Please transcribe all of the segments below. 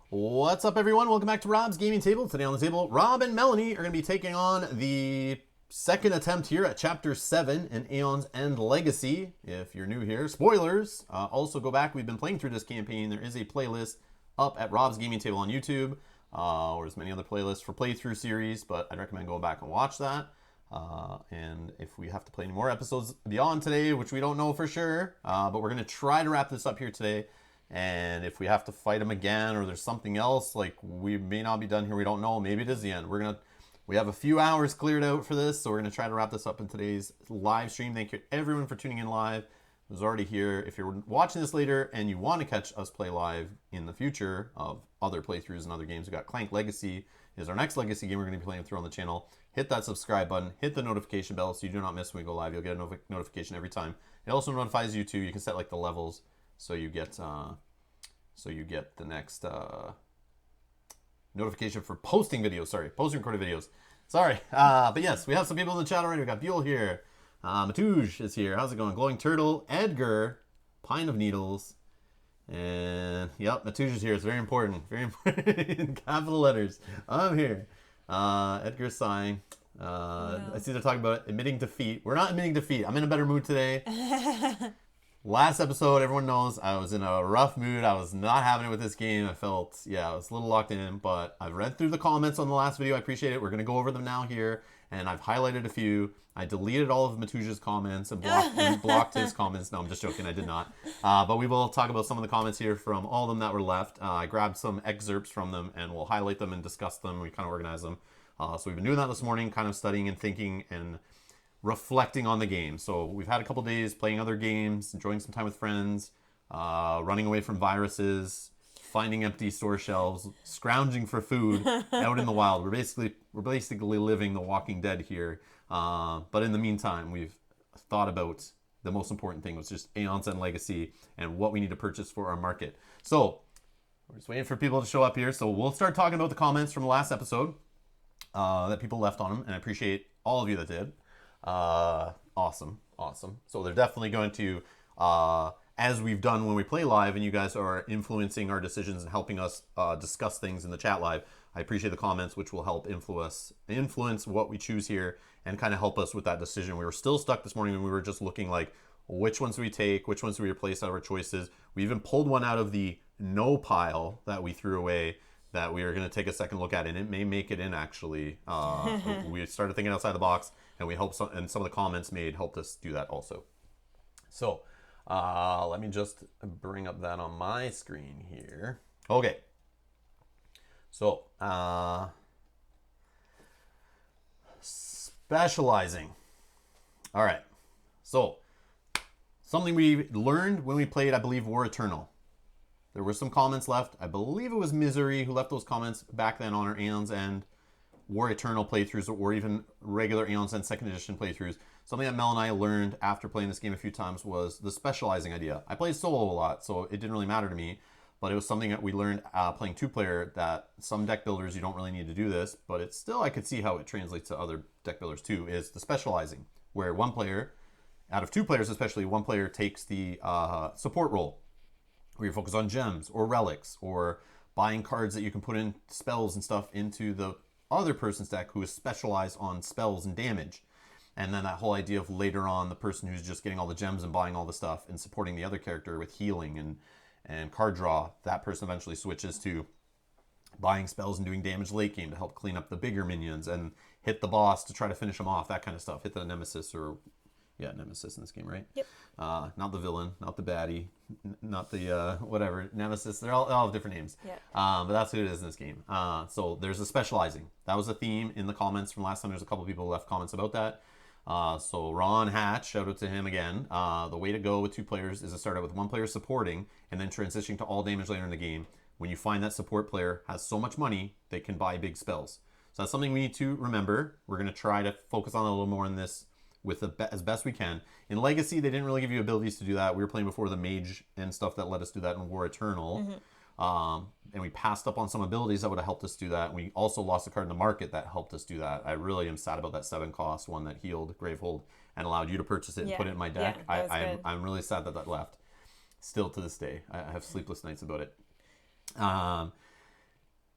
What's up, everyone? Welcome back to Rob's Gaming Table. Today on the table, Rob and Melanie are going to be taking on the second attempt here at Chapter 7 in Aeons and Legacy. If you're new here, spoilers. Also, go back. We've been playing through this campaign. There is a playlist up at Rob's Gaming Table on YouTube, or there's many other playlists for playthrough series, but I'd recommend going back and watch that. And if we have to play any more episodes beyond today, which we don't know for sure, but we're going to try to wrap this up here today. And if we have to fight him again, or there's something else, like we may not be done here, we don't know. Maybe it is the end. We have a few hours cleared out for this, so we're gonna try to wrap this up in today's live stream. Thank you everyone for tuning in live. Who's already here. If you're watching this later and you want to catch us play live in the future of other playthroughs and other games, we got Clank Legacy is our next Legacy game we're gonna be playing through on the channel. Hit that subscribe button, hit the notification bell so you do not miss when we go live. You'll get a notification every time. It also notifies you too. You can set like the levels. So you get the next notification for posting videos. Posting recorded videos. But yes, we have some people in the chat already. We got Buell here. Matouj is here. How's it going? Glowing Turtle, Edgar, Pine of Needles, and yep, Matouj is here. It's very important. Very important in capital letters. I'm here. Edgar's sighing. I see they're talking about admitting defeat. We're not admitting defeat. I'm in a better mood today. Last episode, everyone knows I was in a rough mood. I was not having it with this game. I was a little locked in, but I've read through the comments on the last video. I appreciate it. We're going to go over them now here, and I've highlighted a few. I deleted all of Matouj's comments and blocked his comments. No, I'm just joking. I did not. But we will talk about some of the comments here from all of them that were left. I grabbed some excerpts from them, and we'll highlight them and discuss them. We kind of organize them. So we've been doing that this morning, kind of studying and thinking and reflecting on the game. So we've had a couple days playing other games, enjoying some time with friends, running away from viruses, finding empty store shelves, scrounging for food out in the wild. We're basically living The Walking Dead here. But in the meantime, we've thought about the most important thing, was just Aeons and Legacy and what we need to purchase for our market. So we're just waiting for people to show up here. So we'll start talking about the comments from the last episode that people left on them, and I appreciate all of you that did. Awesome. So they're definitely going to, as we've done when we play live and you guys are influencing our decisions and helping us discuss things in the chat live, I appreciate the comments, which will help influence what we choose here and kind of help us with that decision. We were still stuck this morning and we were just looking like, which ones do we take? Which ones do we replace out of our choices? We even pulled one out of the no pile that we threw away that we are going to take a second look at, and it may make it in actually. We started thinking outside the box, and we hope some of the comments helped us do that also. So let me just bring up that on my screen here. Okay. So specializing. All right. So something we learned when we played, I believe, War Eternal. There were some comments left. I believe it was Misery who left those comments back then on our Aeons and War Eternal playthroughs, or even regular Aeons and second edition playthroughs. Something that Mel and I learned after playing this game a few times was the specializing idea. I played solo a lot, so it didn't really matter to me, but it was something that we learned playing two-player, that some deck builders, you don't really need to do this, but it's still, I could see how it translates to other deck builders too, is the specializing, where one player, out of two players especially, one player takes the support role, where you focus on gems or relics or buying cards that you can put in spells and stuff into the other person's deck who is specialized on spells and damage. And then that whole idea of later on the person who's just getting all the gems and buying all the stuff and supporting the other character with healing and card draw, that person eventually switches to buying spells and doing damage late game to help clean up the bigger minions and hit the boss to try to finish them off, that kind of stuff. Hit the Nemesis Nemesis in this game, right? Yep. Not the villain, not the baddie, not the whatever, Nemesis. They all have different names. Yeah. But that's who it is in this game. So there's a specializing. That was a theme in the comments from last time. There's a couple people who left comments about that. So Ron Hatch, shout out to him again. The way to go with two players is to start out with one player supporting and then transitioning to all damage later in the game. When you find that support player has so much money, they can buy big spells. So that's something we need to remember. We're going to try to focus on a little more in this as best we can. In Legacy, they didn't really give you abilities to do that. We were playing before the Mage and stuff that let us do that in War Eternal. And we passed up on some abilities that would have helped us do that. And we also lost a card in the market that helped us do that. I really am sad about that 7-cost one that healed Gravehold and allowed you to purchase it and put it in my deck. I'm really sad that left. Still to this day, I have sleepless nights about it.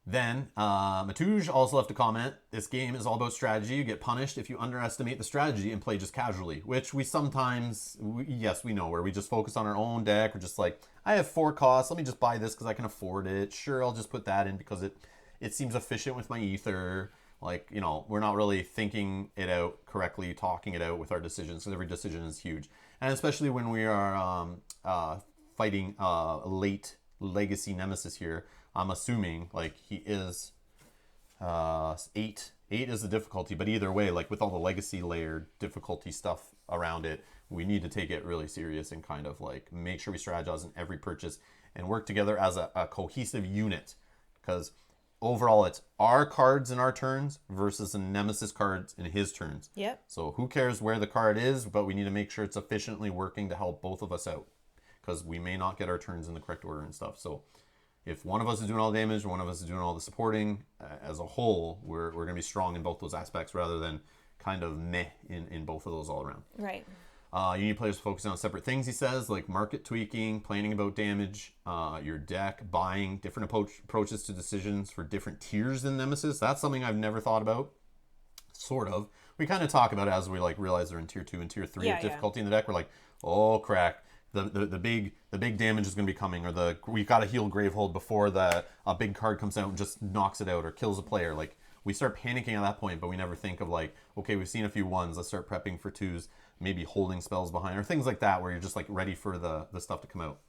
Then, Matouj also left a comment. This game is all about strategy. You get punished if you underestimate the strategy and play just casually, which we sometimes, yes, we know, where we just focus on our own deck. We're just like, I have 4 costs. Let me just buy this because I can afford it. Sure, I'll just put that in because it seems efficient with my ether. Like, you know, we're not really thinking it out correctly, talking it out with our decisions, because every decision is huge. And especially when we are fighting late legacy Nemesis here, I'm assuming like he is 8. 8 is the difficulty, but either way, like with all the legacy layered difficulty stuff around it, we need to take it really serious and kind of like make sure we strategize in every purchase and work together as a cohesive unit. Because overall, it's our cards in our turns versus the Nemesis cards in his turns. Yep. So who cares where the card is, but we need to make sure it's efficiently working to help both of us out. Because we may not get our turns in the correct order and stuff. So if one of us is doing all the damage, one of us is doing all the supporting, as a whole, we're going to be strong in both those aspects rather than kind of meh in both of those all around. Right. You need players to focus on separate things, he says, like market tweaking, planning about damage, your deck, buying, different approaches to decisions for different tiers than Nemesis. That's something I've never thought about. Sort of. We kind of talk about it as we like realize they're in tier 2 and tier 3 of difficulty in the deck. We're like, oh, crack. The big damage is going to be coming, or we got to heal Gravehold before a big card comes out and just knocks it out or kills a player. Like we start panicking at that point, but we never think of like, okay, we've seen a few 1s, let's start prepping for 2s, maybe holding spells behind or things like that, where you're just like ready for the stuff to come out.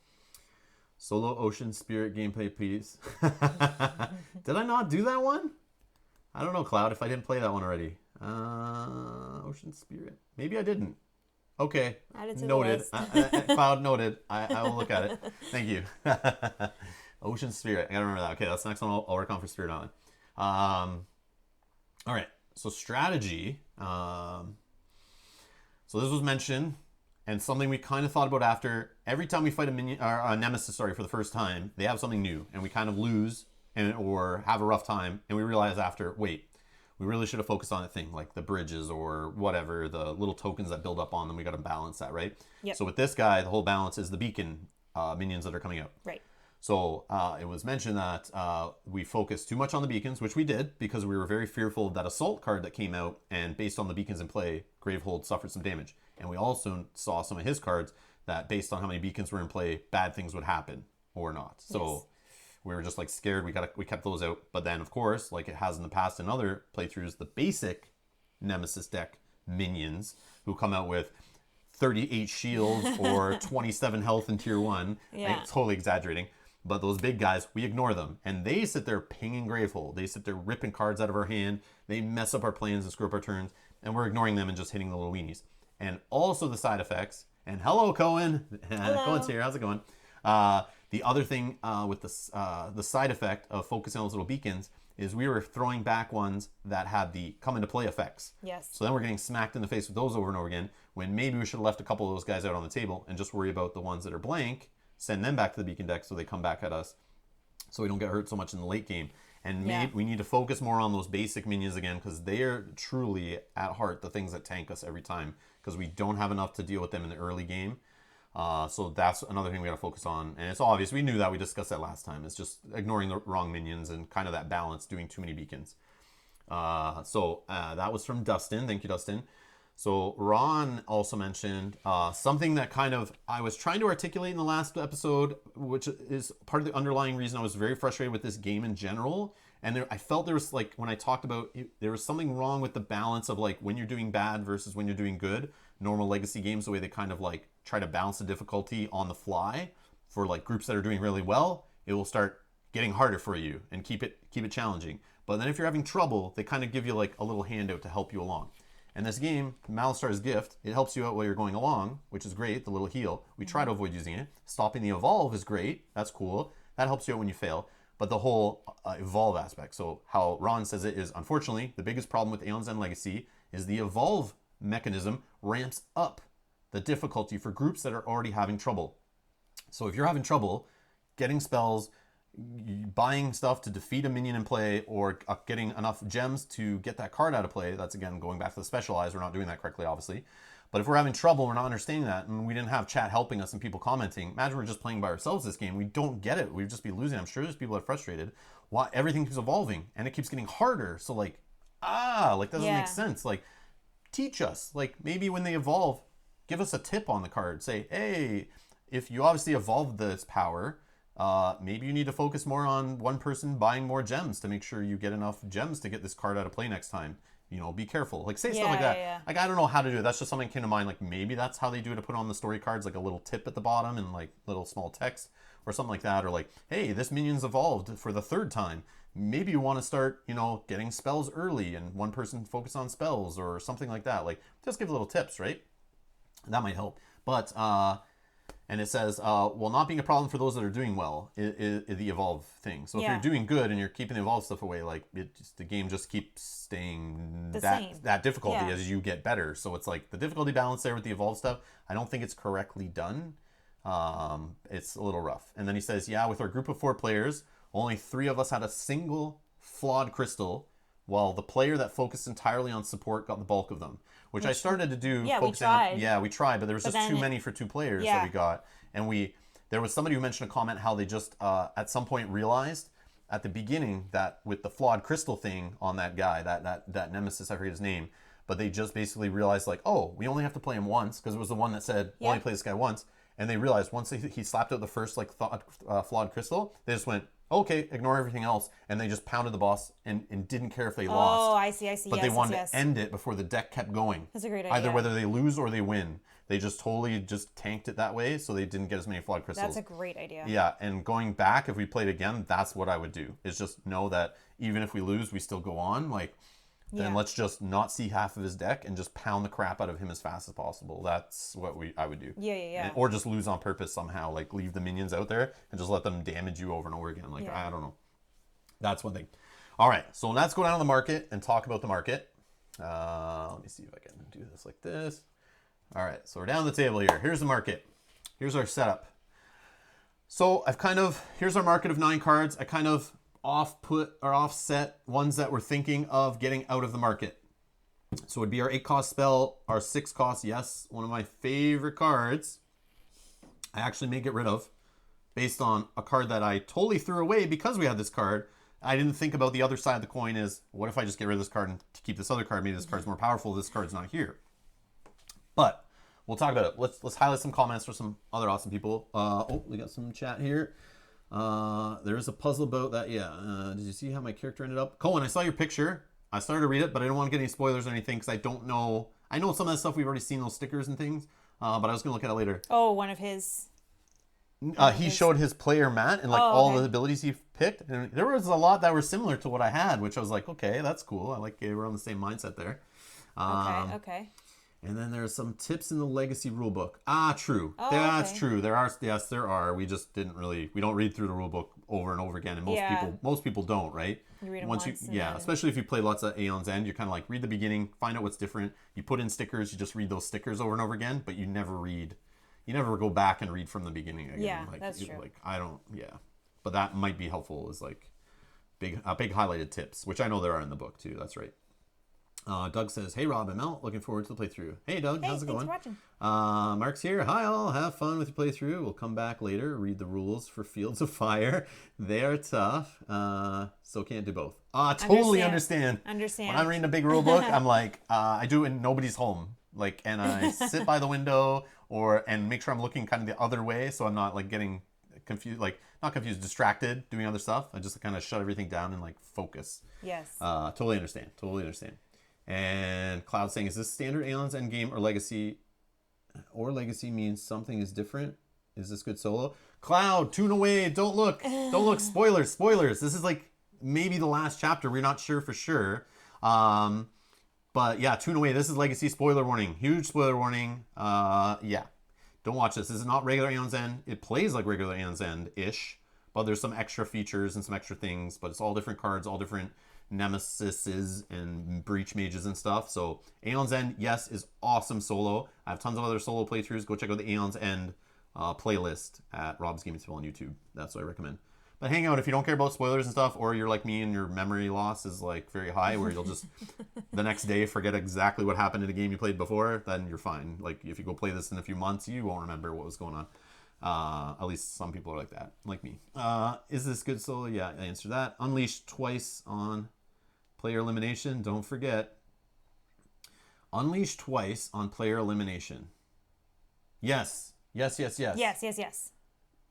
Solo Ocean Spirit gameplay piece. Did I not do that one? I don't know, Cloud, if I didn't play that one already. Ocean Spirit. Maybe I didn't. Okay, noted. Cloud noted. I will look at it. Thank you. Ocean Spirit. I gotta remember that. Okay, that's the next one I'll work on for Spirit Island. All right. So strategy. So this was mentioned, and something we kind of thought about after. Every time we fight a minion or a Nemesis, for the first time, they have something new, and we kind of lose or have a rough time, and we realize after, wait. We really should have focused on a thing like the bridges or whatever, the little tokens that build up on them. We got to balance that, right? Yep. So with this guy, the whole balance is the beacon minions that are coming out. Right. So it was mentioned that we focused too much on the beacons, which we did because we were very fearful of that assault card that came out, and based on the beacons in play, Gravehold suffered some damage. And we also saw some of his cards that based on how many beacons were in play, bad things would happen or not. So yes. We were just like scared. We kept those out. But then, of course, like it has in the past in other playthroughs, the basic Nemesis deck minions who come out with 38 shields or 27 health in tier 1. Yeah. I'm totally exaggerating. But those big guys, we ignore them. And they sit there pinging Gravehold. They sit there ripping cards out of our hand. They mess up our plans and screw up our turns. And we're ignoring them and just hitting the little weenies. And also the side effects. And hello, Cohen. Hello. Cohen's here. How's it going? The other thing with the side effect of focusing on those little beacons is we were throwing back ones that had the come into play effects. Yes. So then we're getting smacked in the face with those over and over again, when maybe we should have left a couple of those guys out on the table and just worry about the ones that are blank, send them back to the beacon deck so they come back at us so we don't get hurt so much in the late game. And we need to focus more on those basic minions again, because they are truly at heart the things that tank us every time, because we don't have enough to deal with them in the early game. So that's another thing we got to focus on. And it's obvious. We knew that. We discussed that last time. It's just ignoring the wrong minions and kind of that balance, doing too many beacons. So that was from Dustin. Thank you, Dustin. So Ron also mentioned something that kind of I was trying to articulate in the last episode, which is part of the underlying reason I was very frustrated with this game in general. And I felt there was like, when I talked about it, there was something wrong with the balance of like when you're doing bad versus when you're doing good. Normal legacy games, the way they kind of like try to balance the difficulty on the fly for like groups that are doing really well, it will start getting harder for you and keep it challenging. But then if you're having trouble, they kind of give you like a little handout to help you along. And this game, Malistar's Gift, it helps you out while you're going along, which is great, the little heal. We try to avoid using it. Stopping the evolve is great. That's cool. That helps you out when you fail. But the whole evolve aspect, so how Ron says it is, unfortunately, the biggest problem with Aeons and Legacy is the evolve mechanism ramps up the difficulty for groups that are already having trouble. So if you're having trouble getting spells, buying stuff to defeat a minion in play, or getting enough gems to get that card out of play, that's again going back to the specialized, we're not doing that correctly obviously, But if we're having trouble, we're not understanding that, and we didn't have chat helping us and people commenting, imagine we're just playing by ourselves this game. We don't get it. We'd just be losing. I'm sure there's people that are frustrated. Why everything keeps evolving and it keeps getting harder. So like, doesn't make sense. Like, teach us. Like, maybe when they evolve, give us a tip on the card. Say, hey, if you obviously evolved this power, maybe you need to focus more on one person buying more gems to make sure you get enough gems to get this card out of play next time. You know, be careful. Like, say stuff like that. Yeah. Like, I don't know how to do it. That's just something that came to mind. Like, maybe that's how they do it, to put on the story cards, like a little tip at the bottom and like little small text or something like that. Or like, hey, this minion's evolved for the 3rd time. Maybe you want to start, you know, getting spells early and one person focus on spells or something like that. Like, just give little tips, right? That might help. But, and it says, well, not being a problem for those that are doing well, is the evolve thing. So if you're doing good and you're keeping the evolve stuff away, like, the game just keeps staying that difficulty as you get better. So it's like the difficulty balance there with the evolve stuff, I don't think it's correctly done. It's a little rough. And then he says, with our group of 4 players, only 3 of us had a single flawed crystal, while the player that focused entirely on support got the bulk of them. Which I started to do. Yeah, we tried. We tried, but there was just too many for 2 players that we got. And there was somebody who mentioned a comment how they just at some point realized at the beginning that with the flawed crystal thing on that guy, that Nemesis, I forget his name, but they just basically realized like, oh, we only have to play him once, because it was the one that said only play this guy once. And they realized once he slapped out the first like flawed crystal, they just went, okay, ignore everything else, and they just pounded the boss and didn't care if they lost. Oh, I see. But they wanted to end it before the deck kept going. That's a great idea. Either whether they lose or they win. They just totally just tanked it that way, so they didn't get as many flawed crystals. That's a great idea. Yeah, and going back, if we played again, that's what I would do. Is just know that even if we lose, we still go on. Like, then let's just not see half of his deck and just pound the crap out of him as fast as possible. That's what I would do. Yeah. Or just lose on purpose somehow. Like, leave the minions out there and just let them damage you over and over again. Like, I don't know. That's one thing. All right, so let's go down to the market and talk about the market. Let me see if I can do this like this. All right, so we're down the table here. Here's the market. Here's our setup. So here's our market of 9 cards. I kind of offset ones that we're thinking of getting out of the market. So it would be our 8-cost spell, our 6-cost, yes, one of my favorite cards. I actually may get rid of, based on a card that I totally threw away because we had this card. I didn't think about the other side of the coin is, what if I just get rid of this card and keep this other card? Maybe this card's more powerful. This card's not here. But we'll talk about it. Let's highlight some comments for some other awesome people. We got some chat here. There is a puzzle about that. Did you see how my character ended up? Cohen, I saw your picture. I started to read it, but I didn't want to get any spoilers or anything because I don't know. I know some of that stuff we've already seen, those stickers and things, but I was going to look at it later. Oh, one of his... he showed his player mat and all the abilities he picked, and there was a lot that were similar to what I had, which I was like, okay, that's cool. I like we're on the same mindset there. Okay. And then there's some tips in the Legacy rulebook. True. Oh, That's true. There are. We just we don't read through the rulebook over and over again, and most people don't, right? You read them once especially if you play lots of Aeon's End, you kind of like read the beginning, find out what's different. You put in stickers, you just read those stickers over and over again, but you never go back and read from the beginning again. Yeah, that's true. Like, I don't, but that might be helpful as like big highlighted tips, which I know there are in the book too. That's right. Doug says, hey Rob, I'm out. Looking forward to the playthrough. Hey Doug, how's it going? Thanks for watching. Mark's here. Hi all, have fun with your playthrough. We'll come back later, read the rules for Fields of Fire. They are tough, so can't do both. Totally understand. When I'm reading a big rule book, I'm like, I do it when nobody's home. Like, and I sit by the window and make sure I'm looking kind of the other way, so I'm not like getting confused, like not confused, distracted, doing other stuff. I just kind of shut everything down and like focus. Yes. Totally understand. And Cloud saying, is this standard Aeon's endgame or legacy? Or legacy means something is different? Is this good solo? Cloud, tune away. Don't look. Spoilers. This is like maybe the last chapter. We're not sure for sure. But yeah, tune away. This is legacy. Spoiler warning. Huge spoiler warning. Don't watch this. This is not regular Aeon's End. It plays like regular Aeon's End-ish. But there's some extra features and some extra things. But it's all different cards, all different Nemesises and Breach Mages and stuff. So Aeon's End, yes, is awesome solo. I have tons of other solo playthroughs. Go check out the Aeon's End playlist at Rob's Gaming Table on YouTube. That's what I recommend. But hang out if you don't care about spoilers and stuff, or you're like me and your memory loss is like very high, where you'll just the next day forget exactly what happened in a game you played before. Then you're fine. Like if you go play this in a few months, you won't remember what was going on. At least some people are like that, like me. Is this good solo? Yeah, I answered that. Unleash twice on player elimination. Don't forget. Unleash twice on player elimination. Yes. Yes.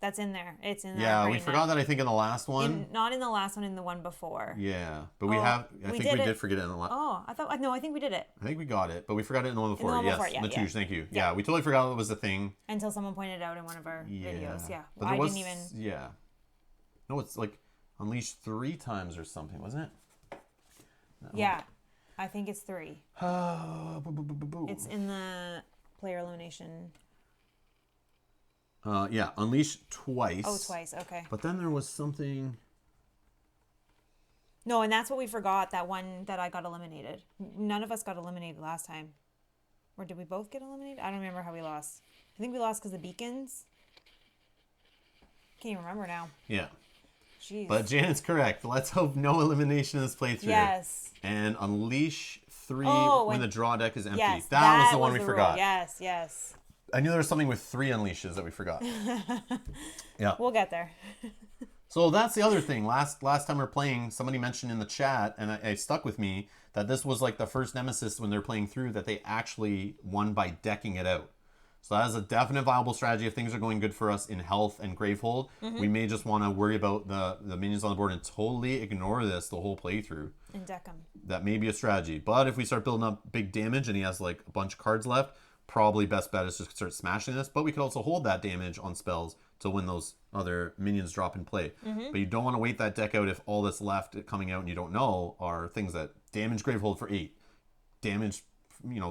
That's in there. It's in there. Yeah, right we forgot now. that I think in the last one. Not in the last one, in the one before. Yeah, but I think we did forget it in the last. Oh, I think we did it. I think we got it, but we forgot it in the one before. In the one before, yes, yeah. Matouche, thank you. Yeah, we totally forgot it was a thing. Until someone pointed it out in one of our videos. Yeah, but I didn't even. Yeah. No, it's like Unleash 3 times or something, wasn't it? No. Yeah, I think it's 3. It's in the player elimination. Yeah, Unleash twice. Oh, twice. Okay. But then there was something. No, and that's what we forgot. That one that I got eliminated. None of us got eliminated last time, or did we both get eliminated? I don't remember how we lost. I think we lost because of beacons. Can't even remember now. Yeah. Jeez. But Janet's correct. Let's hope no elimination in this playthrough. Yes. And Unleash 3 when the draw deck is empty. Yes, that was the one we forgot. Rule. Yes. I knew there was something with 3 unleashes that we forgot. Yeah. We'll get there. So that's the other thing. Last time we were playing, somebody mentioned in the chat, and it stuck with me, that this was like the first Nemesis when they're playing through that they actually won by decking it out. So that is a definite viable strategy if things are going good for us in health and Gravehold. Mm-hmm. We may just want to worry about the minions on the board and totally ignore this the whole playthrough. And deck them. That may be a strategy. But if we start building up big damage and he has like a bunch of cards left, probably best bet is just start smashing this. But we could also hold that damage on spells to when those other minions drop in play. Mm-hmm. But you don't want to wait that deck out if all that's left coming out and you don't know are things that damage Gravehold for 8, damage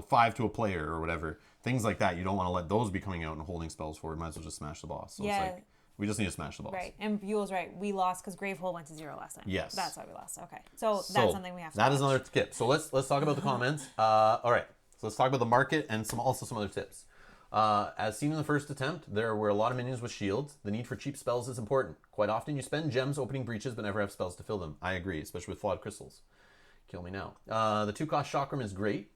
5 to a player or whatever. Things like that. You don't want to let those be coming out and holding spells forward. Might as well just smash the boss. So it's like we just need to smash the boss. Right. And Buell's right. We lost because Gravehold went to 0 last time. Yes. That's why we lost. Okay. So that's something we have to That watch. is another tip. So let's talk about the comments. All right. So let's talk about the market and some other tips. As seen in the first attempt, there were a lot of minions with shields. The need for cheap spells is important. Quite often you spend gems opening breaches but never have spells to fill them. I agree, especially with flawed crystals. Kill me now. The 2-cost Chakram is great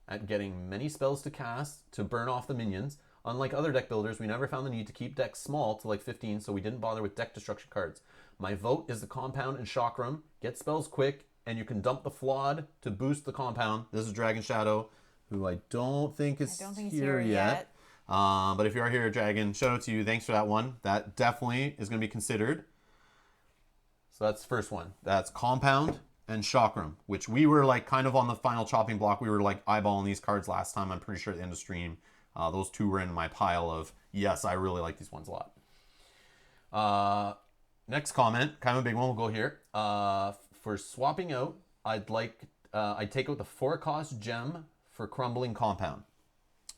at getting many spells to cast to burn off the minions. Unlike other deck builders, we never found the need to keep decks small to like 15, so we didn't bother with deck destruction cards. My vote is the Compound and Chakram. Get spells quick, and you can dump the Flawed to boost the Compound. This is Dragon Shadow, who I don't think is here yet. But if you are here, Dragon, shout out to you. Thanks for that one. That definitely is going to be considered. So that's the first one. That's Compound and Chakram, which we were like kind of on the final chopping block. We were like eyeballing these cards last time. I'm pretty sure at the end of stream. Those two were in my pile of, yes, I really like these ones a lot. Next comment, kind of a big one. We'll go here. For swapping out, I'd take out the 4-cost gem for Crumbling Compound.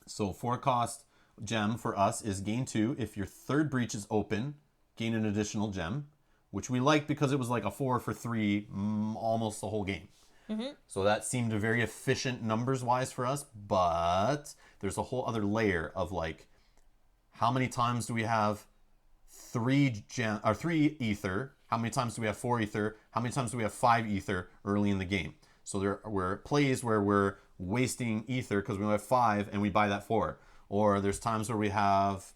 So 4-cost gem for us is gain 2. If your third breach is open, gain an additional gem, which we like because it was like a 4 for 3 almost the whole game. Mm-hmm. So that seemed very efficient numbers-wise for us, but there's a whole other layer of like, how many times do we have 3 ether? How many times do we have 4 ether? How many times do we have 5 ether early in the game? So there were plays where we're wasting ether because we only have 5 and we buy that 4. Or there's times where we have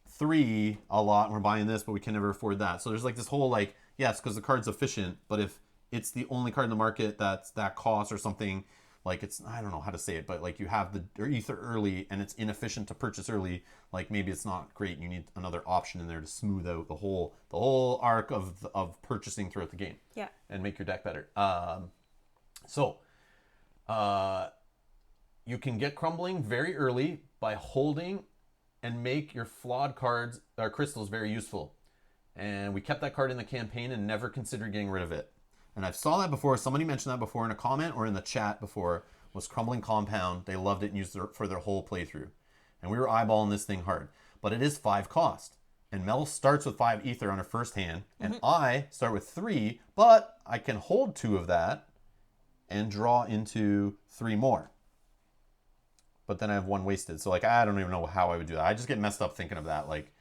3 a lot and we're buying this, but we can never afford that. So there's like this whole like, yes, because the card's efficient, but if it's the only card in the market that's that cost or something, like it's, I don't know how to say it, but like you have the ether early and it's inefficient to purchase early, like maybe it's not great and you need another option in there to smooth out the whole arc of purchasing throughout the game. Yeah. And make your deck better. You can get Crumbling very early by holding and make your flawed cards or crystals very useful. And we kept that card in the campaign and never considered getting rid of it. And I've saw that before. Somebody mentioned that before in a comment or in the chat before, was Crumbling Compound. They loved it and used it for their whole playthrough. And we were eyeballing this thing hard. But it is 5 cost. And Mel starts with 5 ether on her first hand. And I start with 3, but I can hold 2 of that and draw into 3 more. But then I have 1 wasted. So like, I don't even know how I would do that. I just get messed up thinking of that. Like,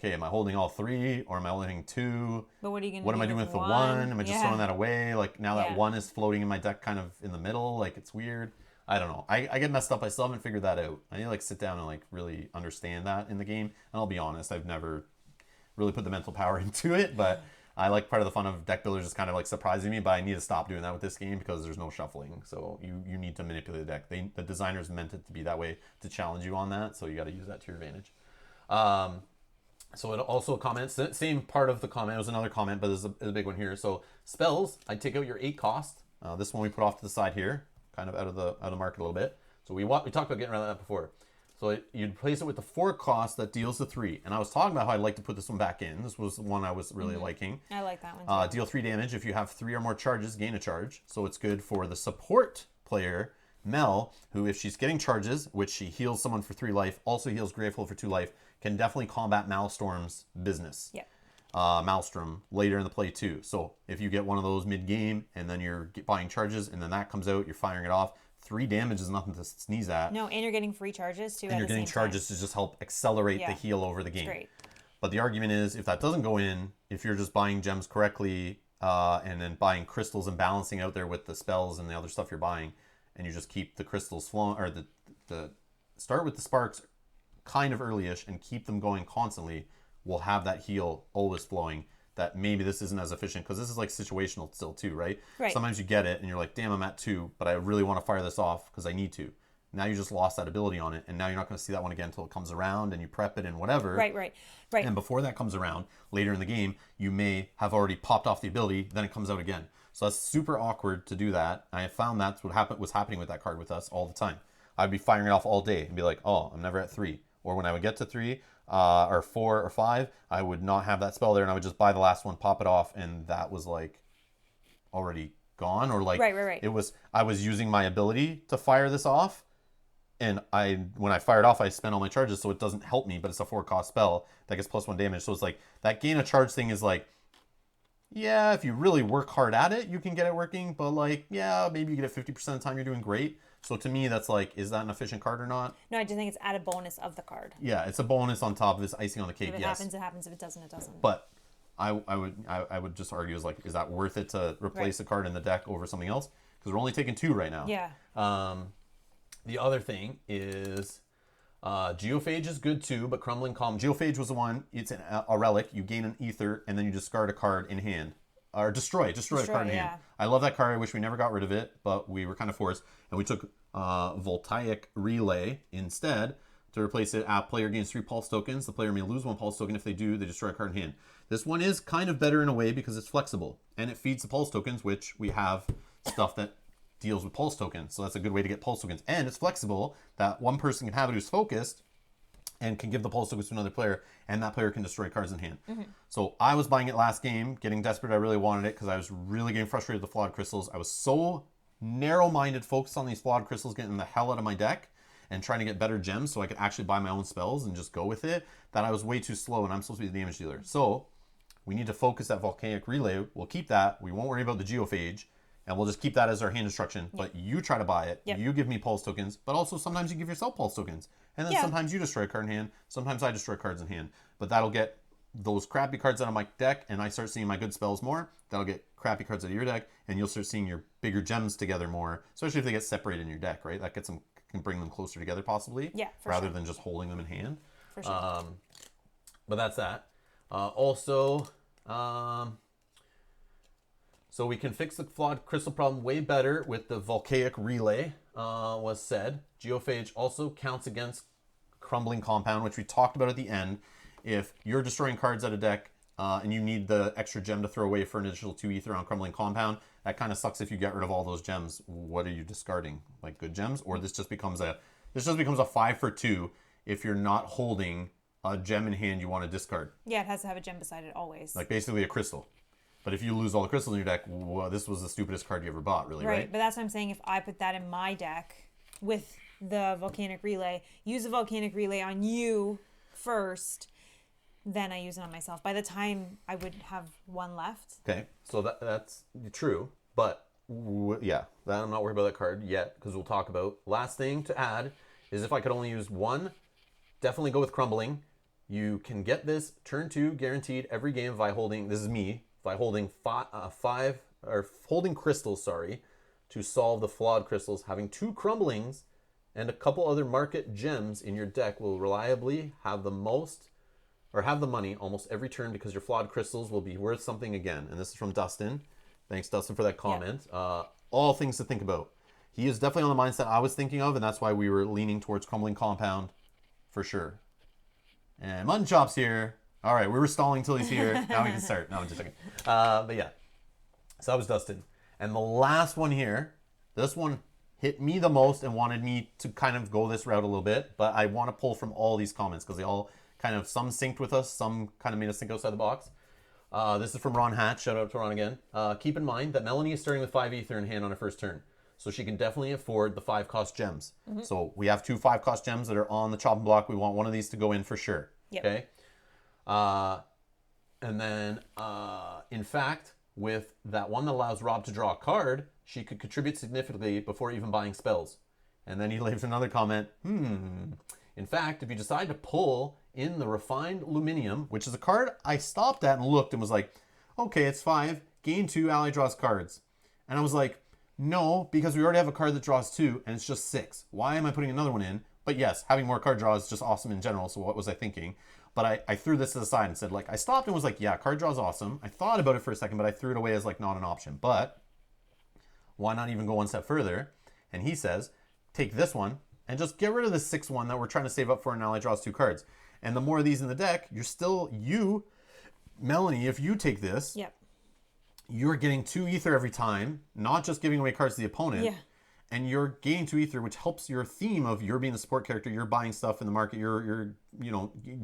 okay, am I holding all 3 or am I holding 2? But what are you going to do? What am I doing with the 1? Am I just throwing that Yeah. away? Like now that 1 is floating in my deck kind of in the middle. Like it's weird. I don't know. I get messed up. I still haven't figured that out. I need to like sit down and like really understand that in the game. And I'll be honest, I've never really put the mental power into it, but I like part of the fun of deck builders is kind of like surprising me, but I need to stop doing that with this game because there's no shuffling. So you need to manipulate the deck. The designers meant it to be that way to challenge you on that. So you got to use that to your advantage. So it also comments, same part of the comment, it was another comment, but there's a big one here. So spells, I take out your 8 cost. This one we put off to the side here, kind of out of the market a little bit. So we talked about getting rid of that before. So you'd place it with the 4 cost that deals the 3. And I was talking about how I'd like to put this one back in. This was the one I was really liking. I like that one too. Deal 3 damage. If you have 3 or more charges, gain a charge. So it's good for the support player, Mel, who if she's getting charges, which she heals someone for 3 life, also heals Graveful for 2 life, can definitely combat Maelstrom's business. Yeah. Maelstrom later in the play too. So if you get one of those mid-game and then you're buying charges and then that comes out, you're firing it off, 3 damage is nothing to sneeze at. No, and you're getting free charges too. And you're getting charges to just help accelerate the heal over the game. Great. But the argument is if that doesn't go in, if you're just buying gems correctly and then buying crystals and balancing out there with the spells and the other stuff you're buying, and you just keep the crystals flowing, or the start with the sparks kind of early-ish and keep them going constantly, will have that heal always flowing. That maybe this isn't as efficient because this is like situational still too, right? Right. Sometimes you get it and you're like, damn, I'm at 2, but I really want to fire this off because I need to. Now you just lost that ability on it, and now you're not going to see that one again until it comes around and you prep it and whatever. Right. And before that comes around later in the game, you may have already popped off the ability, then it comes out again. So that's super awkward to do that. I found that's what was happening with that card with us all the time. I'd be firing it off all day and be like, oh, I'm never at 3. Or when I would get to 3 or 4 or 5, I would not have that spell there, and I would just buy the last one, pop it off, and that was like already gone. Or like Right. it was, I was using my ability to fire this off, and when I fired off, I spent all my charges, so it doesn't help me, but it's a 4 cost spell that gets +1 damage. So it's like that gain a charge thing is like, yeah, if you really work hard at it, you can get it working, but like, yeah, maybe you get it 50% of the time, you're doing great. So to me, that's like, is that an efficient card or not? No, I just think it's added bonus of the card. Yeah, it's a bonus on top of this icing on the cake. If it Yes, happens, it happens. If it doesn't, it doesn't. but I would just argue is like, is that worth it to replace a card in the deck over something else? Because we're only taking 2 right now. Yeah. The other thing is Geophage is good too, but Crumbling Calm. Geophage was the one, it's a relic. You gain an ether, and then you discard a card in hand. Or destroy a card in hand. I love that card. I wish we never got rid of it, but we were kind of forced. And we took Voltaic Relay instead to replace it. Player gains 3 pulse tokens. The player may lose 1 pulse token. If they do, they destroy a card in hand. This one is kind of better in a way because it's flexible. And it feeds the pulse tokens, which we have stuff that deals with pulse tokens. So that's a good way to get pulse tokens. And it's flexible that one person can have it who's focused and can give the pulse tokens to another player, and that player can destroy cards in hand. So I was buying it last game, getting desperate. I really wanted it because I was really getting frustrated with the flawed crystals. I was so narrow-minded, focused on these flawed crystals, getting the hell out of my deck and trying to get better gems so I could actually buy my own spells and just go with it, that I was way too slow, and I'm supposed to be the damage dealer. So we need to focus that Volcanic Relay. We'll keep that. We won't worry about the Geophage, and we'll just keep that as our hand instruction. But you try to buy it. You give me pulse tokens, but also sometimes you give yourself pulse tokens. And then sometimes you destroy a card in hand. Sometimes I destroy cards in hand. But that'll get those crappy cards out of my deck, and I start seeing my good spells more. That'll get crappy cards out of your deck, and you'll start seeing your bigger gems together more, especially if they get separated in your deck, right? That gets them, can bring them closer together possibly, rather than just holding them in hand. For sure. But that's that. Also, so we can fix the flawed crystal problem way better with the Volcanic Relay, was said. Geophage also counts against Crumbling Compound, which we talked about at the end. If you're destroying cards out of deck and you need the extra gem to throw away for an additional 2 ether on Crumbling Compound, that kind of sucks if you get rid of all those gems. What are you discarding? Like good gems? Or this just becomes a 5 for 2 if you're not holding a gem in hand you want to discard. Yeah, it has to have a gem beside it always. Like basically a crystal. But if you lose all the crystals in your deck, well, this was the stupidest card you ever bought, really, right? But that's what I'm saying. If I put that in my deck with the Volcanic Relay, use the Volcanic Relay on you first, then I use it on myself. By the time I would have 1 left. Okay, so that's true. But yeah, that I'm not worried about that card yet because we'll talk about. Last thing to add is if I could only use 1, definitely go with Crumbling. You can get this turn 2 guaranteed every game by holding, this is me, by holding holding crystals, sorry, to solve the flawed crystals. Having 2 crumblings and a couple other market gems in your deck will reliably have the money almost every turn because your flawed crystals will be worth something again. And this is from Dustin. Thanks, Dustin, for that comment. All things to think about. He is definitely on the mindset I was thinking of, and that's why we were leaning towards Crumbling Compound for sure. And Mutton Chop's here. All right, we were stalling till he's here. Now we can start. No, I'm just joking. But yeah, so that was Dustin. And the last one here, this one hit me the most and wanted me to kind of go this route a little bit. But I want to pull from all these comments because they all kind of, some synced with us, some kind of made us think outside the box. This is from Ron Hatch. Shout out to Ron again. Keep in mind that Melanie is starting with 5 ether in hand on her first turn. So she can definitely afford the 5 cost gems. So we have 2 5 cost gems that are on the chopping block. We want one of these to go in for sure. Yep. Okay. And then, in fact, with that one that allows Rob to draw a card, she could contribute significantly before even buying spells. And then he leaves another comment. In fact, if you decide to pull in the Refined Luminium, which is a card I stopped at and looked and was like, okay, it's 5, gain 2, ally draws cards. And I was like, no, because we already have a card that draws 2 and it's just 6. Why am I putting another one in? But yes, having more card draw is just awesome in general. So what was I thinking? But I threw this to the side and said, like, I stopped and was like, yeah, card draw is awesome. I thought about it for a second, but I threw it away as like not an option. But why not even go one step further? And he says, take this one and just get rid of the 6 one that we're trying to save up for, and ally draws 2 cards. And the more of these in the deck, Melanie, if you take this, Yep. you're getting 2 ether every time, not just giving away cards to the opponent. Yeah. And you're gaining 2 ether, which helps your theme of you're being the support character, you're buying stuff in the market, you're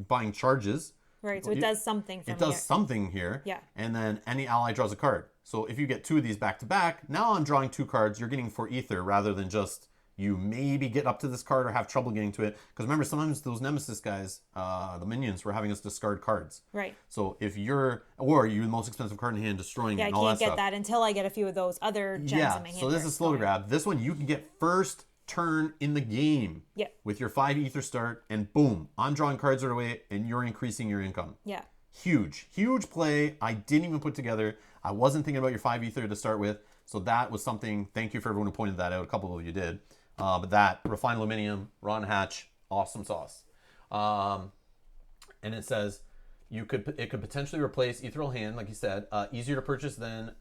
buying charges. Right. So it does something for me. It does something here. Yeah. And then any ally draws a card. So if you get 2 of these back to back, now I'm drawing 2 cards, you're getting 4 ether rather than just you maybe get up to this card or have trouble getting to it. Because remember, sometimes those Nemesis guys, the minions, were having us discard cards. Right. So if you're the most expensive card in hand, destroying it Yeah, I and all that can't get stuff. that until I get a few of those other gems in my hand. So this is slow to grab. This one you can get first turn in the game. Yeah. With your 5 ether start, and boom, I'm drawing cards right away, and you're increasing your income. Yeah. Huge play. I didn't even put together. I wasn't thinking about your 5 ether to start with, so that was something. Thank you for everyone who pointed that out. A couple of you did. But that Refined Luminium, Ron Hatch, awesome sauce. And it says it could potentially replace Ethereal Hand, like you said, easier to purchase than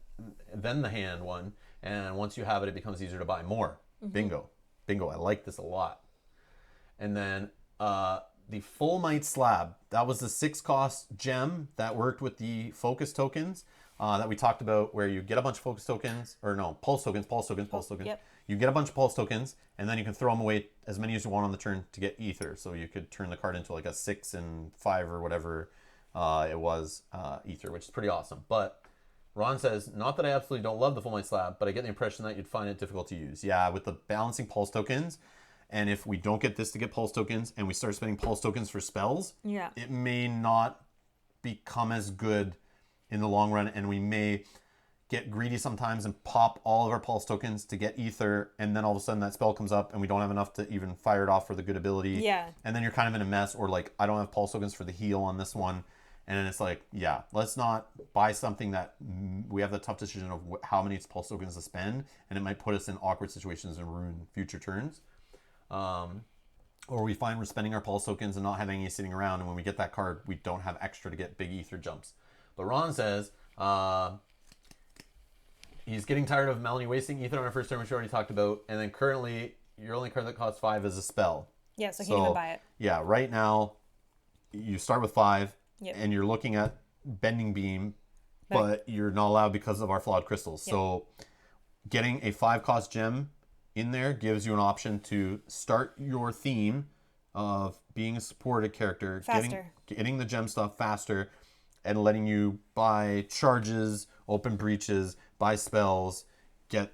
the hand one. And once you have it, it becomes easier to buy more. Bingo. I like this a lot. And then the Full Might Slab. That was the 6 cost gem that worked with the focus tokens that we talked about, where you get a bunch of focus tokens, or no, pulse tokens. Yep. You get a bunch of pulse tokens, and then you can throw them away as many as you want on the turn to get ether. So you could turn the card into like a 6 and 5 or whatever it was ether, which is pretty awesome. But Ron says, not that I absolutely don't love the Full Might Slab, but I get the impression that you'd find it difficult to use. Yeah, with the balancing pulse tokens, and if we don't get this to get pulse tokens, and we start spending pulse tokens for spells, Yeah. it may not become as good in the long run, and we may get greedy sometimes and pop all of our pulse tokens to get ether, and then all of a sudden that spell comes up and we don't have enough to even fire it off for the good ability. Yeah. And then you're kind of in a mess, or like, I don't have pulse tokens for the heal on this one. And then it's like, yeah, let's not buy something that we have the tough decision of how many pulse tokens to spend, and it might put us in awkward situations and ruin future turns. Or we find we're spending our pulse tokens and not having any sitting around, and when we get that card, we don't have extra to get big ether jumps. But Ron says he's getting tired of Melanie wasting ether on her first turn, which we already talked about, and then currently your only card that costs 5 is a spell. Yeah, so I can't even buy it. Yeah, right now you start with 5, Yep. and you're looking at Bending Beam, but you're not allowed because of our flawed crystals. Yep. So getting a 5 cost gem in there gives you an option to start your theme of being a supported character, Faster. getting the gem stuff faster, and letting you buy charges, open breaches, buy spells, get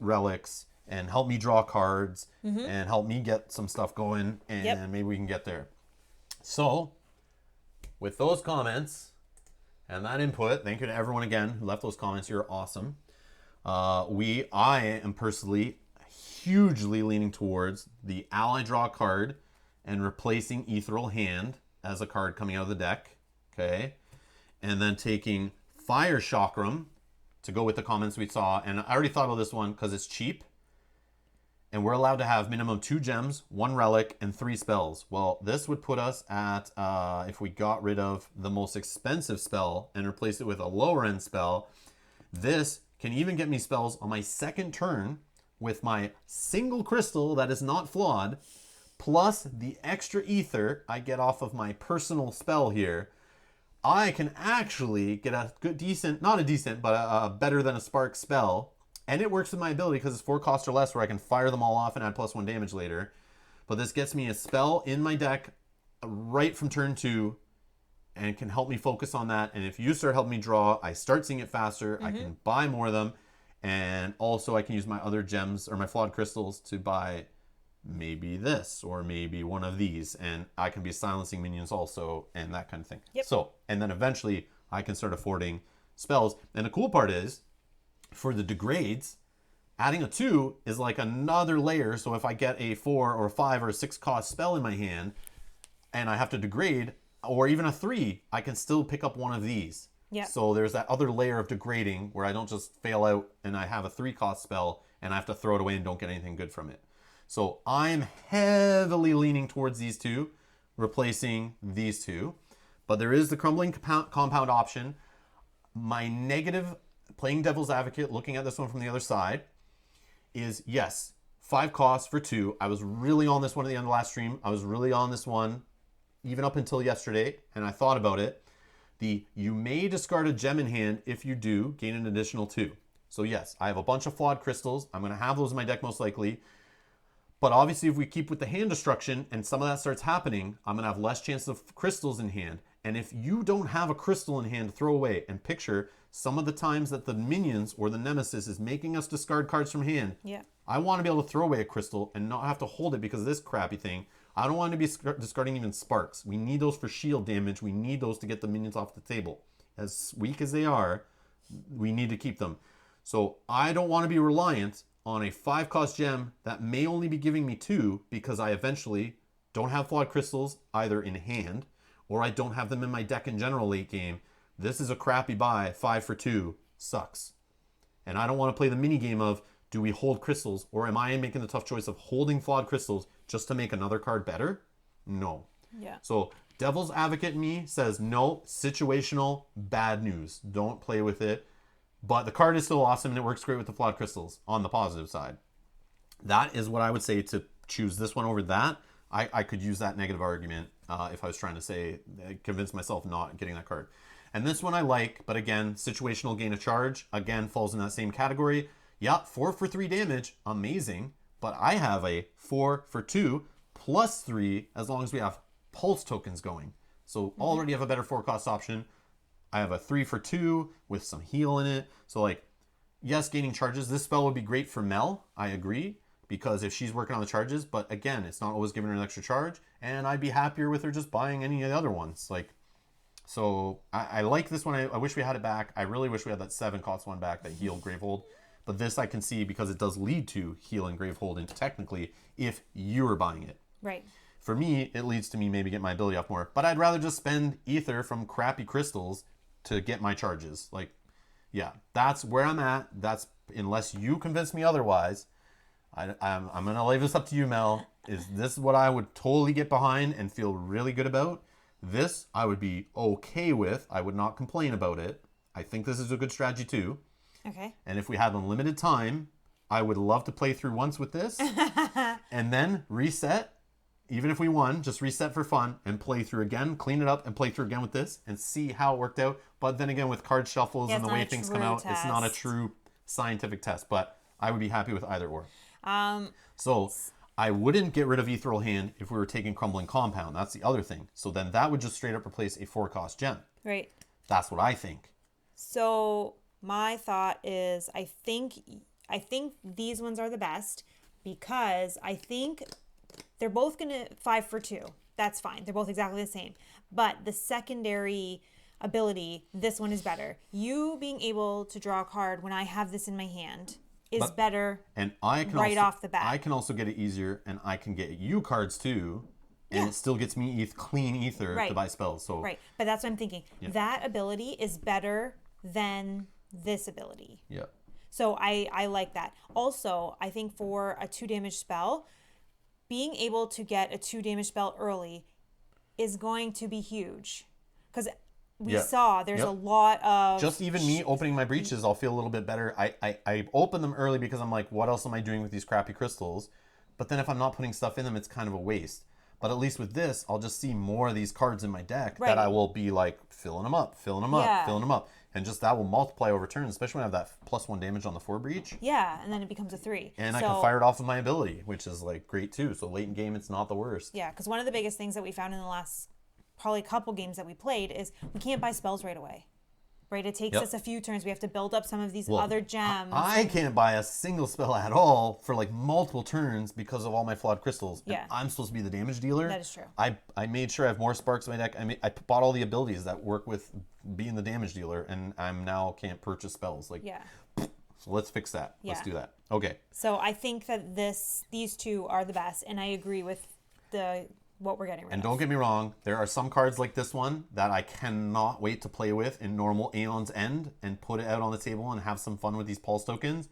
relics, and help me draw cards, and help me get some stuff going, and maybe we can get there. So, with those comments and that input, thank you to everyone again who left those comments. You're awesome. I am personally hugely leaning towards the ally draw card and replacing Ethereal Hand as a card coming out of the deck. Okay. And then taking Fire Chakram to go with the comments we saw. And I already thought about this one because it's cheap. And we're allowed to have minimum 2 gems, 1 relic, and 3 spells. Well, this would put us at, if we got rid of the most expensive spell and replaced it with a lower end spell, this can even get me spells on my second turn with my single crystal that is not flawed, plus the extra ether I get off of my personal spell here. I can actually get a good, decent, not a decent, but a better than a spark spell. And it works with my ability because it's 4 cost or less where I can fire them all off and add +1 damage later. But this gets me a spell in my deck right from turn 2 and can help me focus on that. And if you start helping me draw, I start seeing it faster. I can buy more of them. And also I can use my other gems or my flawed crystals to buy maybe this or maybe one of these. And I can be silencing minions also and that kind of thing. Yep. So, and then eventually I can start affording spells. And the cool part is, for the degrades, adding a 2 is like another layer. So if I get a 4 or 5 or 6 cost spell in my hand and I have to degrade, or even a 3, I can still pick up one of these. Yeah. So there's that other layer of degrading where I don't just fail out and I have a 3 cost spell and I have to throw it away and don't get anything good from it. So I'm heavily leaning towards these 2, replacing these 2. But there is the crumbling compound option. My negative, playing devil's advocate, looking at this one from the other side, is yes, 5 costs for 2. I was really on this one at the end of the last stream. I was really on this one even up until yesterday, and I thought about it. You may discard a gem in hand. If you do, gain an additional 2. So yes, I have a bunch of flawed crystals. I'm going to have those in my deck most likely. But obviously if we keep with the hand destruction and some of that starts happening, I'm going to have less chance of crystals in hand. And if you don't have a crystal in hand to throw away, and picture some of the times that the minions or the Nemesis is making us discard cards from hand, Yeah. I want to be able to throw away a crystal and not have to hold it because of this crappy thing. I don't want to be discarding even sparks. We need those for shield damage. We need those to get the minions off the table. As weak as they are, we need to keep them. So I don't want to be reliant on a 5 cost gem that may only be giving me 2 because I eventually don't have flawed crystals either in hand or I don't have them in my deck in general late game. This is a crappy buy. 5 for 2 sucks. And I don't want to play the mini game of, do we hold crystals, or am I making the tough choice of holding flawed crystals just to make another card better? No. Yeah. So devil's advocate in me says no, situational, bad news. Don't play with it. But the card is still awesome and it works great with the flawed crystals on the positive side. That is what I would say to choose this one over that. I could use that negative argument if I was trying to say, convince myself not getting that card. And this one I like, but again, situational gain of charge, again, falls in that same category. Yeah, 4 for 3 damage, amazing. But I have a 4 for 2 plus 3 as long as we have pulse tokens going. So already have a better 4 cost option. I have a 3 for 2 with some heal in it. So like, yes, gaining charges. This spell would be great for Mel, I agree, because if she's working on the charges, but again, it's not always giving her an extra charge, and I'd be happier with her just buying any of the other ones. Like, so I like this one. I wish we had it back. I really wish we had that 7 cost one back, that heal Gravehold. But this I can see because it does lead to heal and Gravehold, and technically, if you were buying it. Right. For me, it leads to me maybe get my ability off more. But I'd rather just spend ether from crappy crystals to get my charges. Like, yeah, that's where I'm at. That's, unless you convince me otherwise, I'm going to leave this up to you, Mel. Is this what I would totally get behind and feel really good about? This I would be okay with. I would not complain about it. I think this is a good strategy too. Okay. And if we had unlimited time, I would love to play through once with this and then reset. Even if we won, just reset for fun and play through again, clean it up and play through again with this and see how it worked out. But then again, with card shuffles and the way things come out, it's not a true scientific test. But I would be happy with either or. So I wouldn't get rid of Ethereal Hand if we were taking Crumbling Compound. That's the other thing. So then that would just straight up replace a 4 cost gem. Right. That's what I think. So my thought is I think these ones are the best because I think they're both going to 5 for 2. That's fine. They're both exactly the same. But the secondary ability, this one is better. You being able to draw a card when I have this in my hand is better, and I can right also, off the bat. I can also get it easier, and I can get you cards too and it still gets me clean ether Right. to buy spells. So Right. But that's what I'm thinking. That ability is better than this ability. yeah. So I like that. Also, I think for a 2 damage spell, being able to get a 2 damage spell early is going to be huge. Because we saw there's a lot of... Just even me opening my breaches, I'll feel a little bit better. I open them early because I'm like, what else am I doing with these crappy crystals? But then if I'm not putting stuff in them, it's kind of a waste. But at least with this, I'll just see more of these cards in my deck that I will be like filling them up, filling them up, filling them up. And just that will multiply over turns, especially when I have that +1 damage on the 4 breach. Yeah, and then it becomes a 3. And I can fire it off with my ability, which is like great too. So late in game, it's not the worst. Yeah, because one of the biggest things that we found in the last probably couple games that we played is we can't buy spells right away. Right? It takes us a few turns. We have to build up some of these other gems. I can't buy a single spell at all for like multiple turns because of all my flawed crystals. Yeah. And I'm supposed to be the damage dealer. That is true. I made sure I have more sparks in my deck. I bought all the abilities that work with being the damage dealer, and I'm now can't purchase spells. Like, so let's fix that. Let's do that. Okay. So I think that these two are the best, and I agree with what we're getting rid of. And don't get me wrong, there are some cards like this one that I cannot wait to play with in normal Aeon's End and put it out on the table and have some fun with these pulse tokens.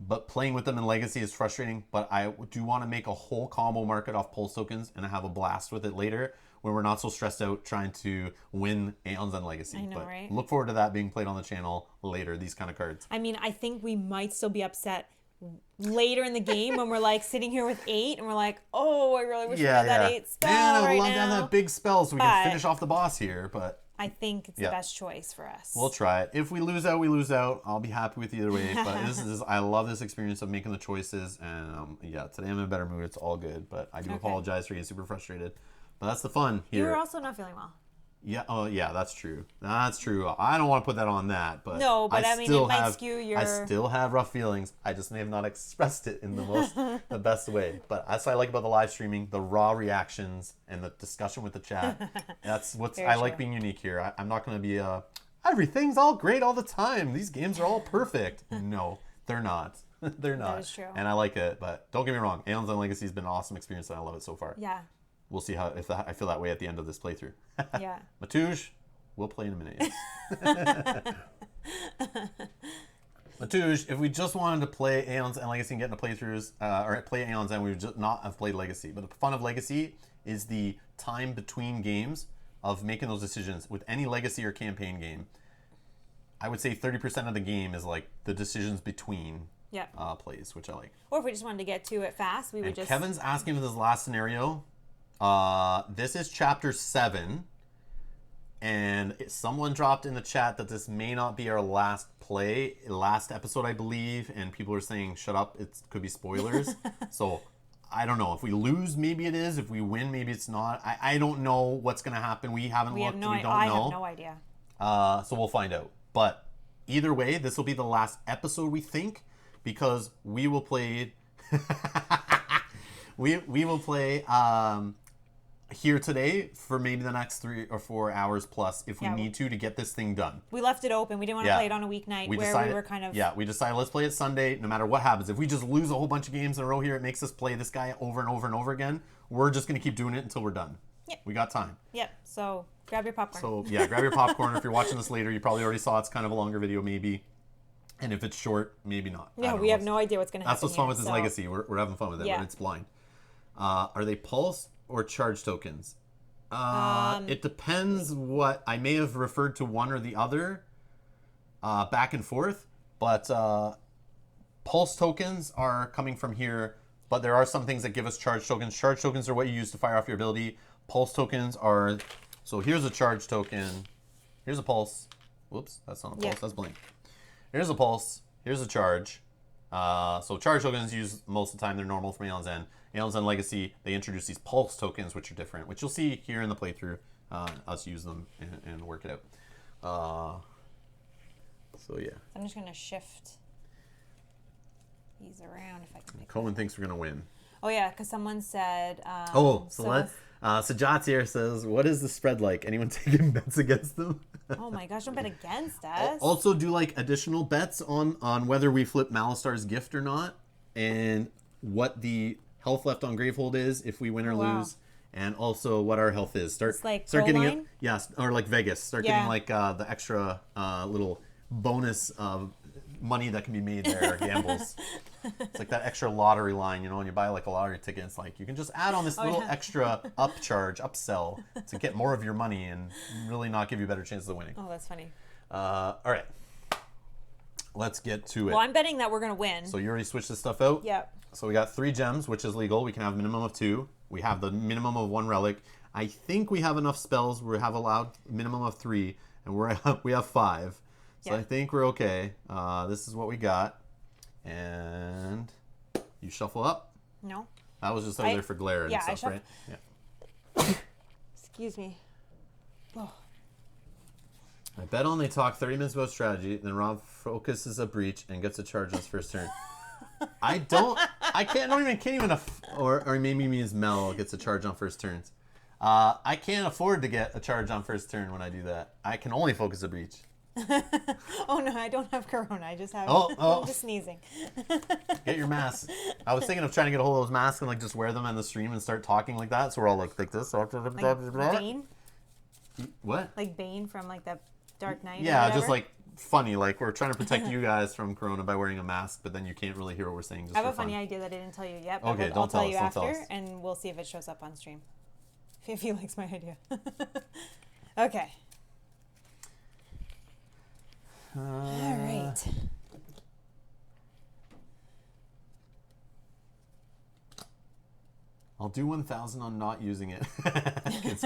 But playing with them in Legacy is frustrating, but I do want to make a whole combo market off pulse tokens and have a blast with it later when we're not so stressed out trying to win Aeon's End Legacy. I know, but right? Look forward to that being played on the channel later, these kind of cards. I mean, I think we might still be upset later in the game when we're like sitting here with 8 and we're like, oh, I really wish we had that 8 spell Man, I'd right love to now. have that big spell so we can finish off the boss here, but I think it's the best choice for us. we'll try it. If we lose out, we lose out. I'll be happy with either way. But I love this experience of making the choices. And today I'm in a better mood. It's all good. But I do apologize for getting super frustrated. But that's the fun here. You were also not feeling well. Yeah. Oh, yeah. That's true. That's true. I don't want to put that on that. But no, but I mean, still it might have, skew your... I still have rough feelings. I just may have not expressed it in the best way. But that's what I like about the live streaming, the raw reactions and the discussion with the chat. That's what's I like being unique here. I'm not going to be everything's all great all the time. These games are all perfect. No, they're not. They're not. That is true. And I like it. But don't get me wrong. Aeon's End Legacy has been an awesome experience and I love it so far. Yeah. We'll see if I feel that way at the end of this playthrough. Yeah. Matouj, we'll play in a minute. Matouj, if we just wanted to play Aeon's End Legacy and get into playthroughs, or play Aeon's End, we would just not have played Legacy. But the fun of Legacy is the time between games of making those decisions. With any Legacy or campaign game, I would say 30% of the game is like the decisions between plays, which I like. Or if we just wanted to get to it fast, we would just... Kevin's asking for this last scenario. This is chapter 7, and someone dropped in the chat that this may not be our last episode, I believe, and people are saying, shut up, it could be spoilers. So, I don't know. If we lose, maybe it is. If we win, maybe it's not. I don't know what's going to happen. We haven't looked. We don't know. I have no idea. So, we'll find out. But, either way, this will be the last episode, we think, because we will play... we will play... here today for maybe the next 3 or 4 hours plus if we need to get this thing done. We left it open. We didn't want to play it on a weeknight we were kind of... Yeah, we decided let's play it Sunday no matter what happens. If we just lose a whole bunch of games in a row here, it makes us play this guy over and over and over again. We're just going to keep doing it until we're done. Yep. We got time. Yep. So grab your popcorn. So yeah, grab your popcorn. If you're watching this later, you probably already saw it's kind of a longer video maybe. And if it's short, maybe not. Yeah, we have no idea what's going to happen. That's what's fun with this Legacy. We're having fun with it, but it's blind. Are they pulse or charge tokens? It depends what I may have referred to one or the other back and forth, but pulse tokens are coming from here, but there are some things that give us charge tokens. Charge tokens are what you use to fire off your ability. Pulse tokens are, so here's a charge token, here's a pulse. Whoops, that's not a pulse, that's blink. Here's a pulse, here's a charge. So charge tokens used most of the time, they're normal from Aeon's End. Aeon's End Legacy, they introduce these pulse tokens, which are different, which you'll see here in the playthrough, us use them and work it out. So yeah. I'm just going to shift these around if I can. Cohen thinks we're going to win. Oh yeah, because someone said... Sajat's here says, what is the spread like? Anyone taking bets against them? Oh my gosh, don't bet against us. Also do like additional bets on whether we flip Malistar's Gift or not, and what the health left on Gravehold is if we win or lose, and also what our health is. It's like start getting Proline? it. Yes, or like Vegas. Start Yeah. getting like the extra little bonus money that can be made there. Gambles. It's like that extra lottery line, when you buy like a lottery ticket, it's like you can just add on this little extra upsell to get more of your money and really not give you better chances of winning. Oh, that's funny. All right. Let's get to it. Well, I'm betting that we're going to win. So you already switched this stuff out? Yep. So we got 3 gems, which is legal. We can have a minimum of 2. We have the minimum of 1 relic. I think we have enough spells. We have allowed minimum of 3, and we have 5. So I think we're okay. This is what we got. And you shuffle up. No. That was just over there for glare and stuff, right? Yeah. Excuse me. Oh. I bet on they talk 30 minutes about strategy, then Rob focuses a breach and gets a charge on his first turn. I don't even, or maybe me as Mel gets a charge on first turns. I can't afford to get a charge on first turn when I do that. I can only focus a breach. Oh no, I don't have corona. I just have I'm just sneezing. Get your mask. I was thinking of trying to get a hold of those masks and like just wear them on the stream and start talking like that. So we're all like this. Like Bane? What? Like Bane from like the Dark Knight. Yeah, just like funny. Like we're trying to protect you guys from corona by wearing a mask, but then you can't really hear what we're saying. Just I have for a funny fun. idea that I didn't tell you yet. But Okay, I'll tell you don't after, tell us. and we'll see if it shows up on stream. If he likes my idea. Okay. All right. I'll do 1,000 on not using it. It's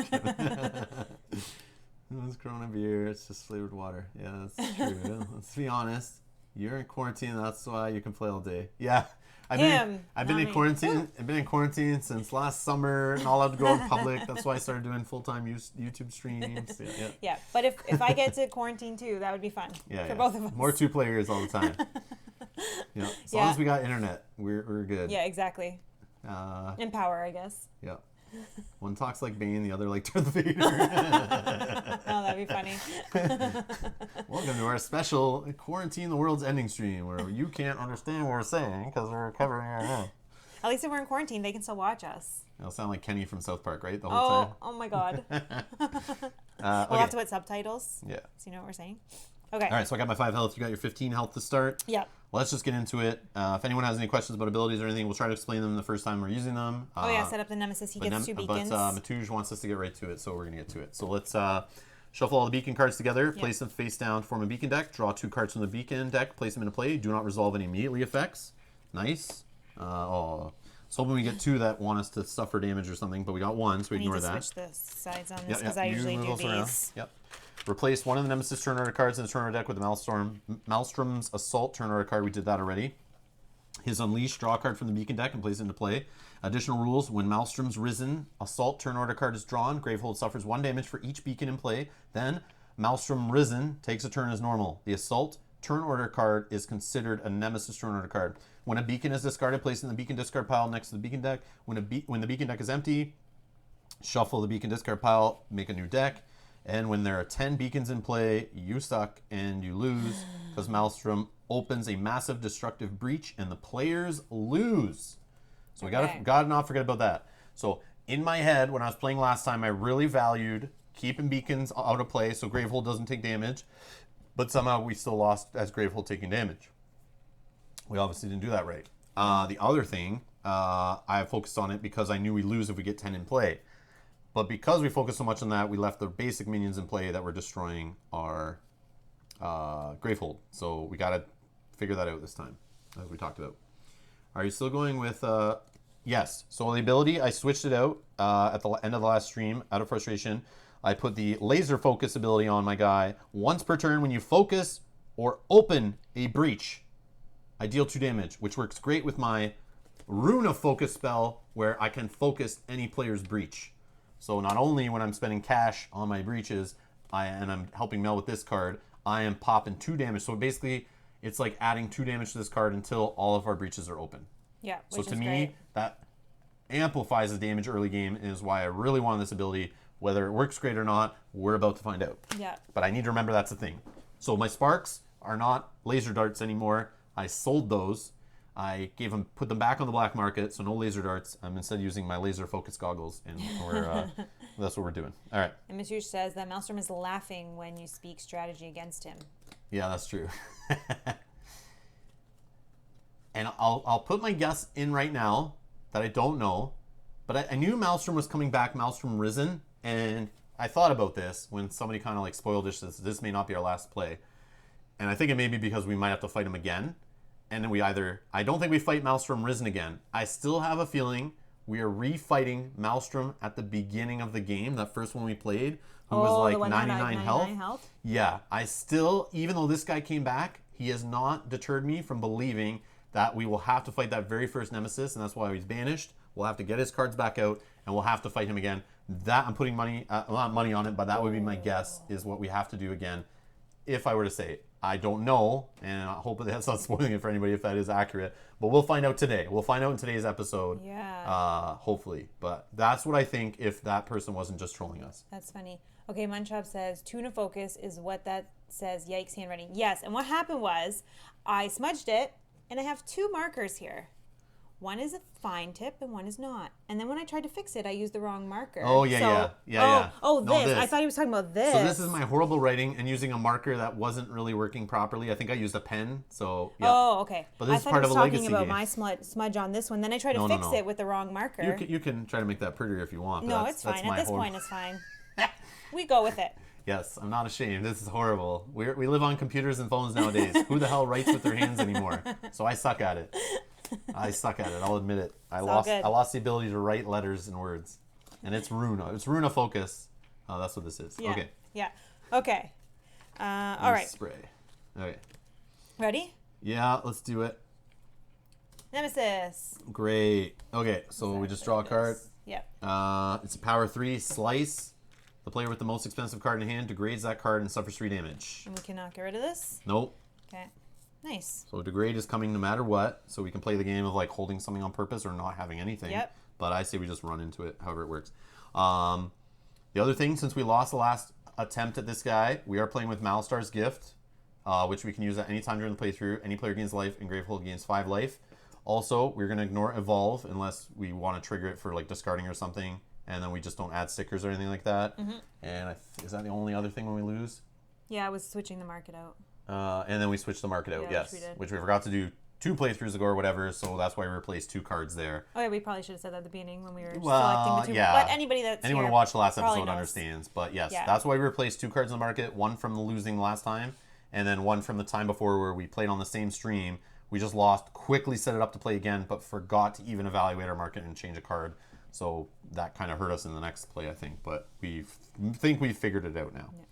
Corona beer. It's just flavored water. Yeah, that's true. Let's be honest. You're in quarantine. That's why you can play all day. Yeah. I've been in quarantine. I've been in quarantine since last summer. Not allowed to go in public. That's why I started doing full-time YouTube streams. Yeah, but if I get to quarantine too, that would be fun for both of us. More 2 players all the time. As long as we got internet, we're good. Yeah, exactly. And power, I guess. Yeah. One talks like Bane, the other like Darth Vader. Oh, that'd be funny. Welcome to our special Quarantine the World's Ending stream, where you can't understand what we're saying because we're covering our own. At least if we're in quarantine, they can still watch us. It'll sound like Kenny from South Park, right? The whole time. Oh my God. Okay. We'll have to put subtitles. Yeah. So you know what we're saying. Okay. All right, so I got my 5 health. You got your 15 health to start. Yep. Let's just get into it. If anyone has any questions about abilities or anything, we'll try to explain them the first time we're using them. Set up the Nemesis. He gets 2 beacons. But Matuj wants us to get right to it, so we're going to get to it. So let's shuffle all the beacon cards together, place them face down, form a beacon deck, draw 2 cards from the beacon deck, place them into play. Do not resolve any immediately effects. Nice. So hoping we get 2 that want us to suffer damage or something, but we got 1, so we ignore that. I need to switch the sides on this because I usually do these. Around. Yep. Replace one of the Nemesis turn order cards in the turn order deck with the Maelstrom's Assault turn order card. We did that already. His Unleash, draw a card from the beacon deck and place it into play. Additional rules: when Maelstrom's Risen Assault turn order card is drawn, Gravehold suffers 1 damage for each beacon in play. Then Maelstrom Risen takes a turn as normal. The Assault turn order card is considered a Nemesis turn order card. When a beacon is discarded, place it in the beacon discard pile next to the beacon deck. When the beacon deck is empty, shuffle the beacon discard pile, make a new deck. And when there are 10 beacons in play, you suck and you lose because Maelstrom opens a massive destructive breach and the players lose. So we gotta not forget about that. So in my head, when I was playing last time, I really valued keeping beacons out of play so Gravehold doesn't take damage, but somehow we still lost as Gravehold taking damage. We obviously didn't do that right. The other thing, I focused on it because I knew we lose if we get 10 in play. But because we focused so much on that, we left the basic minions in play that were destroying our Gravehold. So we got to figure that out this time, as we talked about. Are you still going with... yes. So the ability, I switched it out at the end of the last stream, out of frustration. I put the laser focus ability on my guy. Once per turn, when you focus or open a breach, I deal 2 damage, which works great with my Rune of Focus spell, where I can focus any player's breach. So not only when I'm spending cash on my breaches, and I'm helping Mel with this card, I am popping 2 damage. So basically, it's like adding 2 damage to this card until all of our breaches are open. Yeah, so to me, that amplifies the damage early game, and is why I really want this ability. Whether it works great or not, we're about to find out. Yeah. But I need to remember that's a thing. So my sparks are not laser darts anymore. I sold those. I put them back on the black market, so no laser darts. I'm instead using my laser focus goggles, and that's what we're doing. All right. And Mr. says that Maelstrom is laughing when you speak strategy against him. Yeah, that's true. And I'll put my guess in right now that I don't know, but I knew Maelstrom was coming back, Maelstrom Risen, and I thought about this when somebody kind of like spoiled this may not be our last play. And I think it may be because we might have to fight him again. And then I don't think we fight Maelstrom Risen again. I still have a feeling we are refighting Maelstrom at the beginning of the game, that first one we played, who was like 99 health. Yeah, I still, even though this guy came back, he has not deterred me from believing that we will have to fight that very first Nemesis, and that's why he's banished. We'll have to get his cards back out, and we'll have to fight him again. That, I'm putting money, not money on it, but that would be my guess, is what we have to do again, if I were to say it. I don't know, and I hope that's not spoiling it for anybody if that is accurate. But we'll find out today. We'll find out in today's episode. Yeah. Hopefully. But that's what I think if that person wasn't just trolling us. That's funny. Okay, Munchop says, tuna focus is what that says, yikes, handwriting. Yes, and what happened was, I smudged it, and I have 2 markers here. One is a fine tip and one is not. And then when I tried to fix it, I used the wrong marker. Oh, yeah. Oh, No, this. I thought he was talking about this. So this is my horrible writing and using a marker that wasn't really working properly. I think I used a pen, so yeah. Oh, okay. But this I is thought part he was of a talking legacy about game. my smudge on this one. Then I tried to fix it with the wrong marker. You can try to make that prettier if you want. No, it's fine. At this point, it's fine. We go with it. Yes, I'm not ashamed. This is horrible. We live on computers and phones nowadays. Who the hell writes with their hands anymore? So I suck at it. I'll admit it. I lost the ability to write letters and words. And it's Runa. It's Runa Focus. Oh, that's what this is. Yeah. Okay. Yeah. Okay. All right. Spray. Okay. Ready? Yeah, let's do it. Nemesis. Great. Okay, so we just draw a card. Yep. It's a power 3 slice. The player with the most expensive card in hand degrades that card and suffers 3 damage. And we cannot get rid of this? Nope. Okay. Nice. So degrade is coming no matter what. So we can play the game of like holding something on purpose or not having anything. Yep. But I say we just run into it, however it works. The other thing, since we lost the last attempt at this guy, we are playing with Malstar's Gift, which we can use at any time during the playthrough. Any player gains life and Gravehold gains 5 life. Also, we're going to ignore Evolve unless we want to trigger it for like discarding or something. And then we just don't add stickers or anything like that. Mm-hmm. And is that the only other thing when we lose? Yeah, I was switching the market out. And then we switched the market out, yes. Which we forgot to do 2 playthroughs ago or whatever, so that's why we replaced 2 cards there. Oh yeah, we probably should have said that at the beginning when we were selecting the 2. Yeah. But anyone who watched the last episode understands. But yes, that's why we replaced 2 cards in the market, one from the losing last time, and then one from the time before where we played on the same stream. We just lost, quickly set it up to play again, but forgot to even evaluate our market and change a card. So that kind of hurt us in the next play, I think. But we think we've figured it out now. Yeah.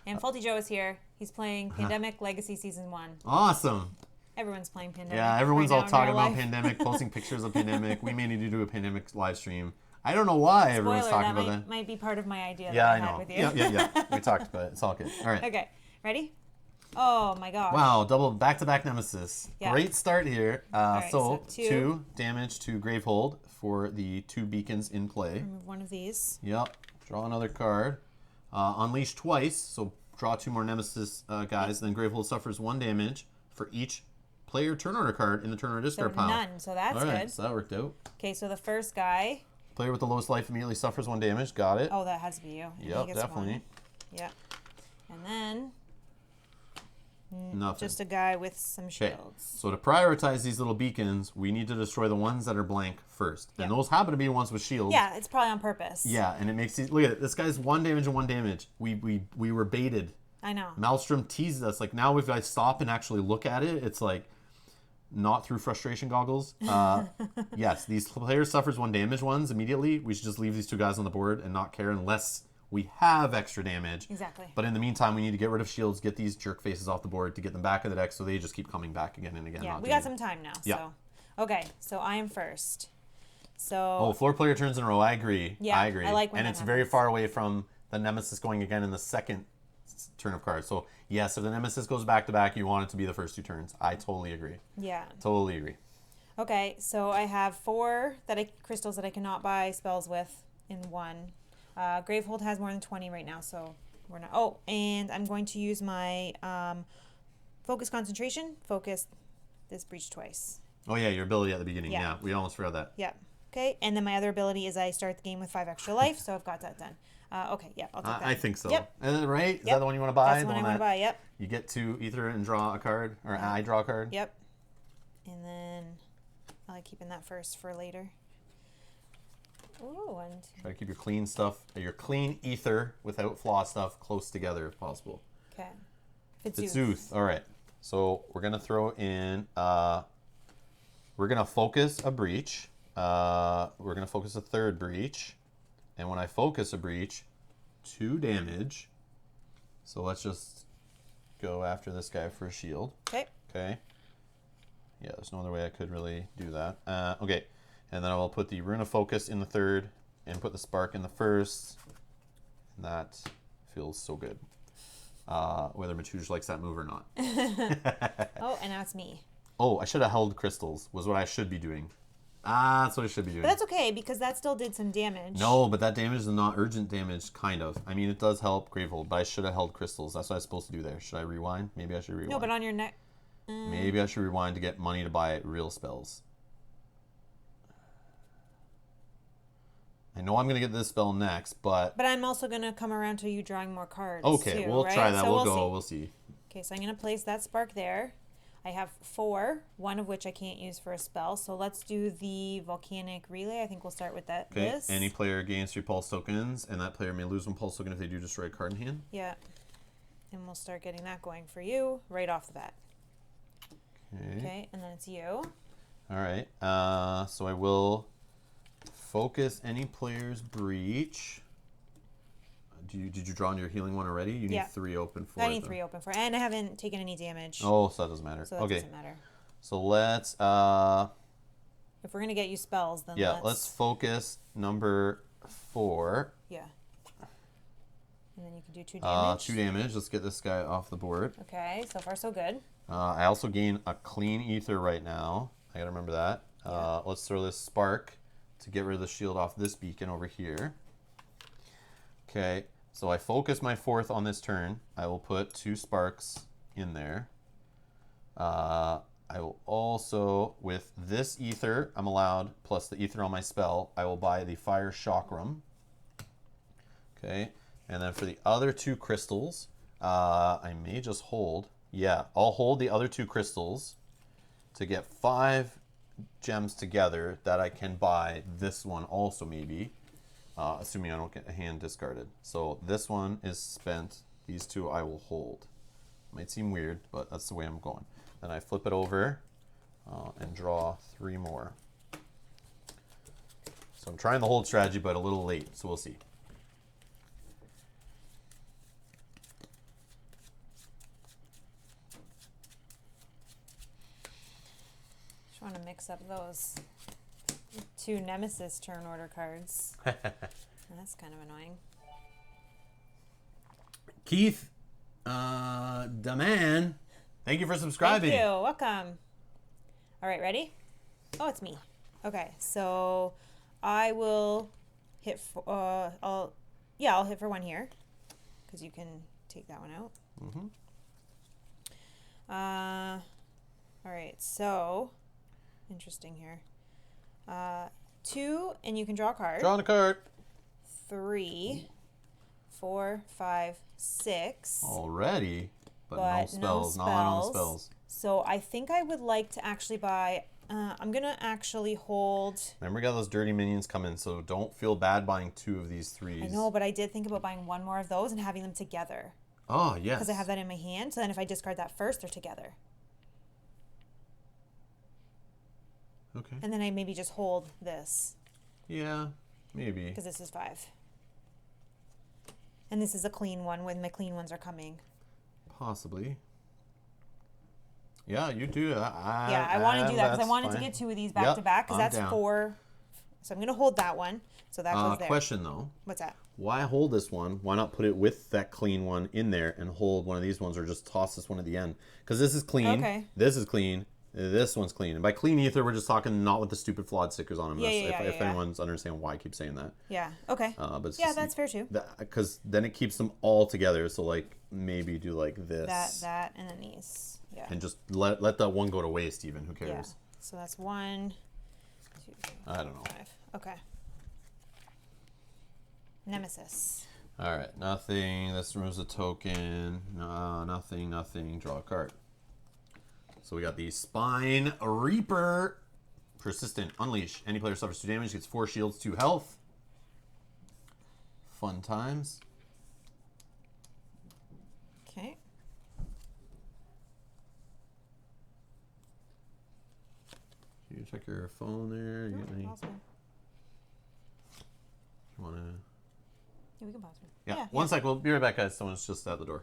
And Faulty Joe is here. He's playing Pandemic Legacy Season 1. Awesome. Everyone's playing Pandemic. Yeah, everyone's all talking about Pandemic, posting pictures of Pandemic. We may need to do a Pandemic live stream. I don't know why everyone's talking about that. Might be part of my idea that I had with you. Yeah. We talked about it. It's all good. All right. Okay. Ready? Oh my gosh. Wow, double back-to-back Nemesis. Yeah. Great start here. Right, so 2 damage to Gravehold for the 2 beacons in play. Remove one of these. Yep. Draw another card. Unleash twice, so draw 2 more Nemesis guys. Then Gravehold suffers 1 damage for each player turn order card in the turn order discard pile. None, so that's all right, good. So that worked out. Okay, so the first guy. Player with the lowest life immediately suffers 1 damage. Got it. Oh, that has to be you. Yep, definitely. Yep. And then nothing. Just a guy with some shields. So to prioritize these little beacons, we need to destroy the ones that are blank first. And those happen to be ones with shields. Yeah, it's probably on purpose. Yeah, and it makes these, look at it. This guy's 1 damage and 1 damage. We were baited. I know. Maelstrom teases us. Like now if I stop and actually look at it, it's like not through frustration goggles. Yes, these players suffers 1 damage ones immediately. We should just leave these 2 guys on the board and not care unless we have extra damage. Exactly. But in the meantime, we need to get rid of shields, get these jerk faces off the board to get them back in the deck so they just keep coming back again and again. Yeah, we got some time now. Yeah. So. Okay, so I am first. So. Oh, 4 player turns in a row. I agree. Yeah, I agree. I like when and that it's happens. very far away from the Nemesis going again in the second turn of cards. So yes, if the Nemesis goes back to back, you want it to be the first 2 turns. I totally agree. Yeah. Totally agree. Okay, so I have 4 crystals that I cannot buy spells with in 1. Gravehold has more than 20 right now, so we're not. Oh, and I'm going to use my focus concentration. Focus this breach twice. Oh yeah, your ability at the beginning. Yeah. Yeah, we almost forgot that. Yep. Okay, and then my other ability is I start the game with 5 extra life, so I've got that done. Okay, yeah, I'll take that. I think so. Yep. Right? Is Yep. that the one you want to buy? That's the one I want to buy, yep. You get to ether and draw a card, or I draw a card. Yep. And then I like keeping that first for later. Ooh, and Try to keep your clean stuff, your clean ether without flaw stuff close together if possible. okay. Fitzooth. All right. So we're gonna throw in. We're gonna focus a breach. We're gonna focus a third breach, and when I focus a breach, 2 damage. So let's just go after this guy for a shield. Okay. Okay. Yeah, there's no other way I could really do that. Okay, and then I will put the Rune of Focus in the third and put the Spark in the first. And that feels so good. Whether Matuj likes that move or not. Oh, and now it's me. Oh, I should have held crystals, was what I should be doing. That's what I should be doing. But that's okay, because that still did some damage. No, but that damage is not urgent damage, kind of. I mean, it does help Gravehold, but I should have held crystals. That's what I was supposed to do there. Should I rewind? Maybe I should rewind. No, but on your neck. Maybe I should rewind to get money to buy real spells. I know I'm going to get this spell next, but... But I'm also going to come around to you drawing more cards, Okay, too, we'll right? try that. So we'll go. see. We'll see. Okay, so I'm going to place that spark there. I have 4, one of which I can't use for a spell. So let's do the volcanic relay. I think we'll start with that. Okay, This. any player gains 3 pulse tokens, and that player may lose 1 pulse token if they do destroy a card in hand. Yeah. And we'll start getting that going for you right off the bat. Okay, and then it's you. All right. So I will focus any player's breach. Did you draw on your healing one already? You need 3 open for it. I need 3 open for it. And I haven't taken any damage. Oh, so that doesn't matter. So that doesn't matter. So let's... If we're going to get you spells, then let's focus number 4. Yeah. And then you can do 2 damage. 2 damage. Let's get this guy off the board. Okay, so far so good. I also gain a clean ether right now. I gotta remember that. Let's throw this spark to get rid of the shield off this beacon over here. Okay, so I focus my 4th on this turn. I will put 2 sparks in there. I will also, with this ether, I'm allowed, plus the ether on my spell, I will buy the fire chakram. Okay, and then for the other 2 crystals, I may just hold. Yeah, I'll hold the other 2 crystals to get 5 gems together that I can buy this one also maybe, assuming I don't get a hand discarded. So this one is spent. These 2 I will hold. Might seem weird, but that's the way I'm going. Then I flip it over and draw 3 more. So I'm trying the hold strategy, but a little late, so we'll see. Just want to mix up those 2 Nemesis turn order cards. That's kind of annoying. Keith, the man, thank you for subscribing. Thank you. Welcome. All right, ready? Oh, it's me. Okay, so I will hit for, I'll hit for 1 here because you can take that one out. All right, so interesting here. 2, and you can draw a card. Drawing a card. 3, 4, 5, 6. Already, but no No spells. Not on spells. So I think I would like to actually buy. I'm gonna actually hold. Remember, we got those dirty minions coming, so don't feel bad buying 2 of these 3s. I know, but I did think about buying 1 more of those and having them together. Oh, yes. Because I have that in my hand. So then if I discard that first, they're together. Okay. And then I maybe just hold this. Yeah, maybe. Because this is 5. And this is a clean one when my clean ones are coming. Possibly. Yeah, you do. I want to do that because I wanted to get 2 of these back to back because that's down. 4. So I'm going to hold that one. So that goes there. Question though. What's that? Why hold this one? Why not put it with that clean one in there and hold one of these ones, or just toss this one at the end? Because this is clean. Okay. This is clean. This one's clean. And by clean ether, we're just talking not with the stupid flawed stickers on them. If anyone's understand why I keep saying that. Yeah. Okay. But it's yeah, that's fair too. Because then it keeps them all together. So like maybe do like this. That, and then these. Yeah. And just let that one go to waste even. Who cares? Yeah. So that's 1, 2, 3, I don't know. 5. Okay. Nemesis. All right, nothing. This removes a token. No, nothing, nothing. Draw a card. So we got the Spine Reaper. Persistent. Unleash. Any player suffers 2 damage, gets 4 shields, 2 health. Fun times. Okay. You check your phone there. You No, get any? pause me. You want to? Yeah, we can pause me. Yeah. One sec. We'll be right back, guys. Someone's just at the door.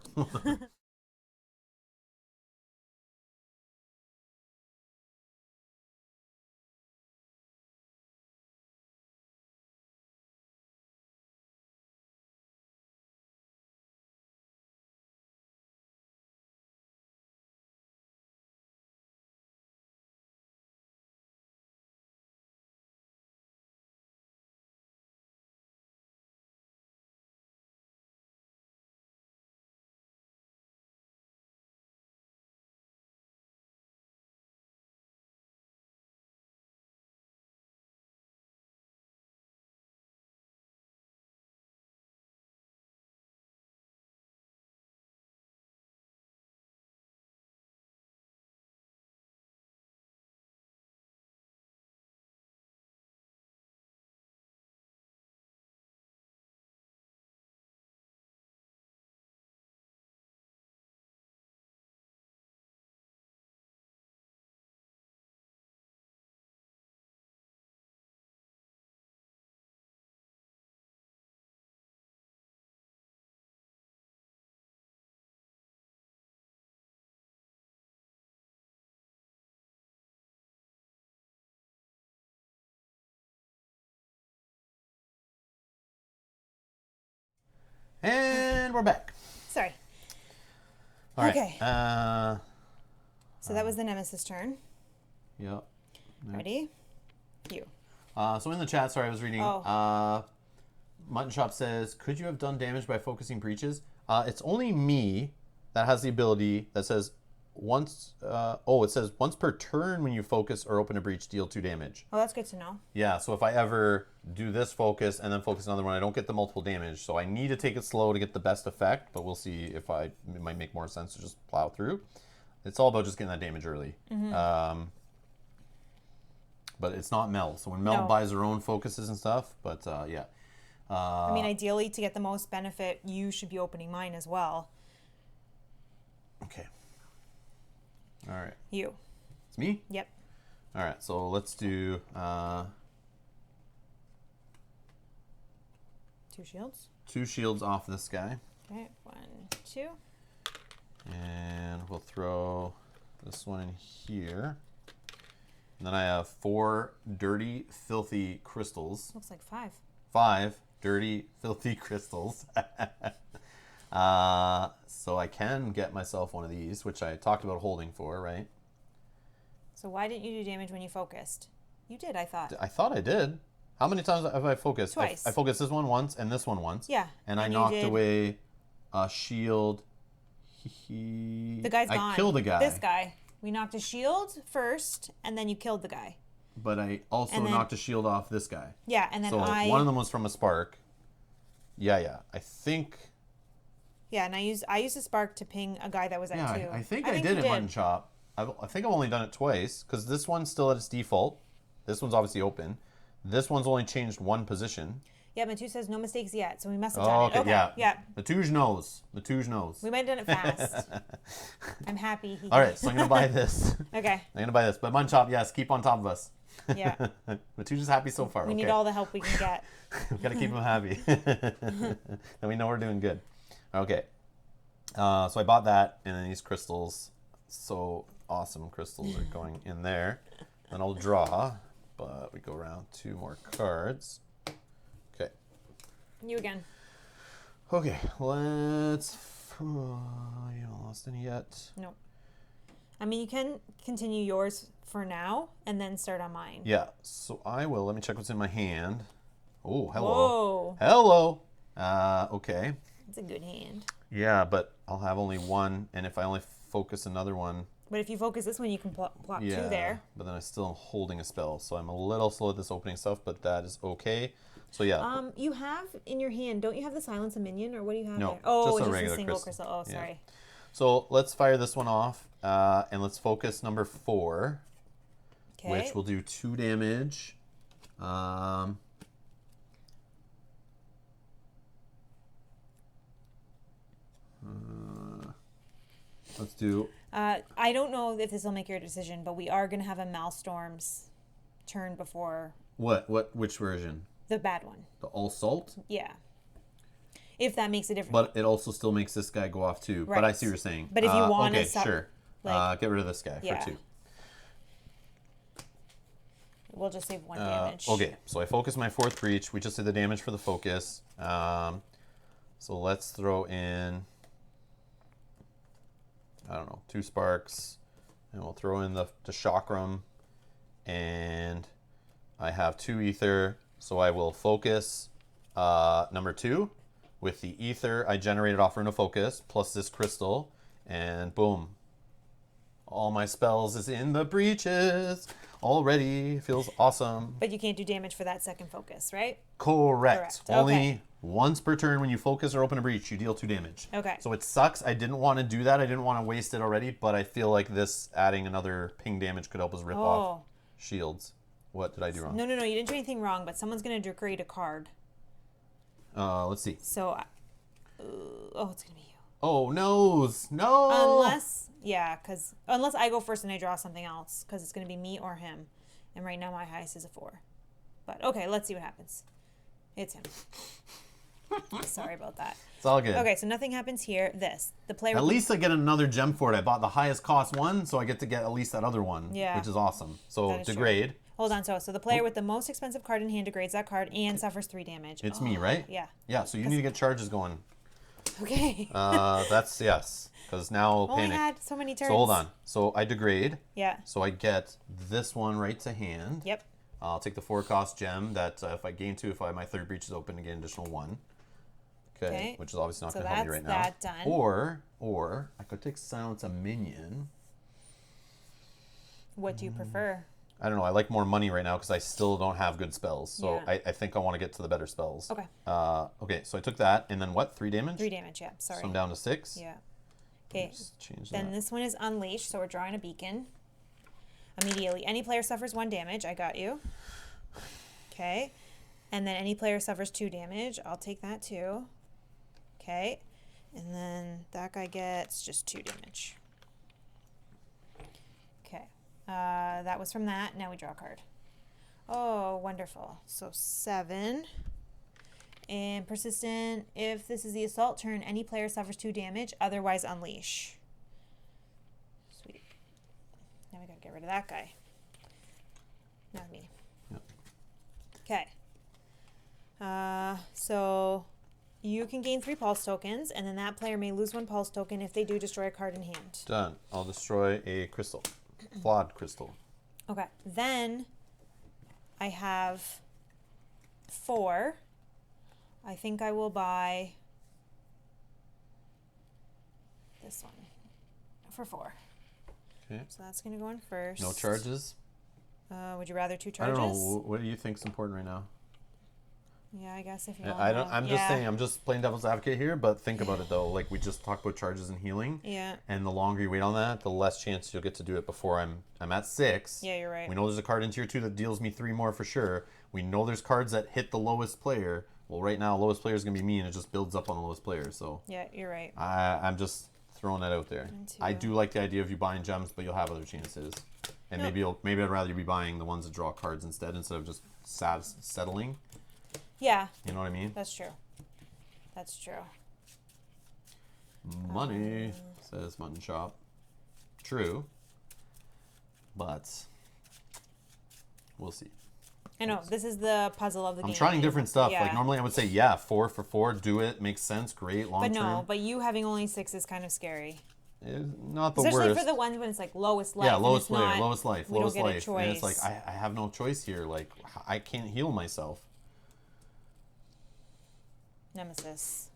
And we're back. Sorry. All right. Okay. Uh, So that was the Nemesis turn. Yep. Ready? You. So in the chat, sorry, I was reading. Oh. Mutton Shop says, could you have done damage by focusing breaches? It's only me that has the ability that says once, it says once per turn when you focus or open a breach, deal 2 damage. Oh, that's good to know. Yeah, so if I ever do this focus and then focus another one, I don't get the multiple damage. So I need to take it slow to get the best effect, but we'll see if it might make more sense to just plow through. It's all about just getting that damage early. But it's not Mel. So when Mel buys her own focuses and stuff, but yeah. I mean, ideally, to get the most benefit, you should be opening mine as well. Okay. All right. You. It's me? Yep. All right, so let's do 2 shields. 2 shields off this guy. Okay. 1, 2. And we'll throw this one in here. And then I have 4 dirty, filthy crystals. Looks like 5. 5 dirty, filthy crystals. So I can get myself one of these, which I talked about holding for, right? So why didn't you do damage when you focused? You did, I thought. I thought I did. How many times have I focused? Twice. I focused this one once and this one once. Yeah. And I knocked away a shield. The guy's gone. I killed a guy. This guy. We knocked a shield first, and then you killed the guy. But I also knocked a shield off this guy. Yeah, and then so one of them was from a spark. Yeah. I think. Yeah, and I used a spark to ping a guy that was at 2. I think I did it Mutton Chop. I think I've only done it twice because this one's still at its default. This one's obviously open. This one's only changed 1 position. Yeah, Matu says no mistakes yet, so we must have done it. Okay, yeah. Matouge knows. We might have done it fast. I'm happy. All right, so I'm going to buy this. Okay. I'm going to buy this. But Mutton Chop, yes, keep on top of us. Yeah. Matouge is happy so far. We need all the help we can get. We've got to keep him happy. Then we know we're doing good. Okay. So I bought that, and then these crystals. So awesome crystals are going in there. Then I'll draw, but we go around 2 more cards. Okay. You again. Okay, let's... you haven't lost any yet. Nope. I mean, you can continue yours for now, and then start on mine. Yeah, so I will. Let me check what's in my hand. Oh, hello. Whoa. Hello. Okay. It's a good hand. Yeah, but I'll have only 1, and if I only focus another one... But if you focus this one, you can plop 2 there. But then I'm still holding a spell, so I'm a little slow at this opening stuff, but that is okay. So yeah. You have in your hand, don't you have the silence a minion, or what do you have No, there? Oh, just a it's just a regular single crystal. crystal. Oh, Yeah. sorry. So let's fire this one off, and let's focus number 4, Okay. which will do 2 damage. Let's do. I don't know if this will make your decision, but we are going to have a Maelstrom's turn before Which version? the bad one. The all salt? Yeah. If that makes a difference. But it also still makes this guy go off too. Right. But I see what you're saying. But if you want okay, to sure. Get rid of this guy yeah. for 2. We'll just save 1 damage. Okay, so I focus my 4th breach. We just did the damage for the focus. So let's throw in, I don't know, 2 sparks. And we'll throw in the chakram. And I have 2 ether. So I will focus number 2. With the ether I generated off Rune of Focus, plus this crystal. And boom. All my spells is in the breaches already. Feels awesome. But you can't do damage for that second focus, right? Correct. Okay. Only once per turn when you focus or open a breach, you deal 2 damage. Okay. So it sucks. I didn't want to do that. I didn't want to waste it already, but I feel like this adding another ping damage could help us rip off shields. What did I do wrong? No. You didn't do anything wrong, but someone's going to create a card. Let's see. So, it's going to be you. Oh, noes. No. Unless I go first and I draw something else, because it's going to be me or him. And right now my highest is a 4. But okay, let's see what happens. It's him. Sorry about that. It's all good. Okay, so nothing happens here. The player. At least I get another gem for it. I bought the highest cost one, so I get to get at least that other one, which is awesome. So degrade. True. Hold on, so the player with the most expensive card in hand degrades that card and suffers 3 damage. It's me, right? Yeah. Yeah, so you need to get charges going. Okay. That's yes, because now Only panic. had so many turns. So hold on. So I degrade. Yeah. So I get this one right to hand. Yep. I'll take the 4 cost gem that if I gain 2, if my 3rd breach is open, I get an additional 1. Okay. Which is obviously not going to help me right now. That done. Or I could take silence a minion. What do you prefer? I don't know. I like more money right now because I still don't have good spells. So Yeah. I think I want to get to the better spells. Okay. Okay, so I took that. And then what? 3 damage? 3 damage, yeah. Sorry. So I'm down to 6. Yeah. Okay. Just change Then that. this one is unleashed, so we're drawing a beacon. Immediately. Any player suffers 1 damage. I got you. Okay. And then any player suffers 2 damage. I'll take that too. Okay. And then that guy gets just 2 damage. Okay. That was from that. Now we draw a card. Oh, wonderful. So 7. And persistent. If this is the assault turn, any player suffers 2 damage. Otherwise, unleash. Sweet. Now we gotta get rid of that guy. Not me. Yep. Okay. So you can gain 3 pulse tokens, and then that player may lose 1 pulse token if they do destroy a card in hand. Done. I'll destroy a crystal. Flawed crystal. Okay. Then I have 4. I think I will buy this one for 4. Okay. So that's going to go in first. No charges? Would you rather 2 I charges? don't know. What do you think is important right now? Yeah, I guess if you I'm just saying, I'm just playing devil's advocate here, but think about it though. Like we just talked about charges and healing. Yeah. And the longer you wait on that, the less chance you'll get to do it before I'm at 6. Yeah, you're right. We know there's a card in tier 2 that deals me 3 more for sure. We know there's cards that hit the lowest player. Well, right now, lowest player is going to be me, and it just builds up on the lowest player. So Yeah, you're right. I'm just throwing that out there. I do like the idea of you buying gems, but you'll have other chances. And maybe I'd rather you be buying the ones that draw cards instead of just settling. Yeah. You know what I mean? That's true. That's true. Money, says Mutton Shop. True. But we'll see. I know. This is the puzzle of the game. I'm trying different stuff. Yeah. Like normally I would say, 4 for 4, do it, makes sense, great, long term. But no, but you having only 6 is kind of scary. It's not the Especially worst. for the ones when it's like lowest life. Yeah, and lowest it's player, not- lowest life, we lowest don't get a life. choice. And it's like I have no choice here. Like I can't heal myself. Nemesis.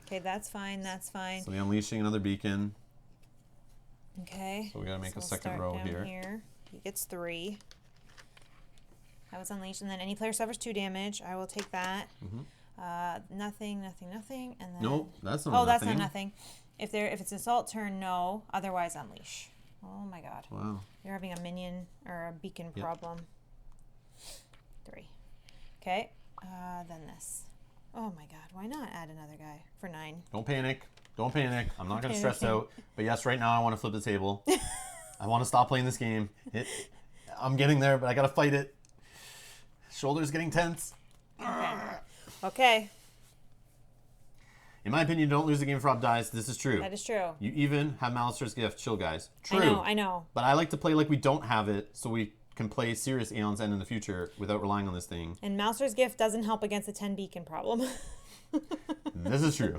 Okay, that's fine. That's fine. So the unleashing another beacon. Okay. So we gotta make a we'll second start row down here. He gets 3. That was unleashed, and then any player suffers 2 damage. I will take that. Nothing, and then Nope, that's not oh, nothing. that's not nothing. If it's assault turn, no. Otherwise, unleash. Oh my god. Wow. You're having a minion or a beacon Yep. problem. 3. Okay. Then this. Oh my god. Why not add another guy for 9? Don't panic. Don't panic. I'm not gonna stress Panicking. out. But yes, right now I want to flip the table. I want to stop playing this game. I'm getting there, but I gotta fight it. Shoulders getting tense. Okay. In my opinion, don't lose the game for Rob dies. This is true. That is true. You even have Malister's Gift. Chill, guys. True. I know. But I like to play like we don't have it, so we can play serious Aeon's End in the future without relying on this thing. And Mouser's Gift doesn't help against the 10 beacon problem. This is true.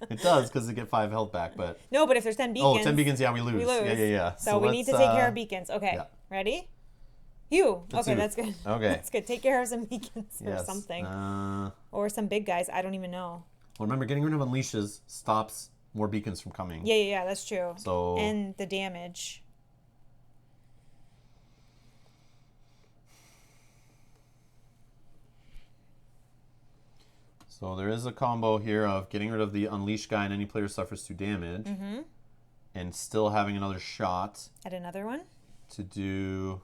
It does, because they get 5 health back, but... No, but if there's 10 beacons... Oh, 10 beacons, yeah, we lose. We lose. Yeah. So we need to take care of beacons. Okay. yeah. Ready? You. Okay, two. that's good. Okay. That's good. Take care of some beacons or Yes. something. Well, Or some big guys. I don't even know. remember, getting rid of Unleashes stops more beacons from coming. Yeah, that's true. So... And the damage. So there is a combo here of getting rid of the Unleash guy and any player suffers 2 damage. And still having another shot Add another one. to do...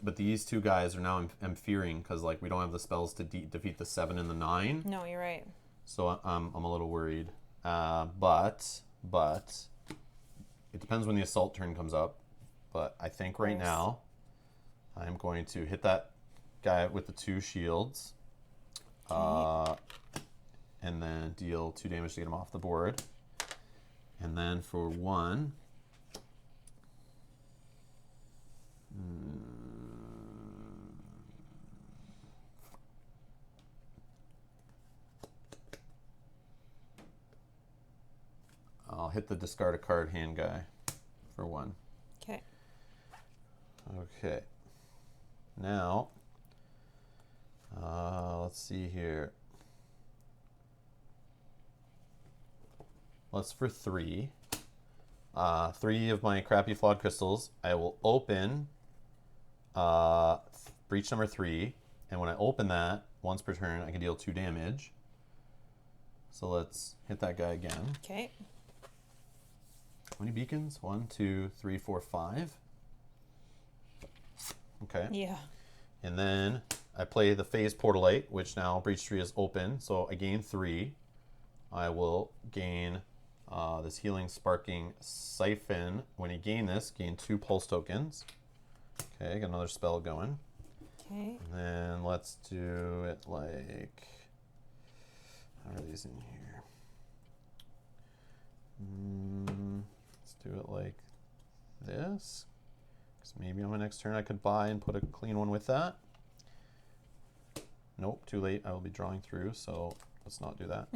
But these 2 guys are now I'm fearing, because like we don't have the spells to defeat the 7 and the 9. No, you're right. So I'm a little worried. But it depends when the assault turn comes up. But I think right now I'm going to hit that guy with the 2 shields. And then deal 2 damage to get him off the board. And then for 1... I'll hit the discard a card hand guy for 1. Okay. Okay. Now, let's see here. Let's for 3. 3 of my crappy flawed crystals. I will open breach number 3, and when I open that, once per turn, I can deal 2 damage. So let's hit that guy again. Okay. How many beacons? 1, 2, 3, 4, 5. Okay. Yeah. And then I play the Phase Portalite, which now Breach 3 is open, so I gain 3. I will gain this Healing Sparking Siphon. When you gain this, gain 2 Pulse tokens. Okay, got another spell going. Okay. And then let's do it like... How are these in here? Let's do it like this. Because maybe on my next turn I could buy and put a clean one with that. Nope, too late. I will be drawing through, so let's not do that.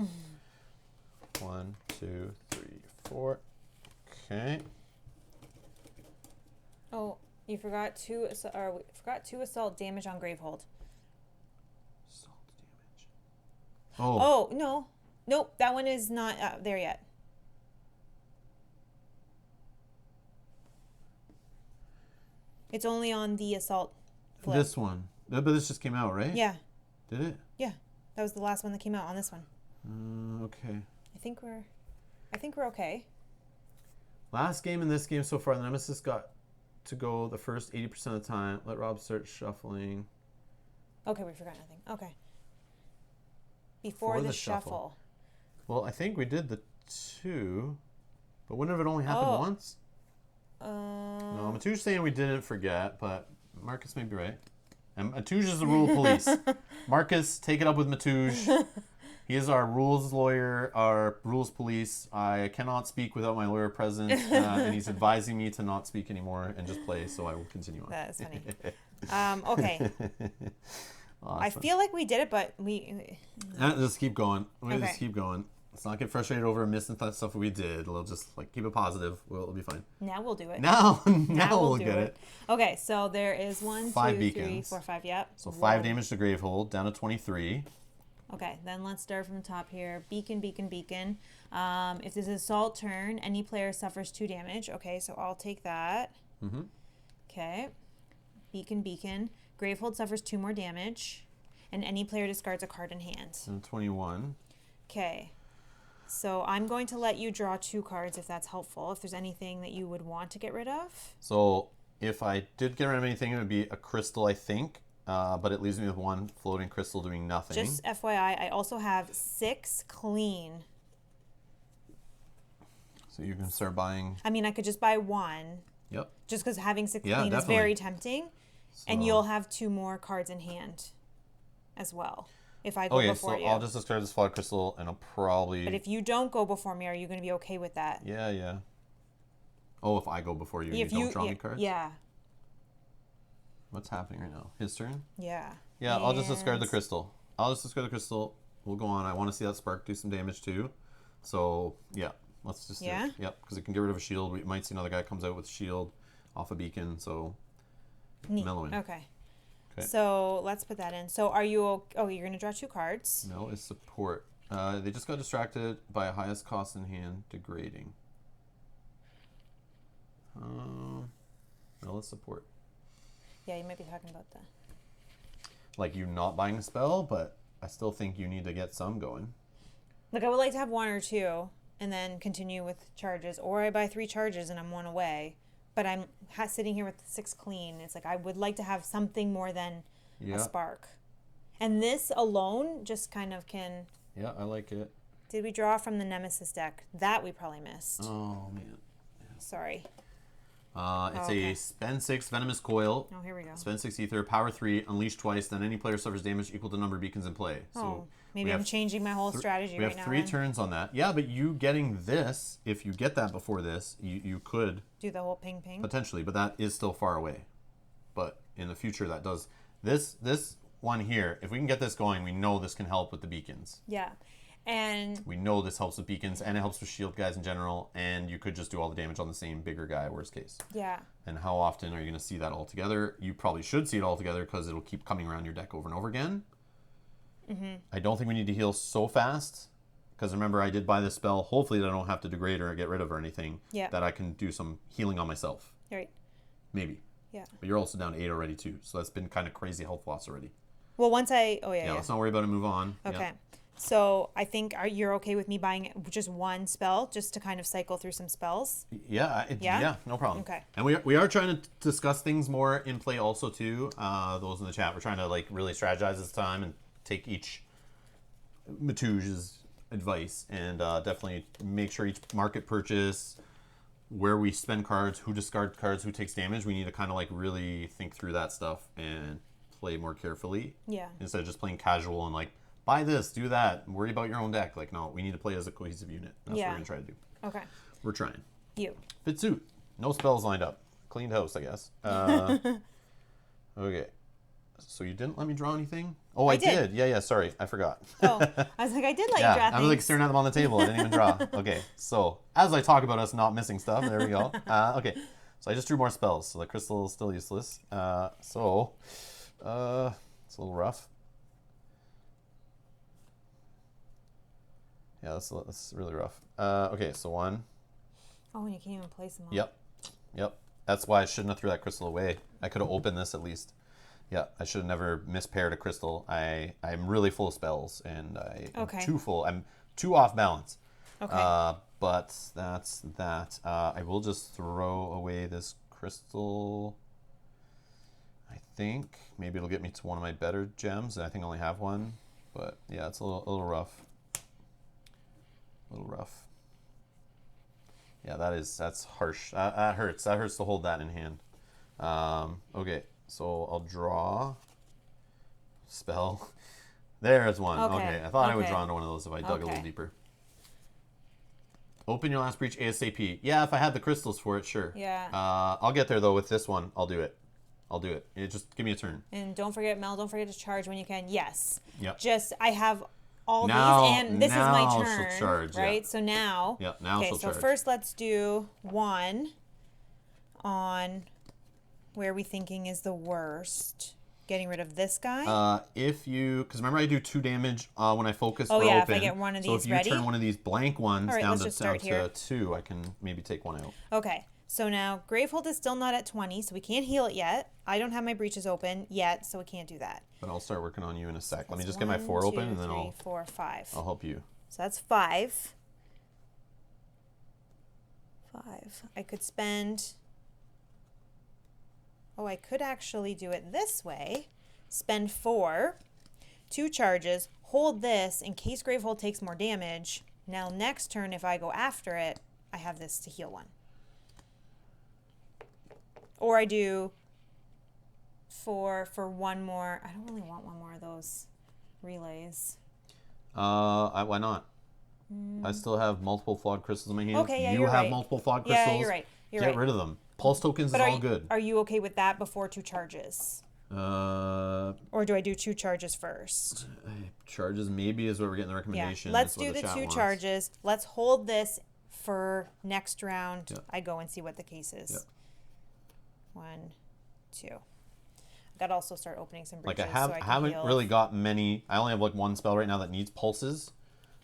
1, 2, 3, 4. Okay. Oh, you forgot 2. Or we forgot 2 assault damage on Gravehold. Salt damage. Oh. Oh no, nope. That one is not there yet. It's only on the assault flip. This one. But this just came out, right? Yeah. Did it? Yeah. That was the last one that came out on this one. Okay. I think we're okay. Last game and this game so far, the Nemesis got to go the first 80% of the time. Let Rob start shuffling. Okay, we forgot nothing. Okay. Before the shuffle. Well, I think we did the 2, but wouldn't have it only happened once? No, Matou's saying we didn't forget, but Marcus may be right. And Matouj is the rule police. Marcus, take it up with Matouj. He is our rules lawyer, our rules police. I cannot speak without my lawyer present, and he's advising me to not speak anymore and just play, so I will continue on. That is funny. Okay. Awesome. I feel like we did it, but we... Just keep going. Okay. Just keep going. Let's not get frustrated over missing stuff we did. We'll just like keep it positive. It'll be fine. Now we'll do it. Now we'll do get it. Okay, so there is 1, 5 2, beacons. 3, 4, 5. Yep. So 5 damage to Gravehold, down to 23. Okay, then let's start from the top here. Beacon, beacon, beacon. If this is assault turn, any player suffers 2 damage. Okay, so I'll take that. Mm-hmm. Okay. Beacon, beacon. Gravehold suffers 2 more damage. And any player discards a card in hand. And 21. Okay. So I'm going to let you draw 2 cards if that's helpful. If there's anything that you would want to get rid of. So if I did get rid of anything, it would be a crystal, I think. But it leaves me with 1 floating crystal doing nothing. Just FYI, I also have 6 clean. So you can start buying. I mean, I could just buy 1. Yep. Just because having 6 Yeah, clean is definitely. very tempting. So, And you'll have 2 more cards in hand as well. If I go okay, before so you. I'll just discard this flawed crystal and I'll probably. But if you don't go before me, are you going to be okay with that? Yeah, yeah. Oh, if I go before you, If you don't draw me cards? Yeah. What's happening right now? His turn? Yeah. Yeah, I'll just discard the And- crystal. I'll just discard the crystal. We'll go on. I want to see that spark do some damage too. So, yeah. Let's just do Yeah? it. Yep, because it can get rid of a shield. We might see another guy comes out with a shield off a beacon, so Neat. mellowing. Okay. Okay. So let's put that in. So are you... Oh, you're going to draw 2 cards. Mel is support. They just got distracted by a highest cost in hand degrading. Mel is support. Yeah, you might be talking about that. Like you not buying a spell, but I still think you need to get some going. Like, I would like to have 1 or 2 and then continue with charges. Or I buy 3 charges and I'm 1 away. But I'm sitting here with 6 clean. It's like I would like to have something more than Yeah. a spark. And this alone just kind of can... Yeah, I like it. Did we draw from the Nemesis deck? That we probably missed. Oh, man. Sorry. It's okay. a spend 6 venomous coil. Oh, here we go. Spend 6 ether, power 3, unleash twice, then any player suffers damage equal to number of beacons in play. So Oh, maybe we I'm have changing my whole strategy we right have now. 3 then. turns on that. Yeah, but you getting this, if you get that before this, you could Do the whole ping ping. potentially, but that is still far away. But in the future, that does this one here. If we can get this going, we know this can help with the beacons. Yeah. And We know this helps with beacons, and it helps with shield guys in general. And you could just do all the damage on the same bigger guy, worst case. yeah. And how often are you going to see that all together? You probably should see it all together because it'll keep coming around your deck over and over again. Mm-hmm. I don't think we need to heal so fast because remember I did buy this spell. Hopefully that I don't have to degrade or get rid of or anything. Yeah. That I can do some healing on myself. Right. Maybe. Yeah. But you're also down to 8 already too. So that's been kind of crazy health loss already. Well, once I... Oh, yeah, Yeah, yeah. let's not worry about it. Move on. Okay. Yeah. So I think you're okay with me buying just 1 spell just to kind of cycle through some spells? Yeah, Yeah? no problem. Okay. And we are trying to discuss things more in play also too. Those in the chat, we're trying to like really strategize this time and take each Matouge's advice and definitely make sure each market purchase, where we spend cards, who discard cards, who takes damage. We need to kind of like really think through that stuff and play more carefully Yeah. instead of just playing casual and like buy this, do that, worry about your own deck. Like no, we need to play as a cohesive unit. That's Yeah. what we're gonna try to do. Okay. We're trying. You. Fit suit. No spells lined up. Cleaned house, I guess. Okay. So you didn't let me draw anything? Oh, I did. did. Yeah, sorry. I forgot. Oh, I was like, I did let you draw Yeah, I was like things. staring at them on the table. I didn't even draw. Okay, so as I talk about us not missing stuff, there we go. Okay, so I just drew more spells, so the crystal is still useless. It's a little rough. Yeah, that's really rough. Okay, so 1. Oh, and you can't even place them all. Yep. That's why I shouldn't have threw that crystal away. I could have opened this at least. Yeah, I should have never mispaired a crystal. I'm really full of spells, and I'm too full. I'm too off balance. Okay. But that's that. I will just throw away this crystal. I think maybe it'll get me to one of my better gems, and I think I only have one. But yeah, it's a little rough. A little rough. Yeah, that's harsh. That hurts. That hurts to hold that in hand. Okay, so I'll draw. Spell. There's one. Okay, I thought I would Okay. draw into one of those if I dug a little Okay. deeper. Open your last breach ASAP. Yeah, if I had the crystals for it, sure. Yeah. I'll get there though with this one. I'll do it. Just give me a turn. And don't forget, Mel, don't forget to charge when you can. Yes. Yep. Just, I have all Now- these, and this is my now she'll turn. charge, yeah. right? So now. Yeah, now Okay, she'll so charge. first let's do 1 on where we thinking is the worst. getting rid of this guy? Because remember I do 2 damage when I focus Oh, or yeah, if open. I get one of so these if you ready? turn one of these blank ones All right, down let's to just start here. 2, I can maybe take one out. Okay, so now Gravehold is still not at 20, so we can't heal it yet. I don't have my breaches open yet, so we can't do that. But I'll start working on you in a sec. Let me That's just get my 4 open, 1, and then 2, 3, I'll 4, 5. help you. So that's 5. 5. I could spend... Oh, I could actually do it this way. Spend 4, 2 charges, hold this in case Gravehold takes more damage. Now next turn, if I go after it, I have this to heal 1. Or I do 4 for 1 more. I don't really want 1 more of those relays. Why not? I still have multiple flawed crystals in my hand. Okay, yeah, you you're have right. multiple flawed crystals. Yeah, you're right. You're Get right. rid of them. Pulse tokens But is are all you, good. Are you okay with that before 2 charges? Or do I do 2 charges first? Charges maybe is what we're getting the Yeah. recommendation. Let's That's what do the chat 2 wants. charges. Let's hold this for next round. Yep. I go and see what the case is. Yep. 1, 2. I gotta also start opening some Like breaches. I so I can haven't heal. really got many. I only have like 1 spell right now that needs pulses.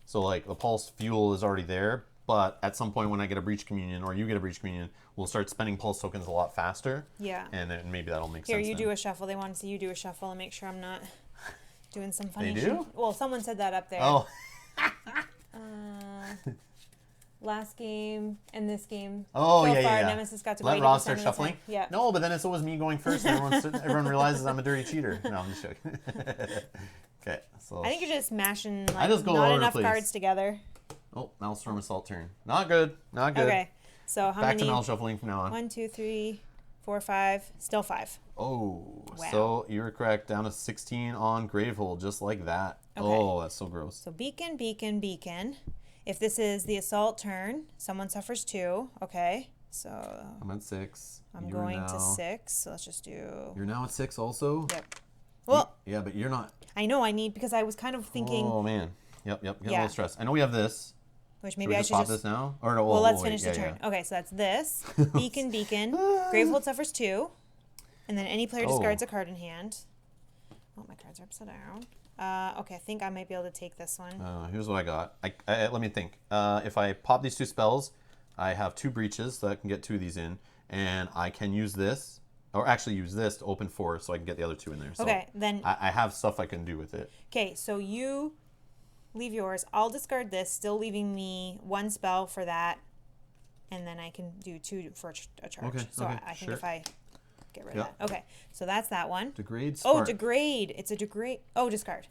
So like the pulse fuel is already there. But at some point when I get a breach communion or you get a breach communion, we'll start spending pulse tokens a lot faster. Yeah. And then maybe that'll make Here, sense. you then. do a shuffle. They want to see you do a shuffle and make sure I'm not doing some funny They shit. do? Well, someone said that up there. Oh. Last game and this game. Oh, so yeah, far, yeah. Nemesis got to Let go 80% Ross start of the time. shuffling? Yeah. No, but then it's always me going first and everyone realizes I'm a dirty cheater. No, I'm just joking. Okay, so... I think you're just mashing I just go all not over the enough place. cards together. Oh, Maelstrom Assault turn. Not good. Not good. Okay, so how Back many? to Mal shuffling from now on. 1, 2, 3, 4, 5. Still 5. Oh, Wow. so you were correct. Down to 16 on Gravehold, just like that. Okay. Oh, that's so gross. So beacon, beacon, beacon. If this is the assault turn, someone suffers 2. Okay, so I'm at 6. I'm You're going now... to 6. So let's just do. You're now at 6 also? Yep. Well, Yeah, but you're not... I know I need because I was kind of thinking, Oh, man. Yep. Getting a Yeah. little stressed. I know we have this. which Should maybe we I just should pop just. this now? Or no, Well, let's wait. finish the Yeah, turn. yeah. Okay, so that's this. Beacon, beacon. Gravehold suffers 2. And then any player discards a card in hand. Oh, my cards are upside down. Okay, I think I might be able to take this one. Here's what I got. Let me think. If I pop these 2 spells, I have 2 breaches, so I can get 2 of these in. And I can use this, or actually use this to open 4 so I can get the other 2 in there. So Okay, then. I have stuff I can do with it. Okay, so you leave yours. I'll discard this, still leaving me 1 spell for that. And then I can do 2 for a charge. Okay, So okay, I think sure. if I get rid Yeah. of that. Okay, so that's that one. Degrade Oh, Spark. degrade. It's a degrade. Oh, discard.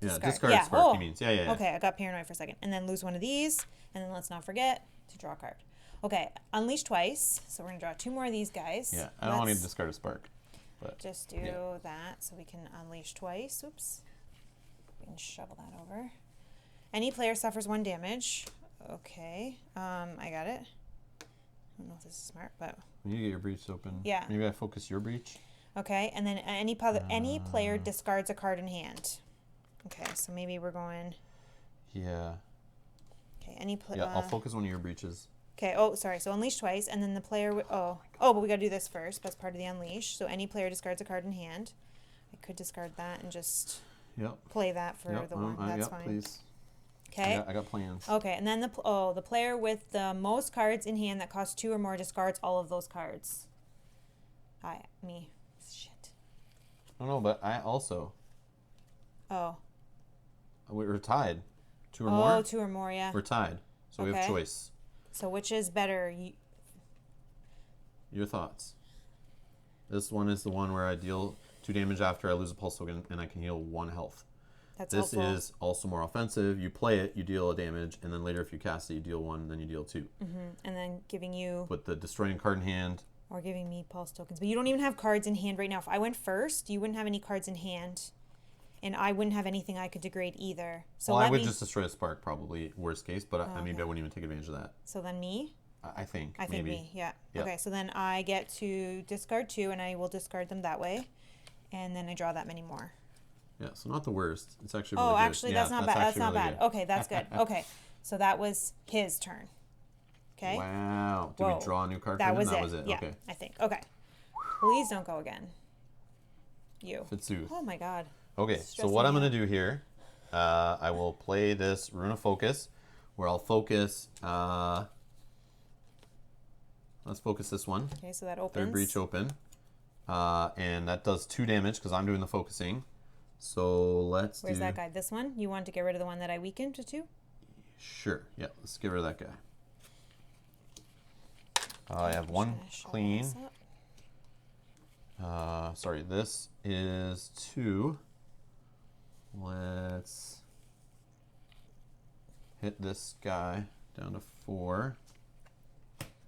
Yeah, discard. discard Yeah, Spark, oh. he means. Yeah. Okay, I got paranoid for a second. And then lose one of these. And then let's not forget to draw a card. Okay, unleash twice. So we're going to draw 2 more of these guys. Yeah, I don't want to Let's discard a Spark. But just do that so we can unleash twice. Oops. We can shovel that over. Any player suffers 1 damage. Okay, I got it. I don't know if this is smart, but when you get your breach open, Yeah. maybe I focus your breach. okay. And then any player discards a card in hand. Okay, so maybe we're going. Yeah. Okay, any player. Yeah, I'll focus one of your breaches. Okay. Oh, sorry. So unleash twice, and then the player. But we got to do this first. That's part of the unleash. So any player discards a card in hand. I could discard that and just Yep. play that for the one. That's fine. Please. Okay. I got plans. Okay, and then the player with the most cards in hand that cost 2 or more discards all of those cards. Me. Shit. No, but I also. Oh. We're tied. 2 or Oh, more? 2 or more, yeah. We're tied. So we have Okay. choice. So which is better? Your thoughts. This one is the one where I deal 2 damage after I lose a pulse token and I can heal 1 health. That's This helpful. is also more offensive. You play it, you deal a damage, and then later if you cast it, you deal 1, then you deal 2. And then giving you With the destroying card in hand, or giving me pulse tokens. But you don't even have cards in hand right now. If I went first, you wouldn't have any cards in hand. And I wouldn't have anything I could degrade either. So well, I let would me, just destroy a spark, probably, worst case, but maybe I wouldn't even take advantage of that. So then me? I think, I think maybe. me, yeah. Yeah. Okay, so then I get to discard 2, and I will discard them that way. And then I draw that many more. Yeah, so not the worst. It's actually really Oh, good. actually, that's not bad. That's actually not really bad. good. Okay, that's good. Okay, so that was his turn. Okay? Wow. Did Whoa. we draw a new card That for him? was That it. was it. Yeah, Okay. I think. Okay. Please don't go again. You. Fitsoothe. Oh my god. Okay, so Stressing what I'm me going to do here, I will play this Rune of Focus, where I'll focus, let's focus this one. Okay, so that opens. Third breach open. And that does 2 damage because I'm doing the focusing. So let's Where's that guy? This one? You want to get rid of the one that I weakened to 2? Sure, yeah, let's get rid of that guy. I have 1 clean. Sorry, this is 2. Let's hit this guy down to 4.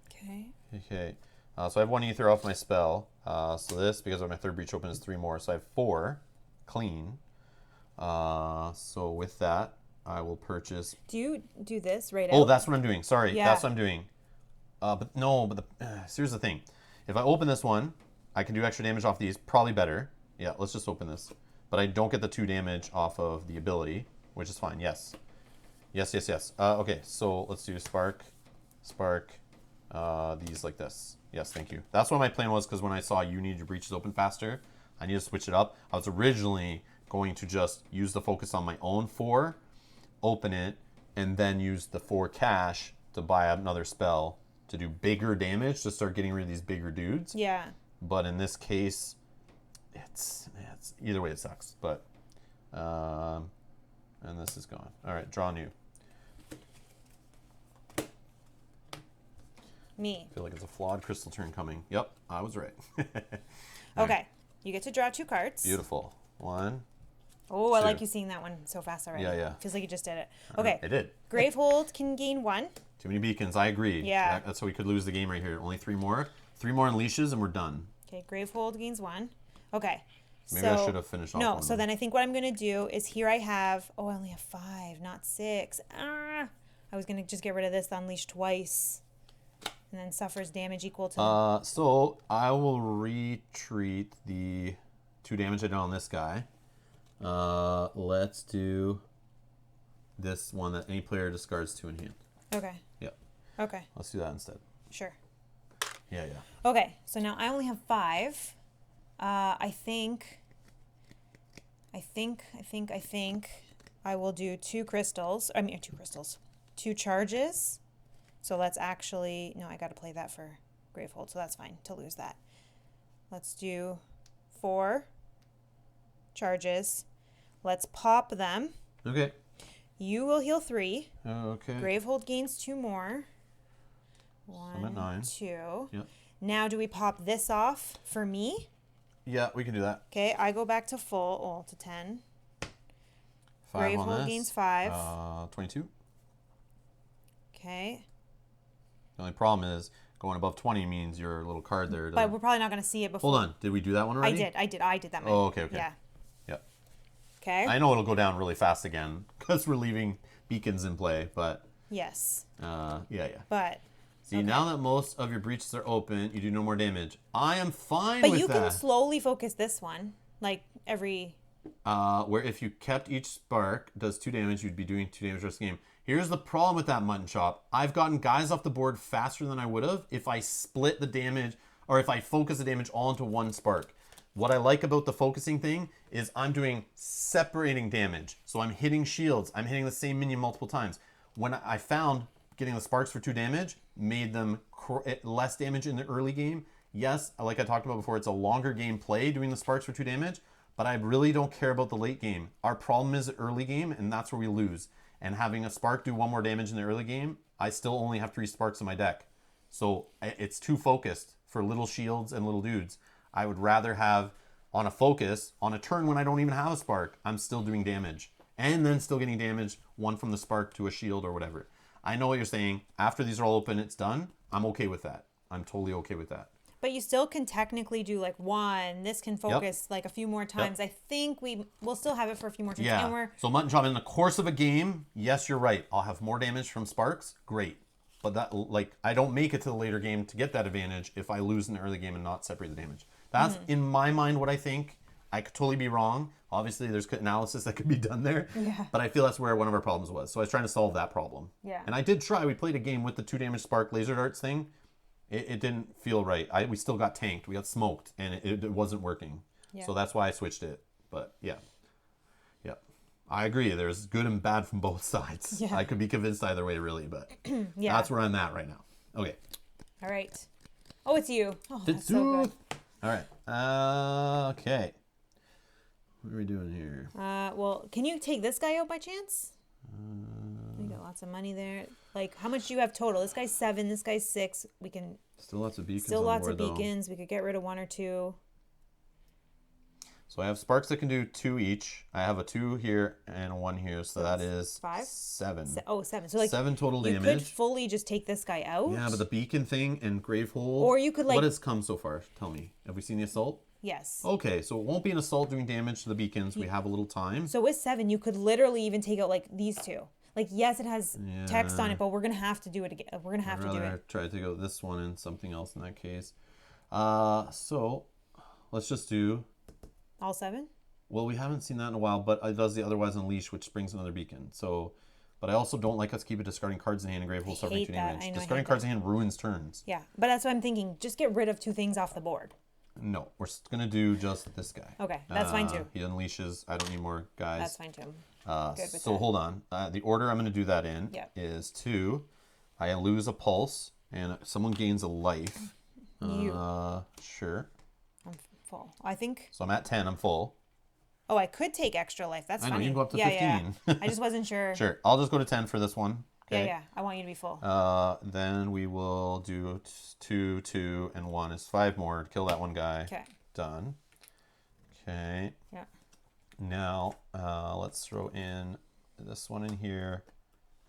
Okay. Okay, so I have 1 ether off my spell. So this, because of my third breach open, is 3 more. So I have 4 clean. So with that, I will purchase. Do you do this right Oh, out? that's what I'm doing. Sorry, Yeah. that's what I'm doing. But no, but here's the thing. If I open this one, I can do extra damage off these. Probably better. Yeah, let's just open this. But I don't get the 2 damage off of the ability, which is fine. Yes. Yes, yes, yes. Okay, so let's do Spark. These like this. Yes, thank you. That's what my plan was, because when I saw you need your breaches open faster, I need to switch it up. I was originally going to just use the focus on my own 4, open it, and then use the 4 cash to buy another spell to do bigger damage, to start getting rid of these bigger dudes. Yeah. But in this case, it's either way it sucks. But and this is gone. All right, draw new. Me. I feel like it's a flawed crystal turn coming. Yep, I was right. Okay. You get to draw 2 cards. Beautiful. 1. Oh, I 2. like you seeing that one so fast already. Yeah, yeah. Feels like you just did it. Okay. I did. Gravehold can gain 1. Too many beacons. I agree. Yeah. That's how we could lose the game right here. Only 3 more. 3 more unleashes and we're done. Okay, Gravehold gains 1. Okay. Maybe I should have finished off No, one so of them. then I think what I'm going to do is here I have, I only have 5, not 6. I was going to just get rid of this, unleash twice, and then suffers damage equal to... So I will retreat the 2 damage I did on this guy. Let's do this one that any player discards 2 in hand. Okay. Yep. Okay. Let's do that instead. Sure. Yeah, yeah. Okay, so now I only have 5. I think I will do 2 crystals. I mean, 2 crystals. 2 charges. So let's actually... No, I got to play that for Gravehold, so that's fine to lose that. Let's do 4 charges. Let's pop them. Okay. You will heal 3. Okay. Gravehold gains 2 more. I'm at 9. 2. Yep. Now do we pop this off for me? Yeah, we can do that. Okay, I go back to full, well, to 10. 5 on Gravehold this. gains 5. 22. Okay. The only problem is going above 20 means your little card there. But we're probably not going to see it before. Hold on. Did we do that one already? I did that one. Oh, okay, okay. Yeah. Yep. Okay. I know it'll go down really fast again because we're leaving beacons in play, but Yes. yeah. But See, now that most of your breaches are open, you do no more damage. I am fine but with you that. can slowly focus this one, like every... Where if you kept each spark does 2 damage, you'd be doing 2 damage the rest of the game. Here's the problem with that mutton chop. I've gotten guys off the board faster than I would have if I split the damage or if I focus the damage all into 1 spark. What I like about the focusing thing is I'm doing separating damage. So I'm hitting shields. I'm hitting the same minion multiple times. When I found getting the sparks for 2 damage made them less damage in the early game. Yes, like I talked about before, it's a longer game play doing the sparks for 2 damage, but I really don't care about the late game. Our problem is the early game, and that's where we lose. And having a spark do 1 more damage in the early game, I still only have 3 sparks in my deck. So it's too focused for little shields and little dudes. I would rather have on a focus, on a turn when I don't even have a spark, I'm still doing damage. And then still getting damage, 1 from the spark to a shield or whatever. I know what you're saying. After these are all open, it's done. I'm okay with that. I'm totally okay with that. But you still can technically do like 1. This can focus like a few more times. I think we'll still have it for a few more turns. Yeah. And So mutton chop in the course of a game, yes, you're right. I'll have more damage from sparks. Great. But that, like, I don't make it to the later game to get that advantage if I lose in the early game and not separate the damage. That's in my mind what I think. I could totally be wrong. Obviously, there's analysis that could be done there. Yeah. But I feel that's where one of our problems was. So I was trying to solve that problem. Yeah. And I did try. We played a game with the 2 damage spark laser darts thing. It didn't feel right. We still got tanked. We got smoked, and it wasn't working. Yeah. So that's why I switched it. But yeah. Yep. I agree. There's good and bad from both sides. Yeah. I could be convinced either way, really, but Yeah. that's where I'm at right now. Okay. All right. Oh, it's you. Oh, that's so Tetsu. good. All right. Okay. What are we doing here? Well, can you take this guy out by chance? We got lots of money there. Like, how much do you have total? This guy's 7. This guy's 6. We can Still lots of beacons still on lots board, of beacons. We could get rid of 1 or 2. So I have sparks that can do 2 each. I have a 2 here and a 1 here, so that is 5? 7. 7. So like 7 total you damage. could fully just take this guy out. Yeah, but the beacon thing and Gravehold. Or you could, like- What has come so far? Tell me. Have we seen the assault? Yes. Okay, so it won't be an assault doing damage to the beacons. We have a little time. So with 7, you could literally even take out like these 2. Like, yes, it has text on it, but we're gonna have to do it again. We're gonna have to do I'd rather it. try to go this one and something else in that case. So let's just do. All 7. Well, we haven't seen that in a while, but it does the otherwise unleash, which brings another beacon. So, but I also don't like us keeping discarding cards in hand and Gravehold suffering hate 2 that. damage. I know, I Discarding hate cards in hand ruins turns. Yeah, but that's what I'm thinking. Just get rid of 2 things off the board. No, we're gonna do just this guy. Okay, that's fine too. He unleashes. I don't need more guys. That's fine too. Good with So that. hold on. The order I'm going to do that in Yep. is 2. I lose a pulse, and someone gains a life. Sure. I'm full. I think. So I'm at 10. I'm full. Oh, I could take extra life. That's I know, funny. you can go up to yeah, 15. Yeah. I just wasn't sure. Sure. I'll just go to 10 for this one. Okay. Yeah. I want you to be full. Then we will do 2, 2, and 1 is 5 more. Kill that one guy. Okay. Done. Okay. Yeah. Now, let's throw in this one in here,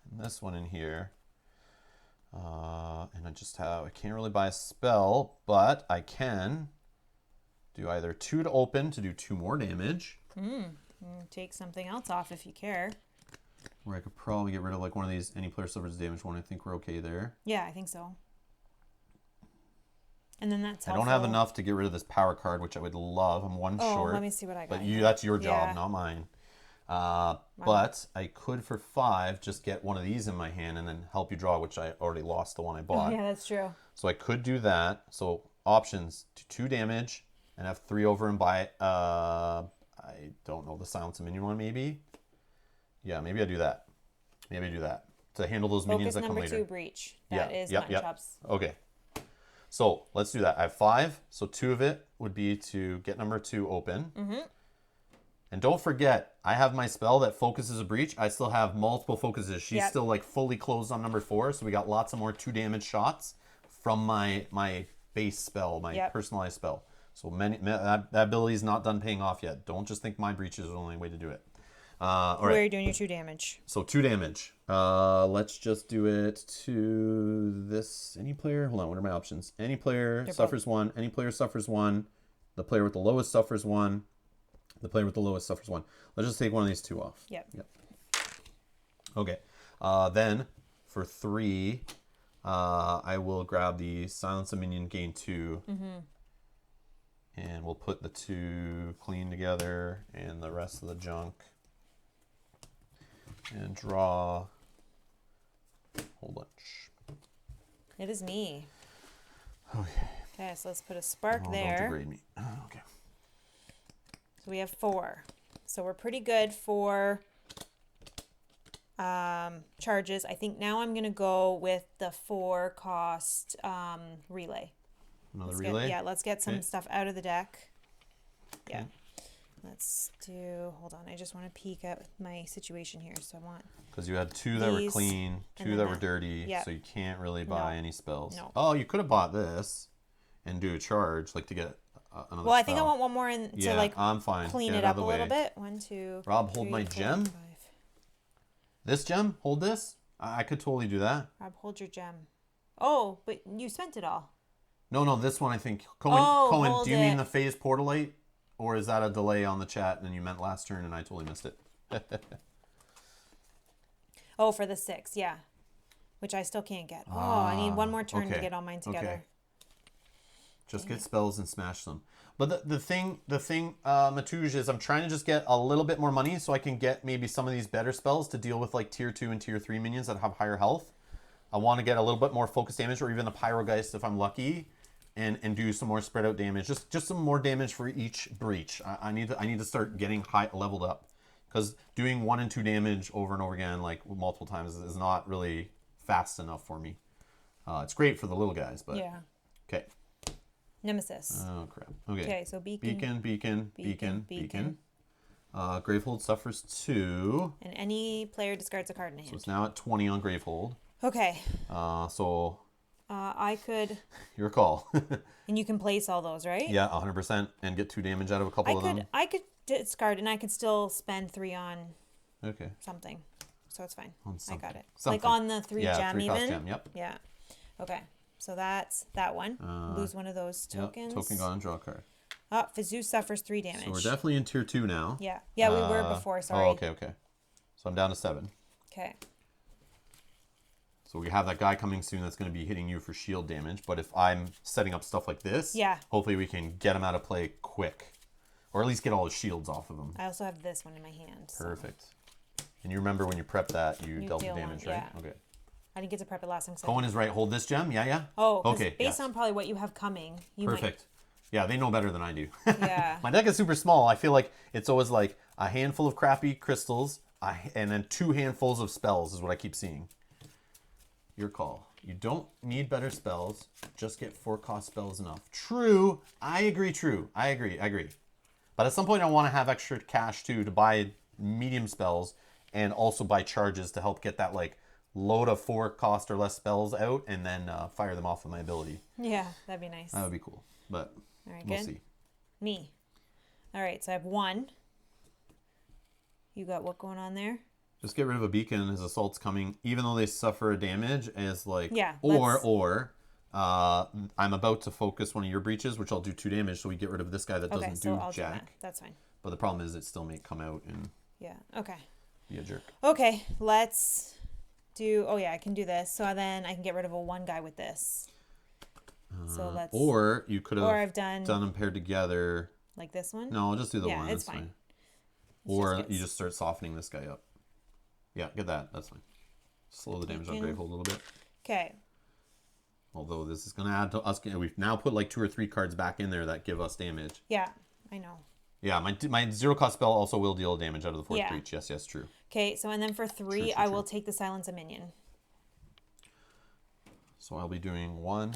and this one in here. And I can't really buy a spell, but I can do either 2 to open to do 2 more damage. Take something else off if you care. Or I could probably get rid of like one of these, any player suffers damage one. I think we're okay there. Yeah, I think so. And then that's I helpful. don't have enough to get rid of this power card, which I would love. I'm 1 short. Let me see what I got. But that's your job, Yeah. not mine. But I could, for 5, just get one of these in my hand and then help you draw, which I already lost the one I bought. Yeah, that's true. So I could do that. So options, 2 damage and have 3 over and buy, I don't know, the Silence of Minion one maybe? Yeah, maybe I do that. Maybe I do that. To handle those minions Focus that come number later. 2 breach. That is yep, mutton yep. chops. Okay. So let's do that. I have 5, so 2 of it would be to get number 2 open. Mm-hmm. And don't forget, I have my spell that focuses a breach. I still have multiple focuses. She's still like fully closed on number 4, so we got lots of more 2 damage shots from my base spell, my personalized spell. So that ability is not done paying off yet. Don't just think my breach is the only way to do it. All right. Where are you doing your 2 damage? So 2 damage. Let's just do it to this. Any player, hold on, what are my options? Any player suffers 1. Any player suffers 1. The player with the lowest suffers 1. The player with the lowest suffers 1. Let's just take one of these 2 off. Yep. Okay. Then for 3, I will grab the Silence of Minion, gain 2. And we'll put the 2 clean together and the rest of the junk. And draw a whole bunch. It is me. Okay. Okay, so let's put a spark Don't there. degrade me. Okay. So we have 4. So we're pretty good for charges. I think now I'm going to go with the 4 cost relay. Another relay? Let's get some stuff out of the deck. Yeah. Okay. Let's do, hold on, I just want to peek at my situation here. So I want, Because you had 2 that were these, clean, 2 then that were that. dirty, Yep. so you can't really buy any spells. No. Oh, you could have bought this and do a charge, like to get another well, I think I spell. want one more in to like I'm fine. clean Get it out up of a the little way. bit. 1, 2, Rob, hold 3, my 4, gem? 5. This gem? Hold this? I could totally do that. Rob, hold your gem. Oh, but you spent it all. No, this one I think. Cohen, hold do you mean it. the phase portalite? Or is that a delay on the chat and you meant last turn and I totally missed it? Oh, for the 6, yeah. Which I still can't get. Oh, I need one more turn to okay. get all mine together. Okay. Just get spells and smash them. But the thing, Matouge, is I'm trying to just get a little bit more money so I can get maybe some of these better spells to deal with like tier 2 and tier 3 minions that have higher health. I want to get a little bit more focus damage or even the Pyrogeist if I'm lucky. and do some more spread out damage. Just some more damage for each breach. I need to start getting high leveled up, because doing 1 and 2 damage over and over again, like multiple times, is not really fast enough for me. It's great for the little guys, but Yeah. okay. Nemesis. Oh crap. Okay. Okay, so beacon. Beacon. Gravehold suffers 2. And any player discards a card in So hand. it's now at 20 on Gravehold. Okay. So I could, your call. and you can place all those, right? Yeah, 100%, and get 2 damage out of a couple of them. I could discard, and I could still spend 3 on Okay. something, so it's fine. On I something. got it. Something. Like on the 3 Yeah, gem 3 cost even. gem, yep. Yeah. Okay. So that's that one. Lose one of those tokens. Yep, token gone, draw a card. Oh, Fizu suffers 3 damage. So we're definitely in tier 2 now. Yeah. Yeah, we were before. Sorry. Oh, okay. So I'm down to 7. Okay. So we have that guy coming soon that's going to be hitting you for shield damage. But if I'm setting up stuff like this, Yeah. hopefully we can get him out of play quick. Or at least get all his shields off of him. I also have this one in my hand. So. Perfect. And you remember when you prepped that, you dealt the deal damage, one, right? yeah. Okay. I didn't get to prep it last time. So. Cohen is right. Hold this gem. Yeah. Oh, okay. based yes. on probably what you have coming, you Perfect. Yeah, they know better than I do. Yeah. My deck is super small. I feel like it's always like a handful of crappy crystals and then 2 handfuls of spells is what I keep seeing. Your call. You don't need better spells. Just get 4-cost spells enough. True. I agree. True. I agree. But at some point I want to have extra cash too to buy medium spells and also buy charges to help get that like load of 4-cost or less spells out and then fire them off with my ability. might. Yeah, that'd be nice. That would be cool. But All right, we'll good. see. Me. All right, so I have 1. You got what going on there? Just get rid of a beacon as assault's coming, even though they suffer a damage as like, Yeah, I'm about to focus one of your breaches, which I'll do 2 damage, so we get rid of this guy that Okay, doesn't so do I'll do that. jack. That's fine. But the problem is it still may come out and Yeah. Okay. be a jerk. Okay, let's do. Oh yeah, I can do this. So then I can get rid of a 1 guy with this. So let's. Or you could have I've done them paired together. like this one. No, I'll just do the Yeah, one. it's That's fine. Or just you just start softening this guy up. Yeah, get that. That's fine. Slow the damage on Beacon. Gravehold a little bit. Okay. Although this is going to add to us. We've now put like 2 or 3 cards back in there that give us damage. Yeah, I know. Yeah, my 0-cost spell also will deal damage out of the 4th Yeah. breach. Yes, true. Okay, so and then for 3, True, I true. will take the silence of minion. So I'll be doing 1,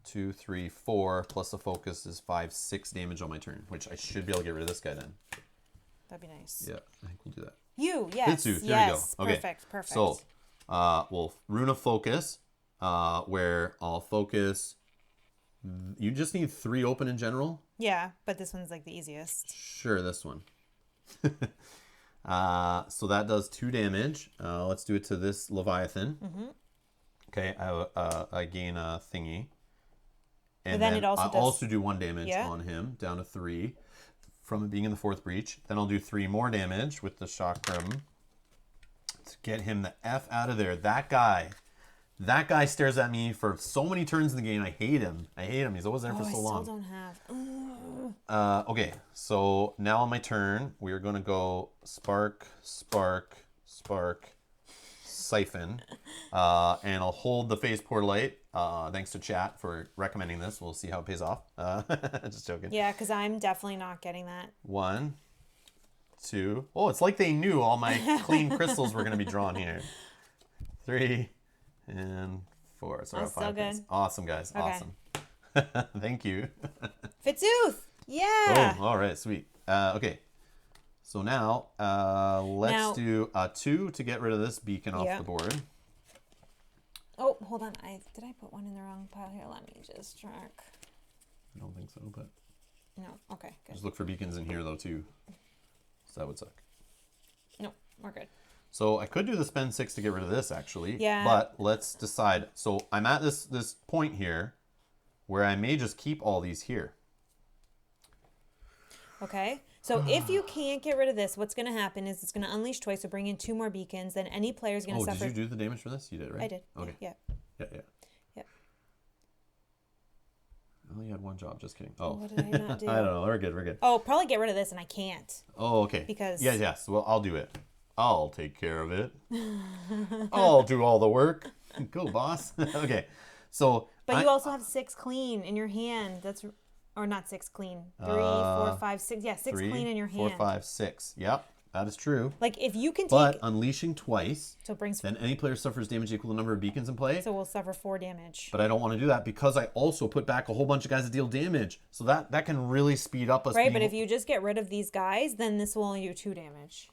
2, 3, 4, plus the focus is 5, 6 damage on my turn, which I should be able to get rid of this guy then. That'd be nice. Yeah, I think we'll do that. You, yes. Hitsu, there yes. we go. Okay. Perfect. So, we'll rune of focus, where I'll focus. You just need 3 open in general. Yeah, but this one's like the easiest. Sure, this one. So that does 2 damage. Let's do it to this Leviathan. Mm-hmm. Okay, I gain a thingy. And then then it also I does- also do 1 damage Yeah. on him, down to 3, from it being in the 4th breach. Then I'll do 3 more damage with the chakram to get him the F out of there. That guy stares at me for so many turns in the game. I hate him. He's always there for I so still long. don't have. Okay, so now on my turn, we are going to go spark, siphon, and I'll hold the phase pour light. Thanks to chat for recommending this. We'll see how it pays off. Just joking. Yeah, because I'm definitely not getting that. 1, 2. Oh, it's like they knew all my clean crystals were going to be drawn here. 3 and 4. So That's we're at 5 still points. good. Awesome, guys. Okay. Awesome. Thank you. Fitzooth! Yeah! Oh, all right, sweet. Okay, so now let's do 2 to get rid of this beacon off Yeah. the board. Oh, hold on. Did I put one in the wrong pile here? Let me just check. I don't think so, but No. Okay, good. just look for beacons in here though too. So that would suck. No, we're good. So I could do the spend 6 to get rid of this actually. Yeah. But let's decide. So I'm at this point here where I may just keep all these here. Okay. So if you can't get rid of this, what's going to happen is it's going to unleash twice, so bring in 2 more beacons. Then any player is going to Oh, suffer. did you do the damage for this? You did, right? I did. Okay. Yeah. Yeah. Yep. I only had 1 job. Just kidding. Oh. What did I not do? I don't know. We're good. Oh, probably get rid of this, and I can't. Oh, okay. Because- Yes. Well, I'll do it. I'll take care of it. I'll do all the work. Go, boss. Okay. So, But you also have 6 clean in your hand. Or not 6 clean. 3, 4, 5, 6. Yeah, 6 clean in your hand. 4, 5, 6. Yep, that is true. Like if you can take. But unleashing twice, So it brings. then any player suffers damage equal to the number of beacons in play. So we'll suffer 4 damage. But I don't want to do that because I also put back a whole bunch of guys that deal damage. So that can really speed up us. Right, but if you just get rid of these guys, then this will only do 2 damage.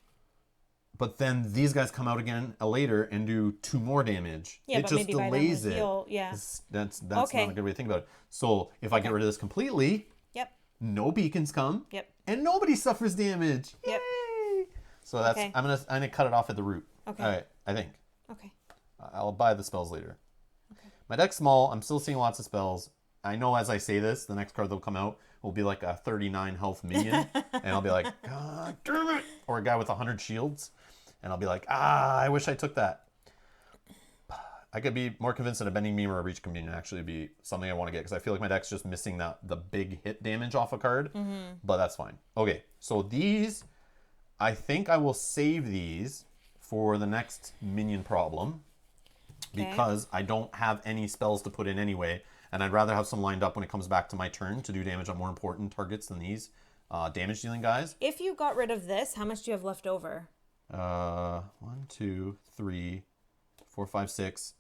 But then these guys come out again later and do 2 more damage. Yeah, it but just maybe by then delays we it. heal, yeah. That's Okay. not a good way to think about it. So if I get rid of this completely, Yep. no beacons come. Yep. And nobody suffers damage. Yep. Yay! So that's Okay. I'm gonna cut it off at the root. Okay. All right, I think. Okay. I'll buy the spells later. Okay. My deck's small. I'm still seeing lots of spells. I know as I say this, the next card that'll come out will be like a 39 health minion. And I'll be like, God damn it. Or a guy with 100 shields. And I'll be like, I wish I took that. I could be more convinced that a Bending Beam or a Reach Communion actually be something I want to get because I feel like my deck's just missing the big hit damage off a card. Mm-hmm. But that's fine. Okay, so these, I think I will save these for the next minion problem because I don't have any spells to put in anyway. And I'd rather have some lined up when it comes back to my turn to do damage on more important targets than these damage dealing guys. If you got rid of this, how much do you have left over? 1, 2, 3, 4, 5, 6.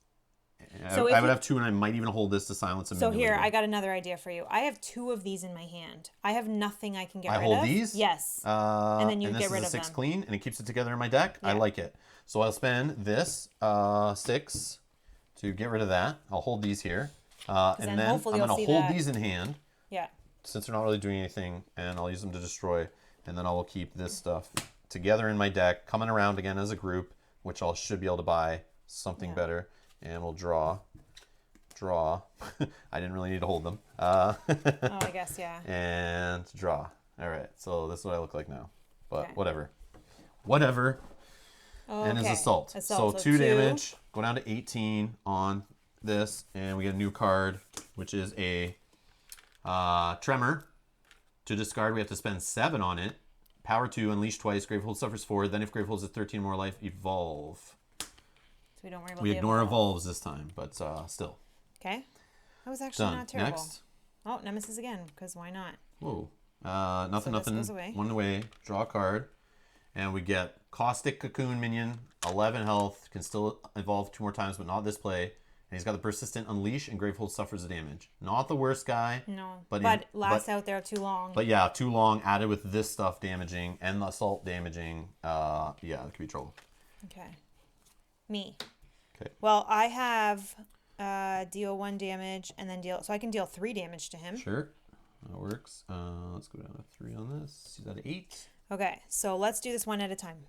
So I would have 2, and I might even hold this to silence a So minion here, later. I got another idea for you. I have 2 of these in my hand. I have nothing I can get I rid hold of. these? Yes. And then you and get rid this of is a 6 them. clean, and it keeps it together in my deck. I Yeah. like it. So I'll spend this 6 to get rid of that. I'll hold these here. And then then I'm hopefully going you'll to see hold that. these in hand Yeah. since they're not really doing anything, and I'll use them to destroy. And then I will keep this stuff together in my deck, coming around again as a group, which I should be able to buy something better. And we'll draw. I didn't really need to hold them. Oh, I guess, yeah. And draw. All right, so this is what I look like now. But Okay. whatever. Oh, And his okay. assault. So 2 damage. Go down to 18 on this, and we get a new card, which is a Tremor. To discard, we have to spend 7 on it. Power 2, unleash twice. Gravehold suffers 4. Then if Gravehold has 13 more life, evolve. So we don't worry about We the ignore evolve. evolves this time, but still. Okay. That was actually Done. not terrible. Next. Oh, Nemesis again, because why not? Whoa. Nothing. this goes away. 1 away. Draw a card. And we get Caustic Cocoon minion, 11 health, can still evolve 2 more times, but not this play. And he's got the Persistent Unleash, and Gravehold suffers the damage. Not the worst guy. No. But lasts out there too long. But yeah, too long, added with this stuff damaging, and the Assault damaging. Yeah, it could be trouble. Okay. Me. Okay. Well, I have deal 1 damage, and then so I can deal 3 damage to him. Sure. That works. Let's go down to 3 on this. He's at 8. Okay, so let's do this one at a time.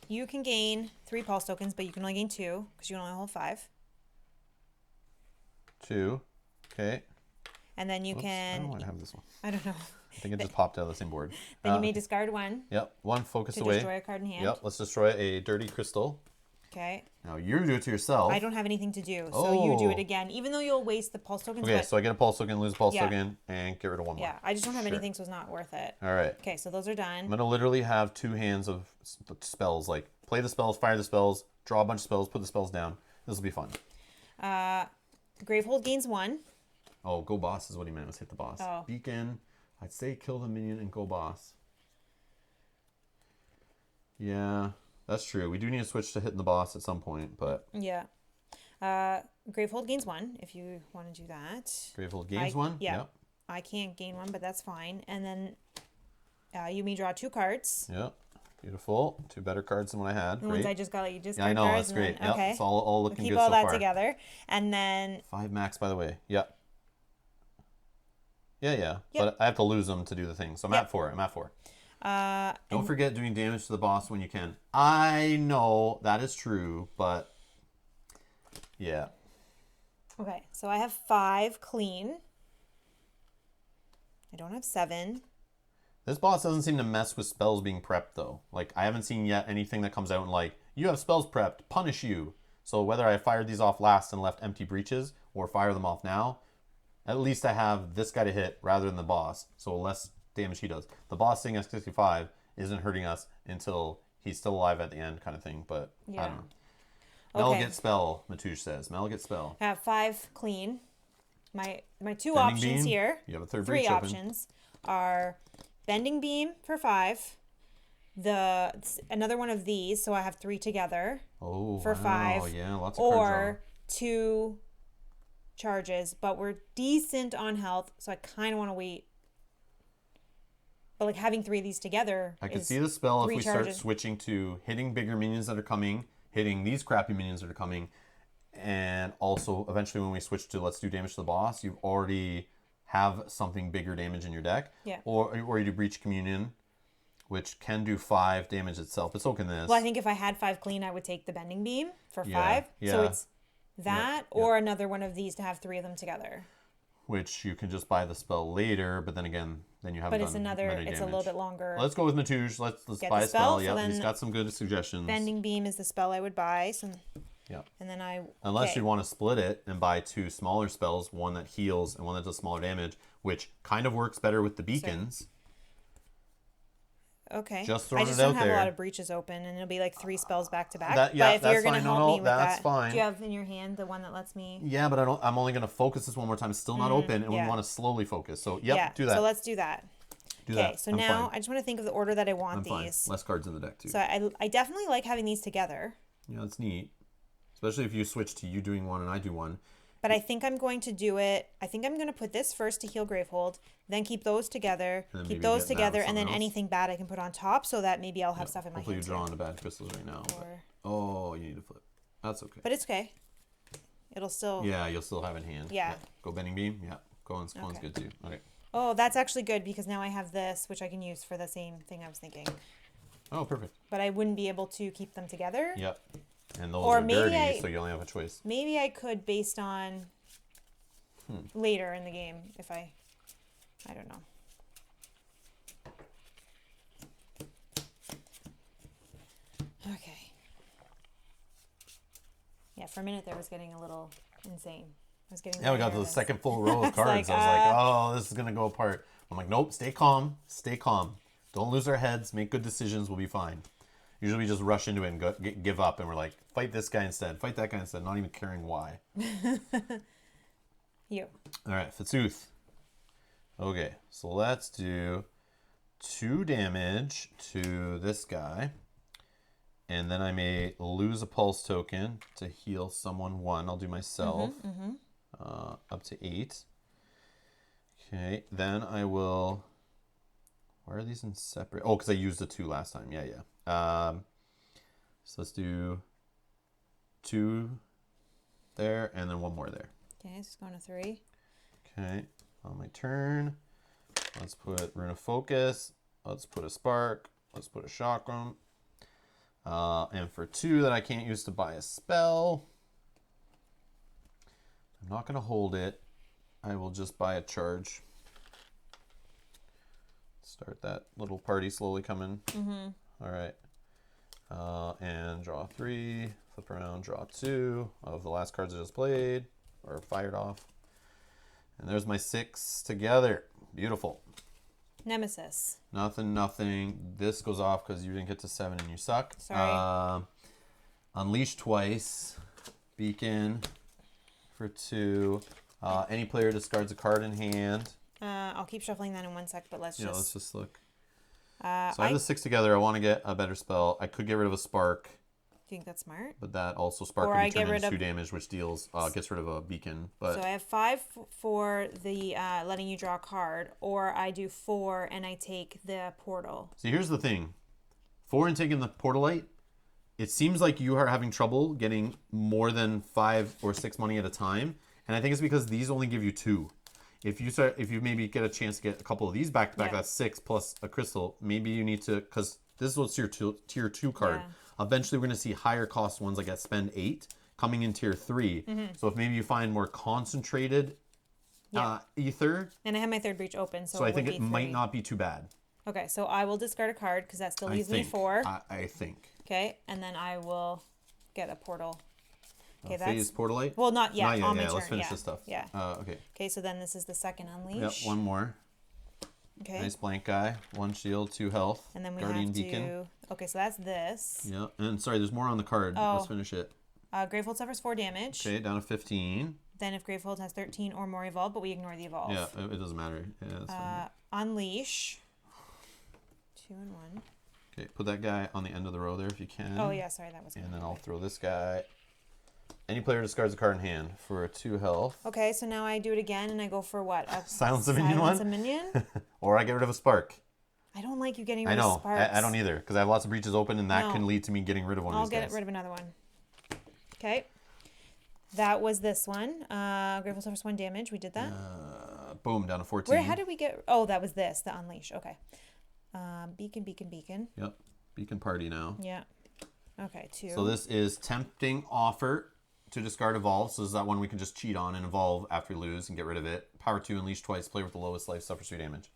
You can gain 3 pulse tokens, but you can only gain 2, because you can only hold 5. 2. Okay. And then you Oops, I can... don't want to have this one. I don't know. I think it just popped out of the same board. Then you may discard 1 Yep. 1 focus to away. destroy a card in hand. Yep. Let's destroy a Dirty Crystal. Okay. Now you do it to yourself. I don't have anything to do, so you do Oh. it again, even though you'll waste the pulse tokens. Okay, but, so I get a pulse token, lose a pulse Yeah. token, and get rid of 1 more. yeah, I just don't have Sure. anything, so it's not worth it. All right. Okay, so those are done. I'm going to literally have 2 hands of spells. Like, play the spells, fire the spells, draw a bunch of spells, put the spells down. This will be fun. Gravehold gains 1. Oh, go boss is what he meant. Let's hit the boss. Oh. Beacon. I'd say kill the minion and go boss. Yeah, that's true. We do need to switch to hitting the boss at some point, but... Yeah. Gravehold gains 1, if you want to do that. Gravehold gains 1? Yeah. Yep. I can't gain 1, but that's fine. And then you may draw 2 cards. Yep. Beautiful. 2 better cards than what I had. The Great. ones I just got, like, you just Yeah, I know. cards. That's and great. then- Yep. okay. It's all looking Keep good all so that far. together. And then 5 max, by the way. Yep. Yeah. Yep. But I have to lose them to do the thing. So I'm Yep. at 4. I'm at 4. uh, Don't forget doing damage to the boss when you can. I know that is true, but yeah. okay, so I have 5 clean. I don't have 7. This boss doesn't seem to mess with spells being prepped, though. Like, I haven't seen yet anything that comes out and like, you have spells prepped, punish you. So whether I fired these off last and left empty breaches, or fire them off now, at least I have this guy to hit rather than the boss, so less damage he does. The boss thing at 65 isn't hurting us until he's still alive at the end kind of thing, but I Yeah. don't know. Mel Okay. get spell, Matouche says. Mel get spell. I have 5 clean. My two Bending options beam. here, You have a third 3 breach open. options, are bending beam for 5, another one of these, so I have 3 together Oh, for wow. 5, Yeah, lots of card draw. or 2 charges, but we're decent on health, so I kind of want to wait. But like having 3 of these together, I could is see the spell if 3 we charges. start switching to hitting bigger minions that are coming, hitting these crappy minions that are coming, and also eventually when we switch to let's do damage to the boss, you've already have something bigger damage in your deck. Yeah. Or you do Breach Communion, which can do 5 damage itself, but so can this. Well, I think if I had 5 clean, I would take the bending beam for 5. So yeah. it's that or another one of these to have 3 of them together. Which you can just buy the spell later, but then again, then you haven't But it's done another. many It's damage. a little bit longer. Let's go with Matouche. Let's Get buy the a spell. spell, so Yep, then he's got some good suggestions. Bending beam is the spell I would buy. So, Yeah. and then I. Unless okay. you want to split it and buy 2 smaller spells, one that heals and one that does smaller damage, which kind of works better with the beacons. Okay. Just I throwing just it don't out have a there. lot of breaches open, and it'll be like 3 spells back to back. That- yeah, but if that's you're gonna fine. No, help no, me with that's that, fine. do you have in your hand the one that lets me? Yeah, but I'm only going to focus this one more time. It's still not open, and we yeah. want to slowly focus. So, yep, Yeah. do that. So let's do that. do Okay. that. So I'm now fine. I just want to think of the order that I want I'm fine. these. Less cards in the deck, too. So I definitely like having these together. Yeah, that's neat. Especially if you switch to you doing one and I do one. But I think I'm going to do it. I think I'm going to put this first to heal Gravehold, then keep those together, And then keep maybe those get that with together, and something then else. anything bad I can put on top so that maybe I'll have stuff in my Hopefully hand you're too. drawing the bad crystals right now. Or- Oh, you need to flip. That's okay. But it's okay. It'll still. Yeah, you'll still have it in hand. Yeah. Go Bending Beam. Yeah. Going's Okay. good too. Okay. Oh, that's actually good because now I have this, which I can use for the same thing I was thinking. Oh, perfect. But I wouldn't be able to keep them together. Yep. And those Or are maybe dirty, so you only have a choice. Maybe I could based on later in the game if I don't know. Okay. Yeah, for a minute there was getting a little insane. I was getting Yeah, we got really to the nervous. second full row of It's cards. like, I was like, oh, this is going to go apart. I'm like, nope, stay calm. Stay calm. Don't lose our heads. Make good decisions. We'll be fine. Usually we just rush into it and give up. And we're like, fight this guy instead. Fight that guy instead. Not even caring why. You. All right, Fitzuth. Okay, so let's do 2 damage to this guy. And then I may lose a pulse token to heal someone 1. I'll do myself. Up to 8. Okay, then I will... Why are these in separate? Oh, because I used the 2 last time. Yeah. So let's do 2 there, and then 1 more there. Okay, it's going to 3. Okay, on my turn, let's put Rune of Focus. Let's put a Spark. Let's put a Chakram. And for 2 that I can't use to buy a spell, I'm not going to hold it. I will just buy a charge. Start that little party slowly coming. All right. And draw 3. Flip around, draw 2 of the last cards I just played or fired off. And there's my 6 together. Beautiful. Nemesis. Nothing. This goes off because you didn't get to 7 and you suck. Sorry. Unleash twice. Beacon for 2. Any player discards a card in hand. I'll keep shuffling that in 1 sec, but let's Let's just look. So I I have the 6 together. I want to get a better spell. I could get rid of a Spark, think that's smart. but that also Spark Or can I be get turned rid into of- 2 damage, which deals gets rid of a beacon. But So I have 5 for the letting you draw a card, or I do 4 and I take the portal. see, here's the thing. 4 and taking the Portalite, it seems like you are having trouble getting more than 5 or 6 money at a time, and I think it's because these only give you 2. If you maybe get a chance to get a couple of these back to back, Yeah. that's 6 plus a crystal. Maybe you need to, because this is what's your tier 2 card. Yeah. Eventually, we're going to see higher cost ones like at spend 8 coming in tier 3. So if maybe you find more concentrated ether, And I have my 3rd breach open, so, so I would think be it might 3. not be too bad. Okay, so I will discard a card because that still I leaves me think. 4. I think. Okay, and then I will get a portal. Okay, Phase Portalite? well, not yet. Not yet, on my yeah. turn. Let's finish yeah. this stuff. Yeah. Okay. Okay, so then this is the second unleash. Yep, 1 more. Okay. Nice blank guy. 1 shield, 2 health. And then we Guardian have Beacon. to. Okay, so that's this. Yeah, and sorry, there's more on the card. Oh. Let's finish it. Gravehold suffers 4 damage. Okay, down to 15. Then if Gravehold has 13 or more evolve, but we ignore the evolve. Yeah, it doesn't matter. Yeah, that's fine. Unleash. 2 and 1. Okay, put that guy on the end of the row there if you can. Oh yeah, sorry, that was. And then I'll throw this guy. Any player discards a card in hand for 2 health. Okay, so now I do it again, and I go for what? A Silence a minion silence one? a minion? Or I get rid of a spark. I don't like you getting I rid of know. sparks. I don't either, because I have lots of breaches open, and that No. can lead to me getting rid of one I'll of these guys. get rid of another one. Okay. That was this one. Gravehold suffers 1 damage. We did that. Boom, down to 14. Where? How did we get? Oh, that was this. The unleash. Okay. Beacon. Yep. Beacon party now. Yeah. Okay. 2. So this is tempting offer to discard evolve. So this is that one we can just cheat on and evolve after we lose and get rid of it. Power 2, unleash twice. Player with the lowest life suffers 3 damage.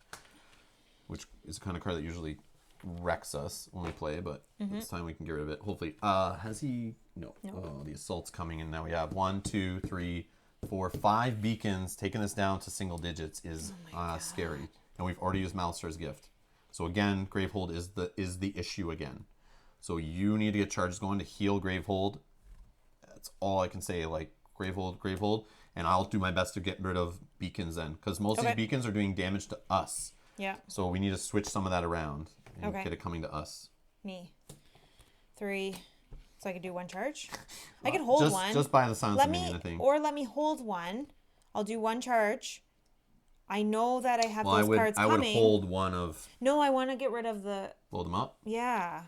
Which is the kind of card that usually wrecks us when we play, but this time we can get rid of it. Hopefully. Has he? No. Oh, the assault's coming in now. We have 1, 2, 3, 4, 5 beacons. Taking this down to single digits is scary. And we've already used Malister's Gift. So again, Gravehold is the issue again. So you need to get charges going to heal Gravehold. That's all I can say. Like Gravehold, and I'll do my best to get rid of beacons then, because most of these beacons are doing damage to us. Yeah. So we need to switch some of that around and get it coming to us. Me. 3. So I could do 1 charge. I could hold one. Just by the silence of minion, I think. Or let me hold 1. I'll do 1 charge. I know that I have those cards coming. I would hold one of. No, I want to get rid of the. Hold them up. Yeah.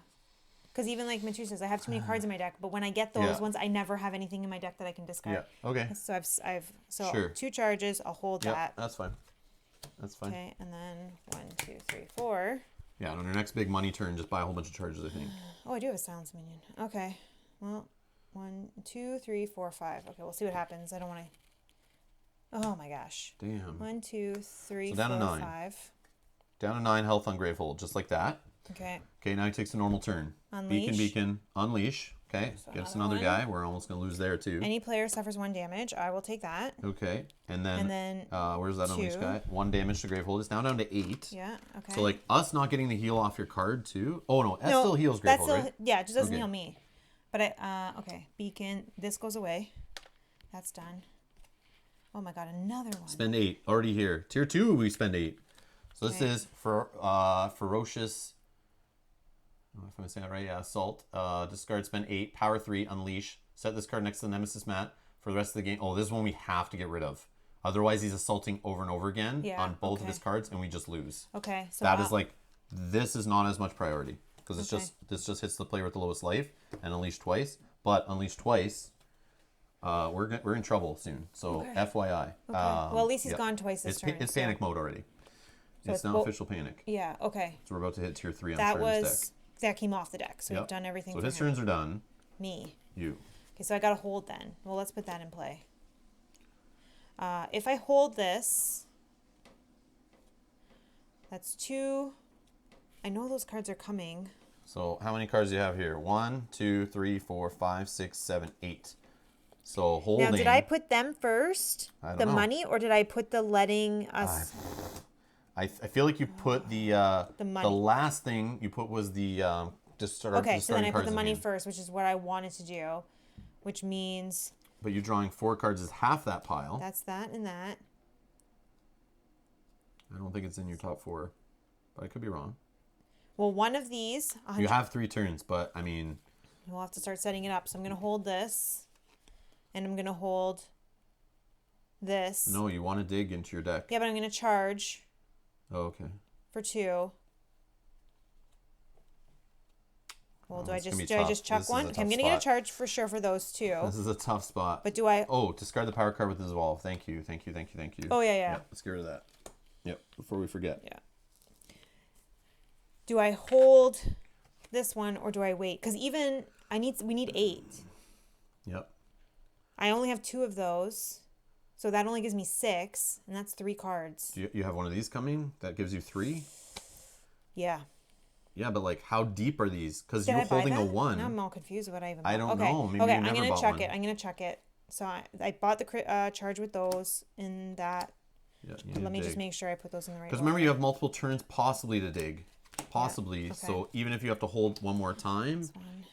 Because even like Matu says, I have too many cards in my deck, but when I get those ones, I never have anything in my deck that I can discard. Yeah. Okay. So I've sure. 2 charges. I'll hold that. That's fine. That's fine. Okay, and then 1, 2, 3, 4. Yeah, on your next big money turn, just buy a whole bunch of charges, I think. Oh, I do have a silence minion. Okay. Well, 1, 2, 3, 4, 5. Okay, we'll see what happens. I don't want to. Oh my gosh. Damn. 1, 2, 3, So down 4, to 9. 5. Down to 9 health on Gravehold, just like that. Okay. Okay, now he takes a normal turn. Unleash. Beacon, unleash. Okay, So get us another another one. guy. We're almost going to lose there, too. Any player suffers 1 damage. I will take that. Okay, and then where's that unleash 2. guy? 1 damage to Gravehold. It's now down to 8. Yeah, okay. So, like, us not getting the heal off your card, too? Oh, no, that still heals Gravehold, right? Yeah, it just doesn't Okay. heal me. But okay. Beacon. This goes away. That's done. Oh my god, another one. Spend 8. Already here. Tier 2, we spend 8. So this Okay. is for ferocious. I don't know if I'm saying that right. Yeah, assault. Discard, spend 8. Power 3, unleash. Set this card next to the Nemesis mat for the rest of the game. Oh, this is one we have to get rid of. Otherwise, he's assaulting over and over again on both of his cards, and we just lose. Okay, so that is like, this is not as much priority because it's Okay. this just hits the player with the lowest life and unleash twice. But unleash twice, we're in trouble soon. So FYI. Okay. Well, at least he's yep. gone twice this turn. It's panic mode already. So it's now official panic. Yeah. Okay. So we're about to hit tier 3 on That Stern's was deck. that came off the deck, so we've done everything. So for his him. turns are done. Me. You. Okay, so I got to hold then. Well, let's put that in play. If I hold this, that's 2. I know those cards are coming. So how many cards do you have here? 1, 2, 3, 4, 5, 6, 7, 8. So holding. Now, did I put them first? I don't the know. money, or did I put the letting us? I feel like you put the money. The last thing you put was the just start. Okay, so then I put cards the in money hand. first, which is what I wanted to do, which means But you drawing 4 cards is half that pile. that's that and that. I don't think it's in your top 4, but I could be wrong. Well, one of these, 100, You have 3 turns, but I mean, we'll have to start setting it up. So I'm going to hold this, and I'm going to hold this. no, you want to dig into your deck. Yeah, but I'm going to charge Oh, okay. for 2. Well, do I it's gonna be just tough. chuck This is one? a Okay, I'm tough going to get a spot. charge for sure for those 2. This is a tough spot. But do I? Oh, discard the power card with Dissolve. Thank you. Oh yeah. Yep, let's get rid of that. Yep, before we forget. Yeah. Do I hold this one or do I wait? Because even we need 8. Yep. I only have 2 of those, so that only gives me 6, and that's 3 cards. Do you have one of these coming that gives you 3? Yeah. Yeah, but like, how deep are these? Because Did you're I buy holding that? a 1. Now I'm all confused what I even. I don't okay. know. Maybe okay, you I'm never gonna bought chuck one. it. I'm gonna chuck it. So I bought the charge with those in that. Yeah, Let me just make sure I put those in the right. Because remember, you have multiple turns possibly to dig. Possibly. okay. So even if you have to hold one more time, 1,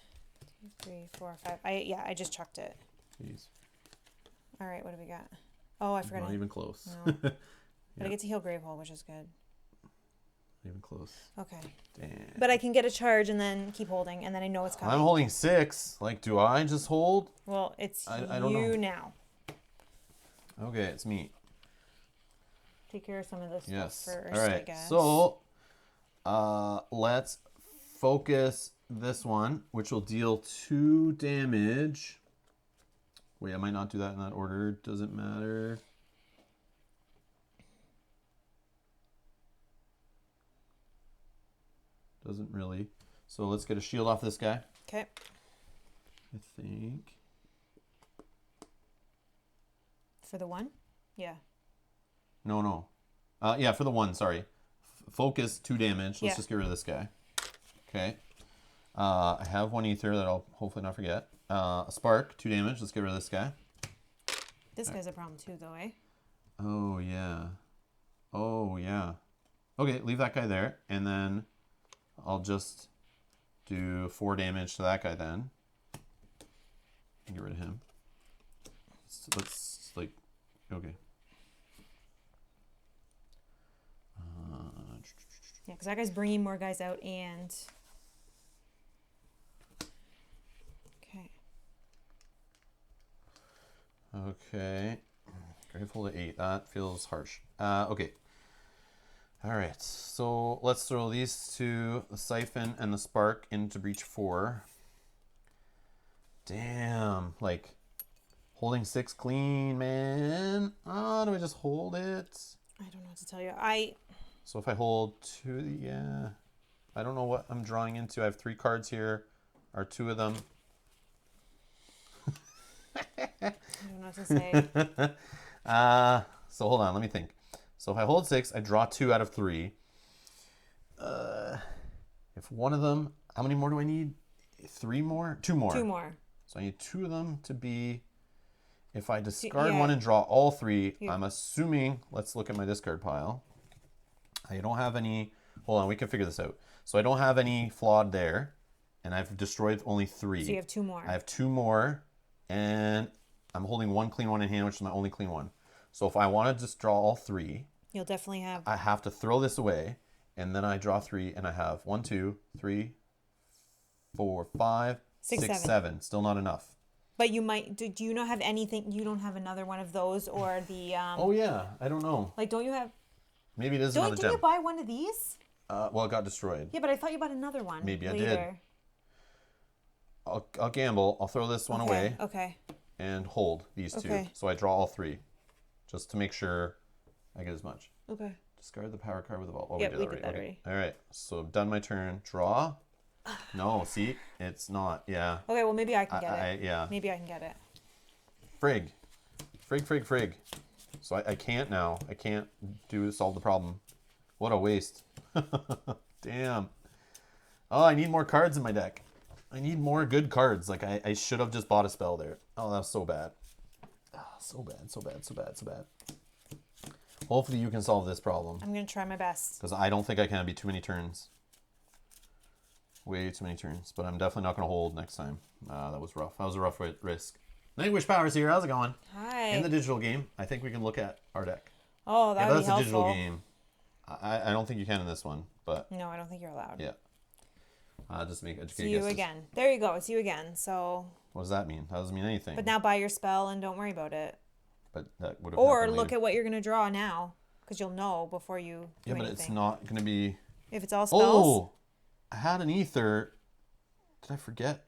2, 3, 4, 5. I just chucked it. Jeez. All right, what do we got? Oh, I forgot. Not even close. No. But I get to heal Gravehole, which is good. Not even close. Okay. Damn. But I can get a charge and then keep holding, and then I know it's coming. I'm holding 6. Like, do I just hold? Well, it's I don't you know. now. Okay, it's me. Take care of some of this Yes. stuff first, All right. I guess. So, let's focus this one, which will deal 2 damage. Wait, I might not do that in that order. Doesn't matter. Doesn't really. So let's get a shield off this guy. Okay. I think. For the 1? Yeah. No. Yeah, for the 1, sorry. Focus 2 damage. Let's just get rid of this guy. Okay. I have 1 ether that I'll hopefully not forget. A spark, 2 damage. Let's get rid of this guy. This guy's a problem too, though, eh? Oh, yeah. Oh, yeah. Okay, leave that guy there. And then I'll just do 4 damage to that guy then. And get rid of him. Let's like, okay. Yeah, because that guy's bringing more guys out and... Okay. Okay. Grateful to 8. That feels harsh. Okay. All right. So let's throw these 2, the siphon and the spark, into breach 4. Damn. Like, holding 6 clean, man. Oh, do I just hold it? I don't know what to tell you. So if I hold 2, yeah. I don't know what I'm drawing into. I have 3 cards here. Are 2 of them? I don't know what to say. So hold on, let me think. So if I hold 6, I draw 2 out of 3. If one of them, how many more do I need? 3 more? 2 more. 2 more. So I need 2 of them to be, if I discard yeah. 1 and draw all 3, Yeah. I'm assuming, let's look at my discard pile. I don't have any, hold on, we can figure this out. So I don't have any flawed there, and I've destroyed only 3. So you have 2 more. I have 2 more, and I'm holding 1 clean one in hand, which is my only clean one. So if I want to just draw all 3, You'll definitely have... I have to throw this away, and then I draw 3, and I have 1, 2, 3, 4, 5, 6, 7. Still not enough. But you might... Do you not have anything... You don't have another one of those or the... Oh, yeah. I don't know. Like, don't you have... Maybe it is another Didn't gem. you buy one of these? Well, it got destroyed. Yeah, but I thought you bought another one. Maybe I later. did. I'll gamble. I'll throw this one away Okay. and hold these 2. Okay. So I draw all 3, just to make sure I get as much. Okay. Discard the power card with the vault. Oh, Yep, we did that already. All right. So I've done my turn. Draw. No, see? It's not. Yeah. Okay, well, maybe I can get it. Yeah. Maybe I can get it. Frig. So I can't now. I can't solve the problem. What a waste. Damn. Oh, I need more cards in my deck. I need more good cards. Like, I should have just bought a spell there. Oh, that was so bad. Oh, so bad. Hopefully you can solve this problem. I'm going to try my best. Because I don't think I can. It'd be too many turns. Way too many turns. But I'm definitely not going to hold next time. That was rough. That was a rough risk. Nightwish Powers here. How's it going? Hi. In the digital game, I think we can look at our deck. Oh, that would be that's a helpful. digital game. I don't think you can in this one, but No, I don't think you're allowed. yeah. Just make educated It's you guesses. again. There you go. It's you again. So, What does that mean? That doesn't mean anything. but now buy your spell and don't worry about it. But that would have Or happened look later. at what you're going to draw now. Because you'll know before you do Yeah, but anything. it's not going to be... If it's all spells. Oh! I had an ether. Did I forget?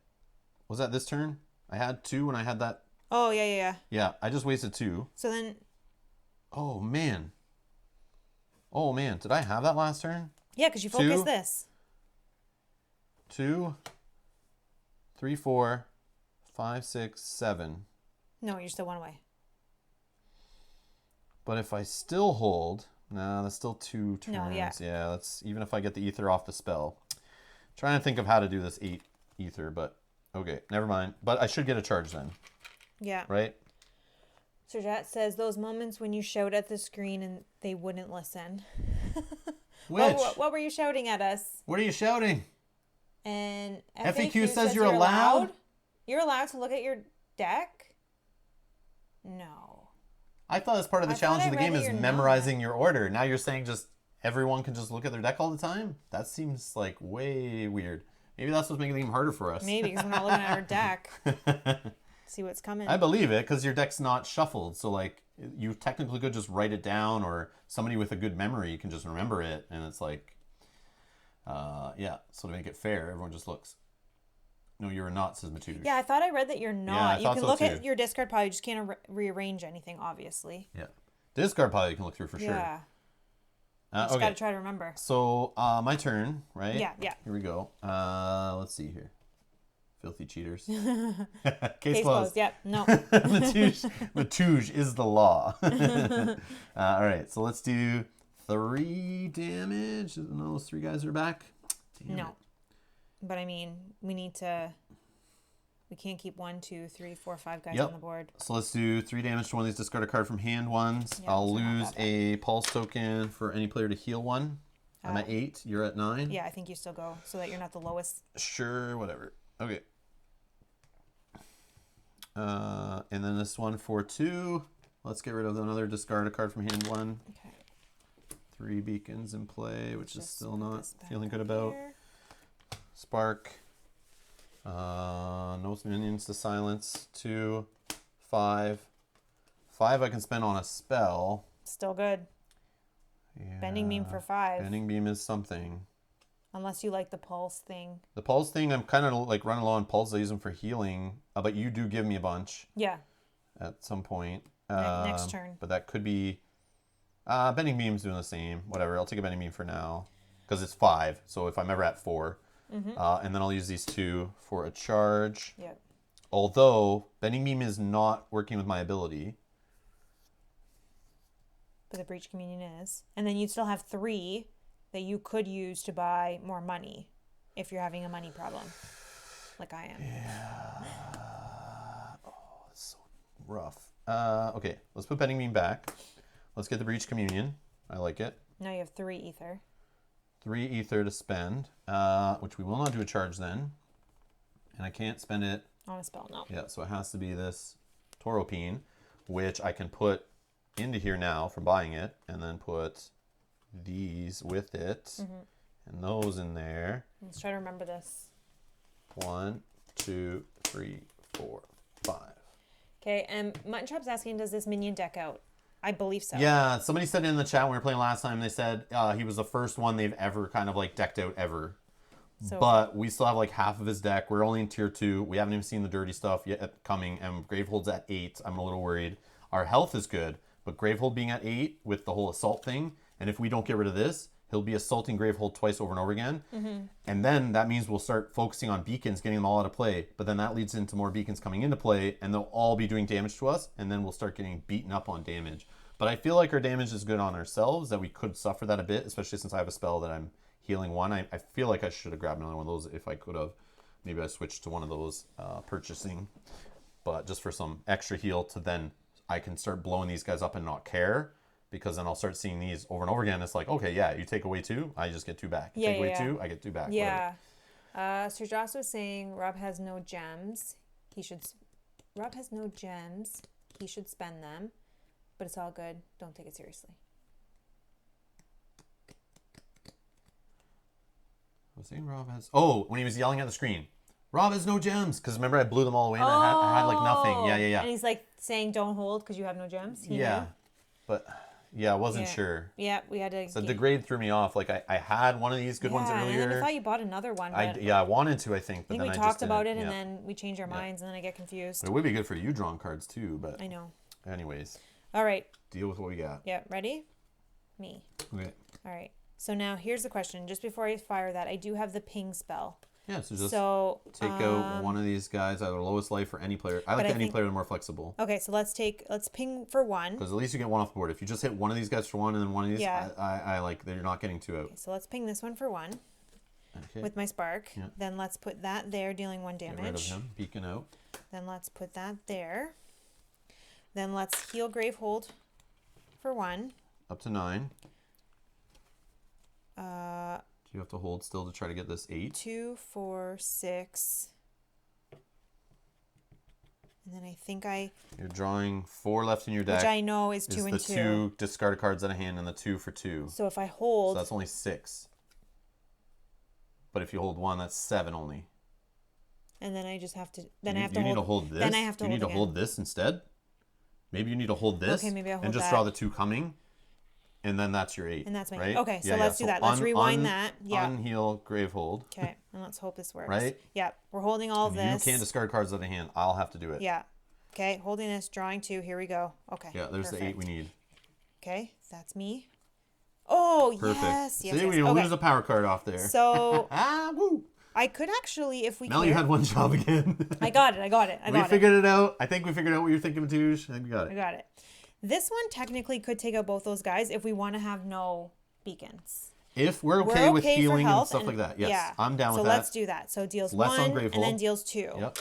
Was that this turn? I had 2 when I had that. Oh, yeah. Yeah, I just wasted 2. So then, Oh, man. Did I have that last turn? yeah, because you focus 2. this. 2, 3, 4, 5, 6, 7. No, you're still one away. But if I still hold, nah, that's still 2 turns. No, yeah. Yeah, that's even if I get the ether off the spell. Trying to think of how to do this 8 ether, but okay, never mind. But I should get a charge then, Yeah. right? Sergette says those moments when you shout at the screen and they wouldn't listen. Which? What were you shouting at us? What are you shouting? And FAQ says you're allowed? You're allowed to look at your deck? No. I thought that's part of the I challenge thought of the I read game that is you're memorizing your order. Now you're saying just everyone can just look at their deck all the time? That seems like way weird. Maybe that's what's making it even harder for us. Maybe because we're not looking at our deck. See what's coming. I believe it because your deck's not shuffled. So, like, you technically could just write it down, or somebody with a good memory can just remember it. And it's like, yeah. So, to make it fair, everyone just looks. No, you're not, says Matush. Yeah, I thought I read that you're I not. You thought can so look too. at your discard pile. You just can't rearrange anything, obviously. Yeah. Discard pile you can look through for sure. Yeah. Just Okay. gotta try to remember. So, my turn, right? Yeah, yeah. Here we go. Let's see here. Filthy cheaters. Case closed. Yep. No. Matouge is the law. All right, so let's do 3 damage. No, those 3 guys are back. Damn No. it. But I mean, we can't keep 1, 2, 3, 4, 5 guys Yep. on the board. So let's do 3 damage to one of these discard a card from hand ones. Yeah, I'll so not lose that bad. a pulse token for any player to heal 1. I'm at 8. You're at 9. Yeah, I think you still go so that you're not the lowest. Sure, whatever. Okay. And then this one for 2. Let's get rid of another discard a card from hand 1. Okay. 3 beacons in play, which is Just still put not this back feeling good up about. here. Spark. No minions to silence. 2. 5. 5 I can spend on a spell. Still good. Yeah. Bending beam for 5. Bending beam is something. Unless you like the pulse thing. The pulse thing, I'm kind of like running low on pulse. I use them for healing, but you do give me a bunch Yeah. at some point. Next turn. But that could be. Bending beam's doing the same. Whatever. I'll take a bending beam for now because it's 5. So if I'm ever at 4, and then I'll use these 2 for a charge. Yep. Although bending beam is not working with my ability. But the breach communion is. And then you'd still have 3 that you could use to buy more money if you're having a money problem. Like I am. Yeah. Oh, that's so rough. Okay, let's put bending beam back. Let's get the breach communion. I like it. Now you have 3 ether. 3 ether to spend, which we will not do a charge then. And I can't spend it. On a spell, no. Yeah, so it has to be this Toropine, which I can put into here now from buying it, and then put these with it, and those in there. Let's try to remember this. 1, 2, 3, 4, 5. Okay, and Mutton Chop's asking, does this minion deck out? I believe so. Yeah, somebody said in the chat when we were playing last time, they said he was the first one they've ever kind of like decked out ever. So But we still have like half of his deck. We're only in tier 2. We haven't even seen the dirty stuff yet coming, and Gravehold's at 8. I'm a little worried. Our health is good, but Gravehold being at 8 with the whole assault thing, and if we don't get rid of this, he'll be assaulting Gravehold twice over and over again. And then that means we'll start focusing on beacons, getting them all out of play. But then that leads into more beacons coming into play, and they'll all be doing damage to us, and then we'll start getting beaten up on damage. But I feel like our damage is good on ourselves, that we could suffer that a bit, especially since I have a spell that I'm healing 1. I feel like I should have grabbed another one of those if I could have. Maybe I switched to one of those purchasing. But just for some extra heal to then I can start blowing these guys up and not care. Because then I'll start seeing these over and over again. It's like, okay, yeah, you take away 2, I just get 2 back. You take away 2, I get 2 back. Yeah. Sir Joss was saying Rob has no gems. Rob has no gems. He should spend them. But it's all good. Don't take it seriously. I was saying Rob has... Oh, when he was yelling at the screen. Rob has no gems. Because remember, I blew them all away and I had like nothing. Yeah. And he's like saying, don't hold because you have no gems. He Yeah. knew. But... Yeah, I wasn't sure. Yeah, we had to... So the degrade threw me off. Like, I had one of these good ones earlier. And then I thought you bought another one. But I wanted to, I think. But I think then we I talked just about it didn't. and Yeah. then we changed our minds and then I get confused. It would be good for you drawing cards too, but... I know. Anyways, All right. deal with what we got. Yeah, ready? Me. Okay. All right. So now here's the question. Just before I fire that, I do have the ping spell. Yeah, so just take out one of these guys, either lowest life or any player. I like any player more flexible. Okay, so let's ping for 1. Because at least you get 1 off the board. If you just hit one of these guys for 1 and then one of these, Yeah. I like that you're not getting 2 out. Okay, so let's ping this one for 1 Okay. with my spark. Yeah. Then let's put that there, dealing 1 damage. Get rid of him, beacon out. Then let's put that there. Then let's heal Gravehold for 1. Up to 9. Do you have to hold still to try to get this 8? 2, 4, 6. And then I think You're drawing 4 left in your deck. which I know is 2 and the 2. 2 discarded cards out of hand and the 2 for 2. So if I So hold, that's only 6. But if you hold 1, that's 7 only. and then I just have to, Do then you, I have do to you hold. need to hold this? Then I have to do you hold need to again. hold this instead? Maybe you need to hold this. Okay, maybe I'll hold and just that. draw the 2 coming. And then that's your 8. And that's my right? okay. So let's do that. Let's rewind that. Yeah. Unheal Gravehold. Okay, and let's hope this works. Right? Yeah, we're holding all of You this. can't discard cards out of hand. I'll have to do it. Yeah. Okay, holding this, drawing 2. Here we go. Okay. Yeah, there's the 8 perfect. we need. Okay, that's me. Oh, Perfect. yes. Yes, See, yes. we Okay. lose a power card off there. So Woo! I could actually, if we Mel, clear... you had one job again. I got it. We figured it out. I think we figured out what you're thinking, Matouche. I think we got I it. got it. This one technically could take out both those guys if we want to have no beacons. If we're okay with for healing and health stuff like that, yes, yeah. I'm down with so that. let's do that. So deals Less on 1 and Gravehold. then deals 2. Yep.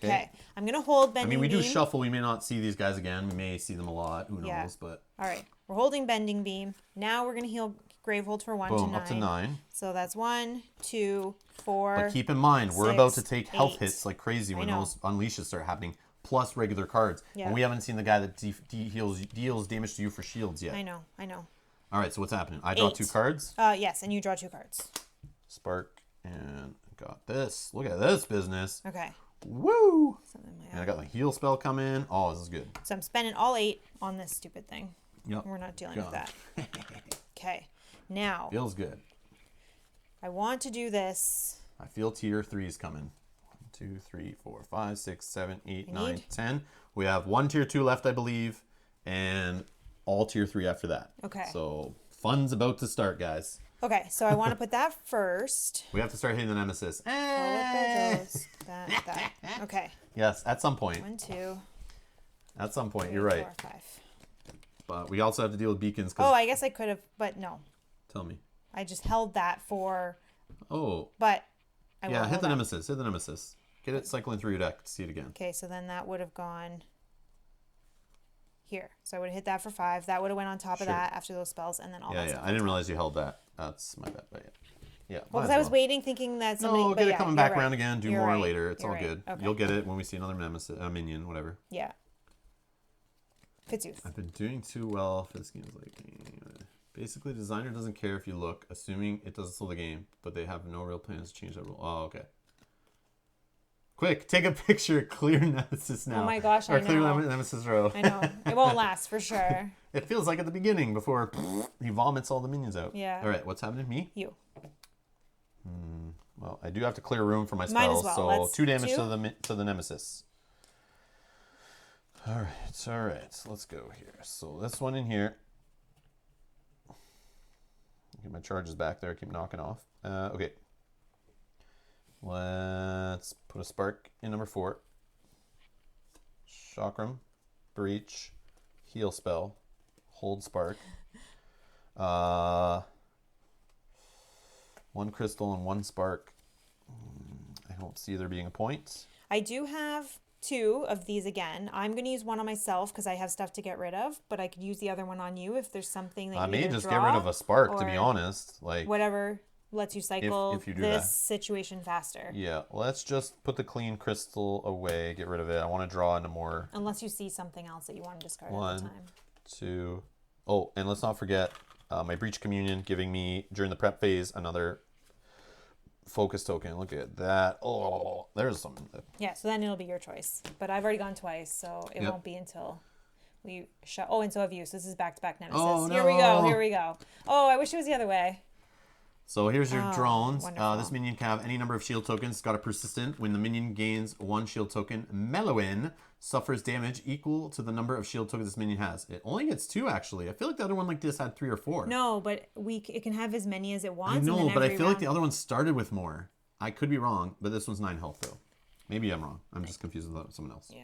Okay. I'm going to hold I Bending mean, we do Beam. shuffle. We may not see these guys again. We may see them a lot. Who knows? Yeah. But All right. We're holding Bending Beam. Now we're going to heal Gravehold for 1 to 9. boom, up to 9. So that's 1, 2, 4. But keep in mind, we're 6, about to take health 8. hits like crazy when know. those unleashes start happening, plus regular cards. Yeah. And we haven't seen the guy that deals damage to you for shields yet. I know. All right, so what's happening? I draw 8. 2 cards. Yes, and you draw 2 cards. Spark, and got this. Look at this business. Okay. Woo! Something like And I that. got the heal spell coming. Oh, this is good. So I'm spending all 8 on this stupid thing. Yep. We're not dealing Gone. with that. Okay. Now, Feels good. I want to do this. I feel tier 3s coming. 1, 2, 3, 4, 5, 6, 7, 8, I 9, need- 10. We have 1 tier 2 left, I believe, and all tier 3 after that. Okay. So fun's about to start, guys. Okay, so I want to put that first. We have to start hitting the Nemesis. So what goes? That. Okay. Yes, at some point. 1, 2, At some point, 3, you're right. 4, 5. But we also have to deal with beacons. Oh, I guess I could have, but no. Tell me. I just held that for, Oh, but I yeah, won't hit hold the that. Nemesis. Hit the Nemesis. Get it cycling through your deck to see it again. Okay, so then that would have gone here. So I would have hit that for 5. That would have went on top of Sure. that after those spells, and then all Yeah, that yeah. stuff. I didn't realize you held that. That's my bad. But yeah. Yeah. Well, might because as I was well. waiting, thinking that something. No, but get yeah, it coming you're back right. around again. Do You're more right. later. It's You're all right. good. Okay. You'll get it when we see another Nemesis, a minion, whatever. Yeah. Fitzooth. I've been doing too well for this game. Like, basically, designer doesn't care if you look, assuming it doesn't slow the game, but they have no real plans to change that rule. Oh, okay. Quick, take a picture. Clear Nemesis now. Oh my gosh, I Or clear know. Nemesis row. I know. It won't last for sure. It feels like at the beginning before he vomits all the minions out. Yeah. All right, what's happening to me? You. Well, I do have to clear room for my Might as spells, well. so Let's 2 damage do. to the Nemesis. All right. Let's go here. So this one in here. Get my charges back there. Keep knocking off. Okay. Let's put a spark in number 4. Chakram, breach, heal spell, hold spark. 1 crystal and 1 spark. I don't see there being a point. I do have 2 of these again. I'm going to use one on myself because I have stuff to get rid of, but I could use the other one on you if there's something that I you may either just draw get rid of a spark, to be or honest. Like, whatever lets you cycle if you do this that. situation faster. yeah, let's just put the clean crystal away, get rid of it. I want to draw into more. Unless you see something else that you want to discard at 1, the time. 2. Oh, and let's not forget my breach communion giving me during the prep phase another focus token. Look at that. Oh, there's something. Yeah, so then it'll be your choice. But I've already gone twice, so it Yep. won't be until we shut. Oh, and so have you. So this is back-to-back Nemesis. Oh, Here we go. no. Here we go. Oh, I wish it was the other way. So here's your Oh, drones. wonderful. This minion can have any number of shield tokens. It's got a persistent. When the minion gains 1 shield token, Mellowin suffers damage equal to the number of shield tokens this minion has. It only gets 2, actually. I feel like the other one like this had 3 or 4. No, but it can have as many as it wants. I and know, then but I every feel like the round- other one started with more. I could be wrong, but this one's 9 health, though. Maybe I'm wrong. I'm just confused with someone else. Yeah.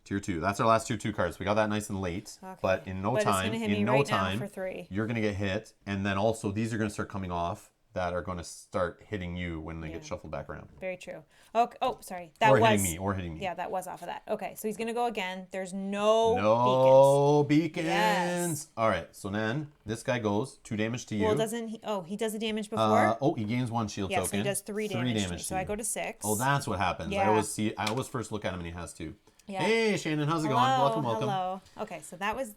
Tier 2. That's our last 2 cards. We got that nice and late, Okay. but in no But it's time, gonna hit me right now for 3. you're going to get hit, and then also these are going to start coming off. that are going to start hitting you when they get shuffled back around. Very true. Okay. Oh, sorry. Or hitting me. Yeah, that was off of that. Okay, so he's gonna go again. There's no beacons. Yes. All right. So then this guy goes 2 damage to you. Well, doesn't he? Oh, he does the damage before. He gains 1 shield token. So he does 3 damage. To me. So I go to 6. Oh, that's what happens. Yeah. I always first look at him and he has 2. Yeah. Hey, Shannon, how's it going? Welcome. Hello. Okay, so that was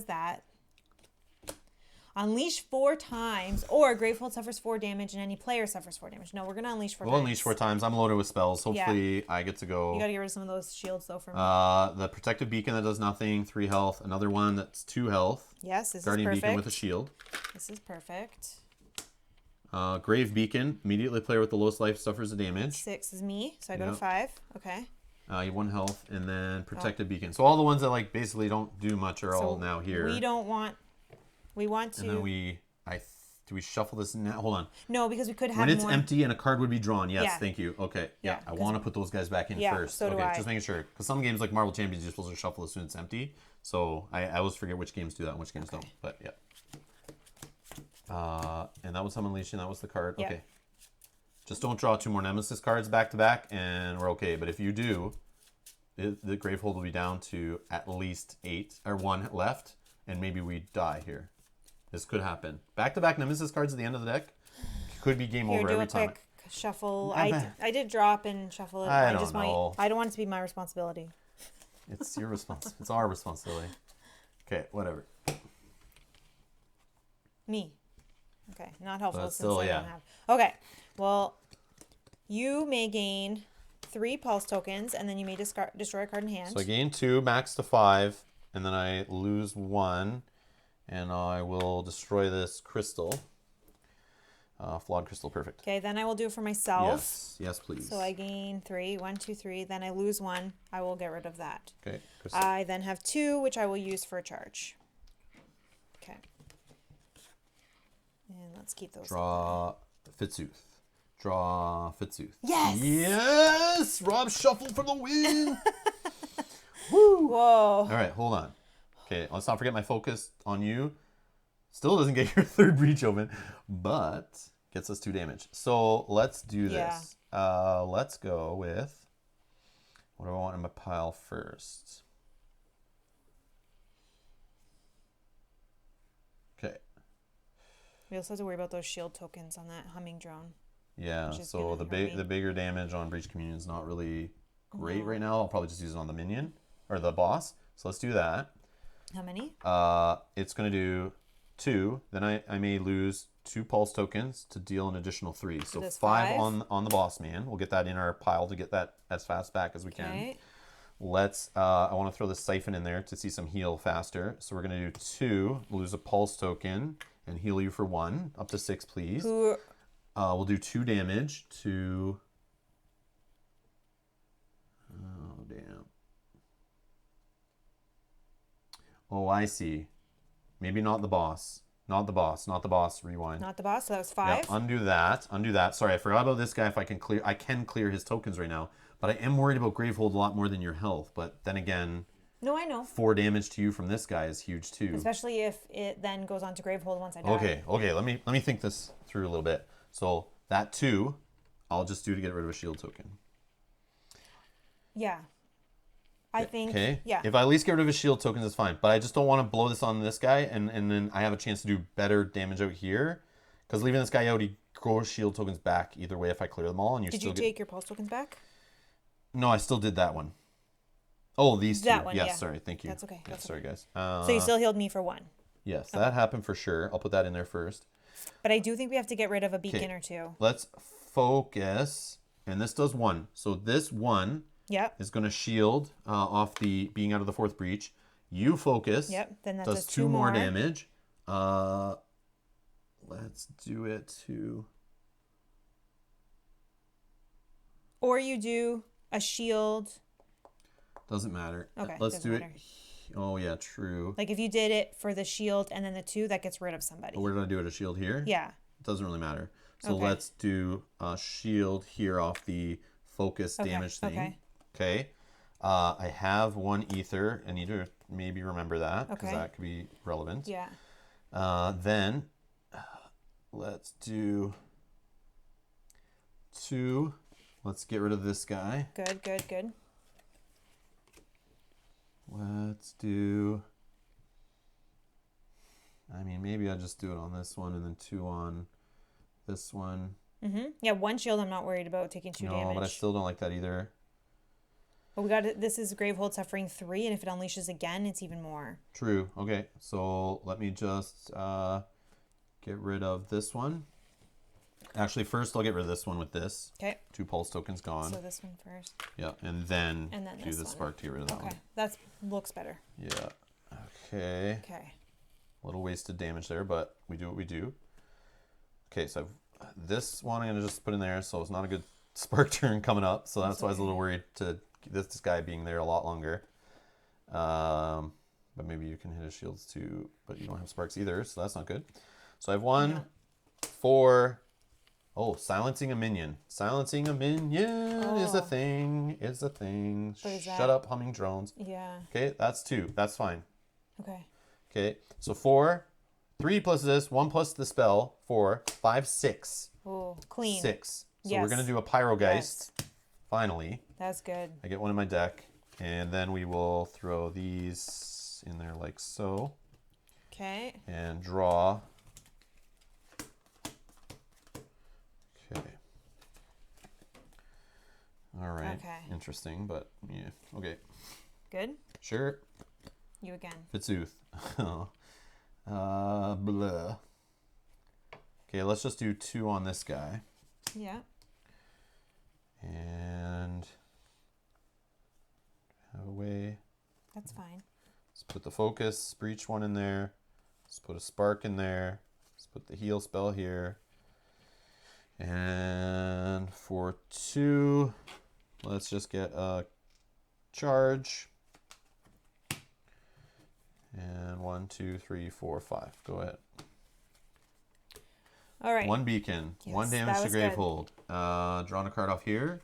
that. Unleash 4 times, or Gravehold suffers 4 damage and any player suffers 4 damage. No, we're gonna unleash 4 times. We'll unleash 4 times. I'm loaded with spells. Hopefully, I get to go. You gotta get rid of some of those shields though for me. The protective beacon that does nothing, 3 health. Another one that's 2 health. Yes, this Guardian is perfect. beacon with a shield. This is perfect. Grave beacon. Immediately player with the lowest life suffers a damage. 6 is me, so I go to 5. Okay. You have 1 health, and then protective beacon. So all the ones that like basically don't do much are all now here. We don't want. We want to. And then do we shuffle this now? Hold on. No, because we could have when it's more... empty and a card would be drawn. Yes, Yeah. Thank you. Okay. Yeah, I Yeah, want to put those guys back in first. so do okay, I. just making sure. Because some games like Marvel Champions, you're supposed to shuffle as soon as it's empty. So I always forget which games do that and which games don't. But yeah. And that was some unleashing. That was the card. Yeah. Okay. Just don't draw 2 more Nemesis cards back to back, and we're okay. But if you do, the Gravehold will be down to at least 8 or 1 left, and maybe we die here. This could happen. Back-to-back Nemesis cards at the end of the deck could be game over every time. Quick shuffle. I did drop and shuffle it. I don't know. I don't want it to be my responsibility. It's your responsibility. It's our responsibility. Okay, whatever. Me. Okay, not helpful But since still, I don't have. Okay, well, you may gain 3 pulse tokens, and then you may destroy a card in hand. So I gain 2, max to 5, and then I lose 1, and I will destroy this crystal. Flawed crystal, perfect. Okay, then I will do it for myself. Yes, please. So I gain 3, 1, 2, 3. Then I lose 1. I will get rid of that. Okay, crystal. I then have 2, which I will use for a charge. Okay. And let's keep those. Draw Fitsooth. Draw Fitsooth. Yes! Yes! Rob shuffle for the win! Woo! Whoa. All right, hold on. Okay, let's not forget my focus on you. Still doesn't get your 3rd breach open, but gets us 2 damage. So let's do this. Let's go with, what do I want in my pile first? Okay. We also have to worry about those shield tokens on that humming drone. Yeah, so the bigger damage on Breach Communion is not really great right now. I'll probably just use it on the minion, or the boss. So let's do that. How many? It's going to do 2. Then I may lose 2 pulse tokens to deal an additional 3. So 5 on the boss man. We'll get that in our pile to get that as fast back as we can. Let's, I want to throw the siphon in there to see some heal faster. So we're going to do 2, lose a pulse token, and heal you for 1. Up to 6, please. We'll do 2 damage to... Oh, damn. Oh, I see. Maybe not the boss. Not the boss. Not the boss. Rewind. Not the boss. So that was 5. Yeah, undo that. Undo that. Sorry, I forgot about this guy. If I can clear his tokens right now. But I am worried about Gravehold a lot more than your health. But then again... No, I know. 4 damage to you from this guy is huge too. Especially if it then goes on to Gravehold once I die. Okay. Let me think this through a little bit. So that 2, I'll just do to get rid of a shield token. Yeah. I think. Okay. Yeah. If I at least get rid of his shield tokens, it's fine. But I just don't want to blow this on this guy, and then I have a chance to do better damage out here. Because leaving this guy out, he grows shield tokens back either way if I clear them all. And Did you take your pulse tokens back? No, I still did that one. Oh, these 2. That one, yes, yeah. Sorry, thank you. That's okay. Yeah, sorry, guys. So you still healed me for 1. Yes, that happened for sure. I'll put that in there first. But I do think we have to get rid of a beacon or 2. Let's focus. And this does 1. So this 1 is going to shield off the being out of the 4th breach. You focus. Yep. Then that does 2 more damage. Let's do it to... Or you do a shield. Doesn't matter. Okay. Let's do it. Oh, yeah, true. Like if you did it for the shield and then the 2, that gets rid of somebody. Where did I do it? A shield here? Yeah. It doesn't really matter. So let's do a shield here off the focus damage thing. Okay. I have 1 ether. I need to maybe remember that because that could be relevant. Yeah. Then let's do... 2. Let's get rid of this guy. Good, good, good. Let's do... I mean, maybe I'll just do it on this one and then 2 on this one. Yeah, 1 shield I'm not worried about taking 2 damage. No, but I still don't like that either. But we got it. This is Gravehold suffering 3, and if it unleashes again, it's even more. True. Okay, so let me just get rid of this one. Actually, first I'll get rid of this one with this. Okay. 2 pulse tokens gone. So this one first. Yeah, and then do this the one. spark to get rid of that Okay, one. that looks better. Yeah. Okay. Okay. A little wasted damage there, but we do what we do. Okay, so this one I'm going to just put in there, so it's not a good spark turn coming up, so that's why I was a little worried to this guy being there a lot longer. But maybe you can hit his shields too, but you don't have sparks either, so that's not good. So I have 1, 4... Oh, silencing a minion. Silencing a minion is a thing. Is a thing. Shut up, humming drones. Yeah. Okay, that's 2. That's fine. Okay. Okay, so 4, 3 plus this, 1 plus the spell, 4, 5, 6. Oh, clean. 6. So Yes. we're going to do a Pyrogeist. Yes. Finally. That's good. I get one in my deck. And then we will throw these in there like so. Okay. And draw. Okay. All right. Okay. Interesting, but yeah. Okay. Good. Sure. You again. Fitzooth. Blah. Okay, let's just do 2 on this guy. Yeah. And have a way. That's fine. Let's put the focus, breach 1 in there. Let's put a spark in there. Let's put the heal spell here. And for 2, let's just get a charge. And 1, 2, 3, 4, 5. Go ahead. All right. 1 beacon. Yes, 1 damage that to was good. Gravehold. Drawing a card off here.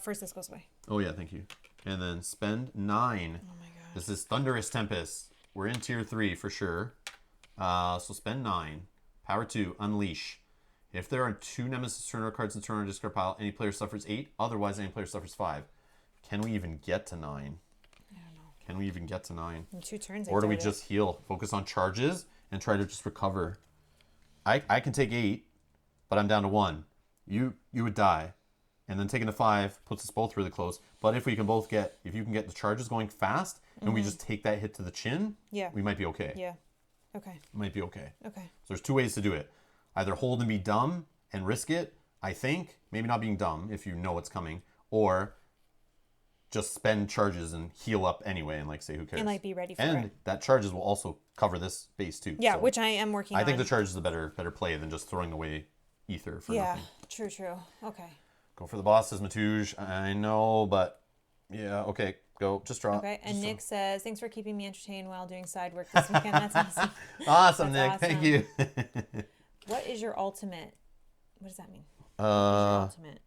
First this goes away. Oh yeah, thank you. And then spend 9. Oh my god. This is Thunderous Tempest. We're in tier 3 for sure. So spend 9. Power 2. Unleash. If there are 2 Nemesis turn order cards in turn order discard pile, any player suffers 8. Otherwise, any player suffers 5. Can we even get to 9? I don't know. Can we even get to 9? In 2 turns. Or do we doubt it. just heal? Focus on charges and try to just recover. I can take 8, but I'm down to 1. You would die. And then taking a 5 puts us both really close. But if we can both get, if you can get the charges going fast, and we just take that hit to the chin, Yeah. we might be okay. Yeah. Okay. Might be okay. Okay. So there's 2 ways to do it. Either hold and be dumb and risk it, I think. Maybe not being dumb if you know what's coming. Or just spend charges and heal up anyway and like say who cares. And like be ready for and it. that charges will also cover this base too. Yeah, So which I am working on. I think the charge is a better play than just throwing away ether for Yeah. nothing. True. True. Okay. Go for the bosses, Matouge. I know, but yeah, okay. Go. Just draw. Okay. And Just Nick says, "Thanks for keeping me entertained while doing side work this weekend." That's awesome. draw. Awesome, Nick. That's Thank awesome. you. What is your ultimate? What does that mean? I Ultimate.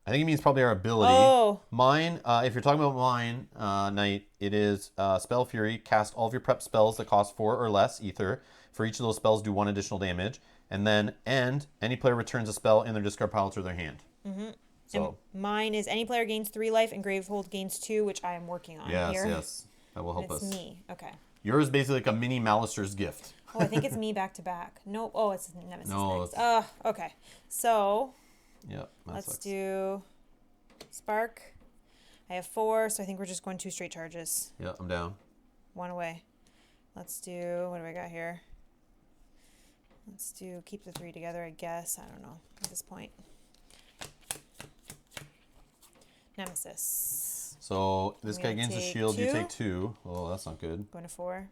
think it means probably our ability. Oh. Mine, if you're talking about mine, Knight, it is Spell Fury. Cast all of your prep spells that cost 4 or less ether. For each of those spells, do 1 additional damage. And then any player returns a spell in their discard pile to their hand. Mm-hmm. So And mine is any player gains 3 life and Gravehold gains 2, which I am working on here. yes, that will help It's us. me. Okay. Yours is basically like a mini Malister's gift. Oh, I think it's me back to back. Nope. Oh, it's Nemesis No, next. it's- Okay. So Yep. That let's sucks. do Spark. I have 4, so I think we're just going 2 straight charges. Yeah, I'm down. 1 away. Let's do, what do I got here? Let's do, keep the 3 together, I guess. I don't know at this point. Nemesis. So this I'm guy gonna gains a take shield. You 2. take 2. Oh, that's not good. Going to 4.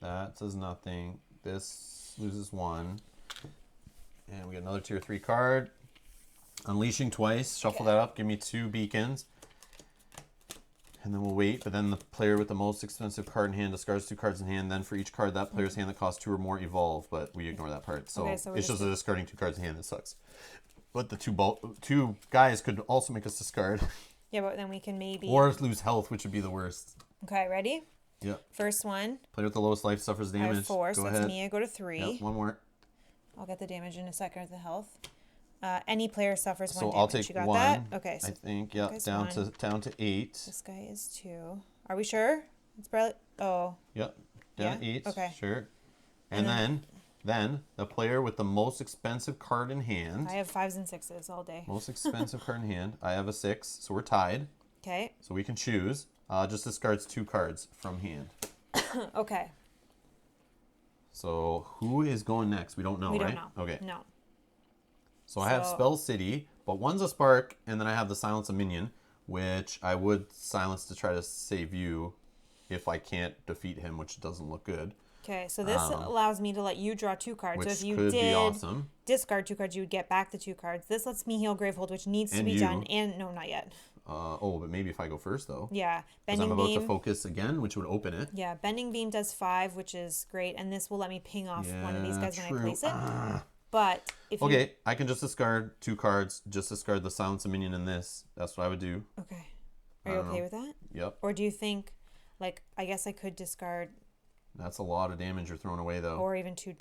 That does nothing. This loses 1. And we get another tier 3 card. Unleashing twice. Shuffle that up. Give me 2 beacons. And then we'll wait. But then the player with the most expensive card in hand discards 2 cards in hand. Then for each card that player's hand that costs 2 or more, evolve. But we ignore that part. So, Okay, so we're it's just just discarding 2 cards in hand that sucks. But the 2 guys could also make us discard. Yeah, but then we can maybe... Or lose health, which would be the worst. Okay, ready? Yep. First one. Player with the lowest life suffers damage. I have 4, so Go that's ahead. me. I go to 3. Yep, 1 more. I'll get the damage in a second or the health. Any player suffers So one I'll damage. take You got one. that? Okay. I So think, yeah, guy's down one. to 8. this guy is 2. Are we sure? It's probably. Oh. Yep, down to Yeah? 8. Okay. Sure. And And then the player with the most expensive card in hand. I have 5s and 6s all day. Most expensive card in hand. I have a 6, so we're tied. Okay. So we can choose. Just discards 2 cards from hand. Okay. So who is going next? We don't know, We right? don't know. Okay. No. So I have Spell City, but one's a Spark, and then I have the Silence a Minion, which I would silence to try to save you if I can't defeat him, which doesn't look good. Okay, so this allows me to let you draw 2 cards. Which So if you could be did awesome. discard 2 cards, you would get back the 2 cards. This lets me heal Gravehold, which needs to And be you. done. And no, not yet. But maybe if I go first, though. Yeah, Because Bending I'm about Beam. to focus again, which would open it. Yeah, Bending Beam does 5, which is great, and this will let me ping off one of these guys when I place it. But if you... Okay, I can just discard 2 cards, just discard the Silence a Minion in this. That's what I would do. Okay. Are you okay with that? Yep. Or do you think, like, I guess I could discard... That's a lot of damage you're throwing away, though. Or even 2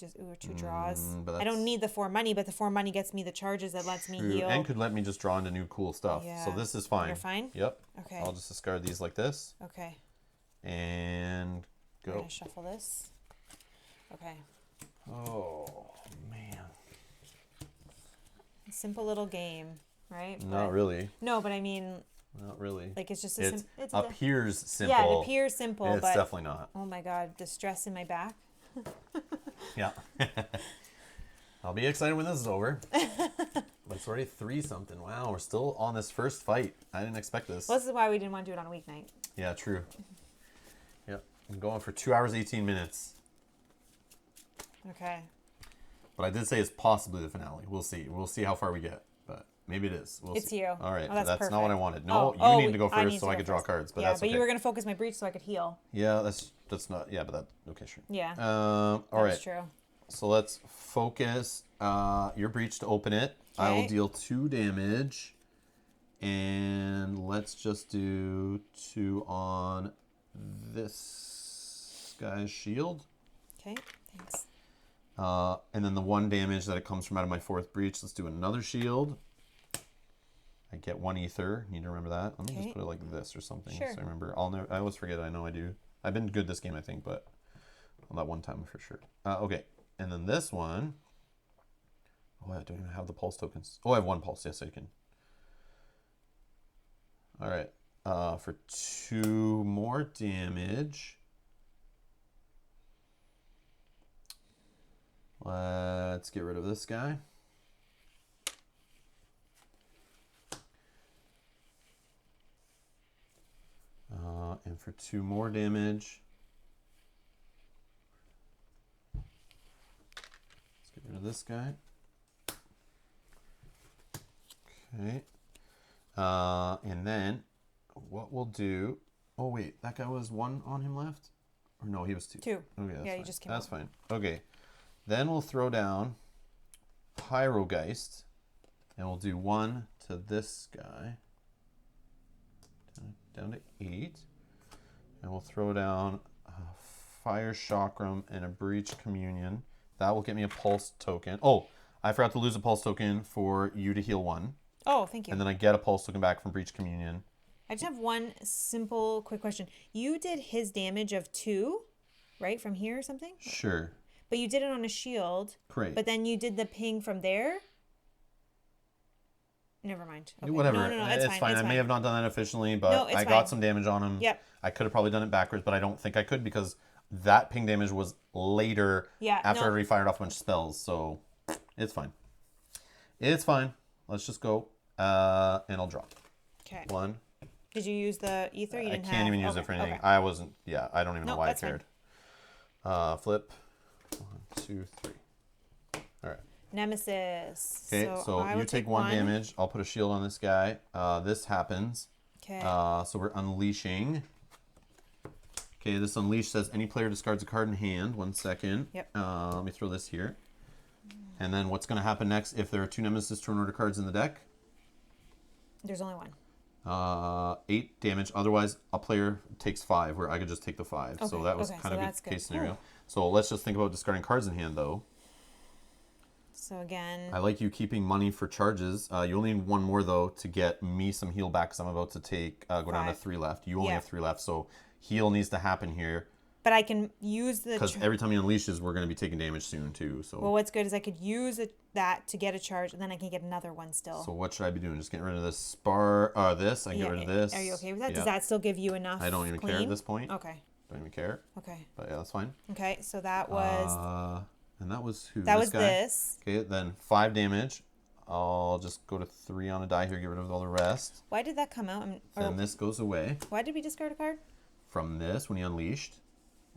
draws. But I don't need the 4 money, but the 4 money gets me the charges that lets me heal. And could let me just draw into new cool stuff. Yeah. So this is fine. You're fine? Yep. Okay. I'll just discard these like this. Okay. And I'm go. going to shuffle this. Okay. Oh, man. Simple little game, right? Not really. No, but I mean, Not really. like it's just It it's appears simple. Yeah, it appears simple, It's but definitely not. oh my god, the stress in my back. Yeah. I'll be excited when this is over. But it's already 3-something. Wow, we're still on this first fight. I didn't expect this. Well, this is why we didn't want to do it on a weeknight. Yeah, true. Yep. I'm going for 2 hours, 18 minutes. Okay. But I did say it's possibly the finale. We'll see. We'll see how far we get. But maybe it is. We'll It's see. you. All right. Oh, that's not what I perfect. wanted. No, Oh, you need to go I first need so to I go could draw first. cards. But yeah, that's but okay. you were gonna focus my breach so I could heal. Yeah, that's not. Yeah, but that. Okay, sure. Yeah. All right. That's true. So let's focus your breach to open it. I will Okay. deal 2 damage. And let's just do 2 on this guy's shield. Okay. Thanks. And then the 1 damage that it comes from out of my 4th breach. Let's do another shield. I get 1 ether. Need to remember that. Let me just Okay. put it like this or something. Sure. So I remember. I always forget. I know I do. I've been good this game, I think, but on that one time for sure. Okay. And then this one. Oh, I don't even have the pulse tokens. Oh, I have 1 pulse. Yes, I can. All right. For 2 more damage. Let's get rid of this guy. And for 2 more damage. Let's get rid of this guy. Okay. And then what we'll do. Oh, wait. That guy was 1 on him left? Or no, he was 2. 2. Okay, that's Yeah, fine. you just came That's out. fine. Okay. Then we'll throw down Pyrogeist. And we'll do 1 to this guy. Down to 8. And we'll throw down Fire Chakram and a Breach Communion. That will get me a Pulse token. Oh, I forgot to lose a Pulse token for you to heal 1. Oh, thank you. And then I get a Pulse token back from Breach Communion. I just have one simple, quick question. You did his damage of 2, right, from here or something? Sure. But you did it on a shield. Great. But then you did the ping from there? Never mind. Okay. Whatever. No, it's fine. It's I may have not done that efficiently, but No, it's I fine. got some damage on him. Yep. I could have probably done it backwards, but I don't think I could because that ping damage was later after I already fired off a bunch of spells. So it's fine. It's fine. Let's just go. And I'll draw. Okay. 1. Did you use the ether? You I didn't can't even use it for anything. I wasn't. Yeah, I don't even know why I that's fine. cared. Flip. 1, 2, 3. All right. Nemesis. Okay, so I you will take 1 damage. I'll put a shield on this guy. This happens. Okay. So we're unleashing. Okay, this unleash says any player discards a card in hand. 1 second. Yep. Let me throw this here. And then what's going to happen next if there are 2 Nemesis turn order cards in the deck? There's only 1. 8 damage. Otherwise, a player takes 5, where I could just take the 5. So that was kind of a case scenario. Ooh. So let's just think about discarding cards in hand, though. So again, I like you keeping money for charges. You only need one more though to get me some heal back because I'm about to take go down to 5. 3 left. You only Yeah. have 3 left, so heal needs to happen here but I can use the. because every time he unleashes, we're going to be taking damage soon too. So. Well, what's good is I could use that to get a charge, and then I can get another one still. So what should I be doing? Just getting rid of this this. I can get rid of this. Are you okay with that? Yeah. Does that still give you enough? I don't even care at this point. Okay. Don't even care. Okay. But yeah, that's fine. Okay. So that was. And that was who? That this was guy? this. Okay, then 5 damage. I'll just go to 3 on a die here. Get rid of all the rest. Why did that come out? Then this goes away. Why did we discard a card? From this when he unleashed,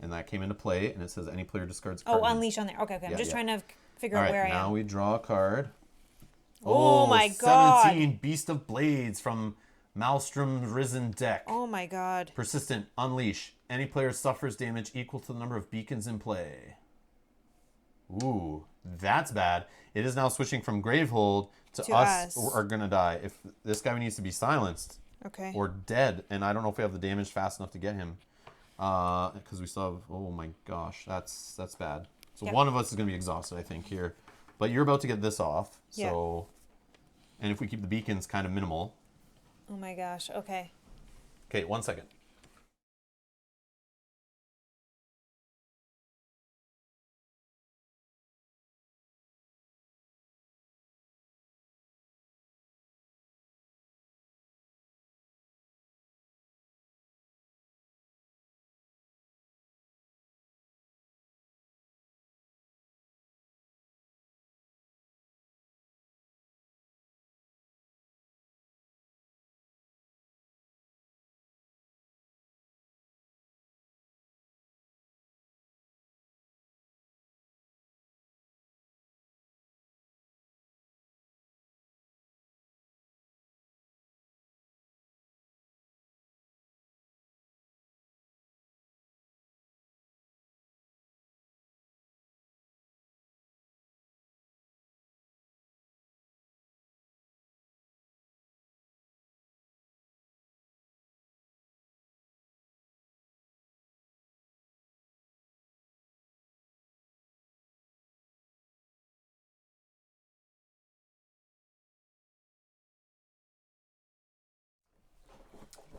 and that came into play, and it says any player discards a card. Oh, unleash on there. Okay. I'm just trying to figure All out right, where I am. now we draw a card. Oh my god. 17 Beast of Blades from Maelstrom's Risen deck. Oh my god. Persistent, unleash. Any player suffers damage equal to the number of beacons in play. Ooh, that's bad. It is now switching from Gravehold to us. Are going to die. If this guy needs to be silenced. Okay. Or dead. And I don't know if we have the damage fast enough to get him. Because we still have... Oh my gosh, that's bad. So one of us is going to be exhausted, I think, here. But you're about to get this off. So... And if we keep the beacons kind of minimal. Oh my gosh, okay. Okay, 1 second.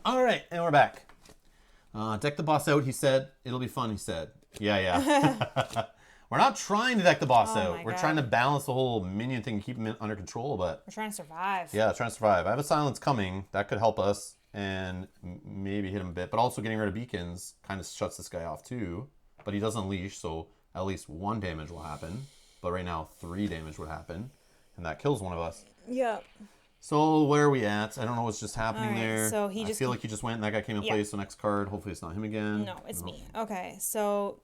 All right, and we're back. Deck the boss out, he said. It'll be fun, he said. Yeah. We're not trying to deck the boss out. We're trying to balance the whole minion thing and keep him under control, but... We're trying to survive. Yeah, trying to survive. I have a silence coming. That could help us and maybe hit him a bit. But also getting rid of beacons kind of shuts this guy off too. But he does unleash, so at least 1 damage will happen. But right now, 3 damage would happen. And that kills one of us. Yeah. So where are we at? I don't know what's just happening Alright, there. so I feel like he just went and that guy came in play. So next card, hopefully it's not him again. No, it's me. Okay, so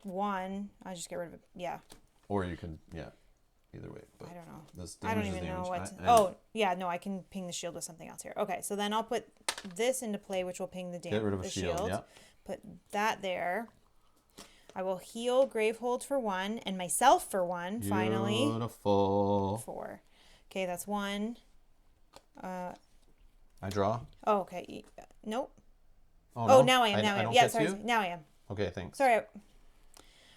1, I'll just get rid of it. Yeah. Or you can, either way. But I don't know. This I don't damage is even know damage. what. No, I can ping the shield with something else here. Okay, so then I'll put this into play, which will ping the Get rid of a shield. Yeah. Put that there. I will heal Gravehold for 1 and myself for 1. Finally. Beautiful. 4. Okay, that's 1. I draw. Oh, okay. Nope. Oh, no? Now I am. Now I am. Yeah, sorry. You? Now I am. Okay, thanks. Sorry.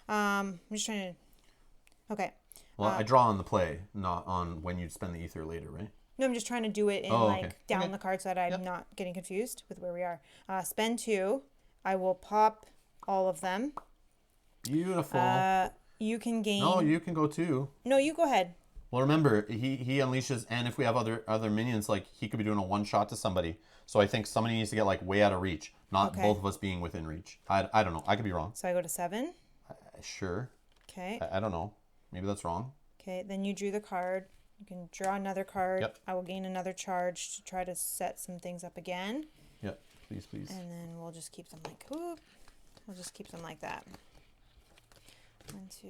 I'm just trying to. Okay. Well, I draw on the play, not on when you spend the ether later, right? No, I'm just trying to do it in down the card so that I'm not getting confused with where we are. Spend 2. I will pop all of them. Beautiful. You can gain. No, you can go too. No, you go ahead. Well, remember, he unleashes, and if we have other minions, like, he could be doing a one-shot to somebody. So I think somebody needs to get, like, way out of reach, not both of us being within reach. I don't know. I could be wrong. So I go to 7. Sure. Okay. I don't know. Maybe that's wrong. Okay, then you drew the card. You can draw another card. Yep. I will gain another charge to try to set some things up again. Yep. Please. And then we'll just keep them like, whoop. We'll just keep them like that. 1, 2,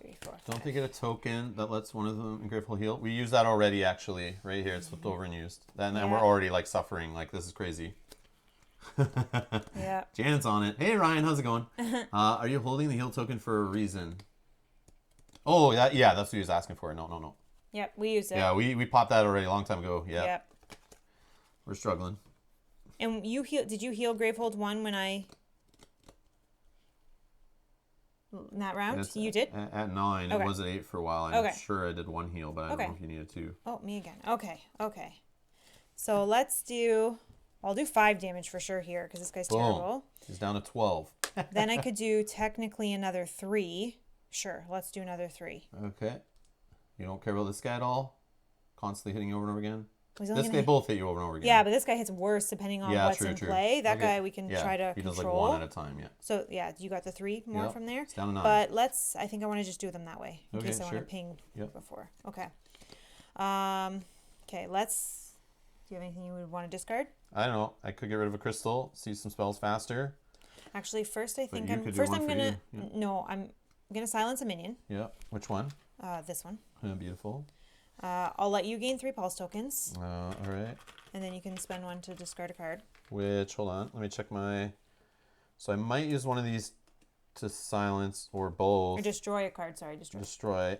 3, 4, 5. Don't they get a token that lets one of them in Grateful Heal? We used that already, actually. Right here. It's flipped over and used. And we're already, like, suffering. Like, this is crazy. Yeah. Janet's on it. Hey, Ryan. How's it going? Are you holding the heal token for a reason? Oh, that's what he was asking for. No. Yep, we used it. Yeah, we popped that already a long time ago. Yeah. Yep. We're struggling. And you did you heal Gravehold 1 when I in that round? It's You did? At 9. Okay. It was at 8 for a while. I'm Okay. sure I did 1 heal, but I don't know if you needed 2. Oh, me again. Okay. Okay. So let's do... I'll do 5 damage for sure here because this guy's Boom. terrible. He's down to 12. Then I could do technically another 3. Sure, let's do another 3. Okay. You don't care about this guy at all? Constantly hitting you over and over again? He's only This gonna guy both hit you over and over again. Yeah, but this guy hits worse depending on what's in play. That guy we can try to he does control. like 1 at a time, yeah. So yeah, you got the 3 more Yep. from there. It's down to 9. But I think I want to just do them that way in Okay, case I want sure. to ping Yep. before. Okay. Okay, let's... Do you have anything you would want to discard? I don't know. I could get rid of a crystal, see some spells faster. Actually, first I think you could do one I'm for gonna... you. Yeah. No, I'm gonna silence a minion. Yeah. Which one? This one. Beautiful. I'll let you gain 3 pulse tokens, All right. and then you can spend 1 to discard a card. Which, hold on. Let me check my... So I might use one of these to silence or both. Or destroy a card, sorry, destroy. Destroy.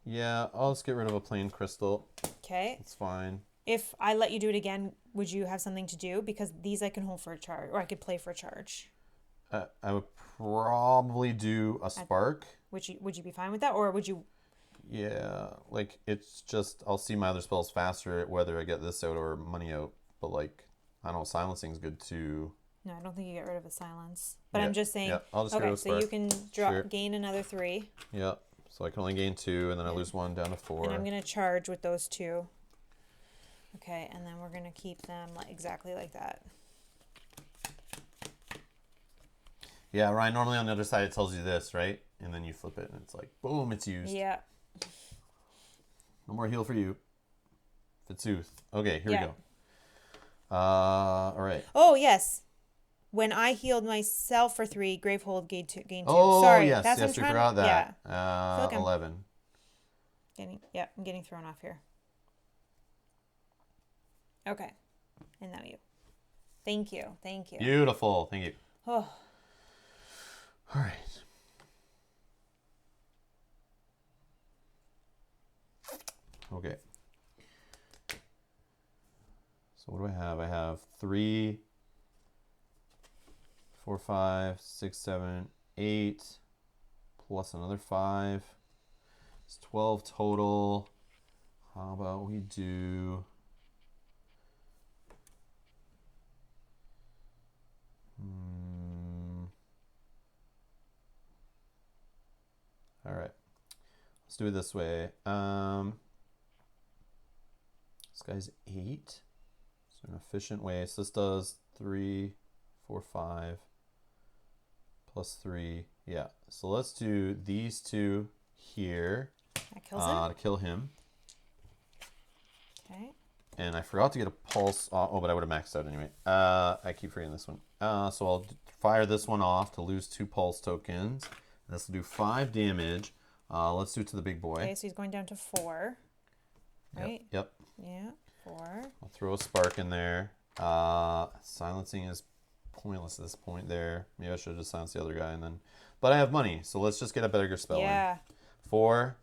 Yeah, I'll just get rid of a plain crystal. Okay. It's fine. If I let you do it again, would you have something to do? Because these I can hold for a charge, or I could play for a charge. I would probably do a spark. Would you be fine with that, or would you? Yeah, like it's just I'll see my other spells faster whether I get this out or money out. But like I don't know, silencing's good too. No, I don't think you get rid of a silence. But Yeah, I'm just saying. yeah, I'll just get rid Okay, of so spark. you can Sure. gain another 3, Yep. So I can only gain 2, and then I lose 1 down to 4. and I'm gonna charge with those 2. Okay, and then we're gonna keep them exactly like that. Yeah, Ryan. Normally on the other side it tells you this, right? And then you flip it, and it's like, boom, it's used. Yeah. No more heal for you. Fitzooth. Okay, here Yeah. we go. All right. Oh yes. When I healed myself for 3, Gravehold gained 2. Oh, Sorry, yes, that's what yes, I'm we trying forgot that. Yeah. Feel like I'm 11. I'm getting thrown off here. Okay. And now you. Thank you. Thank you. Beautiful. Thank you. Oh. All right. Okay. So what do I have? I have 3, 4, 5, 6, 7, 8, plus another 5. It's 12 total. How about we do... All right. Let's do it this way. This guy's 8. So an efficient way. So this does 3, 4, 5, plus 3. Yeah. So let's do these 2 here. That kills him. To kill him. Okay. And I forgot to get a pulse. Oh, but I would have maxed out anyway. I keep forgetting this one. So I'll fire this one off to lose 2 pulse tokens. This will do 5 damage. Let's do it to the big boy. Okay, so he's going down to 4. Right? Yep. Yeah, 4. I'll throw a spark in there. Silencing is pointless at this point there. Maybe I should have just silenced the other guy and then... But I have money, so let's just get a better spell Yeah. in. 4,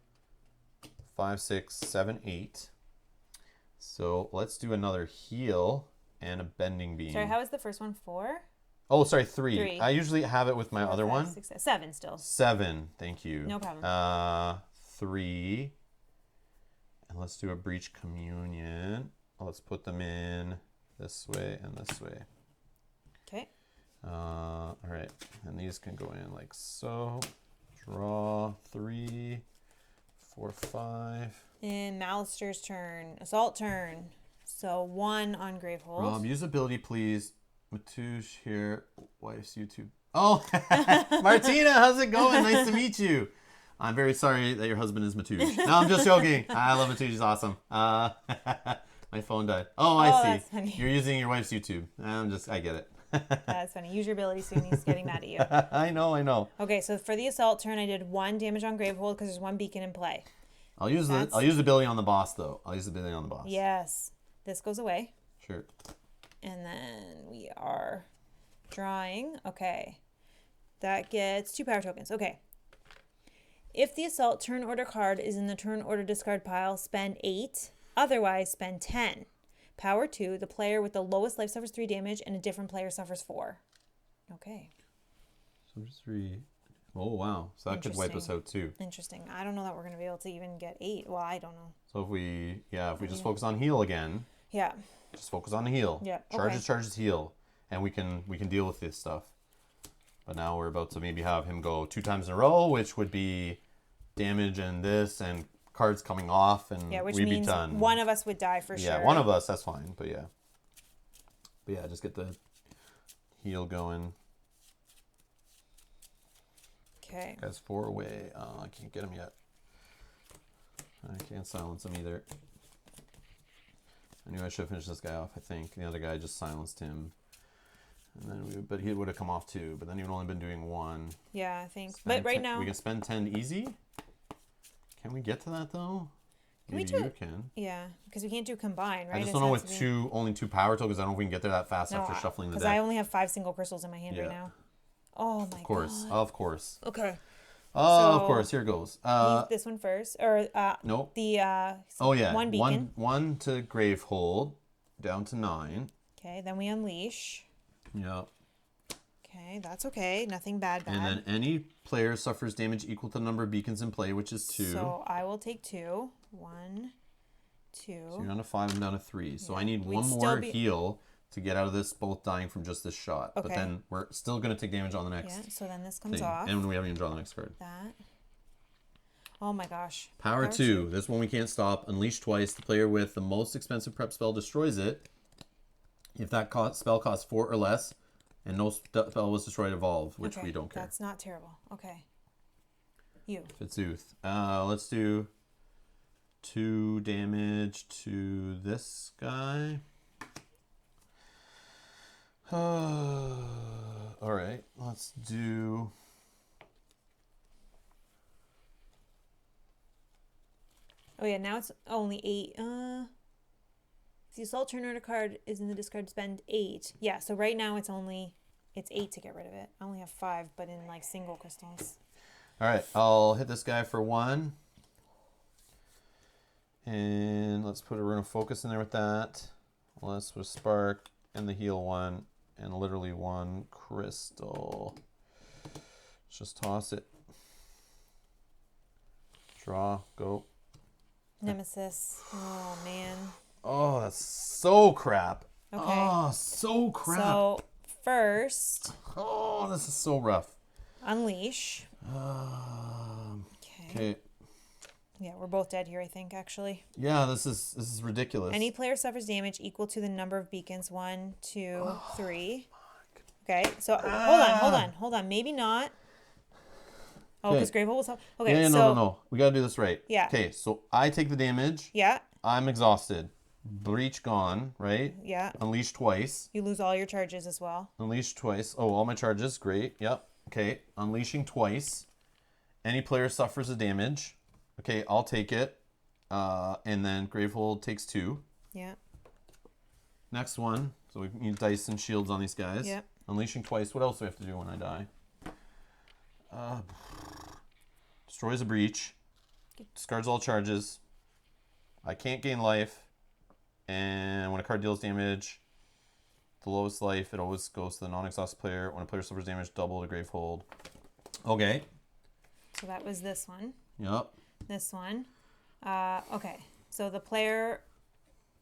5, 6, 7, 8. So let's do another heal and a bending beam. Sorry, how was the first one? 4? Oh, sorry, 3. 3. I usually have it with my 4, other 5, one. 6, 7 still. 7, thank you. No problem. 3. And let's do a breach communion. Let's put them in this way and this way. Okay. All right, and these can go in like so. Draw 3, 4, 5. And Malister's turn. Assault turn. So 1 on Gravehold. Rob, use ability, please. Matouche here. Wife's YouTube. Oh, Martina, how's it going? Nice to meet you. I'm very sorry that your husband is Matouche. No, I'm just joking. I love Matouche. He's awesome. My phone died. Oh, I see. That's funny. You're using your wife's YouTube. I get it. That's funny. Use your ability soon. He's getting mad at you. I know. Okay, so for the assault turn, I did 1 damage on Gravehold because there's 1 beacon in play. I'll use the ability on the boss though. I'll use the ability on the boss. Yes. This goes away. Sure. And then we are drawing. Okay. That gets 2 power tokens. Okay. If the assault turn order card is in the turn order discard pile, spend 8. Otherwise, spend 10. Power 2, the player with the lowest life suffers 3 damage and a different player suffers 4. Okay. So just 3. Oh, wow. So that could wipe us out too. Interesting. I don't know that we're going to be able to even get 8. Well, I don't know. So if we just focus on heal again. Yeah. Just focus on the heal. Yeah. Charges, heal. And we can deal with this stuff. But now we're about to maybe have him go 2 times in a row, which would be damage and this and cards coming off, and which we'd means be done. One of us would die for sure. Yeah, one of us, that's fine. But yeah, just get the heal going. Okay. Guy's 4 away. I can't get him yet. I can't silence him either. I knew I should have finished this guy off, I think. The other guy just silenced him. And then but he would have come off 2, but then he would only been doing 1. Yeah, I think. But right now we can spend 10 easy. Can we get to that though? Maybe you can. Yeah, because we can't do combine, right? I just don't know with only 2 power tokens. I don't know if we can get there that fast after shuffling the deck. Because I only have 5 single crystals in my hand right now. Oh my god. Of course. Okay. Of course. Here goes. This one first, or nope. The 1 beacon. One to Gravehold, down to 9. Okay, then we unleash. Yep. Okay, that's okay. Nothing bad. And then any player suffers damage equal to the number of beacons in play, which is 2. So I will take 2. 1, 2. So you're down to 5 and down to 3. So I need one more heal to get out of this, both dying from just this shot. Okay. But then we're still going to take damage on the next. Yeah, so then this comes off. And we haven't even drawn the next card. That. Oh my gosh. Power 2. This one we can't stop. Unleash twice. The player with the most expensive prep spell destroys it. If that spell costs 4 or less, and no spell was destroyed, evolve, which we don't care. That's not terrible. Okay. You. Fitzuth. Let's do 2 damage to this guy. Alright, let's do... Oh yeah, now it's only 8. If the assault turn card is in the discard, spend 8. Yeah, so right now it's 8 to get rid of it. I only have 5, but in like single crystals. Alright, I'll hit this guy for 1. And let's put a Rune of Focus in there with that. Let's with Spark and the heal 1. And literally 1 crystal. Let's just toss it. Draw, go. Nemesis. Oh, man. Oh, that's so crap. Okay. Oh, so crap. So, first. Oh, this is so rough. Unleash. Okay. Yeah, we're both dead here, I think, actually. Yeah, this is ridiculous. Any player suffers damage equal to the number of beacons. 1, 2, 3. Okay, so hold on. Maybe not. Oh, because Gravehold was... Okay, yeah, no. We got to do this right. Yeah. Okay, so I take the damage. Yeah. I'm exhausted. Breach gone, right? Yeah. Unleash twice. You lose all your charges as well. Unleash twice. Oh, all my charges. Great. Yep. Okay. Unleashing twice. Any player suffers a damage. Okay, I'll take it. And then Gravehold takes 2. Yeah. Next one. So we need dice and shields on these guys. Yep. Unleashing twice. What else do we have to do when I die? Destroys a breach. Discards all charges. I can't gain life. And when a card deals damage, the lowest life, it always goes to the non-exhausted player. When a player suffers damage, double the Gravehold. Okay. So that was this one. Yep. This one. Okay. So the player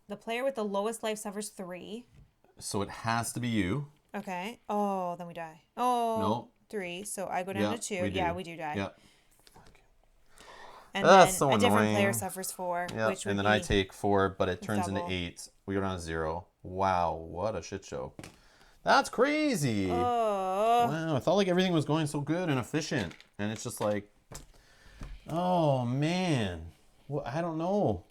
with the lowest life suffers 3. So it has to be you. Okay. Oh, then we die. Oh. No. 3. So I go down to 2. Yeah, we do die. Yeah. And That's then so a different annoying. player suffers 4. Yep. Which would and then be I take 4, but it turns double. into 8. We go down to 0. Wow, what a shit show. That's crazy. Oh. Wow, I thought like everything was going so good and efficient. And it's just like, oh man. Well, I don't know.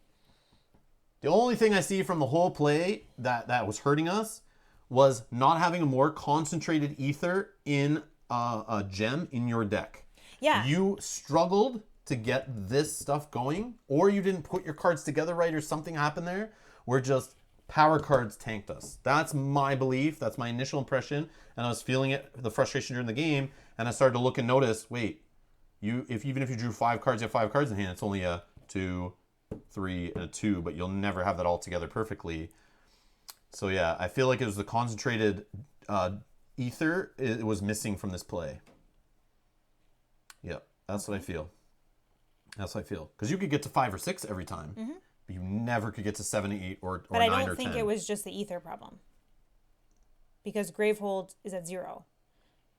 The only thing I see from the whole play that was hurting us was not having a more concentrated ether in a gem in your deck. Yeah. You struggled to get this stuff going, or you didn't put your cards together right, or something happened there where just power cards tanked us. That's my belief. That's my initial impression. And I was feeling it, the frustration during the game, and I started to look and notice, wait, even if you drew 5 cards, you have 5 cards in hand, it's only a 2, 3, and a 2, but you'll never have that all together perfectly. So yeah, I feel like it was the concentrated Ether it was missing from this play. Yep, that's what I feel. That's what I feel. Because you could get to 5 or 6 every time, but you never could get to 7, 8, or 9 or 10. But I don't think it was just the Ether problem. Because Gravehold is at 0.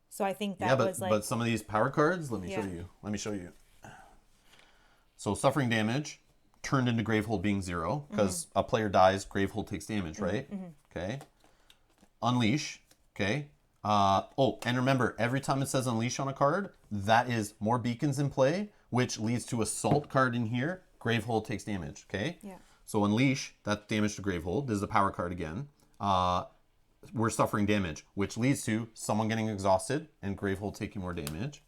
So I think that was like... but some of these power cards, let me show you. So Suffering Damage turned into Gravehold being 0, because a player dies, Gravehold takes damage, right? Okay. Unleash, okay. And remember, every time it says Unleash on a card, that is more beacons in play, which leads to Assault card in here. Gravehold takes damage, okay? Yeah. So Unleash, that's damage to Gravehold. This is a power card again. We're suffering damage, which leads to someone getting exhausted and Gravehold taking more damage.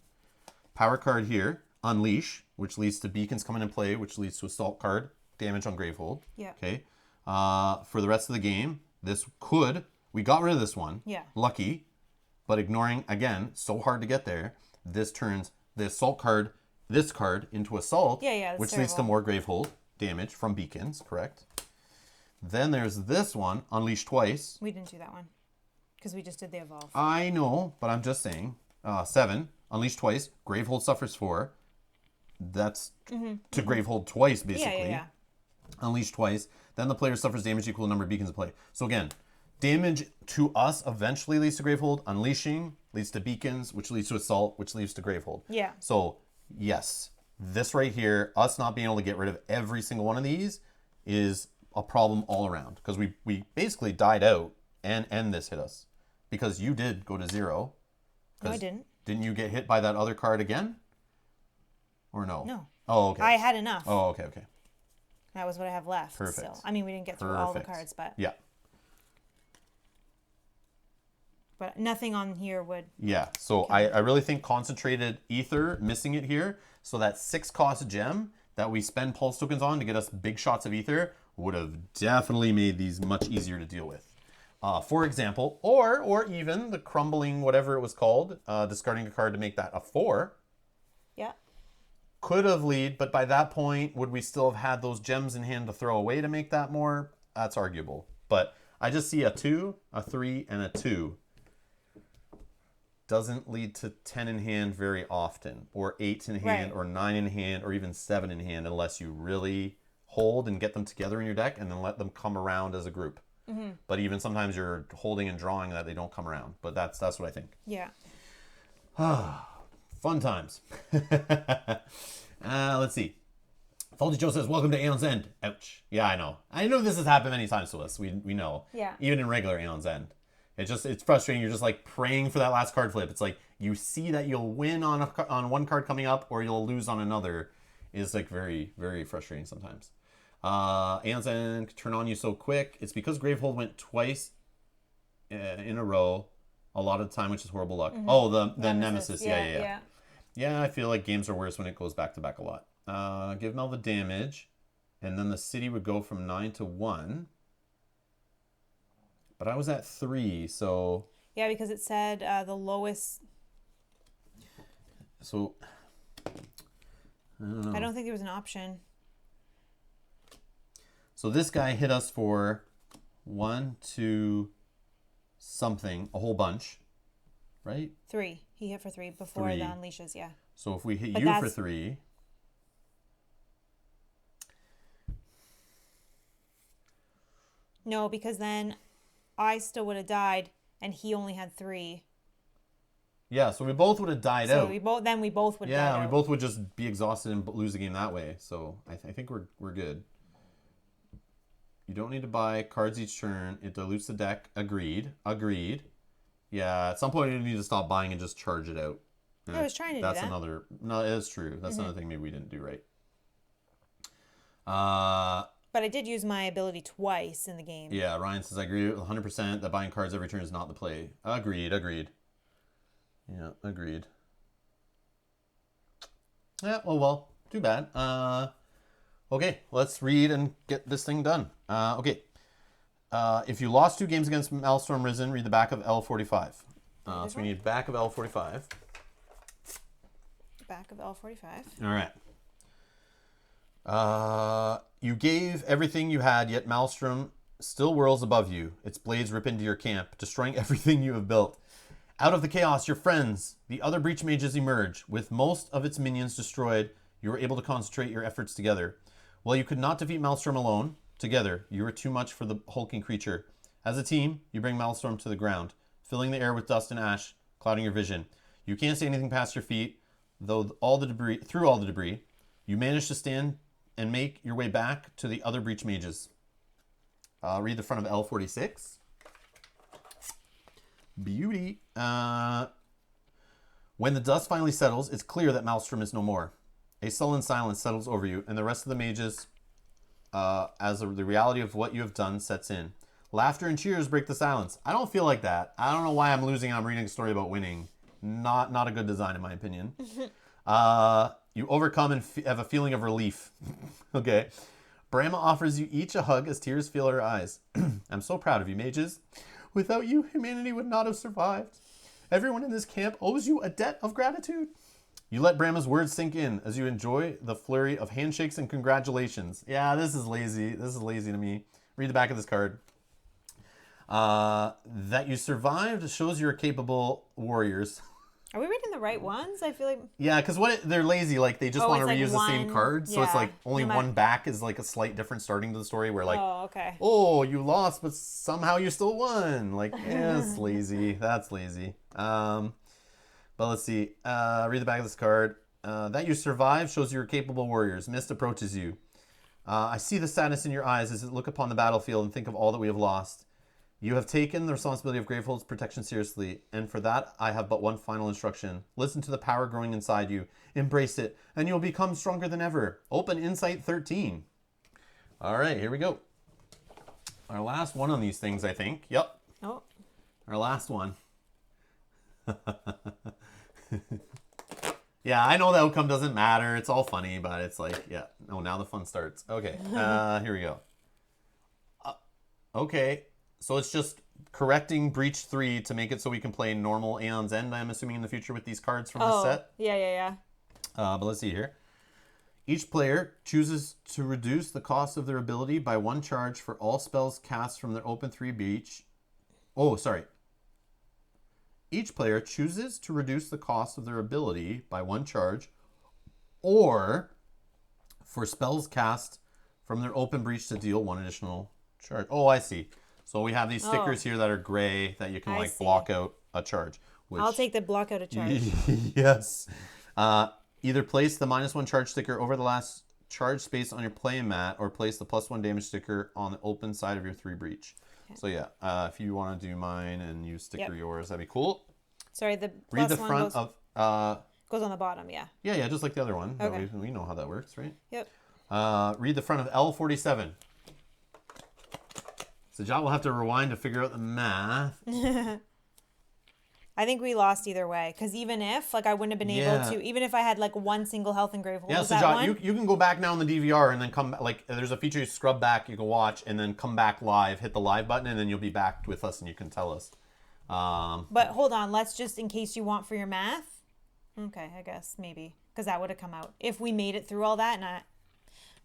Power card here, Unleash, which leads to beacons coming in play, which leads to Assault card, damage on Gravehold. Yeah. Okay. For the rest of the game, we got rid of this one. Yeah. Lucky, but ignoring, again, so hard to get there, this turns the Assault card, this card, into Assault, which leads to more Gravehold damage from beacons, correct? Then there's this one, Unleash twice. We didn't do that one because we just did the Evolve. I know, but I'm just saying. 7, Unleash twice. Gravehold suffers 4. That's to Gravehold twice, basically. Yeah. Unleash twice. Then the player suffers damage equal to the number of beacons in play. So again, damage to us eventually leads to Gravehold. Unleashing leads to beacons, which leads to Assault, which leads to Gravehold. Yeah. So, yes, this right here, us not being able to get rid of every single one of these is a problem all around, because we basically died out and this hit us because you did go to 0. No, I didn't. Didn't you get hit by that other card again? Or no? No. Oh, okay. I had enough. Oh, okay. That was what I have left. Perfect. Still. I mean, we didn't get through all the cards, but yeah. But nothing on here would. Yeah. So I really think concentrated Ether, missing it here, so that 6-cost gem that we spend pulse tokens on to get us big shots of Ether would have definitely made these much easier to deal with. For example, or even the crumbling, whatever it was called, discarding a card to make that a 4. Yeah. Could have lead, but by that point, would we still have had those gems in hand to throw away to make that more? That's arguable. But I just see a 2, a 3, and a 2. Doesn't lead to 10 in hand very often, or 8 in hand, or 9 in hand, or even 7 in hand, unless you really hold and get them together in your deck and then let them come around as a group. But even sometimes you're holding and drawing that they don't come around. But that's what I think. Yeah. Fun times. Let's see. Faulty Joe says, welcome to Aeon's End. Ouch. Yeah, I know. I know this has happened many times to us. We know. Yeah. Even in regular Aeon's End. It's frustrating. You're just like praying for that last card flip. It's like you see that you'll win on one card coming up or you'll lose on another. It's like very, very frustrating sometimes. Aeon's End turn on you so quick. It's because Gravehold went twice in a row a lot of the time, which is horrible luck. Oh, the Nemesis. Yeah. Yeah, I feel like games are worse when it goes back to back a lot. Give Mel the damage, and then the city would go from 9 to 1. But I was at 3, so... Yeah, because it said the lowest... So, I don't know. I don't think there was an option. So this guy hit us for 1, 2, something, a whole bunch, right? 3. He hit for 3 before the unleashes, yeah. So if we hit you for 3... No, because then I still would have died, and he only had 3. Yeah, so we both would have died out. So we both would have died out. Yeah, we both would just be exhausted and lose the game that way. So I think we're good. You don't need to buy cards each turn. It dilutes the deck. Agreed. Yeah, at some point you need to stop buying and just charge it out. I was trying to do that. That's another... No, it is true. That's another thing maybe we didn't do right. But I did use my ability twice in the game. Yeah, Ryan says, I agree 100% that buying cards every turn is not the play. Agreed. Yeah, agreed. Yeah, well, too bad. Okay, let's read and get this thing done. Okay. If you lost 2 games against Maelstrom Risen, read the back of L45. So we need back of L45. Back of L45. All right. You gave everything you had, yet Maelstrom still whirls above you. Its blades rip into your camp, destroying everything you have built. Out of the chaos, your friends, the other breach mages, emerge. With most of its minions destroyed, you were able to concentrate your efforts together. While you could not defeat Maelstrom alone, together, you were too much for the hulking creature. As a team, you bring Maelstrom to the ground, filling the air with dust and ash, clouding your vision. You can't see anything past your feet, though through all the debris, you manage to stand and make your way back to the other breach mages. Read the front of L46. Beauty. When the dust finally settles, it's clear that Maelstrom is no more. A sullen silence settles over you, and the rest of the mages, the reality of what you have done sets in. Laughter and cheers break the silence. I don't feel like that. I don't know why I'm losing. I'm reading a story about winning. Not a good design, in my opinion. You overcome and have a feeling of relief. Okay. Brahma offers you each a hug as tears fill her eyes. I'm so proud of you, mages. Without you, humanity would not have survived. Everyone in this camp owes you a debt of gratitude. You let Brahma's words sink in as you enjoy the flurry of handshakes and congratulations. Yeah, this is lazy. This is lazy to me. Read the back of this card. That you survived shows you're capable warriors. Are we reading the right ones? I feel like... Yeah, because they're lazy. Like, they just want to reuse the same card. So it's like only one back is like a slight different starting to the story where like, oh, you lost, but somehow you still won. Like, it's lazy. That's lazy. But let's see. Read the back of this card. That you survived shows you're capable warriors. Mist approaches you. I see the sadness in your eyes as you look upon the battlefield and think of all that we have lost. You have taken the responsibility of Gravehold's protection seriously, and for that, I have but one final instruction. Listen to the power growing inside you. Embrace it, and you'll become stronger than ever. Open Insight 13. All right, here we go. Our last one on these things, I think. Yep. Oh. Our last one. Yeah, I know the outcome doesn't matter. It's all funny, but it's like, yeah. Oh, now the fun starts. Okay, here we go. Okay. So it's just correcting Breach 3 to make it so we can play normal Aeon's End, I'm assuming, in the future with these cards from this set. Yeah. But let's see here. Each player chooses to reduce the cost of their ability by 1 charge for all spells cast from their open 3 breach. Oh, sorry. Each player chooses to reduce the cost of their ability by 1 charge or for spells cast from their open breach to deal 1 additional charge. Oh, I see. So we have these stickers here that are gray that you can block out a charge. Which, I'll take the block out a charge. Yes. Either place the -1 charge sticker over the last charge space on your playing mat or place the +1 damage sticker on the open side of your 3 breach. Okay. So yeah, if you want to do mine and you sticker yours, that'd be cool. Sorry, the read the front goes on the bottom, yeah. Yeah, just like the other one. Okay. We know how that works, right? Yep. Read the front of L47. So John will have to rewind to figure out the math. I think we lost either way. Because even if, I wouldn't have been able to, even if I had, 1 single health in Gravehold. Yeah, so John, you can go back now in the DVR and then come, there's a feature you scrub back, you can watch, and then come back live, hit the live button, and then you'll be back with us and you can tell us. But hold on, let's just, in case you want for your math. Okay, I guess, maybe. Because that would have come out. If we made it through all that,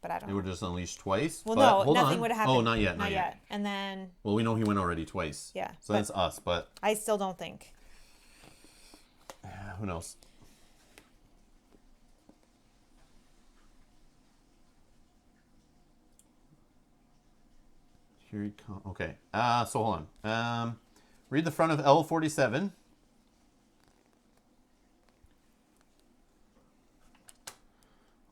but I don't know. It would just unleash twice? Well, no, nothing would have happened. Oh, not yet. And then... Well, we know he went already twice. Yeah. So that's us, but... I still don't think. Who knows? Here he comes. Okay. So hold on. Read the front of L47.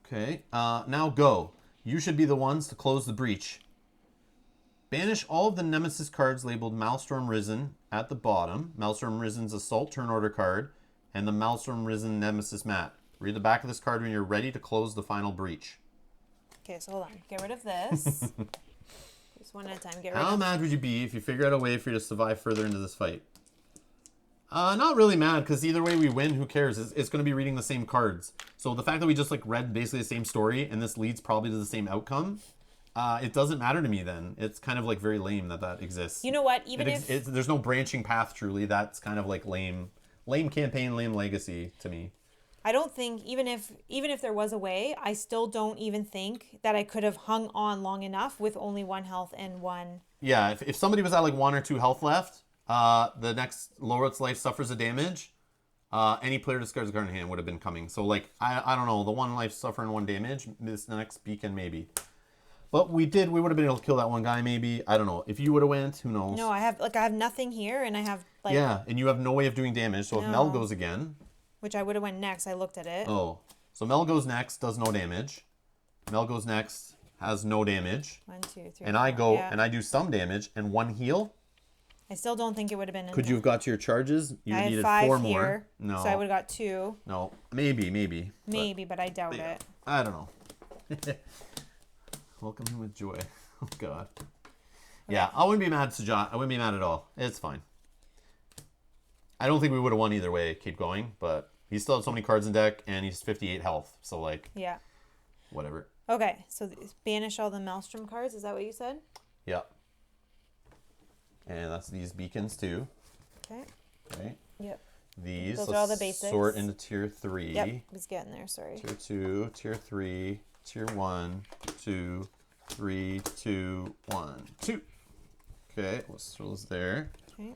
Okay. Now go. You should be the ones to close the breach. Banish all of the Nemesis cards labeled Maelstrom Risen at the bottom. Maelstrom Risen's Assault Turn Order card. And the Maelstrom Risen Nemesis mat. Read the back of this card when you're ready to close the final breach. Okay, so hold on. Get rid of this. Just one at a time. Get rid How mad would you be if you figure out a way for you to survive further into this fight? Not really mad, because either way we win, who cares? It's going to be reading the same cards. So the fact that we just read basically the same story, and this leads probably to the same outcome, it doesn't matter to me then. It's kind of very lame that exists. You know what? Even if... there's no branching path, truly. That's kind of lame. Lame campaign, lame legacy to me. I don't think, even if there was a way, I still don't even think that I could have hung on long enough with only 1 health and 1... Yeah, if somebody was at 1 or 2 health left, The next lower its life suffers a damage. Any player discards a card in hand would have been coming. So, like, I don't know. The one life suffering 1 damage. This next beacon, maybe. But we would have been able to kill that one guy, maybe. I don't know. If you would have went, who knows? No, I have nothing here, and I have, like... Yeah, and you have no way of doing damage. So if Mel No. goes again... Which I would have went next. I looked at it. Oh. So Mel goes next, does no damage. Mel goes next, has no damage. 1, 2, 3, And I 4, go, yeah. and I do some damage, and 1 heal. I still don't think it would have been... Could you have got to your charges? You I had needed 5 4 here, more. No. so I would have got 2. No. Maybe. Maybe, but I doubt Yeah. it. I don't know. Welcome him with joy. Oh, God. Yeah, I wouldn't be mad, Sajat. I wouldn't be mad at all. It's fine. I don't think we would have won either way. Keep going, but he still has so many cards in deck, and he's 58 health. So, like, Yeah. whatever. Okay, so banish all the Maelstrom cards. Is that what you said? Yeah. And that's these beacons, too. Okay. Right? Yep. These, Those are all the basics. sort into tier 3. Yep. It's getting there. Sorry. Tier 2, tier 3, tier 1, 2, 3, 2, 1, 2. Okay, let's throw those there. Okay.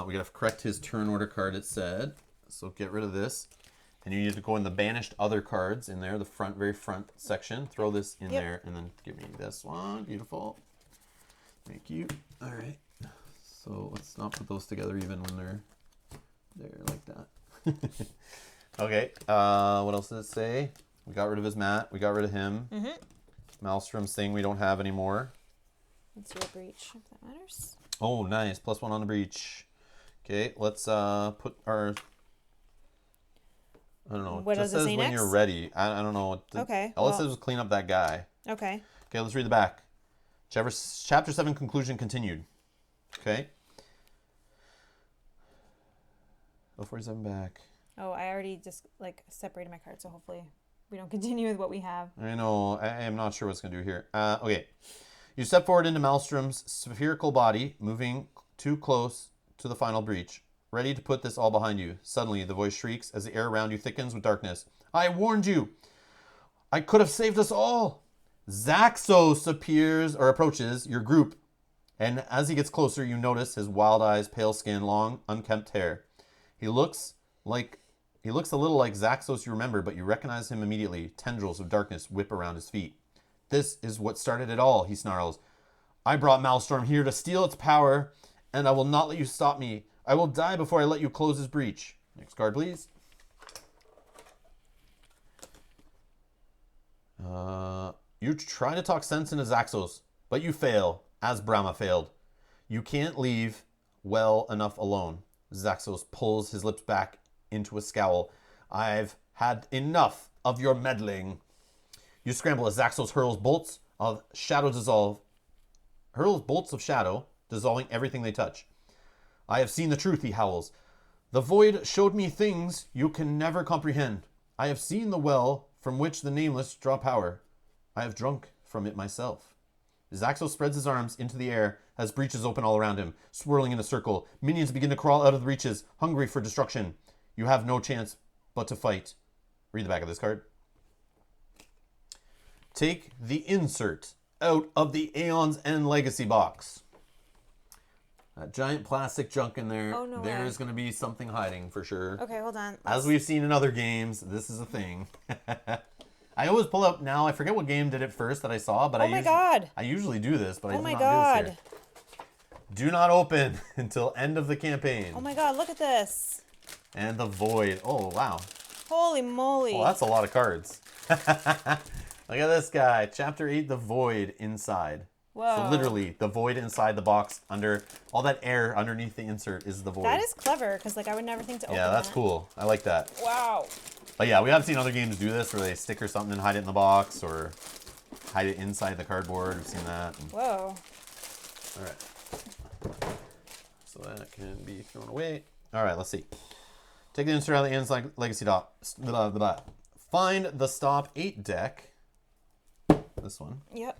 We gotta correct his turn order card, it said. So get rid of this. And you need to go in the banished other cards in there, the front, very front section. Throw this in there and then give me this one. Beautiful. Thank you. All right. So let's not put those together even when they're there like that. Okay. What else did it say? We got rid of his mat. We got rid of him. Maelstrom's thing we don't have anymore. It's your breach, if that matters. Oh, nice. +1 on the breach. Okay, let's put our... I don't know. What Just does it says say when next? you're ready. I don't know. Okay, All it well- says was clean up that guy. Okay. Okay, let's read the back. Chapter 7 conclusion continued. Okay. 047 back. Oh, I already just like separated my cards, so hopefully we don't continue with what we have. I know. I am not sure what's going to do here. Okay. You step forward into Maelstrom's spherical body, moving too close to the final breach. Ready to put this all behind you. Suddenly, the voice shrieks as the air around you thickens with darkness. I warned you. I could have saved us all. Zaxos approaches your group, and as he gets closer, you notice his wild eyes, pale skin, long, unkempt hair. He looks a little like Zaxos you remember, but you recognize him immediately. Tendrils of darkness whip around his feet. This is what started it all, he snarls. I brought Maelstrom here to steal its power, and I will not let you stop me. I will die before I let you close his breach. Next card, please. You try to talk sense into Zaxos, but you fail, as Brahma failed. You can't leave well enough alone. Zaxos pulls his lips back into a scowl. I've had enough of your meddling. You scramble as Zaxos hurls bolts of shadow, dissolving everything they touch. I have seen the truth, he howls. The void showed me things you can never comprehend. I have seen the well from which the nameless draw power. I have drunk from it myself. Zaxos spreads his arms into the air as breaches open all around him, swirling in a circle. Minions begin to crawl out of the breaches, hungry for destruction. You have no chance but to fight. Read the back of this card. Take the insert out of the Aeons and Legacy box. That giant plastic junk in there. Oh, no There way. is going to be something hiding for sure. Okay, hold on. As we've seen in other games, this is a thing. I always pull up now. I forget what game did it first that I saw, but Oh my God. I usually do this, but I Oh did my not God. do this here. Do not open until end of the campaign. Oh my God, look at this. And the void. Oh wow. Holy moly. Well, that's a lot of cards. Look at this guy. Chapter 8, the void inside. Whoa. So literally, the void inside the box, under all that air underneath the insert is the void. That is clever, because like I would never think to open Yeah, that's that. cool. I like that. Wow. But yeah, we have seen other games do this where they stick or something and hide it in the box or hide it inside the cardboard. We've seen that. And... Whoa. All right. So that can be thrown away. All right, let's see. Take the insert out of the Aeons Legacy dot. Blah, blah, blah. Find the Stop 8 deck. This one. Yep.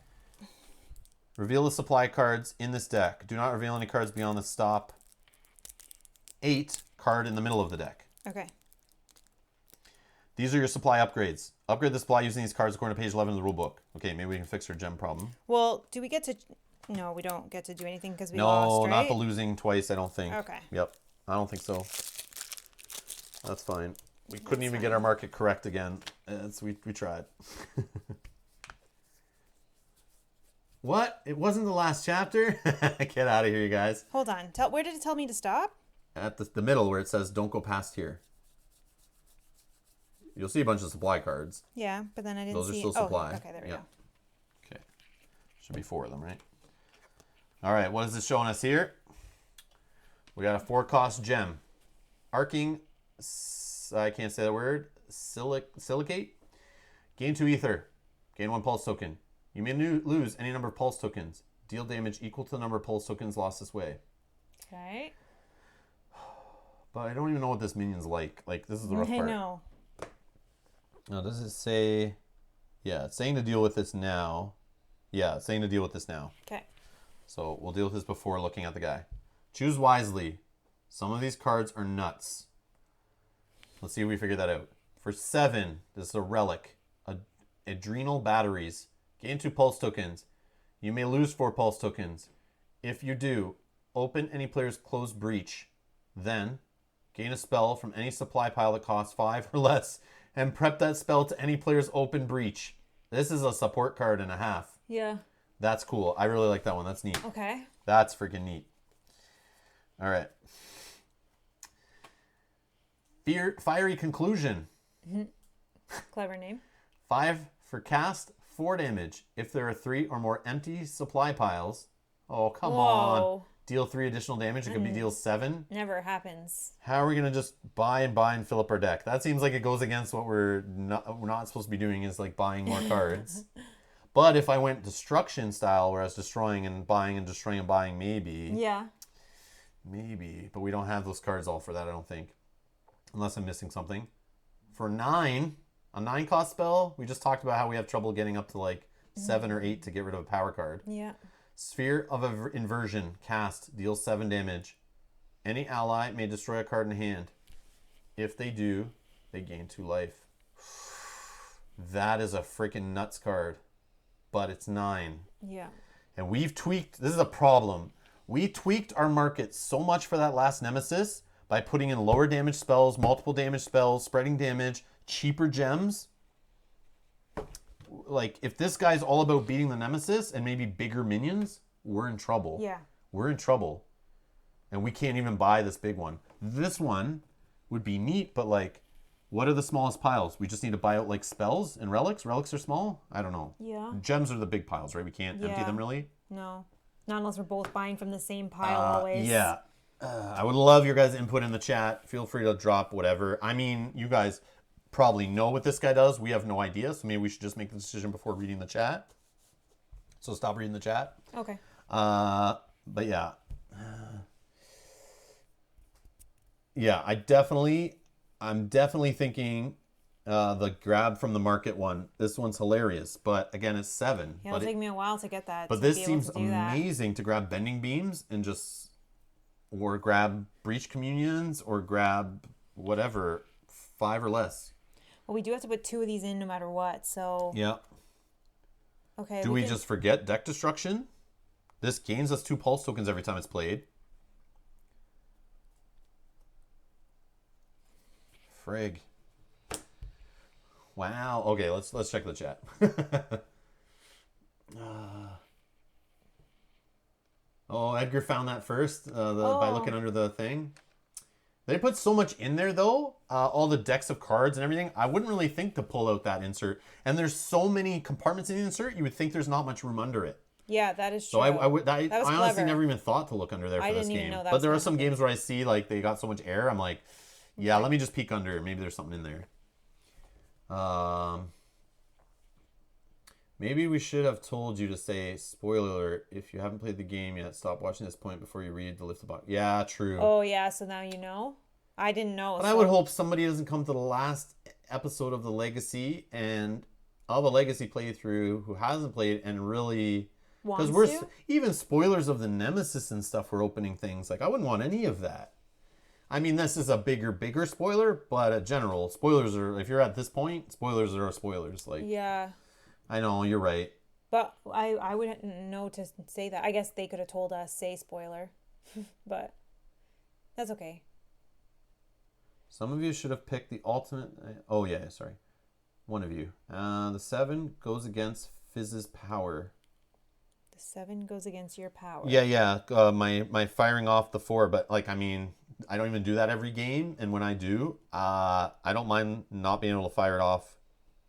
Reveal the supply cards in this deck. Do not reveal any cards beyond the Stop 8 card in the middle of the deck. Okay. These are your supply upgrades. Upgrade the supply using these cards according to page 11 of the rulebook. Okay, maybe we can fix our gem problem. Well, do we get to No, we don't get to do anything because we No, lost, right? not the losing twice, I don't think. Okay. Yep. I don't think so. That's fine. We couldn't even get our market correct again. We tried. What? It wasn't the last chapter? Get out of here, you guys. Hold on. Where did it tell me to stop? At the middle where it says don't go past here. You'll see a bunch of supply cards. Yeah, but then I didn't Those see... are still supply. Oh, okay, there we go. Okay. Should be 4 of them, right? All right, what is this showing us here? We got a 4-cost gem. Arcing, I can't say the word, silicate. Gain 2 ether. Gain 1 pulse token. You may lose any number of pulse tokens. Deal damage equal to the number of pulse tokens lost this way. Okay. But I don't even know what this minion's like. Like, this is the rough part. I know. Now, does it say... Yeah, it's saying to deal with this now. Yeah, it's saying to deal with this now. Okay. So we'll deal with this before looking at the guy. Choose wisely. Some of these cards are nuts. Let's see if we figure that out. For 7, this is a relic. Adrenal batteries. Gain 2 pulse tokens. You may lose 4 pulse tokens. If you do, open any player's closed breach. Then, gain a spell from any supply pile that costs 5 or less, and prep that spell to any player's open breach. This is a support card and a half. Yeah. That's cool. I really like that one. That's neat. Okay. That's freaking neat. All right. Fiery Conclusion. Clever name. 5 for cast, 4 damage. If there are 3 or more empty supply piles. Oh, come on. Deal 3 additional damage. It could be deal 7. Never happens. How are we going to just buy and fill up our deck? That seems like it goes against what we're not supposed to be doing, is like buying more cards. But if I went destruction style, where I was destroying and buying and destroying and buying, maybe. Yeah. Maybe. But we don't have those cards all for that, I don't think. Unless I'm missing something. For 9, a 9-cost spell, we just talked about how we have trouble getting up to like 7 or 8 to get rid of a power card. Yeah. Sphere of Inversion. Cast. Deals 7 damage. Any ally may destroy a card in hand. If they do, they gain 2 life. That is a freaking nuts card. But it's 9. Yeah. And we've tweaked. This is a problem. We tweaked our market so much for that last Nemesis by putting in lower damage spells, multiple damage spells, spreading damage, cheaper gems. Like, if this guy's all about beating the Nemesis and maybe bigger minions, we're in trouble. Yeah. We're in trouble. And we can't even buy this big one. This one would be neat, but like, what are the smallest piles? We just need to buy out like spells and relics. Relics are small? I don't know. Yeah. Gems are the big piles, right? We can't empty them really. No. Not unless we're both buying from the same pile always. Yeah. I would love your guys' input in the chat. Feel free to drop whatever. I mean, you guys probably know what this guy does. We have no idea, so maybe we should just make the decision before reading the chat. So stop reading the chat. Okay. But yeah. Yeah, I'm definitely thinking the grab from the market one. This one's hilarious, but again, it's 7. Yeah, it'll take me a while to get that. But this seems amazing to grab bending beams and just, or grab breach communions, or grab whatever, 5 or less. Well, we do have to put 2 of these in no matter what, so... Yeah. Okay. Do we just forget deck destruction? This gains us 2 pulse tokens every time it's played. Frig. Wow. Okay, let's check the chat. Oh, Edgar found that first by looking under the thing. They put so much in there, though. All the decks of cards and everything. I wouldn't really think to pull out that insert. And there's so many compartments in the insert, you would think there's not much room under it. Yeah, that is true. So I honestly clever. never even thought to look under there for this didn't even game. know that But was there are one some thing. games where I see like they got so much air. I'm like, yeah, let me just peek under. Maybe there's something in there. Maybe we should have told you to say, spoiler alert, if you haven't played the game yet, stop watching this point before you read the lift the box. Yeah, true. Oh, yeah, so now you know? I didn't know. But I would hope somebody doesn't come to the last episode of the Legacy and of a Legacy playthrough who hasn't played and really... Because even spoilers of the Nemesis and stuff, we're opening things. Like, I wouldn't want any of that. I mean, this is a bigger spoiler, but in general, spoilers are, if you're at this point, spoilers are spoilers. Like, yeah. I know, you're right. But I wouldn't know to say that. I guess they could have told us, say spoiler. But that's okay. Some of you should have picked the ultimate. Oh, yeah, sorry. One of you. The 7 goes against Fizz's power. The 7 goes against your power. Yeah. My firing off the 4, but like, I mean, I don't even do that every game. And when I do, I don't mind not being able to fire it off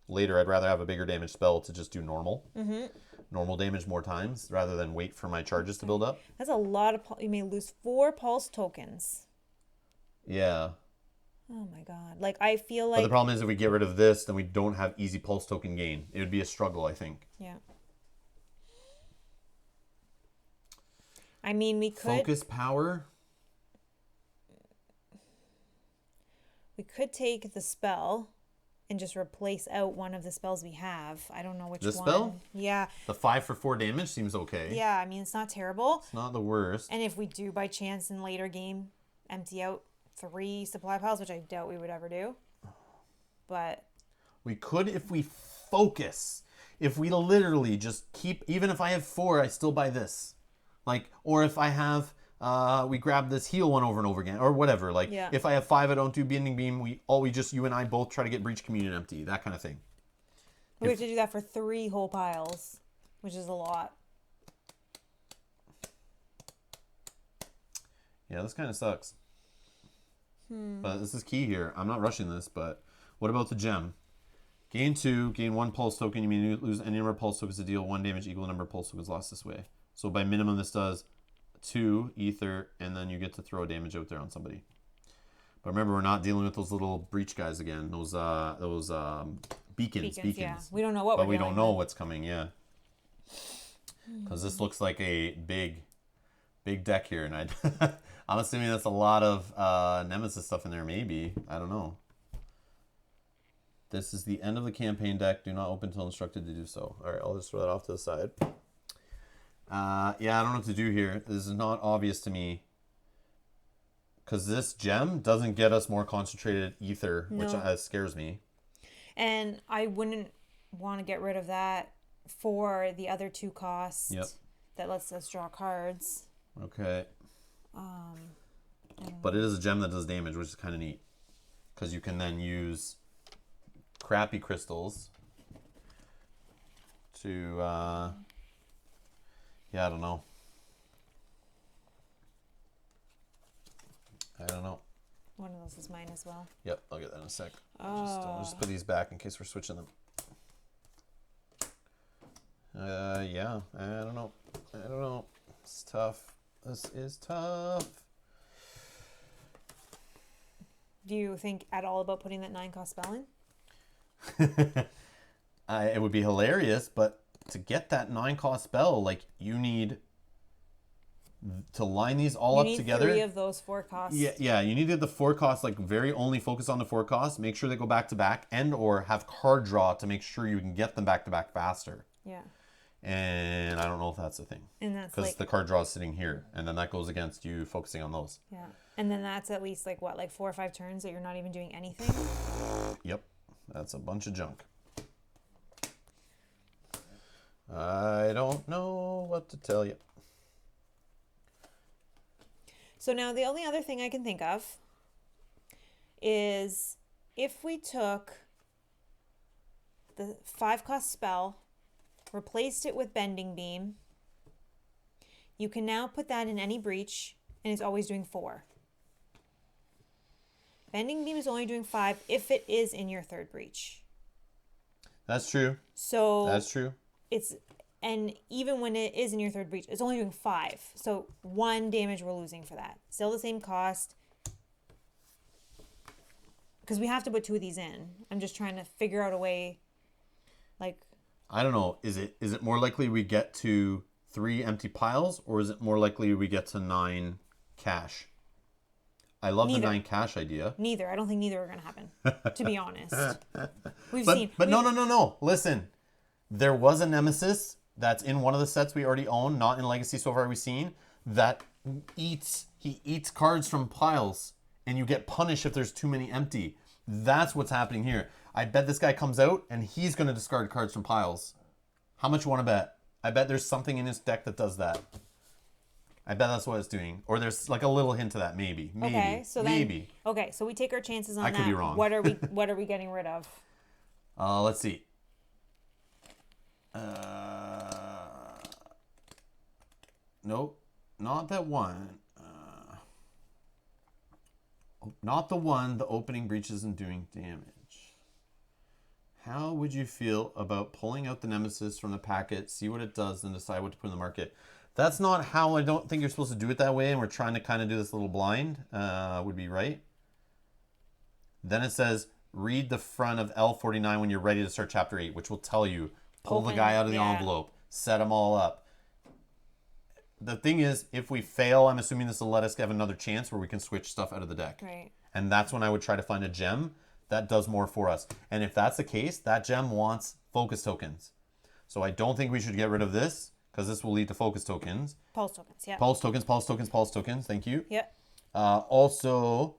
later. I'd rather have a bigger damage spell to just do normal. Mm-hmm. Normal damage more times rather than wait for my charges to build up. That's a lot of... You may lose 4 pulse tokens. Yeah. Oh my god. Like, I feel like... But the problem is if we get rid of this, then we don't have easy pulse token gain. It would be a struggle, I think. Yeah. I mean, we could... Focus power? We could take the spell and just replace out one of the spells we have. I don't know which This one. spell? Yeah. The 5 for 4 damage seems okay. Yeah, I mean, it's not terrible. It's not the worst. And if we do, by chance, in later game, empty out 3 supply piles, which I doubt we would ever do. But... We could if we focus. If we literally just keep... Even if I have 4, I still buy this. Like, or if I have... we grab this heal one over and over again, or whatever. Like, Yeah. if I have 5, I don't do Bending Beam. You and I both try to get Breach Communion empty. That kind of thing. we have to do that for 3 whole piles, which is a lot. Yeah, this kind of sucks. But this is key here. I'm not rushing this, but what about the gem? Gain 2, gain 1 pulse token. You may lose any number of pulse tokens to deal 1 damage equal number of pulse tokens lost this way. So by minimum, this does 2 ether, and then you get to throw damage out there on somebody. But remember, we're not dealing with those little breach guys again. Those beacons. Yeah. We don't know what but we're we don't dealing know with. what's coming. Yeah, because this looks like a big deck here, and I'm assuming that's a lot of Nemesis stuff in there. Maybe, I don't know. This is the end of the campaign deck. Do not open until instructed to do so. All right, I'll just throw that off to the side. Yeah, I don't know what to do here. This is not obvious to me. Because this gem doesn't get us more concentrated ether, which scares me. And I wouldn't want to get rid of that for the other 2 costs. Yep. That lets us draw cards. Okay. But it is a gem that does damage, which is kind of neat. Because you can then use crappy crystals to... Yeah, I don't know. One of those is mine as well. Yep, I'll get that in a sec. Oh. I'll just put these back in case we're switching them. Yeah, I don't know. It's tough. This is tough. Do you think at all about putting that 9 cost spell in? It would be hilarious, but to get that 9 cost spell, like, you need to line these all up together. 3 of those 4 costs. Yeah, you need to get the 4 costs, like, very only focus on the 4 costs, make sure they go back to back, and or have card draw to make sure you can get them back to back faster. Yeah. And I don't know if that's a thing. And that's because like, the card draw is sitting here, and then that goes against you focusing on those. Yeah. And then that's at least like 4 or 5 turns that you're not even doing anything. Yep. That's a bunch of junk. I don't know what to tell you. So now the only other thing I can think of is if we took the 5 cost spell, replaced it with Bending Beam, you can now put that in any breach, and it's always doing 4. Bending Beam is only doing 5 if it is in your 3rd breach. That's true. So that's true. And even when it is in your 3rd breach, it's only doing 5. So 1 damage we're losing for that. Still the same cost. Because we have to put 2 of these in. I'm just trying to figure out a way, like... I don't know. Is it more likely we get to 3 empty piles, or is it more likely we get to 9 cash? I love the 9 cash idea. Neither. I don't think neither are going to happen, to be honest. But no. Listen, there was a Nemesis that's in one of the sets we already own, not in Legacy so far we've seen, that he eats cards from piles, and you get punished if there's too many empty. That's what's happening here. I bet this guy comes out, and he's going to discard cards from piles. How much you want to bet? I bet there's something in this deck that does that. I bet that's what it's doing. Or there's like a little hint of that, maybe. Okay, so maybe. Okay, so we take our chances on I that. could be wrong. What are we getting rid of? Let's see. Nope, not that one. Not the one. The opening breach isn't doing damage. How would you feel about pulling out the Nemesis from the packet, see what it does, then decide what to put in the market? That's not how. I don't think you're supposed to do it that way, and we're trying to kind of do this a little blind. Would be right. Then it says, read the front of L49 when you're ready to start Chapter 8, which will tell you, pull the guy out of the envelope, set them all up. The thing is, if we fail, I'm assuming this will let us have another chance where we can switch stuff out of the deck. Right. And that's when I would try to find a gem that does more for us. And if that's the case, that gem wants focus tokens. So I don't think we should get rid of this, because this will lead to focus tokens. Pulse tokens, yeah. Pulse tokens, pulse tokens, pulse tokens. Thank you. Yep. Also,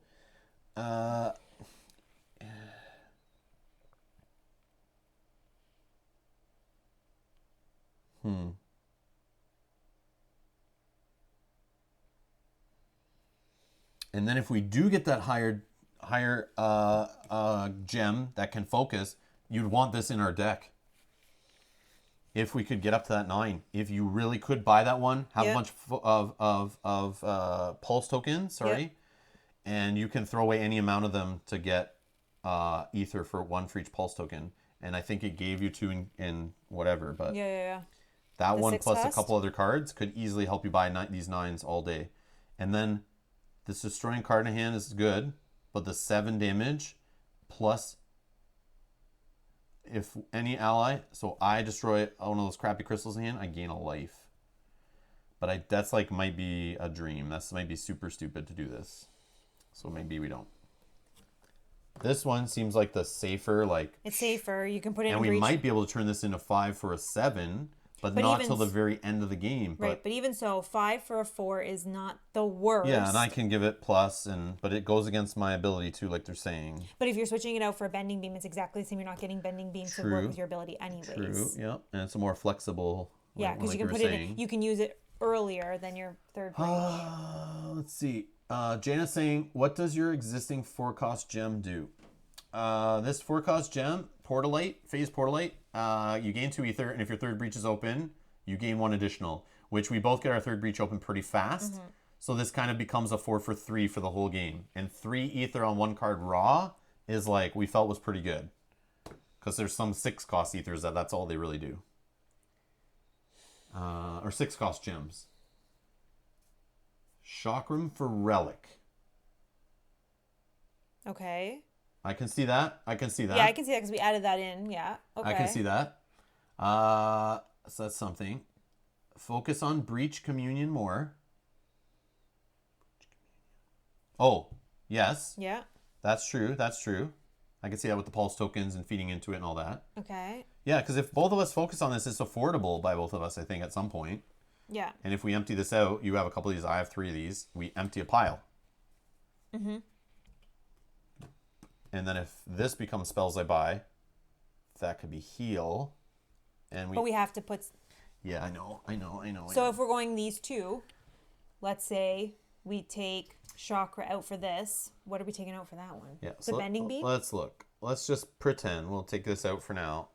And then if we do get that higher gem that can focus, you'd want this in our deck. If we could get up to that 9, if you really could buy that one, have a bunch of pulse tokens, and you can throw away any amount of them to get ether for 1 for each pulse token. And I think it gave you 2 in whatever, but that one plus a couple other cards could easily help you buy these 9s all day. And then this destroying card in hand is good, but the 7 damage plus if any ally, so I destroy one of those crappy crystals in hand, I gain a life. But that's like might be a dream. That might be super stupid to do this. So maybe we don't. This one seems like the safer, like it's safer. You can put it in and we breach. might be able to turn this into 5 for a 7, but not till the very end of the game. Right, but even so, 5 for a 4 is not the worst. Yeah, and I can give it plus, but it goes against my ability too, like they're saying. But if you're switching it out for a bending beam, it's exactly the same. You're not getting bending beam to work with your ability anyways. True, yeah, and it's a more flexible. Yeah, because you can put it in, you can use it earlier than your third breach. Let's see. Jana's saying, what does your existing 4-cost gem do? This 4-cost gem, Phase Portalite, you gain 2 ether, and if your third breach is open, you gain 1 additional, which we both get our third breach open pretty fast. Mm-hmm. So this kind of becomes a 4 for 3 for the whole game. And 3 ether on 1 card raw is like, we felt was pretty good. Because there's some 6-cost ethers that's all they really do. Or 6-cost gems. Chakram for Relic. Okay. I can see that. Yeah, I can see that because we added that in. Yeah. Okay. I can see that. So that's something. Focus on Breach Communion more. Oh, yes. Yeah. That's true. That's true. I can see that with the pulse tokens and feeding into it and all that. Okay. Yeah, because if both of us focus on this, it's affordable by both of us, I think, at some point. Yeah. And if we empty this out, you have a couple of these, I have 3 of these, we empty a pile. Mm-hmm. And then if this becomes spells I buy, that could be heal. But we have to put... Yeah, I know. So if we're going these 2, let's say we take Chakra out for this. What are we taking out for that one? Yeah, the bending beam? Let's look. Let's just pretend. We'll take this out for now.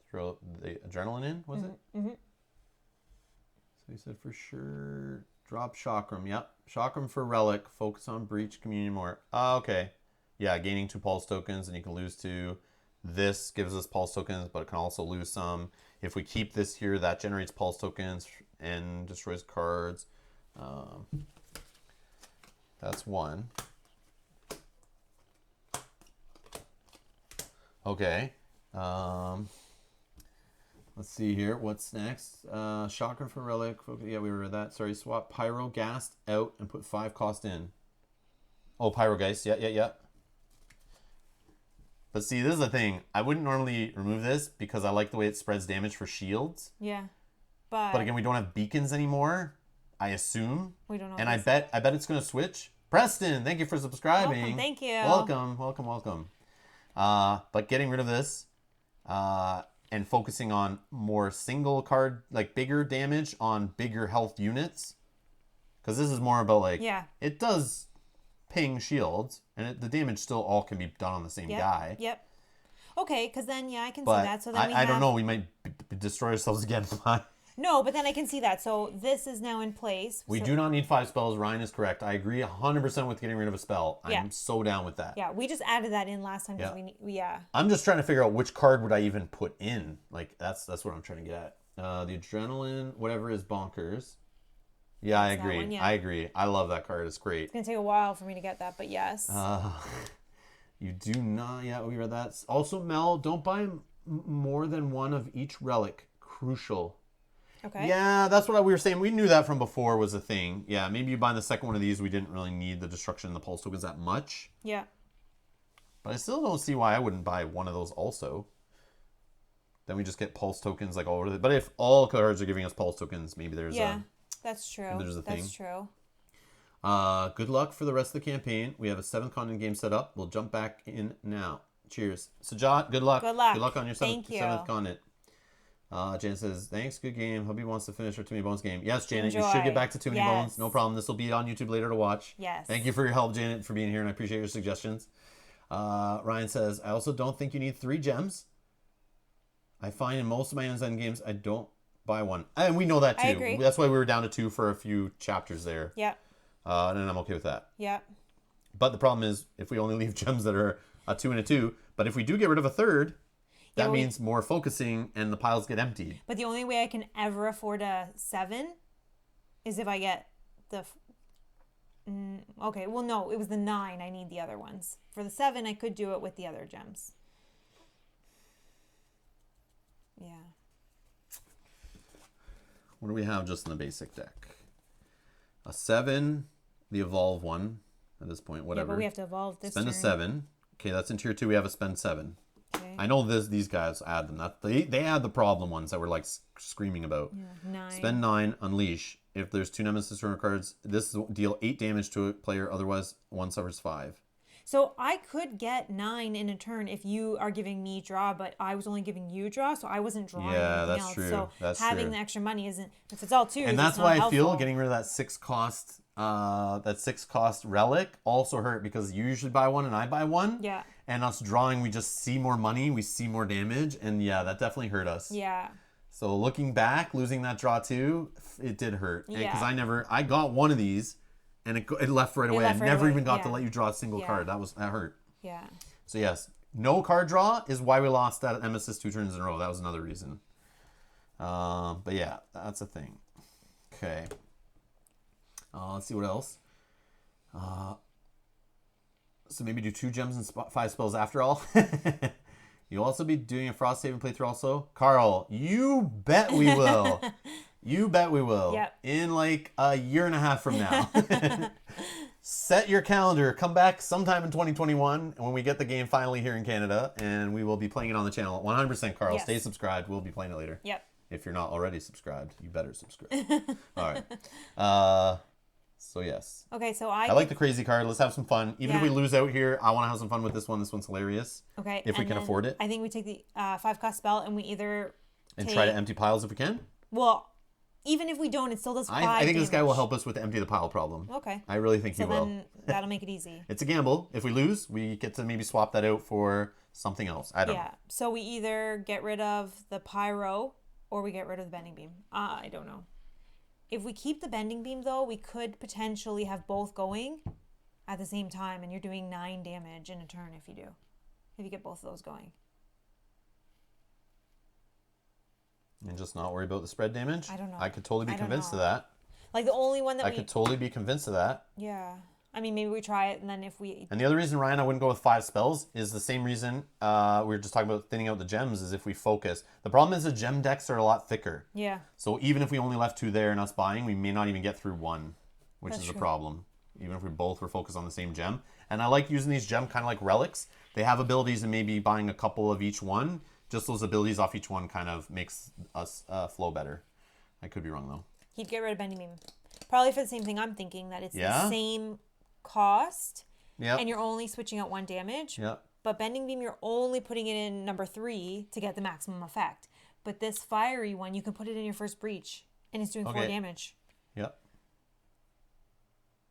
Throw the adrenaline in, was it? Mm-hmm. So he said for sure drop Chakram. Yep. Chakram for Relic. Focus on Breach Communion more. Okay. Yeah, gaining 2 pulse tokens and you can lose 2. This gives us pulse tokens, but it can also lose some. If we keep this here, that generates pulse tokens and destroys cards. That's 1. Okay. Let's see here. What's next? Chakra for Relic. Yeah, we read that. Sorry, swap Pyrogast out and put 5 cost in. Oh, Pyrogeist. Yeah. But see, this is the thing. I wouldn't normally remove this because I like the way it spreads damage for shields. Yeah. But again, we don't have beacons anymore, I assume. We don't know. And I bet it's going to switch. Preston, thank you for subscribing. Welcome, thank you. Welcome. But getting rid of this, and focusing on more single card, like bigger damage on bigger health units. Because this is more about like, it does ping shields, and the damage still all can be done on the same guy. Yep. Okay, because then, I can But see that. So then I don't know, we might destroy ourselves again. No, but then I can see that. So this is now in place. We do not need 5 spells. Ryan is correct. I agree 100% with getting rid of a spell. I'm so down with that. Yeah, we just added that in last time because I'm just trying to figure out which card would I even put in. Like, that's what I'm trying to get at. The adrenaline, whatever, is bonkers. Yeah, I agree. One, I agree. I love that card. It's great. It's going to take a while for me to get that, but yes. You do not... Yeah, we read that. Also, Mel, don't buy more than one of each relic. Crucial. Okay. Yeah, that's what we were saying. We knew that from before was a thing. Yeah, maybe you buy the second one of these. We didn't really need the destruction and the pulse tokens that much. Yeah. But I still don't see why I wouldn't buy one of those also. Then we just get pulse tokens like all over the... But if all cards are giving us pulse tokens, maybe there's that's true. There's a thing. That's true. Good luck for the rest of the campaign. We have a 7th continent game set up. We'll jump back in now. Cheers. Sajat, good luck. Good luck. Good luck on your 7th Thank you. continent. Janet says, thanks, good game. Hope he wants to finish our Too Many Bones game. Yes, Janet, Enjoy. you should get back to Too Many Yes. Bones. No problem. This will be on YouTube later to watch. Yes. Thank you for your help, Janet, for being here, and I appreciate your suggestions. Ryan says, I also don't think you need 3 gems. I find in most of my Aeons end games, I don't buy one. And we know that too. I agree. That's why we were down to 2 for a few chapters there. Yeah. And I'm okay with that. Yeah. But the problem is, if we only leave gems that are a 2 and a 2, but if we do get rid of a 3rd, that means more focusing and the piles get emptied. But the only way I can ever afford a 7 is if I get the... okay, well, no, it was the 9. I need the other ones. For the 7, I could do it with the other gems. Yeah. What do we have just in the basic deck? A 7, the evolve one at this point, whatever. Yeah, but we have to evolve this Spend turn. a 7. Okay, that's in tier 2. We have a spend 7. Okay. I know these guys add them. They add the problem ones that we're like screaming about. Yeah, 9. Spend 9, unleash. If there's 2 Nemesis turn cards, this will deal 8 damage to a player. Otherwise, one suffers 5. So I could get 9 in a turn if you are giving me draw, but I was only giving you draw, so I wasn't drawing anything else. True. So That's having true. the extra money isn't, if it's all 2, And that's it's not why I helpful. feel getting rid of that 6 cost relic also hurt, because you usually buy one and I buy one. Yeah. And us drawing, we just see more money, we see more damage, and yeah, that definitely hurt us. Yeah. So looking back, losing that draw too, it did hurt. Yeah. Because I got one of these, and it left right away. left I right never away, even got to yeah. let you draw a single Yeah. card. That hurt. Yeah. So yes, no card draw is why we lost that Nemesis 2 turns in a row. That was another reason. But yeah, that's a thing. Okay. Let's see what else. So maybe do 2 gems and 5 spells after all. You'll also be doing a Frost Haven playthrough also. Carl, you bet we will. You bet we will. Yep. In like a year and a half from now. Set your calendar. Come back sometime in 2021 when we get the game finally here in Canada, and we will be playing it on the channel. 100%, Carl. Yes. Stay subscribed. We'll be playing it later. Yep. If you're not already subscribed, you better subscribe. All right. So yes. Okay, so I like the crazy card. Let's have some fun. Even if Yeah. we lose out here, I want to have some fun with this one. This one's hilarious. Okay. If we and can then afford it. I think we take the 5 cost spell and we either And try to empty piles if we can. Well, even if we don't, it still does 5 I think this guy will damage. help us with the empty the pile problem. Okay. I really think So he will. then that'll make it easy. It's a gamble. If we lose, we get to maybe swap that out for something else. I don't know. Yeah. So we either get rid of the pyro or we get rid of the bending beam. I don't know. If we keep the bending beam, though, we could potentially have both going at the same time, and you're doing 9 damage in a turn if you do. If you get both of those going. And just not worry about the spread damage? I don't know. I could totally be I don't convinced of know. that. Like the only one that I could totally be convinced of that. Yeah. I mean, maybe we try it, and then if we... And the other reason, Ryan, I wouldn't go with 5 spells is the same reason we were just talking about thinning out the gems, is if we focus. The problem is the gem decks are a lot thicker. Yeah. So even if we only left 2 there and us buying, we may not even get through 1, which That's is a true. problem. Even if we both were focused on the same gem. And I like using these gem kind of like relics. They have abilities and maybe buying a couple of each one. Just those abilities off each one kind of makes us flow better. I could be wrong, though. He'd get rid of bending beam. Probably for the same thing I'm thinking, that it's Yeah? the same cost, Yep. and you're only switching out 1 damage. Yep. But Bending Beam, you're only putting it in number 3 to get the maximum effect. But this fiery one, you can put it in your first breach, and it's doing 4 damage. Yep.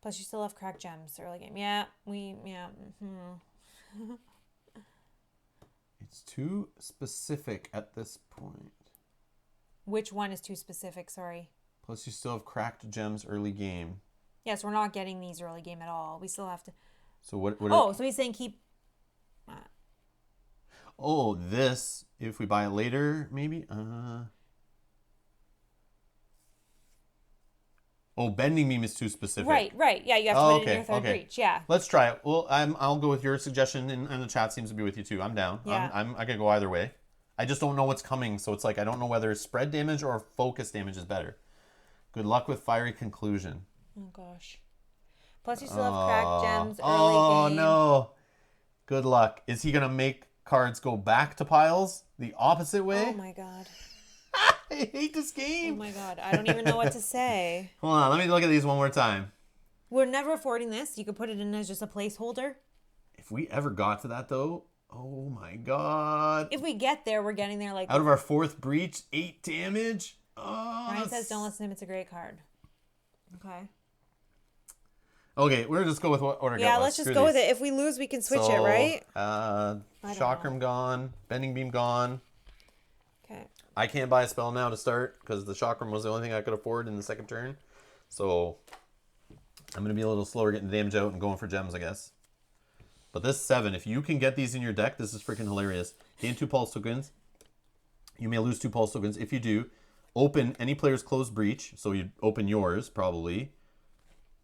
Plus, you still have cracked gems early game. Yeah. It's too specific at this point. Which one is too specific? Sorry. Plus, you still have cracked gems early game. Yes, we're not getting these early game at all. We still have to. So what so he's saying keep. This, if we buy it later, maybe? Bending Beam is too specific. Right. Yeah, you have to put it in your third breach. Yeah. Let's try it. Well, I'll go with your suggestion, and the chat seems to be with you too. I'm down. Yeah. I can go either way. I just don't know what's coming, so it's like I don't know whether spread damage or focus damage is better. Good luck with Fiery Conclusion. Oh gosh. Plus, you still have cracked gems early Oh game. no. Good luck. Is he gonna make cards go back to piles the opposite way? Oh my god. I hate this Oh game. my god. I don't even know what to say. Hold on, let me look at these one more time. We're never affording this. You could put it in as just a placeholder. If we ever got to that though, oh my god. If we get there, we're getting there like. Out of our 4th breach, 8 damage. Oh, Ryan says, "Don't listen to him. It's a great card." Okay. Okay, we're gonna just go with what order. Yeah, let's just go with it. If we lose, we can switch it, right? Chakram gone, Bending Beam gone. Okay. I can't buy a spell now to start because the Chakram was the only thing I could afford in the second turn. So I'm gonna be a little slower getting damage out and going for gems, I guess. But this 7, if you can get these in your deck, this is freaking hilarious. Gain 2 pulse tokens. You may lose 2 pulse tokens. If you do, open any player's closed breach. So you open yours, probably.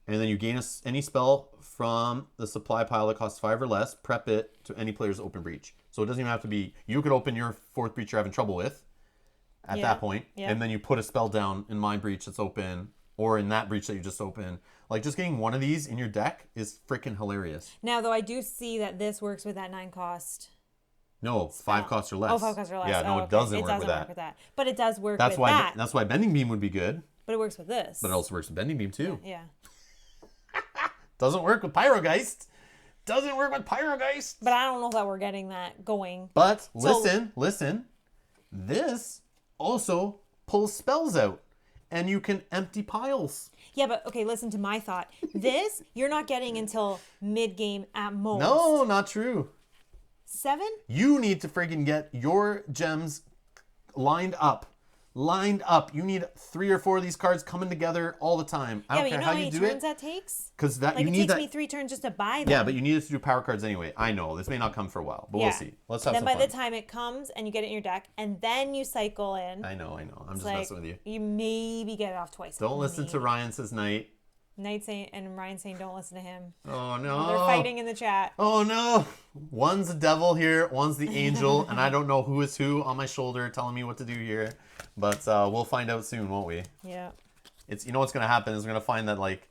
And then you gain any spell from the supply pile that costs 5 or less. Prep it to any player's open breach. So it doesn't even have to be... You could open your 4th breach you're having trouble with at that point. Yeah. And then you put a spell down in my breach that's open. Or in that breach that you just opened. Like, just getting one of these in your deck is freaking hilarious. Now, though, I do see that this works with that 9 cost. No, 5 costs or less. Oh, 5 costs or less. Yeah, no, okay. it doesn't work with that. But it does work That's with why. that. That's why Bending Beam would be good. But it works with this. But it also works with Bending Beam too. Yeah. Doesn't work with Pyrogeist. Doesn't work with Pyrogeist. But I don't know that we're getting that going. But listen. This also pulls spells out. And you can empty piles. Yeah, but okay, listen to my thought. This, you're not getting until mid-game at most. No, not true. 7? You need to freaking get your gems lined up. You need 3 or 4 of these cards coming together all the time. I don't care how you do it. How many turns that takes? Because that Like, you it need takes that. me 3 turns just to buy them. Yeah, but you need it to do power cards anyway. I know this may not come for a while, but we'll see. Let's have then some by fun. the time it comes and you get it in your deck, and then you cycle in. I know. I'm just like, messing with you. You maybe get it off twice. Don't listen to Ryan Says Night. Knight saying and Ryan saying don't listen to him. Oh no. They're fighting in the chat. Oh no. One's the devil here, one's the angel, and I don't know who is who on my shoulder telling me what to do here. But we'll find out soon, won't we? Yeah. It's what's gonna happen is we're gonna find that like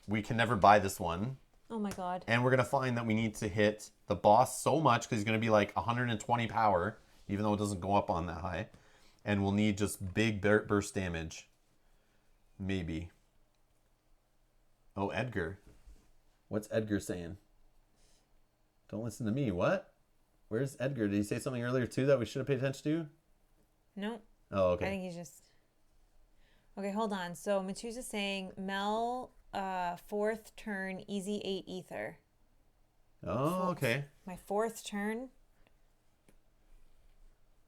we can never buy this one. Oh my god. And we're gonna find that we need to hit the boss so much because he's gonna be like 120 power, even though it doesn't go up on that high. And we'll need just big burst damage. Maybe. Oh, Edgar. What's Edgar saying? Don't listen to me. What? Where's Edgar? Did he say something earlier too that we should have paid attention to? No. Oh, okay. I think he's just... Okay, hold on. So Matusa's saying Mel, 4th turn, easy 8 ether. Oh, okay. My 4th turn.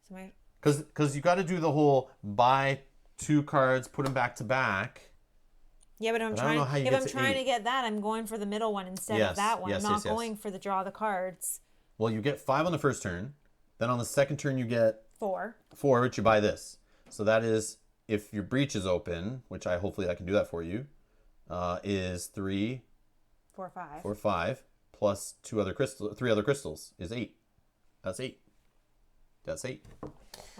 So my... Because you got to do the whole buy 2 cards, put them back to back. Yeah, but if I'm trying to get that, I'm going for the middle one instead of that one. I'm not going for the draw the cards. Well, you get 5 on the first turn. Then on the second turn, you get 4. 4, which you buy this. So that is, if your breach is open, which hopefully I can do that for you, is 3, 4, 5. 4, 5, plus 3 other crystals is 8. That's 8. That's 8.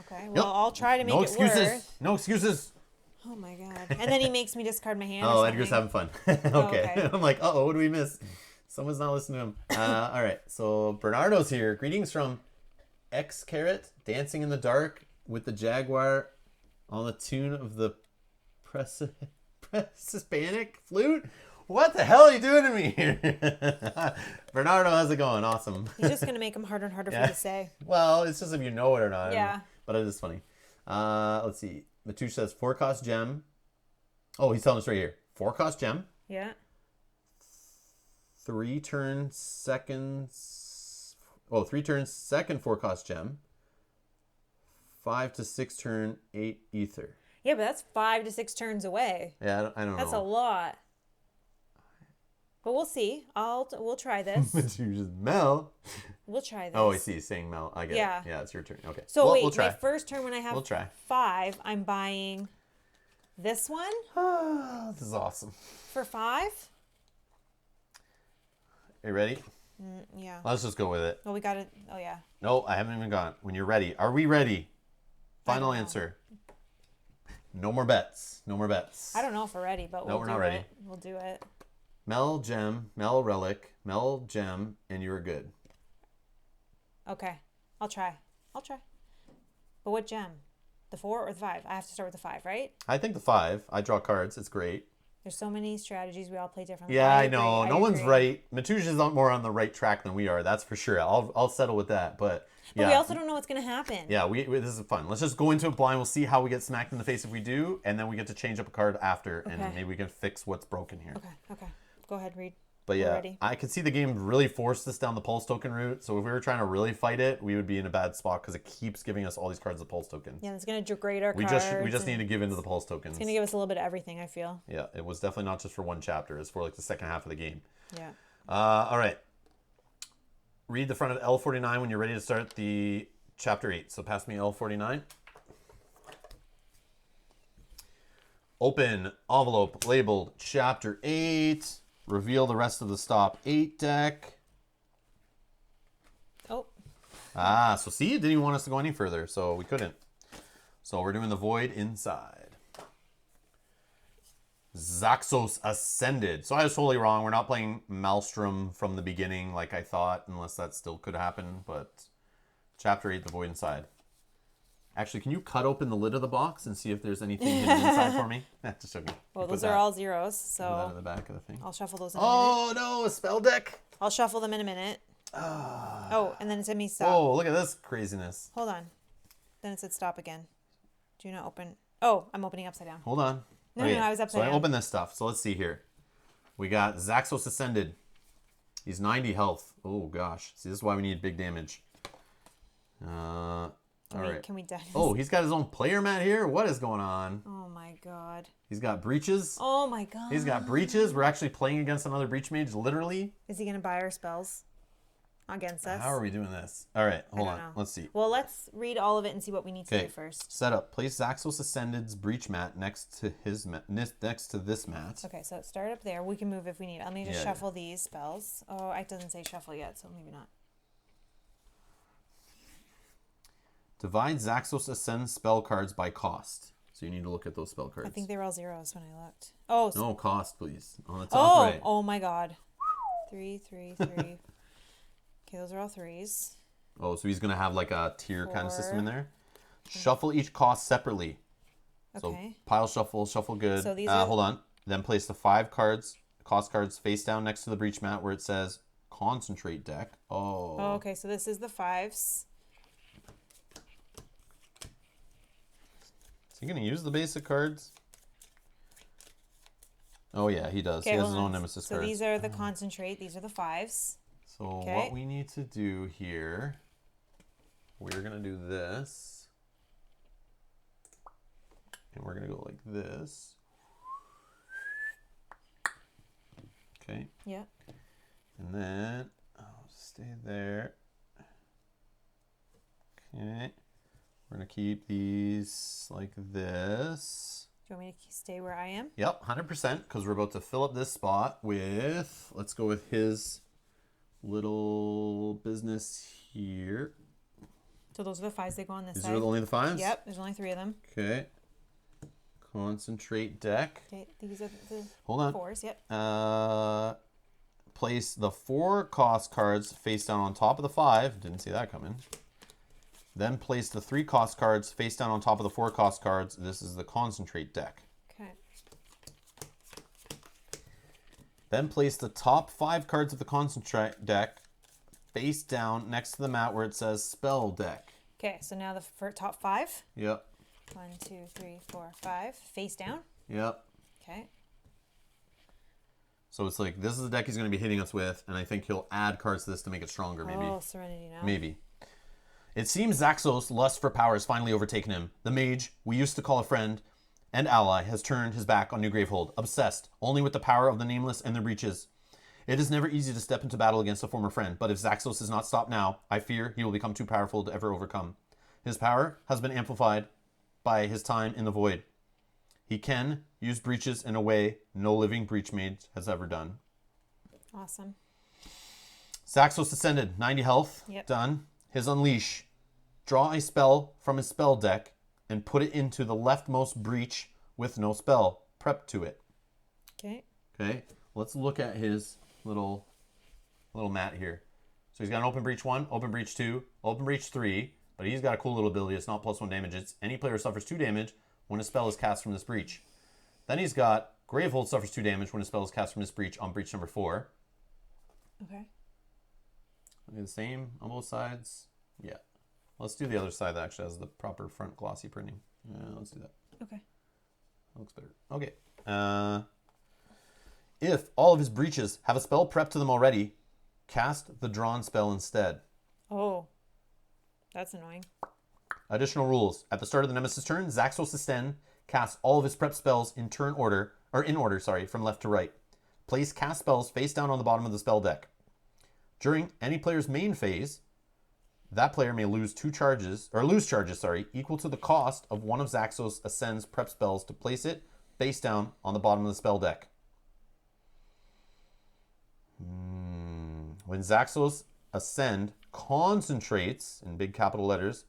Okay, well, I'll try to make it work. No excuses. Oh my god. And then he makes me discard my hand. Oh, Edgar's having fun. Okay. I'm like, uh-oh, what do we miss? Someone's not listening to him. All right, so Bernardo's here. Greetings from X Carrot, dancing in the dark with the Jaguar on the tune of the Hispanic flute. What the hell are you doing to me here? Bernardo, how's it going? Awesome. He's just going to make them harder and harder for you to say. Well, it's just if you know it or not. Yeah. But it is funny. Let's see. Matouche says 4-cost gem. Oh, he's telling us right here. 4-cost gem. Yeah. 3 turns seconds. Oh, 3 turns second 4-cost gem. 5 to 6 turn 8 ether. Yeah, but that's 5 to 6 turns away. Yeah, I don't know. That's a lot. But we'll see. We'll try this. Matouche's Mel. We'll try this. Oh, I see. He's saying Mel. I get Yeah. it. Yeah, it's your turn. Okay. So well, wait, we'll try. my first turn when I have We'll try. 5, I'm buying this one This is awesome. for 5. Are you ready? Yeah. Let's just go with it. Well, we got it. Oh, yeah. No, I haven't even gone. When you're ready. Are we ready? Final answer. No more bets. No more bets. I don't know if we're ready, but we're not ready. it. We'll do it. Mel gem, Mel relic, Mel gem, and you're good. Okay. I'll try. But what gem? The 4 or the 5? I have to start with the 5, right? I think the 5. I draw cards. It's great. There's so many strategies. We all play differently. Yeah, I agree, know. No one's agree. right. Matouche is more on the right track than we are. That's for sure. I'll settle with that. But But yeah. we also don't know what's going to happen. Yeah, this is fun. Let's just go into it blind. We'll see how we get smacked in the face if we do, and then we get to change up a card after, and Okay. maybe we can fix what's broken here. Okay. Go ahead, Reed. But We're yeah, ready. I could see the game really forced us down the pulse token route. So if we were trying to really fight it, we would be in a bad spot because it keeps giving us all these cards of pulse tokens. Yeah, it's going to degrade our We cards. just need to give into the pulse tokens. It's going to give us a little bit of everything, I feel. Yeah, it was definitely not just for one chapter. It's for like the second half of the game. Yeah. All right. Read the front of L49 when you're ready to start the chapter 8. So pass me L49. Open envelope labeled chapter 8. Reveal the rest of the stop 8 deck. Oh. So see, it didn't even want us to go any further, so we couldn't. So we're doing the void inside. Zaxos Ascended. So I was totally wrong. We're not playing Maelstrom from the beginning like I thought, unless that still could happen. But chapter 8, the void inside. Actually, can you cut open the lid of the box and see if there's anything hidden inside for me? Just joking. Well, Put those that- are all zeros, put that in so the back of the thing. I'll shuffle those in a minute. Oh no, a spell deck. I'll shuffle them in a minute. Oh, and then it said me stop. Oh, look at this craziness. Hold on. Then it said stop again. Do not open. Oh, I'm opening upside down. Hold on. No, I was upside So I down. opened this stuff. So let's see here. We got Zaxos Ascended. He's 90 health. Oh gosh. See, this is why we need big damage. All right. Can we die? Oh, he's got his own player mat here. What is going on? Oh my god. He's got breaches. Oh my god. He's got breaches. We're actually playing against another breach mage, literally. Is he gonna buy our spells against us? How are we doing this? All right, hold I on. don't know. Let's see. Well, let's read all of it and see what we need to Okay. do first. Setup. Place Zaxos Ascended's breach mat next to next to this mat. Okay, so start up there. We can move if we need. Let me just Yeah, shuffle these spells. Oh, it doesn't say shuffle yet, so maybe not. Divide Zaxos Ascend spell cards by cost. So you need to look at those spell cards. I think they were all zeros when I looked. Oh, No, cost, please. On the top right. Oh my god. 3, 3, 3. Okay, those are all threes. Oh, so he's going to have like a tier kind of system in 4. there. Shuffle each cost separately. So Okay. pile shuffle good. So these are- Hold on. Then place the 5 cost cards face down next to the breach mat where it says concentrate deck. Oh, okay, so this is the 5s. Is he going to use the basic cards? Oh, yeah, he does. He has his own Nemesis So cards. these are the concentrate. These are the 5s. So Okay. what we need to do here, we're going to do this. And we're going to go like this. Okay. Yeah. And then I'll stay there. Okay. We're going to keep these like this. Do you want me to stay where I am? Yep, 100%, because we're about to fill up this spot with, let's go with his little business here. So those are the 5s. They go on this These side. are only the 5s? Yep, there's only 3 of them. Okay. Concentrate deck. Okay, these are the Hold on. 4s. Yep. Place the 4 cost cards face down on top of the 5. Didn't see that coming. Then place the 3 cost cards face down on top of the 4 cost cards. This is the concentrate deck. Okay. Then place the top 5 cards of the concentrate deck face down next to the mat where it says spell deck. Okay, so now the top 5. Yep. 1, 2, 3, 4, 5. Face down. Yep. Okay. So it's like, this is the deck he's going to be hitting us with, and I think he'll add cards to this to make it stronger, maybe. Oh, Serenity now. Maybe. It seems Zaxos' lust for power has finally overtaken him. The mage, we used to call a friend and ally, has turned his back on New Gravehold, obsessed only with the power of the Nameless and their breaches. It is never easy to step into battle against a former friend, but if Zaxos is not stopped now, I fear he will become too powerful to ever overcome. His power has been amplified by his time in the void. He can use breaches in a way no living breach mage has ever done. Awesome. Zaxos ascended, 90 health, Yep. done. His unleash. Draw a spell from his spell deck and put it into the leftmost breach with no spell. Prep to it. Okay. Okay, let's look at his little mat here. So he's got an open breach 1, open breach 2, open breach 3, but he's got a cool little ability. It's not +1 damage. It's any player suffers 2 damage when a spell is cast from this breach. Then he's got Gravehold suffers 2 damage when a spell is cast from this breach on breach number 4. Okay. The same on both sides. Yeah. Let's do the other side that actually has the proper front glossy printing. Yeah, let's do that. Okay. That looks better. Okay. If all of his breaches have a spell prepped to them already, cast the drawn spell instead. Oh. That's annoying. Additional rules. At the start of the Nemesis turn, Zaxos Ascend casts all of his prep spells in order, from left to right. Place cast spells face down on the bottom of the spell deck. During any player's main phase, that player may lose charges equal to the cost of one of Zaxos Ascend's prep spells to place it face down on the bottom of the spell deck. When Zaxos Ascend concentrates, in big capital letters,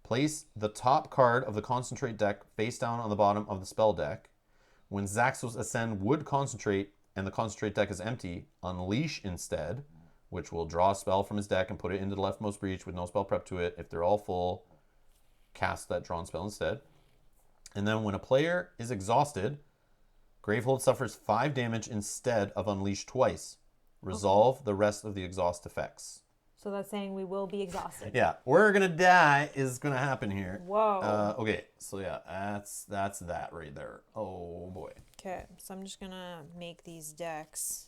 place the top card of the concentrate deck face down on the bottom of the spell deck. When Zaxos Ascend would concentrate and the concentrate deck is empty, unleash instead, which will draw a spell from his deck and put it into the leftmost breach with no spell prep to it. If they're all full, cast that drawn spell instead. And then when a player is exhausted, Gravehold suffers 5 damage instead of unleash twice. Resolve the rest of the exhaust effects. So that's saying we will be exhausted. Yeah, we're gonna die is gonna happen here. Whoa. Okay, so yeah, that's that right there. Oh boy. Okay, so I'm just gonna make these decks.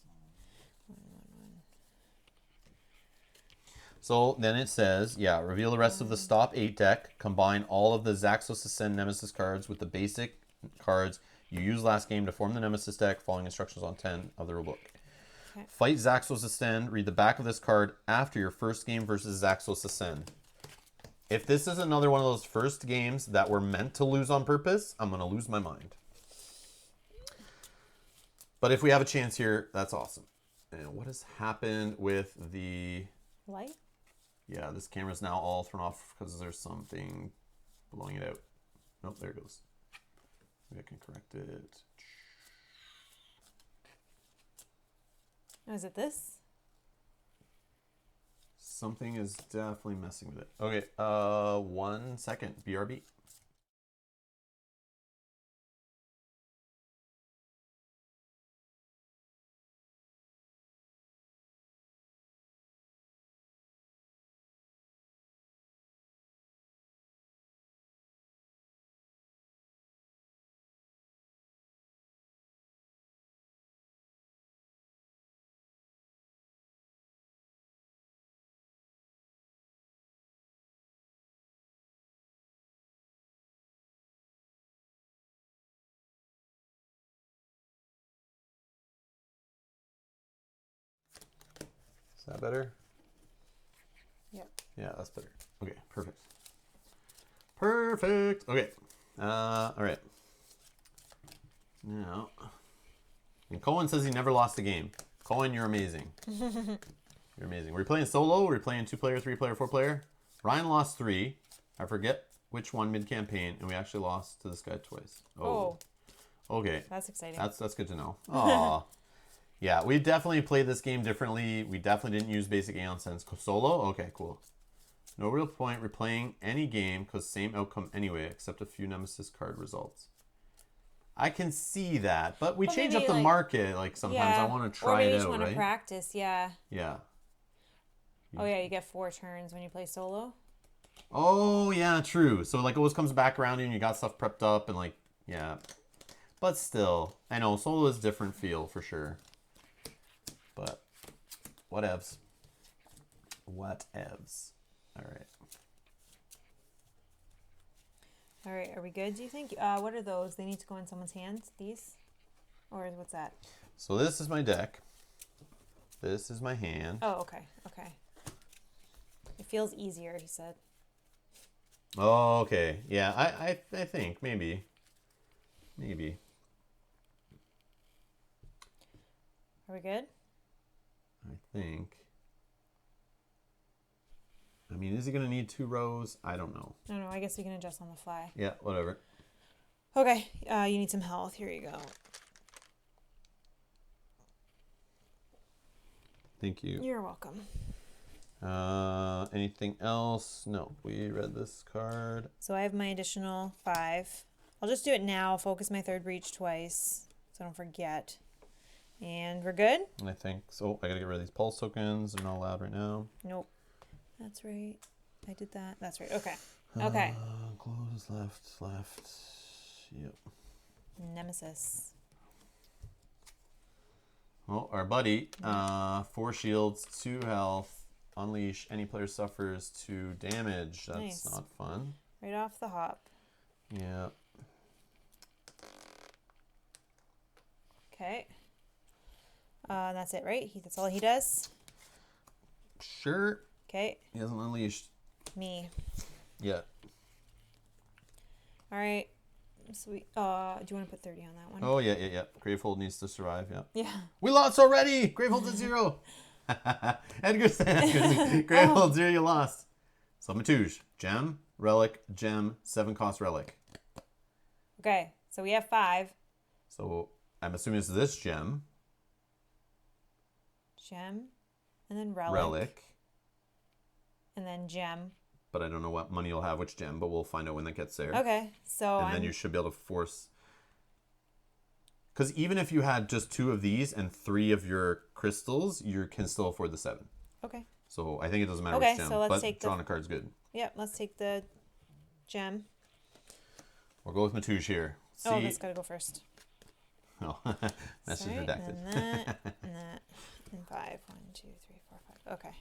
So then it says, reveal the rest of the stop 8 deck. Combine all of the Zaxos Ascend Nemesis cards with the basic cards you used last game to form the Nemesis deck, following instructions on 10 of the rulebook. Okay. Fight Zaxos Ascend. Read the back of this card after your first game versus Zaxos Ascend. If this is another one of those first games that were meant to lose on purpose, I'm going to lose my mind. But if we have a chance here, that's awesome. And what has happened with the... light? Yeah, this camera's now all thrown off because there's something blowing it out. Nope, there it goes. Maybe I can correct it. Oh, is it this? Something is definitely messing with it. Okay, 1 second. BRB. Is that better? Yep. Yeah, that's better. Okay, perfect. Perfect. Okay. All right. Now, and Cohen says he never lost a game. Cohen, you're amazing. You're amazing. Were you playing solo? Were you playing 2-player, 3-player, 4-player? Ryan lost 3. I forget which one mid-campaign, and we actually lost to this guy twice. Oh. Okay. That's exciting. That's good to know. Aw. Yeah, we definitely played this game differently. We definitely didn't use basic Aeon since solo. Okay, cool. No real point replaying any game because same outcome anyway, except a few Nemesis card results. I can see that, but we Well, change maybe, up the like- market. Like sometimes I want to try or maybe it you just out, want to right? practice. Yeah. Yeah. Oh yeah, you get 4 turns when you play solo. Oh yeah, true. So like always comes back around you and you got stuff prepped up and like yeah. But still, I know solo is different feel for sure. But whatevs. Whatevs. All right. All right, are we good? Do you think? What are those? They need to go in someone's hands. These, or what's that? So this is my deck. This is my hand. Oh, okay, okay. It feels easier, he said. Oh, okay. Yeah, I think maybe. Maybe. Are we good? I think. I mean, is he going to need 2 rows? I don't know. I don't know. I guess we can adjust on the fly. Yeah, whatever. Okay, you need some health. Here you go. Thank you. You're welcome. Anything else? No, we read this card. So I have my additional 5. I'll just do it now. Focus my 3rd breach twice, so I don't forget. And we're good? I think so. I gotta get rid of these pulse tokens. They're not allowed right now. Nope. That's right. I did that. That's right. Okay. Okay. Close left. Yep. Nemesis. Well, our buddy, 4 shields, 2 health. Unleash. Any player suffers 2 damage. That's Nice. not fun. Right off the hop. Yeah. Okay. That's it, right? That's all he does? Sure. Okay. He hasn't unleashed Me. yet. All right. Sweet. Do you want to put 30 on that one? Oh, yeah. Gravehold needs to survive, yeah. Yeah. We lost already! Gravehold's at 0. Edgar says, Gravehold 0, you lost. So Matouche, gem, relic, gem, 7 cost relic. Okay. So we have 5. So I'm assuming it's this gem. Gem. And then relic. Relic. And then gem. But I don't know what money you'll have which gem, but we'll find out when that gets there. Okay. So And then you should be able to force... Because even if you had just 2 of these and 3 of your crystals, you can still afford the 7. Okay. So I think it doesn't matter Okay, which gem, so let's but take drawing a card's good. Yep. Let's take the gem. We'll go with Matouche here. Oh, that's got to go first. Oh, message Sorry, redacted. And that, and that, and 5. 1, 2, 3, 4, 5. Okay.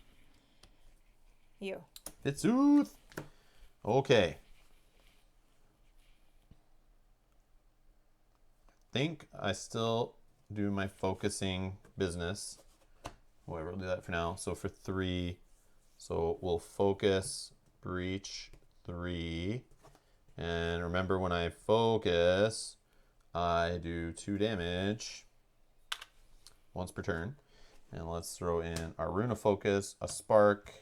You. Fitsooth. Okay. Think I still do my focusing business. Whatever, we'll do that for now. So for 3, so we'll focus, breach 3. And remember when I focus, I do 2 damage once per turn. And let's throw in our Rune of Focus, a Spark,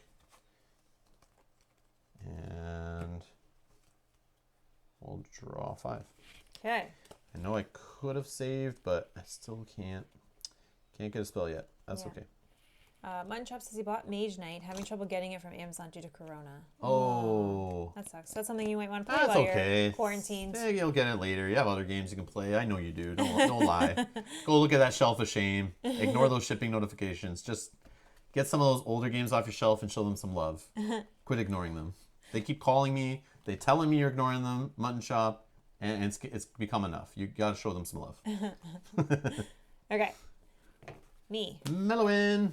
and we'll draw 5. Okay. I know I could have saved, but I still can't get a spell yet. That's Yeah. okay. Mutton Chop says he bought Mage Knight, having trouble getting it from Amazon due to Corona. Oh. That sucks. That's something you might want to play That's while okay. you're quarantined. Yeah, you'll get it later. You have other games you can play. I know you do. Don't lie. Go look at that shelf of shame. Ignore those shipping notifications. Just get some of those older games off your shelf and show them some love. Quit ignoring them. They keep calling me. They telling me you're ignoring them. Mutton Shop. And it's become enough. You got to show them some love. Okay. Me. Mellowin.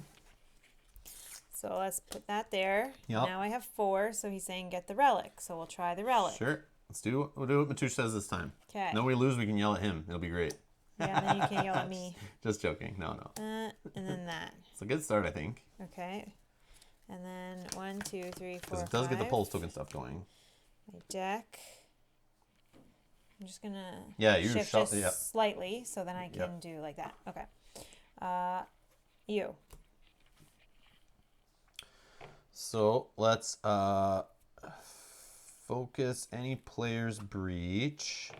So let's put that there. Yep. Now I have 4, so he's saying get the relic. So we'll try the relic. Sure. We'll do what Matouche says this time. Okay. No, we lose, we can yell at him. It'll be great. Yeah, then you can't yell at me. Just joking. No. And then that. It's a good start, I think. Okay. And then 1, 2, 3, 4, Because it does get the 5. pulse token stuff going. My deck. I'm just gonna shift shift just slightly so then I can do like that. Okay. You. So let's focus any player's breach.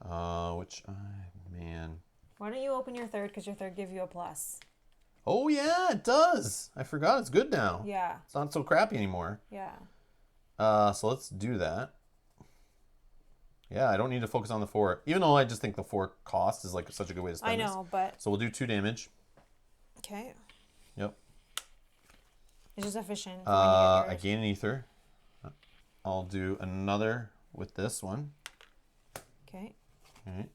Man. Why don't you open your 3rd because your 3rd gives you a plus. Oh yeah, it does. I forgot it's good now. Yeah. It's not so crappy anymore. Yeah. So let's do that. Yeah, I don't need to focus on the 4. Even though I just think the 4 cost is like such a good way to spend I know, but... So we'll do 2 damage. Okay. Yep. It's just efficient. I gain an ether. I'll do another with this one. Okay. Okay.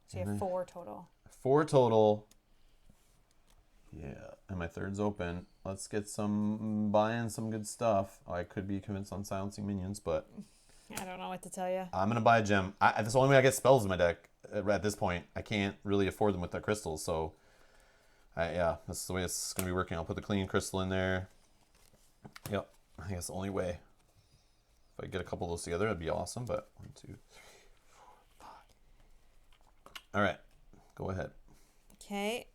So you have 4 total. 4 total. Yeah, and my 3rd's open. Let's get buying some good stuff. I could be convinced on silencing minions, but I don't know what to tell you. I'm gonna buy a gem. That's the only way I get spells in my deck at this point. I can't really afford them with the crystals, so yeah, that's the way it's gonna be working. I'll put the clean crystal in there. Yep, I think that's the only way. If I get a couple of those together, that'd be awesome. But 1, 2, 3, 4, 5. All right, go ahead. Okay.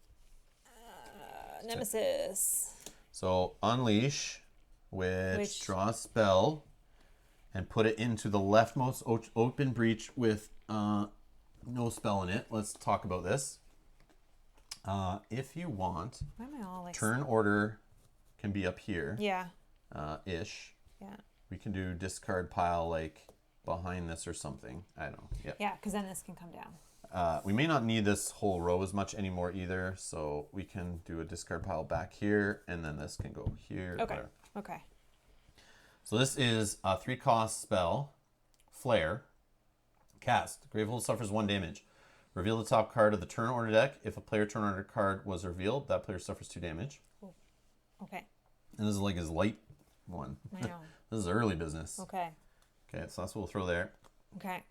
Nemesis. So unleash, which draw a spell, and put it into the leftmost open breach with no spell in it. Let's talk about this. If you want, Why am I all like turn order can be up here. Yeah. Ish. Yeah. We can do discard pile like behind this or something. I don't know. Yeah. Yeah, because then this can come down. We may not need this whole row as much anymore either, so we can do a discard pile back here, and then this can go here. Okay. There. Okay. So this is a 3-cost spell, Flare. Cast. Gravehold suffers 1 damage. Reveal the top card of the turn order deck. If a player turn order card was revealed, that player suffers 2 damage. Cool. Okay. And this is like his light one. I know. This is early business. Okay. Okay, so that's what we'll throw there. Okay.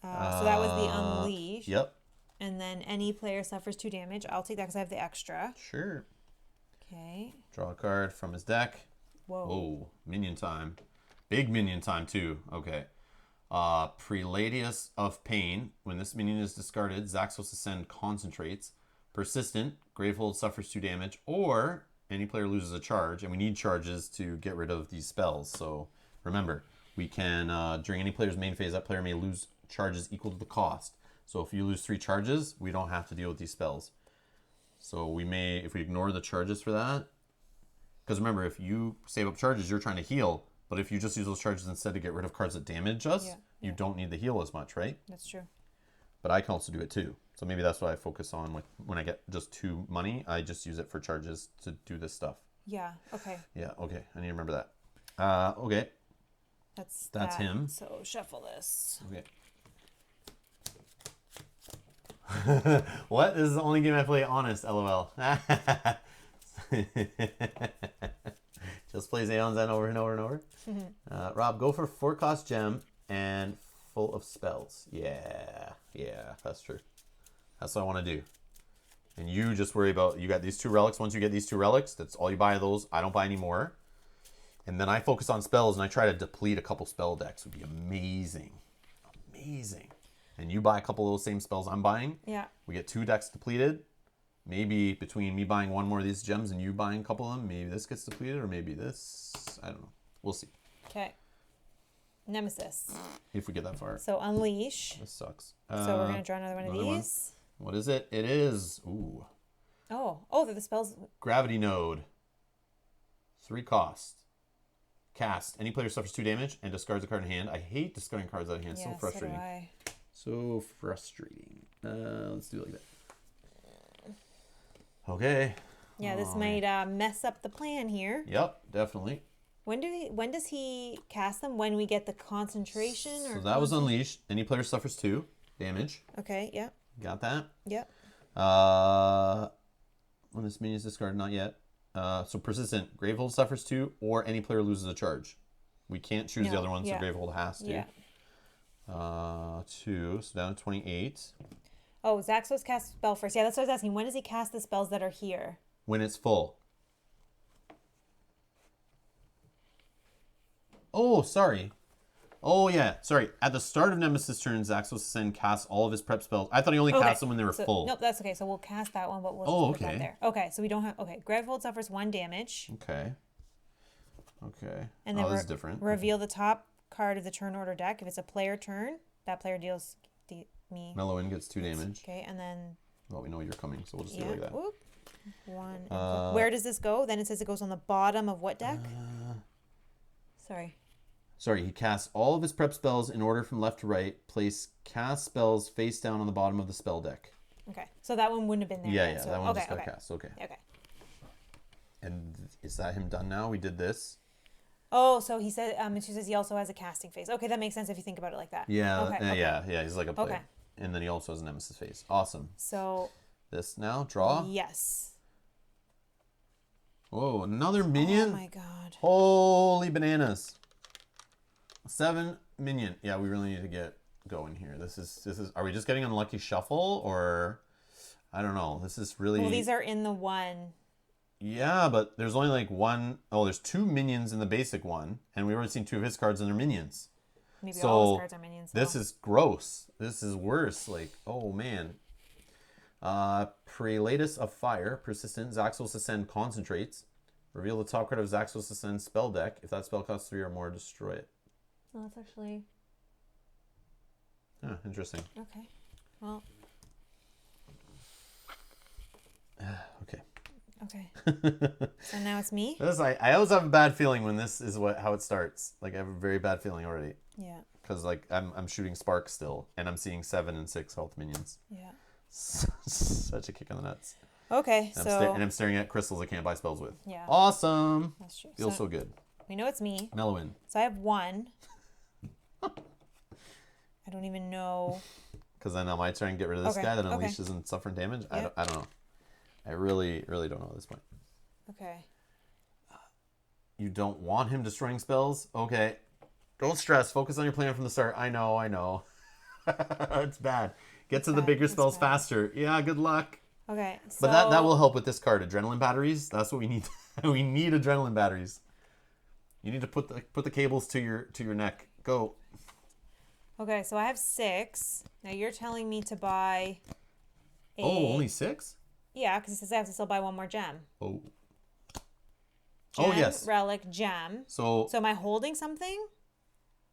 So that was the unleash. Yep. And then any player suffers 2 damage. I'll take that because I have the extra. Sure. Okay. Draw a card from his deck. Whoa. Whoa. Minion time. Big minion time too. Okay. Preladius of Pain. When this minion is discarded, Zaxos Ascend concentrates. Persistent. Gravehold suffers 2 damage. Or any player loses a charge. And we need charges to get rid of these spells. So remember, we can, during any player's main phase, that player may lose charges equal to the cost. So if you lose 3 charges, we don't have to deal with these spells. So we may, if we ignore the charges for that, because remember, if you save up charges, you're trying to heal. But if you just use those charges instead to get rid of cards that damage us, you don't need the heal as much, right? That's true. But I can also do it too. So maybe that's what I focus on with when I get just 2 money. I just use it for charges to do this stuff. Yeah. Okay. Yeah. Okay. I need to remember that. Okay. That's that. Him. So shuffle this. Okay. What? This is the only game I play honest, LOL. Just plays Aeons and over and over and over. Rob, go for 4-cost gem and full of spells. Yeah, that's true. That's what I want to do. And you just worry about, you got these 2 relics. Once you get these 2 relics, that's all you buy of those. I don't buy any more. And then I focus on spells and I try to deplete a couple spell decks. Would be amazing. Amazing. And you buy a couple of those same spells I'm buying. Yeah. We get 2 decks depleted. Maybe between me buying 1 more of these gems and you buying a couple of them, maybe this gets depleted or maybe this. I don't know. We'll see. Okay. Nemesis. If we get that far. So unleash. This sucks. So we're going to draw another one of these. What is it? It is. Ooh. Oh, they're the spells. Gravity Node. 3 cost. Cast. Any player suffers 2 damage and discards a card in hand. I hate discarding cards out of hand. Yeah, So frustrating. So do I. So frustrating. Let's do it like that. Okay. Yeah, this might mess up the plan here. Yep, definitely. When does he cast them? When we get the concentration? So that was unleashed. Any player suffers 2 damage. Okay, yep. Got that? Yep. When this minion is discarded, not yet. So persistent. Gravehold suffers 2, or any player loses a charge. We can't choose the other one, so Gravehold has to. Yeah. 2, so down to 28. Oh, Zaxos cast spell first. Yeah, that's what I was asking. When does he cast the spells that are here? When it's full. Oh, sorry. Oh, yeah. Sorry. At the start of Nemesis turn, Zaxos Ascend casts all of his prep spells. I thought he only cast them when they were full. Nope, that's okay. So we'll cast that one, but we'll just put that there. Okay, so we don't have... Okay, Gravehold suffers 1 damage. Okay. Okay. And then this is different. Reveal the top card of the turn order deck. If it's a player turn, that player deals me... Mellow in gets 2 damage. Okay, and then... Well, we know you're coming, so we'll just do it like that. Whoop. 1. Where does this go? Then it says it goes on the bottom of what deck? Sorry, he casts all of his prep spells in order from left to right. Place cast spells face down on the bottom of the spell deck. Okay. So that one wouldn't have been there. Yeah, yet, yeah, so, that one okay, just got okay. cast. Okay. Okay. And is that him done now? We did this. Oh, so he said, she says he also has a casting phase. Okay, that makes sense if you think about it like that. Yeah, Okay. yeah. He's like a player. Okay. And then he also has a Nemesis phase. Awesome. So. This now, draw. Yes. Whoa, another minion? Oh my god. Holy bananas. 7 minion. Yeah, we really need to get going here. This is. Are we just getting unlucky shuffle or? I don't know. This is really. Well, these are in the one. Yeah, but there's only like one. Oh, there's 2 minions in the basic one, and we've already seen 2 of his cards and they're minions. Maybe So all his cards are minions. this is gross. This is worse. Like, oh man. Prelatus of Fire, persistent. Zaxos Ascend concentrates. Reveal the top card of Zaxos Ascend spell deck. If that spell costs 3 or more, destroy it. Oh, that's actually. Huh, interesting. Okay. Well. Okay. Okay. So now it's me? I always have a bad feeling when this is how it starts. Like I have a very bad feeling already. Yeah. Because like I'm shooting sparks still, and I'm seeing 7 and 6 health minions. Yeah. Such a kick in the nuts. Okay, And so. I'm staring at crystals I can't buy spells with. Yeah. Awesome. That's true. Feels so good. We know it's me. Mellowin. So I have 1. I don't even know. Because then I might try and get rid of this Okay, guy that okay. unleashes and suffering damage. Yep. I don't know. I really don't know at this point. Okay. You don't want him destroying spells? Okay. Don't stress. Focus on your plan from the start. I know. It's bad. Get to the bad. bigger It's spells bad. faster. Yeah, good luck. Okay. So. But that will help with this card. Adrenaline batteries. That's what we need. We need adrenaline batteries. You need to put the cables to your neck. Go. Okay, so I have 6. Now you're telling me to buy. Oh, only 6? Yeah, because it says I have to still buy 1 more gem. Oh. Gem, Oh yes. Relic, gem. So am I holding something?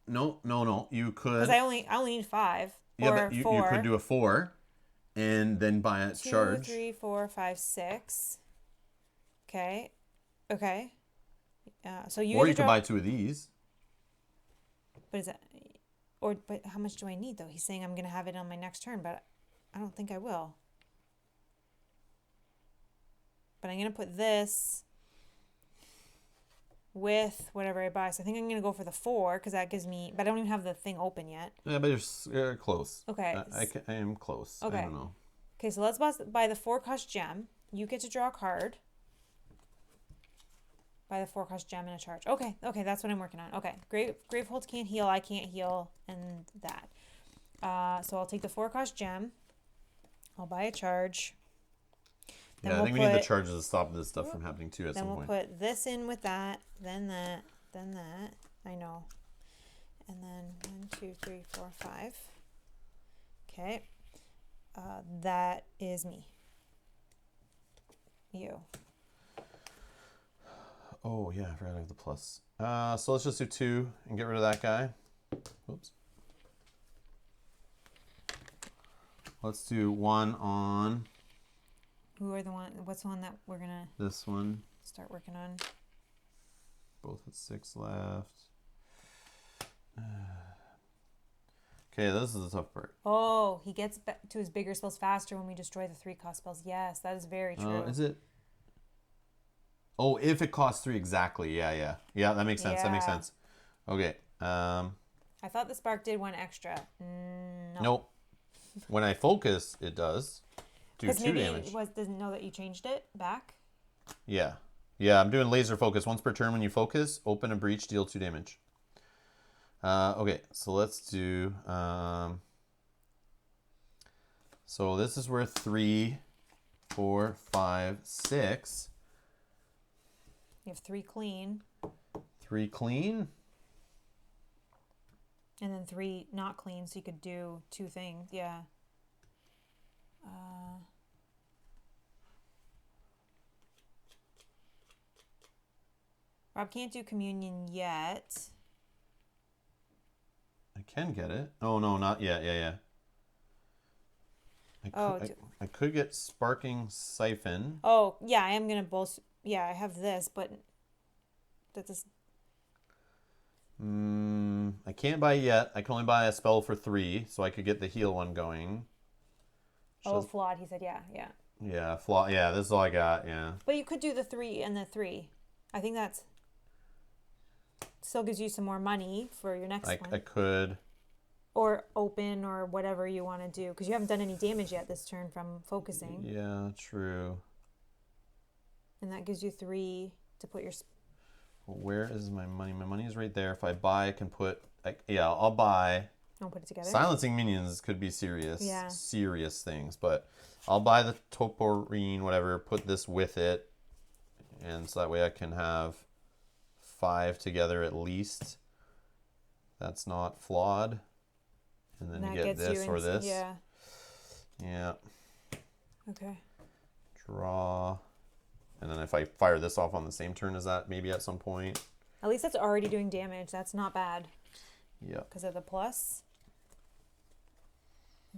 no. You could. Because I only need 5. Yeah, Or but you 4. could do a 4, and then buy a 2, charge. 3, 4, 5, 6. Okay. So you. Or you could buy 2 of these. But is that? But how much do I need though? He's saying I'm gonna have it on my next turn, but I don't think I will. But I'm gonna put this with whatever I buy. So I think I'm gonna go for the 4 because that gives me. But I don't even have the thing open yet. Yeah, but you're close. Okay. I am close. Okay. I don't know. Okay, so let's buy the 4 cost gem. You get to draw a card. Buy the 4 cost gem and a charge. Okay, that's what I'm working on. Okay, Graveholds can't heal. I can't heal, and that. So I'll take the 4 cost gem. I'll buy a charge. Yeah, I think we need the charges to stop this stuff from happening too at Then some we'll point. put this in with that, then that, then that. I know. And then 1, 2, 3, 4, 5. Okay. That is me. You. Oh yeah, I forgot I have the plus. So let's just do 2 and get rid of that guy. Oops. Let's do 1 on What's the one that we're gonna this one. start working on? Both at 6 left. Okay, this is the tough part. Oh, he gets to his bigger spells faster when we destroy the 3 cost spells. Yes, that is very true. Is it? Oh, if it costs 3 exactly. Yeah, that makes sense. That makes Yeah. sense. Okay. I thought the spark did 1 extra. No. Nope. When I focus, it does do 2 maybe damage. it doesn't know that you changed it back. Yeah, I'm doing laser focus. Once per turn when you focus, open a breach, deal 2 damage. Okay, so let's do... so this is worth 3, 4, 5, 6. You have 3 clean. 3 clean. And then 3 not clean, so you could do 2 things. Yeah. Rob can't do communion yet. I can get it. Oh, no, not yet. Yeah. I could get Sparking Siphon. Oh, yeah, I am going to both. Yeah, I have this, but that does. I can't buy it yet. I can only buy a spell for 3, so I could get the heal one going. Oh, flawed. He said, yeah. Yeah, flaw. Yeah, this is all I got. Yeah. But you could do the 3 and the 3. I think that's still gives you some more money for your next one. I could. Or open or whatever you want to do. Because you haven't done any damage yet this turn from focusing. Yeah, true. And that gives you 3 to put your... Well, where is my money? My money is right there. If I buy, I can put... yeah, I'll buy... I'll put it together. Silencing minions could be serious. Yeah. Serious things. But I'll buy the Toporine, whatever, put this with it. And so that way I can have 5 together at least. That's not flawed. And then you get this or this. Yeah. Yeah. Okay. Draw. And then if I fire this off on the same turn as that, maybe at some point. At least that's already doing damage. That's not bad. Yeah. Because of the plus.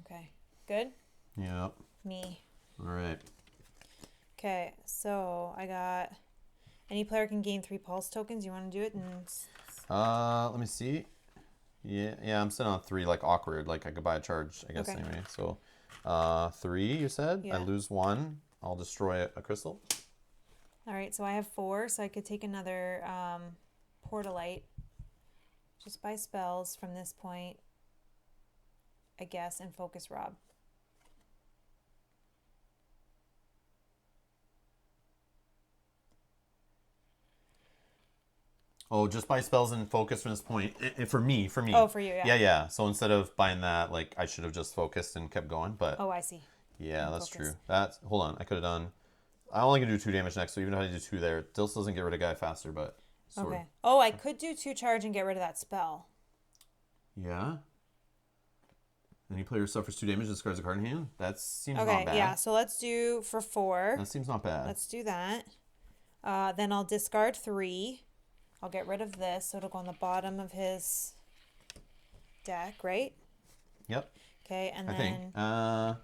Okay. Good? Yeah. Me. All right. Okay. So I got... Any player can gain 3 pulse tokens. You want to do it? And... Let me see. Yeah, I'm sitting on 3, like awkward. Like I could buy a charge, I guess, Okay. anyway. So 3, you said? Yeah. I lose 1. I'll destroy a crystal. All right, so I have 4, so I could take another Portalite. Just buy spells from this point, I guess, and focus Rob. Oh, just buy spells and focus from this point. For me. Oh, for you, yeah. Yeah. So instead of buying that, like I should have just focused and kept going. But Oh, I see. yeah, And that's focus. true. Hold on. I could have done. I only can do 2 damage next, so even if I do 2 there, it still doesn't get rid of guy faster, but sort Okay. of. Oh, I could do 2 charge and get rid of that spell. Yeah. Any player suffers 2 damage, discards a card in hand. That seems not Okay, bad. yeah. So let's do for 4. That seems not bad. Let's do that. Then I'll discard 3. I'll get rid of this, so it'll go on the bottom of his deck, right? Yep. Okay, and I then... think.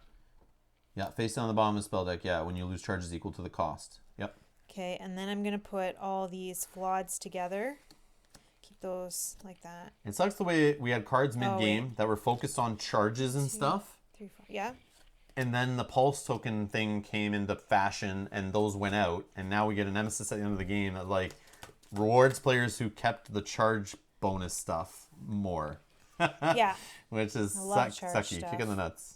Yeah, face down on the bottom of the spell deck. Yeah, when you lose charges equal to the cost. Yep. Okay, and then I'm going to put all these floods together. Keep those like that. It sucks the way we had cards mid-game wait. that were focused on charges and 2, stuff. 3, 4. Yeah. And then the pulse token thing came into fashion and those went out. And now we get a Nemesis at the end of the game that like rewards players who kept the charge bonus stuff more. Yeah. Which is I love charge sucky. stuff. Kick in the nuts.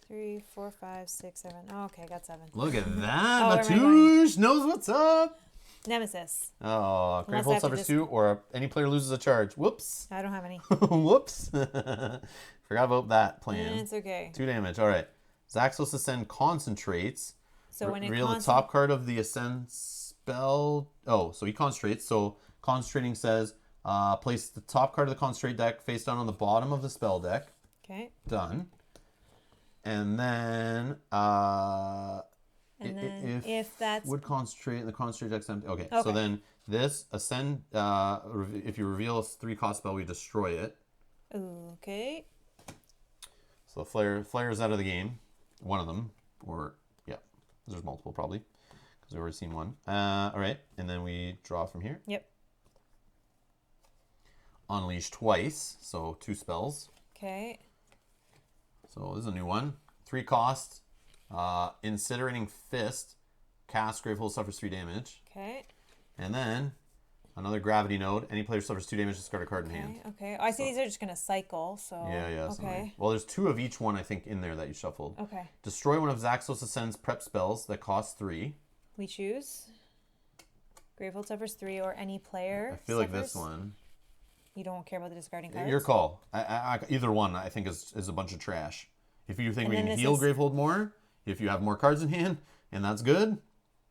3, 4, 5, 6, 7. Oh, okay, got 7. Look at that. Oh, where am I Matouche knows what's up. Nemesis. Oh, Unless I Grateful have to suffers just- 2 or any player loses a charge. Whoops. I don't have any. Whoops. Forgot about that plan. It's okay. 2 damage. All right. Zaxos Ascend concentrates. So when it reveal the top card of the Ascend spell. Oh, so he concentrates. So concentrating says place the top card of the concentrate deck face down on the bottom of the spell deck. Okay. Done. And then if that's would concentrate and the concentrate deck's empty. Okay. Okay. So then this Ascend if you reveal a 3-cost spell, we destroy it. okay. So Flare's out of the game. One of them. Or, yeah. There's multiple probably. Because we've already seen one. All right. And then we draw from here. Yep. Unleash twice. So 2 spells. Okay. So this is a new one. 3 cost. Incinerating Fist. Cast Gravehole suffers 3 damage. Okay. And then another Gravity Node. Any player suffers 2 damage, discard a card in hand. Okay. I see these are just gonna cycle. So Yeah. So Okay. well, there's 2 of each one, I think, in there that you shuffled. Okay. Destroy one of Zaxos Ascend's prep spells that cost 3. We choose. Gravehold suffers 3 or any player. I feel like suffers. this one. You don't care about the discarding cards? Your call. Either one, I think, is a bunch of trash. If you think And we then can this heal is- Gravehold more, if you have more cards in hand, and that's good.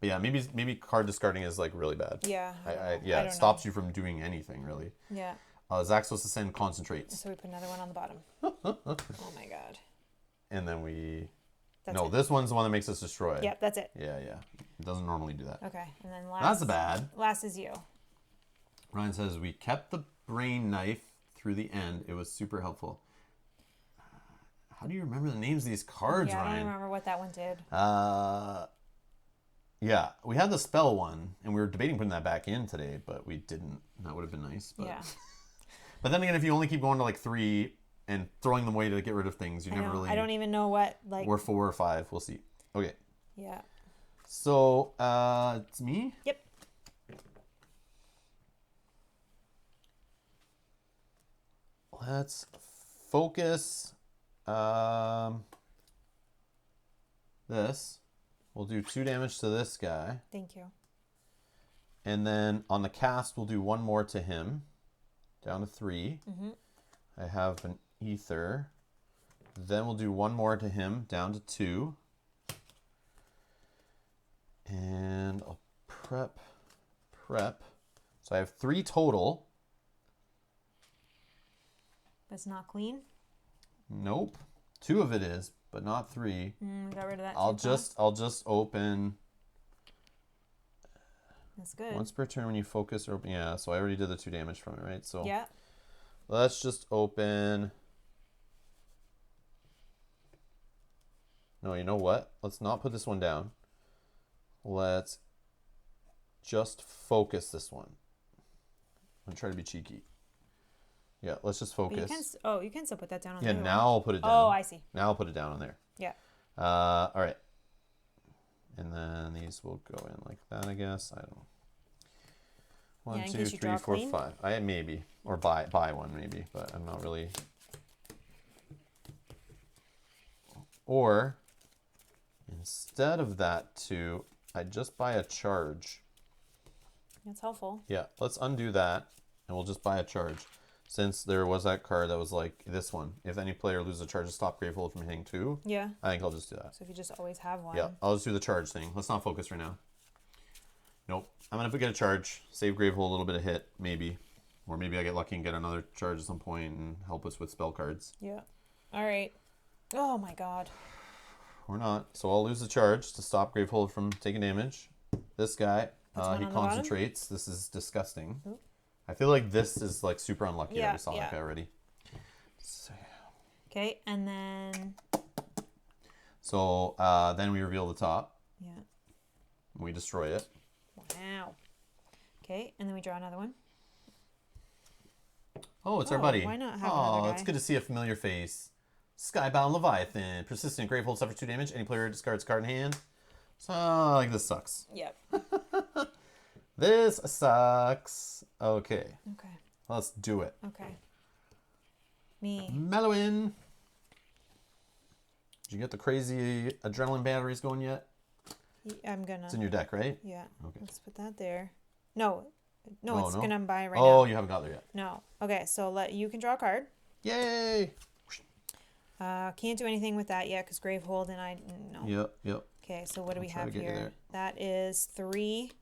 But yeah, maybe card discarding is like really bad. Yeah. I Yeah, don't it stops you from doing anything really. Yeah. Zaxos Ascend concentrates, So we put another one on the bottom. Oh my god. and then we. That's No, it. this one's the one that makes us destroy. Yep, that's it. Yeah. It doesn't normally do that. Okay. And then last. That's bad. Last is you. Ryan says we kept the brain knife through the end. It was super helpful. How do you remember the names of these cards, Yeah, I don't Ryan? remember what that one did. Yeah, we had the spell one, and we were debating putting that back in today, but we didn't. That would have been nice. But... Yeah. But then again, if you only keep going to like 3 and throwing them away to get rid of things, you I never know. really... I don't even know what, like... Or 4 or 5. We'll see. Okay. Yeah. So, it's me? Yep. Let's focus this. We'll do 2 damage to this guy. Thank you. And then on the cast, we'll do 1 more to him. Down to 3. Mm-hmm. I have an ether. Then we'll do 1 more to him. Down to 2. And I'll prep. So I have 3 total. That's not clean. Nope. 2 of it is, but not 3. Got rid of that. I'll just open That's good. once per turn when you focus or open. Yeah, so I already did the 2 damage from it, right? So Yeah. let's just open. No, you know what? Let's not put this one down. Let's just focus this one. I'm gonna try to be cheeky. Yeah, let's just But you focus. you can still put that down on Yeah, the other now one. I'll put it down. Oh, I see. Now I'll put it down on there. Yeah. All right. And then these will go in like that, I guess. I don't know. One, Yeah, in two, case you three, draw four, clean. 5. I maybe. Or buy one maybe, but I'm not really. Or instead of that 2, I just buy a charge. That's helpful. Yeah, let's undo that and we'll just buy a charge. Since there was that card that was like this one. If any player loses a charge to stop Gravehold from hitting 2, Yeah. I think I'll just do that. So if you just always have one. Yeah, I'll just do the charge thing. Let's not focus right now. Nope. I'm going to get a charge. Save Gravehold a little bit of hit, maybe. Or maybe I get lucky and get another charge at some point and help us with spell cards. Yeah. All right. Oh my god. Or not. So I'll lose the charge to stop Gravehold from taking damage. This guy, That's one he on the bottom? concentrates. This is disgusting. Oop. I feel like this is like super unlucky that Yeah, we saw yeah. that guy already. So, Okay, and then then we reveal the top. yeah. And we destroy it. Wow. Okay, and then we draw another one. Oh, it's our Oh, buddy. why not have Oh, another it's guy? good to see a familiar face. Skybound Leviathan. Persistent Gravehold suffers 2 damage. Any player discards card in hand. So, like, this sucks. Yep. This sucks. Okay, Okay. let's do it. Okay. Me. Mellowin. Did you get the crazy adrenaline batteries going yet? I'm gonna. It's in your deck, right? Yeah. Okay. Let's put that there. No. No, Oh, it's no? gonna buy right Oh, now. you haven't got there yet. No. Okay, so you can draw a card. Yay! Can't do anything with that yet because Gravehold and I no. Yep. Okay, so what do we try to have get you here? there. That is 3,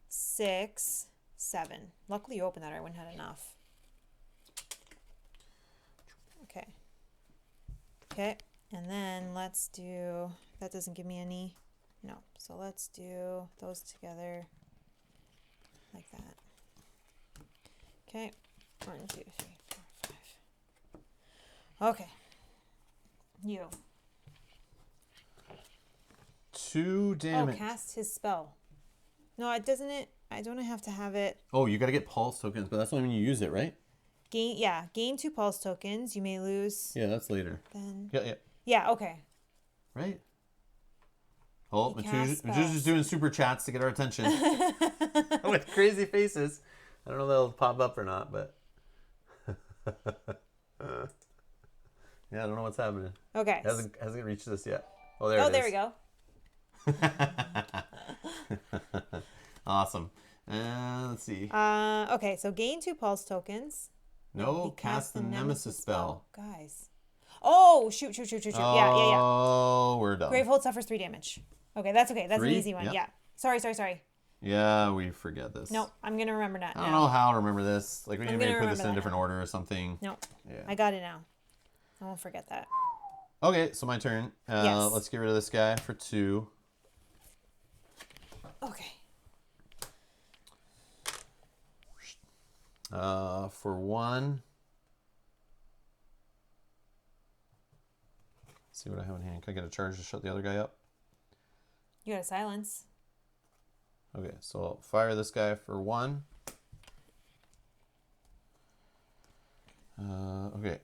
6, 7. Luckily you opened that or I wouldn't have enough. Okay. Okay, and then let's do, that doesn't give me any, no. So let's do those together like that. Okay, 1, 2, 3, 4, 5. Okay. You. 2 damage. Oh, cast his spell. No, it doesn't. I don't have to have it. Oh, you gotta get pulse tokens, but that's only when you use it, right? Gain 2 pulse tokens. You may lose. Yeah, that's later. Then. Yeah. Yeah. Okay. Right? Oh, He casts Matuj is doing super chats to get our attention. With crazy faces. I don't know if they'll pop up or not, but... yeah, I don't know what's happening. Okay. Hasn't reached this yet. Oh, there it is. Oh, there we go. Awesome. Let's see. Okay. So gain 2 pulse tokens. No, He cast the Nemesis spell. Guys. Oh, shoot. Yeah. Oh, we're done. Gravehold suffers 3 damage. Okay, that's okay. That's 3? an easy one. Yep. Yeah. Sorry. Yeah, we forget this. No, I'm gonna remember that I don't now. know how to remember this. Like, we I'm need to gonna put this in a remember that different order or something. No, Yeah. I got it now. I won't forget that. Okay, so my turn. Yes. Let's get rid of this guy for 2. Okay. For 1. Let's see what I have in hand. Can I get a charge to shut the other guy up? You got a silence. Okay, so I'll fire this guy for 1. Okay.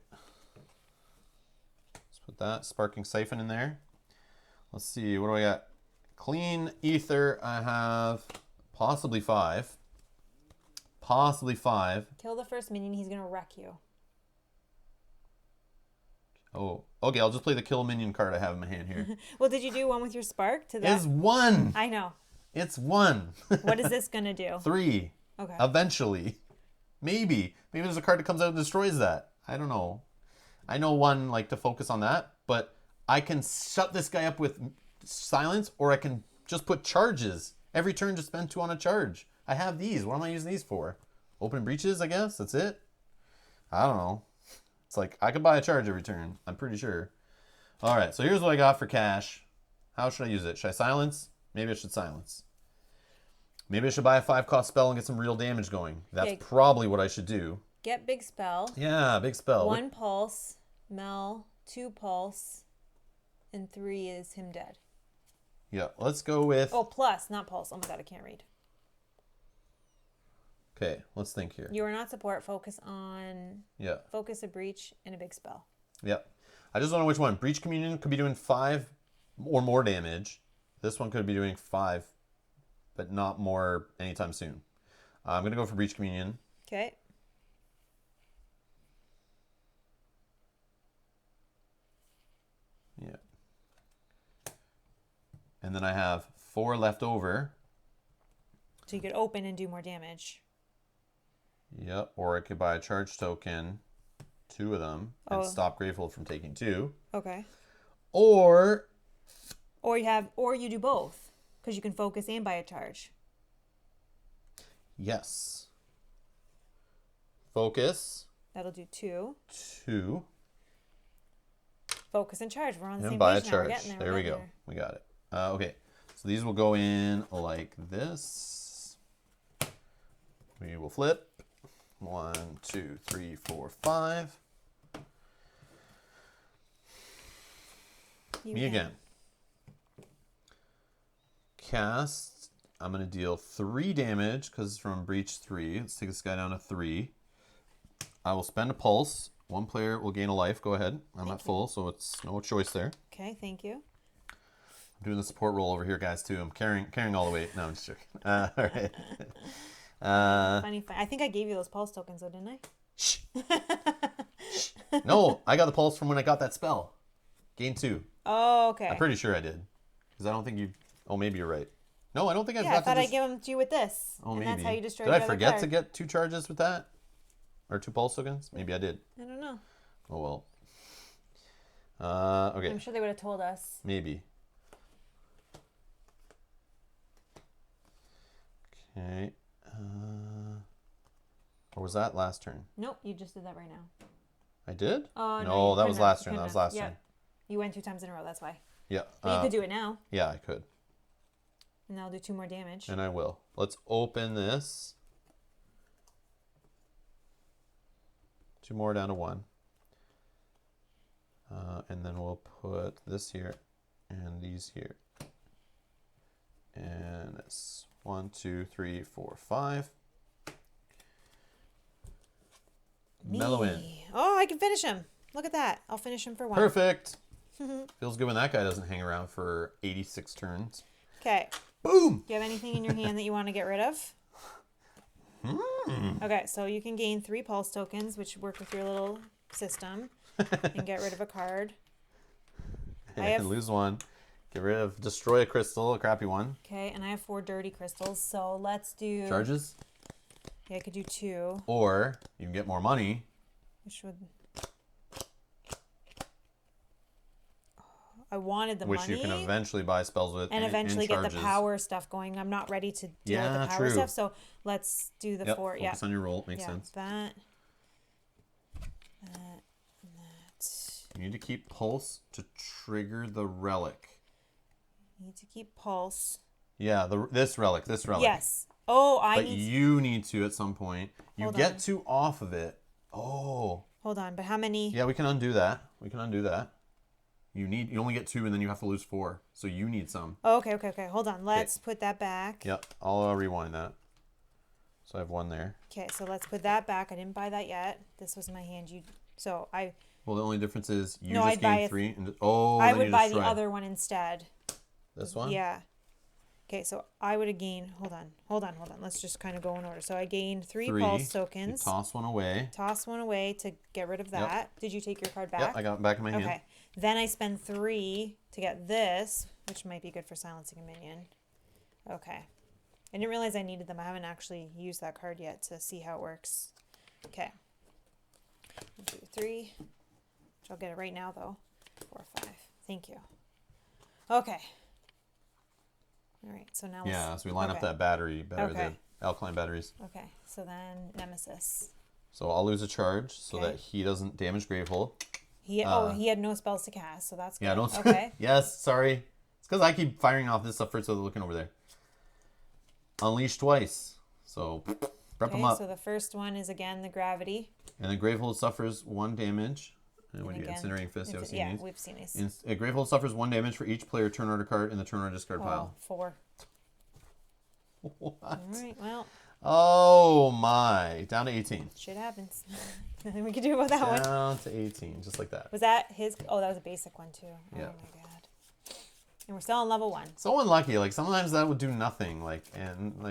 Let's put that Sparking Siphon in there. Let's see, what do I got? Clean Ether, I have possibly 5. Possibly 5. Kill the first minion, he's gonna wreck you. Oh, okay, I'll just play the kill minion card I have in my hand here. Well, did you do one with your spark to that? It's 1! I know. It's 1. What is this gonna do? 3. Okay. Eventually. Maybe there's a card that comes out and destroys that. I don't know. I know 1 like to focus on that, but I can shut this guy up with silence, or I can just put charges. Every turn just spend 2 on a charge. I have these. What am I using these for? Open breaches, I guess? That's it? I don't know. It's like, I could buy a charge every turn. I'm pretty sure. Alright, so here's what I got for cash. How should I use it? Should I silence? Maybe I should silence. Maybe I should buy a 5-cost spell and get some real damage going. That's Okay. probably what I should do. Get big spell. Yeah, big spell. 1 pulse, Mel, 2 pulse, and 3 is him dead. Yeah, let's go with... Oh, plus, not pulse. Oh my god, I can't read. Okay, let's think here. You are not support. Focus on... Yeah. Focus a breach and a big spell. Yep. I just don't know which one. Breach Communion could be doing 5 or more damage. This one could be doing 5, but not more anytime soon. I'm going to go for Breach Communion. Okay. Yeah. And then I have 4 left over. So you could open and do more damage. Yep. Or I could buy a charge token, 2 of them, and stop Grateful from taking 2. Okay. Or you do both, because you can focus and buy a charge. yes. Focus. That'll do 2. 2. Focus and charge. We're on the And same buy a page now. We're charge. getting there. There We're we getting go. there. We got it. Okay. So these will go in like this. We will flip. 1, 2, 3, 4, 5. Me again. Cast. I'm going to deal 3 damage because it's from Breach 3. Let's take this guy down to 3. I will spend a pulse. 1 player will gain a life. Go ahead. I'm at full, so it's no choice there. Okay, thank you. I'm doing the support roll over here, guys, too. I'm carrying all the weight. No, I'm just joking. All right. Funny. I think I gave you those pulse tokens, though, didn't I? Shh. Shh. No, I got the pulse from when I got that spell. Gain 2. Oh, okay. I'm pretty sure I did. Because I don't think you... Oh, maybe you're right. No, I don't think I Yeah, I forgot thought to I give them to you with this. Oh, and maybe. that's how you destroyed Did the I other forget card. to get 2 charges with that? Or 2 pulse tokens? Maybe I did. I don't know. Oh, well. Okay. I'm sure they would have told us. Maybe. Okay. Or was that last turn? Nope, you just did that right now. I did? Oh, No, you that was couldn't have. last You turn. That couldn't was have. last Yep. turn. You went 2 times in a row, that's why. Yeah. But you could do it now, Yeah, I could. and that'll do 2 more damage. And I will. Let's open this. 2 more down to 1. And then we'll put this here and these here. And it's 1, 2, 3, 4, 5. Mellow in. Oh, I can finish him. Look at that. I'll finish him for 1. Perfect. Feels good when that guy doesn't hang around for 86 turns. Okay. Boom! Do you have anything in your hand that you want to get rid of? Okay, so you can gain 3 pulse tokens, which work with your little system, and get rid of a card. And lose 1. Get rid of, destroy a crystal, a crappy one. Okay, and I have 4 dirty crystals, so let's do... Charges? Yeah, I could do 2. Or you can get more money. Which would... I wanted the which money. you can eventually buy spells with. And eventually get the charges. power stuff going. I'm not ready to deal with the power true. stuff, so let's do the 4. Focus on your roll. Makes sense. That. You need to keep pulse to trigger the relic. Need to keep pulse. Yeah, this relic. Yes. Oh, But you need to at some point. You Hold get on. 2 off of it. Oh. Hold on, but how many? Yeah, we can undo that. You only get 2, and then you have to lose 4. So you need some. Oh, okay. Hold on. Let's put that back. Yep. I'll rewind that. So I have 1 there. Okay, so let's put that back. I didn't buy that yet. This was my hand. Well, the only difference is you No, just I'd buy gained it- 3. And I then would you buy the destroy. other one instead. This one? Yeah. Okay, so I would have gained. Hold on. Let's just kind of go in order. So I gained 3 pulse You tokens. toss 1 away. Toss 1 away to get rid of that. Did you take your card back? Yep, I got it back in my hand. Okay. Then I spend 3 to get this, which might be good for silencing a minion. Okay. I didn't realize I needed them. I haven't actually used that card yet to see how it works. Okay. 1, 2, 3. Which I'll get it right now, though. 4, 5. Thank you. Okay. All right. So now. Yeah, so we line up that battery, the alkaline batteries. Okay. So then Nemesis. So I'll lose a charge so Okay. that he doesn't damage Gravehole. He had no spells to cast, so that's good. Yeah, don't. Okay. Yes, sorry. It's because I keep firing off this stuff first without looking over there. Unleash twice. So prep them up. So the first one is again the gravity. And then Gravehold suffers 1 damage. And what do you get? Again, Incinerating Fist. You yeah, these? we've seen these. Gravehold suffers 1 damage for each player turn order card in the turn order discard pile. 4. What? All right. Well, Oh my. Down to 18. shit happens. Nothing we can do about that one. Down to 18. Just like that. Was that his? Oh, that was a basic one too. Yeah. Oh my god. And we're still on level 1. So unlucky. Like sometimes that would do nothing.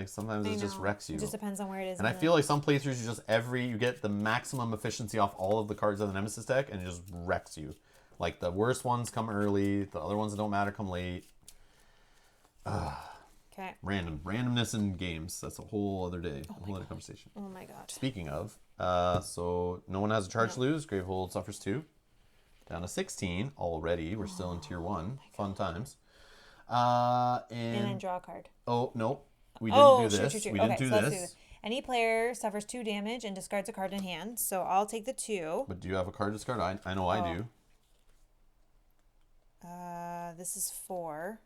Sometimes it just know. wrecks you. It just depends on where it is. And I feel like some playthroughs you get the maximum efficiency off all of the cards of the Nemesis deck, and it just wrecks you. Like the worst ones come early, the other ones that don't matter come late. Okay. Randomness in games. That's a whole other day, a whole other conversation. Oh my god. Speaking of, so no one has a charge to lose. Gravehold suffers 2. Down to 16 already. We're still in tier 1. Fun times. And then draw a card. Oh no, we didn't do this. True. We Okay, didn't do so let's this. do this. Any player suffers 2 damage and discards a card in hand. So I'll take the 2. But do you have a card discard? I know I do. This is 4.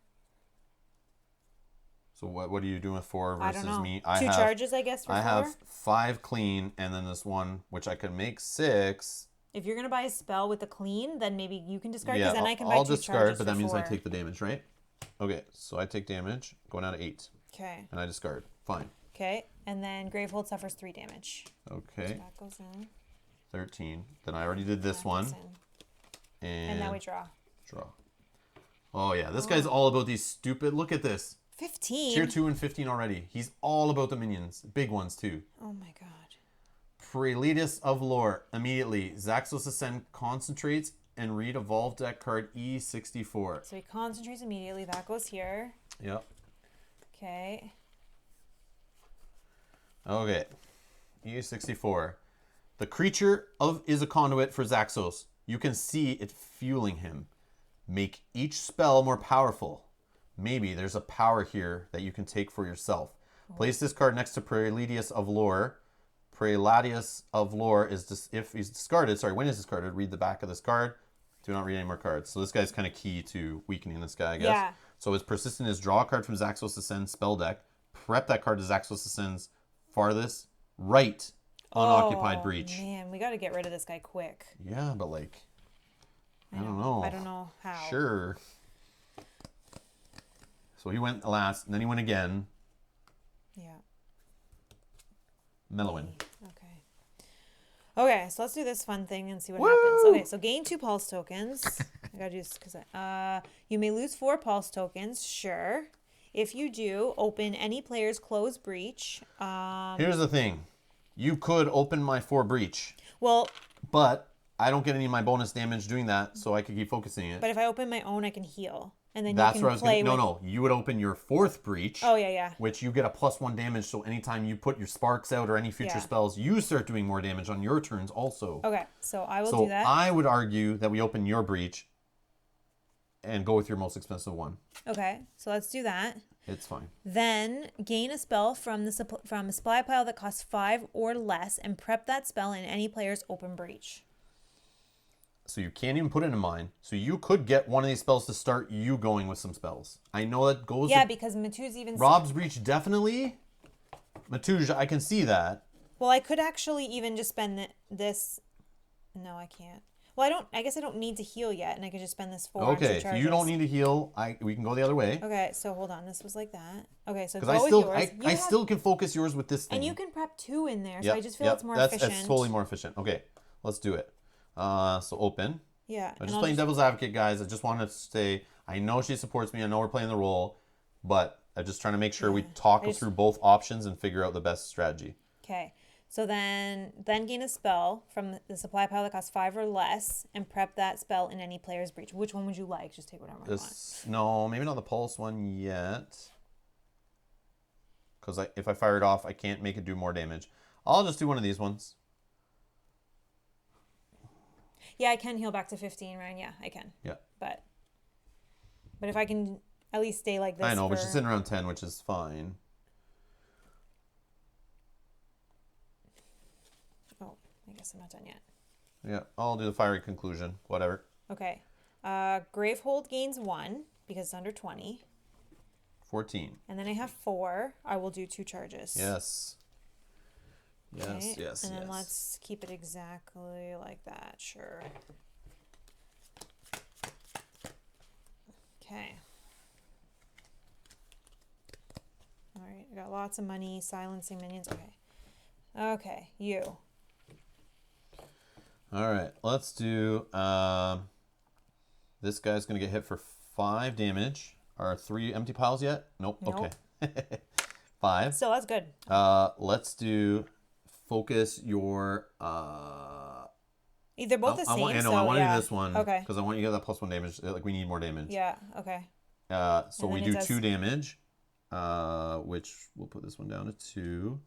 So what are you doing with 4 I versus don't know. me? 2 charges, I guess, for 4. I have 5 clean, and then this one, which I could make 6. If you're gonna buy a spell with a clean, then maybe you can discard. Yeah, Then I can buy I'll 2 discard, charges but that for means I 4. take the damage, right? Okay, so I take damage, going down to 8, Okay. and I discard. Fine. Okay, and then Gravehold suffers 3 damage. Okay, That goes in. 13. Then I already did this That one, goes in. and And now we draw. draw. Oh yeah, this guy's all about these stupid. Look at this. 15. Tier 2 and 15 already. He's all about the minions, big ones too. Oh my god. Prelitus of Lore. Immediately, Zaxos Ascend concentrates and read Evolve deck card E64. So he concentrates immediately. That goes here. Yep. Okay. Okay. E64. The creature is a conduit for Zaxos. You can see it fueling him. Make each spell more powerful. Maybe there's a power here that you can take for yourself. Place this card next to Prelidius of Lore. Preladius of Lore is if he's discarded. Sorry, when he's discarded, read the back of this card. Do not read any more cards. So this guy's kind of key to weakening this guy, I guess. Yeah. So his persistent is draw a card from Zaxos Ascend spell deck. Prep that card to Zaxos Ascend's farthest right unoccupied breach. Man, we got to get rid of this guy quick. Yeah, but like, I don't know. I don't know how. Sure. So he went last, and then he went again. Yeah. Mellowin. Okay. Okay, so let's do this fun thing and see what Woo! happens. Okay, so gain 2 pulse tokens. I gotta do this because you may lose 4 pulse tokens. Sure. If you do, open any player's closed breach. Here's the thing. You could open my 4 breach, Well, but I don't get any of my bonus damage doing that, so I could keep focusing it. but if I open my own, I can heal, and then That's you where I can was play going. with. No, you would open your 4th breach. Oh yeah. Which you get a +1 damage, so anytime you put your sparks out or any future Yeah. spells, you start doing more damage on your turns also. Okay, so I will So do that. I would argue that we open your breach and go with your most expensive one. Okay, so let's do that. It's fine. Then gain a spell from a supply pile that costs 5 or less, and prep that spell in any player's open breach. So you can't even put it in mine. So you could get one of these spells to start you going with some spells. I know that goes. Yeah, because Matu's even. Rob's breach definitely. Matuj, I can see that. Well, I could actually even just spend this. No, I can't. Well, I guess I don't need to heal yet, and I can just spend this 4 Okay, extra so you don't need to heal. We can go the other way. Okay, so hold on. This was like that. Okay, so Because go with yours. I still can focus yours with this thing. And you can prep 2 in there, so Yep, I just feel it's more efficient. That's totally more efficient. Okay, let's do it. So open. Yeah. I'm just playing devil's advocate, guys. I just wanted to say, I know she supports me. I know we're playing the role, but I'm just trying to make sure we talk through both options and figure out the best strategy. Okay. So then gain a spell from the supply pile that costs 5 or less, and prep that spell in any player's breach. Which one would you like? Just take whatever you want. No, maybe not the pulse one yet. Because if I fire it off, I can't make it do more damage. I'll just do one of these ones. Yeah, I can heal back to 15, Ryan. Yeah, I can. Yeah. But if I can at least stay like this. I know, but she's in around 10, which is fine. Oh, I guess I'm not done yet. Yeah, I'll do the fiery conclusion. Whatever. Okay. Gravehold gains 1 because it's under 20. 14. And then I have 4. I will do 2 charges. Yes. Yes, Okay. yes, And then yes. let's keep it exactly like that. Sure. Okay. All right. I got lots of money. Silencing minions. Okay. Okay. You. All right. Let's do... this guy's going to get hit for 5 damage. Are 3 empty piles yet? Nope. Okay. 5. Still, that's good. Let's do... Focus your... Either both the same. I want to do this one. Okay. Because I want you to get that +1 damage. Like, we need more damage. Yeah. Okay. So we do 2 damage. Which we'll put this one down to 2.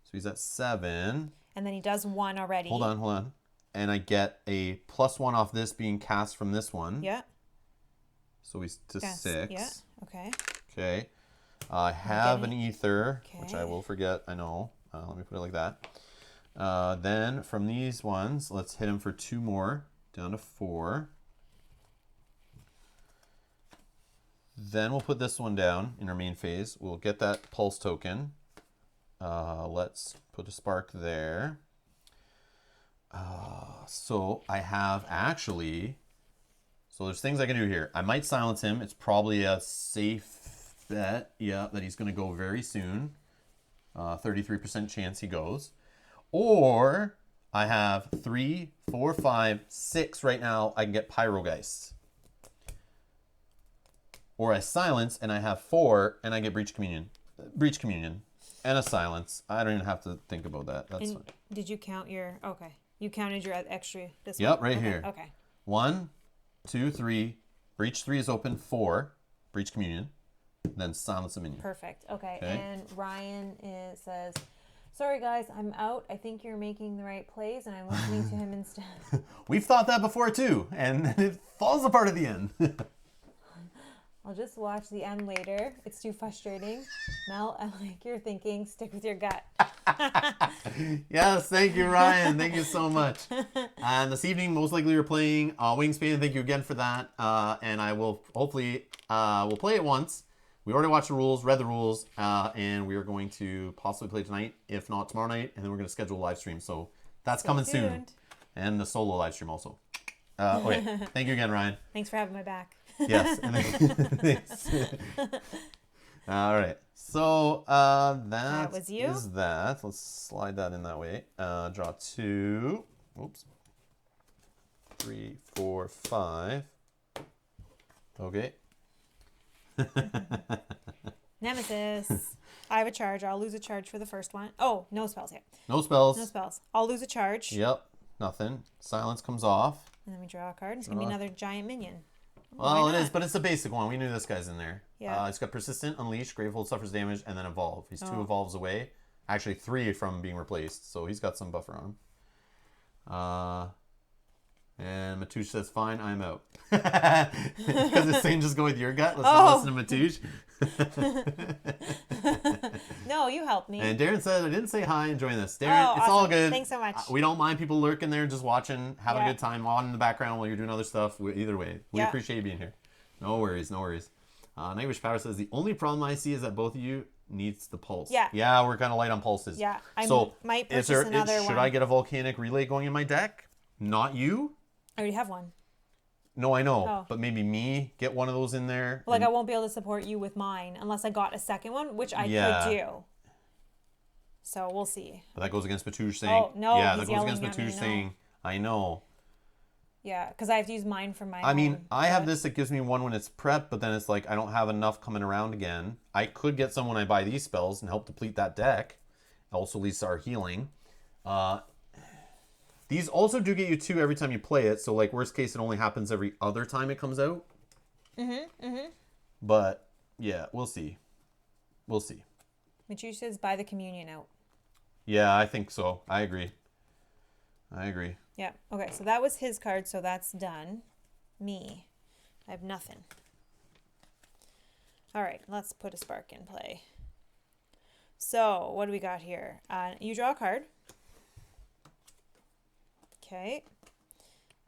So he's at 7. And then he does 1 already. Hold on. And I get a +1 off this being cast from this one. Yeah. So he's to 6. Yeah. Okay. Okay. I have an ether, which I will forget. I know. Let me put it like that. Then from these ones, let's hit him for 2 more, down to 4. Then we'll put this one down in our main phase. We'll get that pulse token. Let's put a spark there. So I have actually... So there's things I can do here. I might silence him. It's probably a safe bet, yeah, that he's going to go very soon. 33% chance he goes. Or I have 3, 4, 5, 6 right now. I can get Pyrogeist. Or I silence and I have 4 and I get Breach Communion. Breach Communion and a silence. I don't even have to think about that. That's fine. Did you count your... Okay. You counted your extra... This Yep, one? right here. Okay. 1, 2, 3. Breach 3 is open. 4. Breach Communion. Then silence a minion. Perfect. Okay. And Ryan says, sorry guys, I'm out. I think you're making the right plays and I'm listening to him instead. We've thought that before too, and it falls apart at the end. I'll just watch the end later. It's too frustrating. Mel, I like your thinking. Stick with your gut. Yes, thank you, Ryan. Thank you so much. And this evening, most likely you're playing Wingspan. Thank you again for that. And I will hopefully we'll play it once. We already watched the rules, read the rules, and we are going to possibly play tonight, if not tomorrow night, and then we're going to schedule a live stream. So that's coming soon, and the solo live stream also. Okay, thank you again, Ryan. Thanks for having my back. Yes. Thanks. All right. So that was you. is that. Let's slide that in that way. Draw 2. Oops. 3, 4, 5. Okay. Nemesis. I have a charge. I'll lose a charge for the first one. Oh, no spells yet. No spells. No spells. I'll lose a charge. Yep. Nothing. Silence comes off. And then we draw a card. It's going to be another giant minion. Well, it is, but it's a basic one. We knew this guy's in there. Yeah. It's got Persistent, Unleash, Gravehold suffers damage, and then Evolve. He's 2 evolves away. Actually, 3 from being replaced, so he's got some buffer on him. And Matouche says, fine, I'm out. Because it's saying just go with your gut. Let's not listen to Matouche. No, you helped me. And Darren said, I didn't say hi, enjoying this. Darren, it's awesome. all good. Thanks so much. We don't mind people lurking there, just watching, having a good time on in the background while you're doing other stuff. Either way, we appreciate you being here. No worries, no worries. Nightwish Power says, the only problem I see is that both of you needs the pulse. Yeah. Yeah, we're kind of light on pulses. Yeah, I so might purchase another one. Should I get a Volcanic Relay going in my deck? Not you? I already have one. No, I know. Oh. But maybe me get one of those in there. Like, I won't be able to support you with mine unless I got a second one, which I could do. So we'll see. But that goes against Matouge saying. Oh, no, Yeah, he's that goes against yelling at me, Matouge no. saying, I know. Yeah, because I have to use mine for my I mean, own, I have this that gives me one when it's prepped, but then it's like I don't have enough coming around again. I could get some when I buy these spells and help deplete that deck. Also leads to our healing. These also do get you 2 every time you play it, so like worst case it only happens every other time it comes out. But yeah, we'll see. We'll see. Matthew says buy the communion out. Yeah, I think so. I agree. Yeah. Okay, so that was his card, so that's done. Me. I have nothing. All right, let's put a spark in play. So, what do we got here? You draw a card. Okay.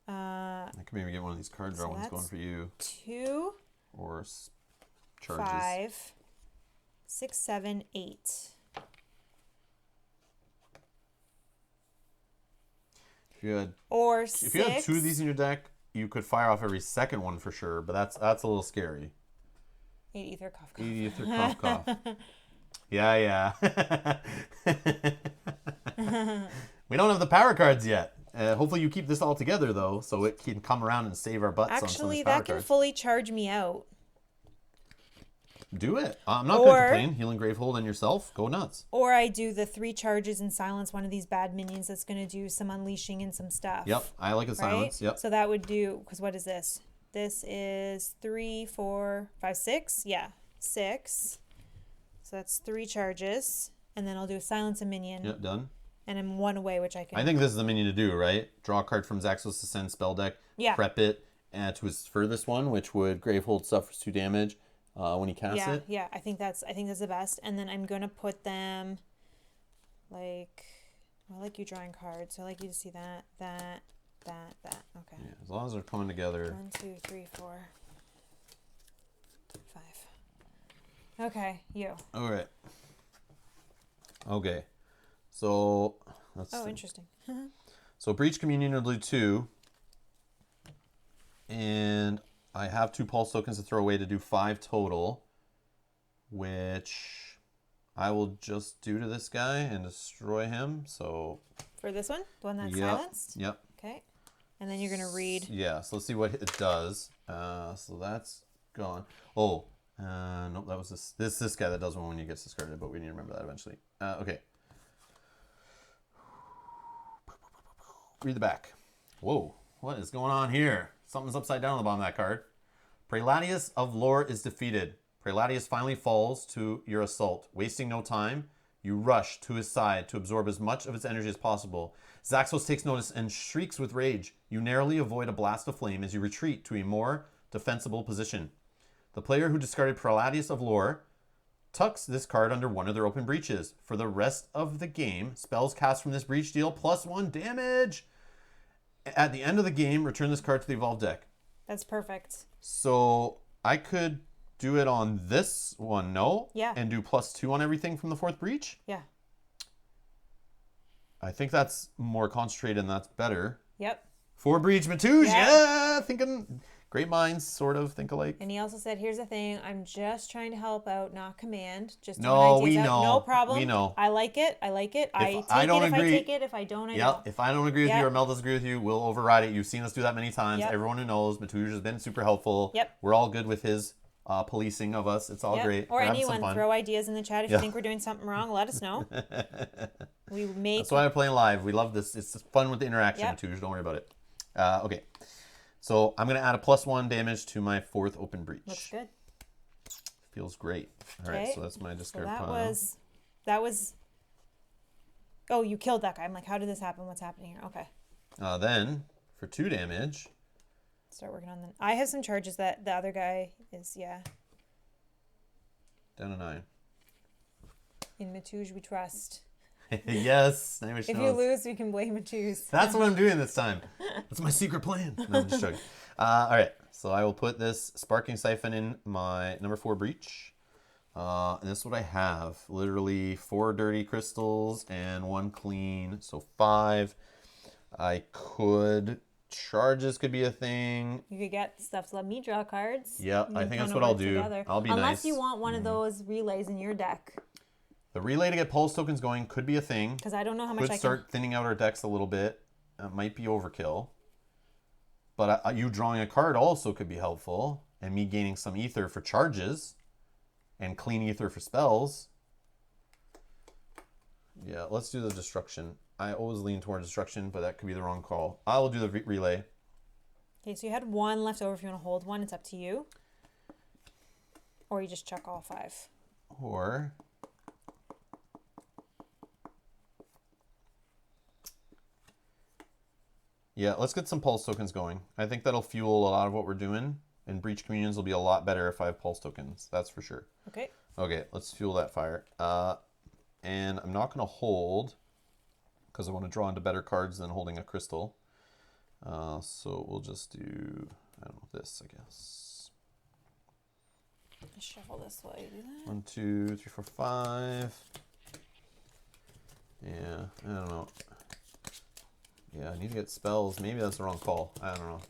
I could maybe get one of these card draw ones going for you. 2, Or charges. 5, 6, 7, 8. If you had Or If you had 2 of these in your deck, you could fire off every second one for sure, but that's a little scary. 8 ether, cough, cough. 8 ether, cough, cough. Yeah. We don't have the power cards yet. Hopefully you keep this all together though, so it can come around and save our butts on some of Actually, these power that can cards. fully charge me out. Do it. I'm not going to complain. Healing Gravehold and yourself, go nuts. Or I do the 3 charges and silence one of these bad minions that's going to do some unleashing and some stuff. Yep, I like a silence. Yep. So that would do, because what is this? This is 3, 4, 5, 6. Yeah, 6. So that's 3 charges. And then I'll do a silence a minion. Yep, done. And I'm 1 away, which I can... I think this is the minion to do, right? Draw a card from Zaxos Ascend spell deck. Yeah. Prep it to his furthest one, which would Gravehold suffers 2 damage when he casts it. Yeah, I think that's the best. And then I'm going to put them like... I like you drawing cards. So I like you to see that. Okay. Yeah, as long as they're coming together. 1, 2, 3, 4, 5. Okay, you. All right. Okay. So that's Interesting. So Breach Communion will do 2. And I have 2 pulse tokens to throw away to do 5 total. Which I will just do to this guy and destroy him. So For this one? The one that's silenced? Yep. Okay. And then you're going to read. Yeah, so let's see what it does. So that's gone. Oh, nope, that was this guy that does one when he gets discarded, but we need to remember that eventually. Okay. Read the back. Whoa, what is going on here? Something's upside down on the bottom of that card. Preladius of Lore is defeated. Preladius finally falls to your assault. Wasting no time, you rush to his side to absorb as much of its energy as possible. Zaxos takes notice and shrieks with rage. You narrowly avoid a blast of flame as you retreat to a more defensible position. The player who discarded Preladius of Lore tucks this card under one of their open breaches. For the rest of the game, spells cast from this breach deal +1 damage. At the end of the game, return this card to the evolved deck. That's perfect. So I could do it on this one, no? Yeah. And do +2 on everything from the 4th breach? Yeah. I think that's more concentrated and that's better. Yep. 4 breach Matouge, Yeah. yeah! Thinking great minds sort of think alike. And he also said, here's the thing, I'm just trying to help out, not command. Just No, throwing we ideas out. know. No problem. We know. I like it. I take it I if don't I agree- take it. If I don't, I Yep. don't. If I don't agree with you or Mel doesn't agree with you, we'll override it. You've seen us do that many times. Yep. Everyone who knows, Matouge has been super helpful. Yep. We're all good with his policing of us. It's all Yep. great. Or We're having some anyone, fun. throw ideas in the chat. If Yeah. you think we're doing something wrong, let us know. We make... That's why I'm playing live. We love this. It's fun with the interaction, Yep. Matouge. Don't worry about it. Okay. So I'm going to add a +1 damage to my 4th open breach. Looks good. Feels great. All right, so that's my discard that pile. that was... Oh, you killed that guy. I'm like, how did this happen? What's happening here? Okay. Then, for 2 damage... Start working on them. I have some charges that the other guy is, Down to 9. In Matouge, we trust. Yes. If If you lose, we can blame Matouge. That's what I'm doing this time. That's my secret plan. No, I'm just joking. All right. So I will put this Sparking Siphon in my number 4 breach. And this is what I have. Literally 4 dirty crystals and 1 clean. So 5. I could Charges could be a thing. You could get stuff to let me draw cards. Yeah, You I can think that's kinda what I'll work do. together. I'll be Unless nice. you want one of those relays in your deck. The relay to get pulse tokens going could be a thing. Because I don't know how much Could I start thinning out our decks a little bit. It might be overkill. But you drawing a card also could be helpful. And me gaining some ether for charges. And clean ether for spells. Yeah, let's do the destruction. I always lean toward destruction, but that could be the wrong call. I will do the relay. Okay, so you had one left over. If you want to hold one, it's up to you. Or you just chuck all 5. Or... yeah, let's get some pulse tokens going. I think that'll fuel a lot of what we're doing. And breach communions will be a lot better if I have pulse tokens. That's for sure. Okay. Okay, let's fuel that fire. And I'm not going to hold because I want to draw into better cards than holding a crystal. So we'll just do, I don't know, this, I guess. Just shuffle this while you do that. 1, 2, 3, 4, 5. Yeah, I don't know. Yeah, I need to get spells. Maybe that's the wrong call. I don't know.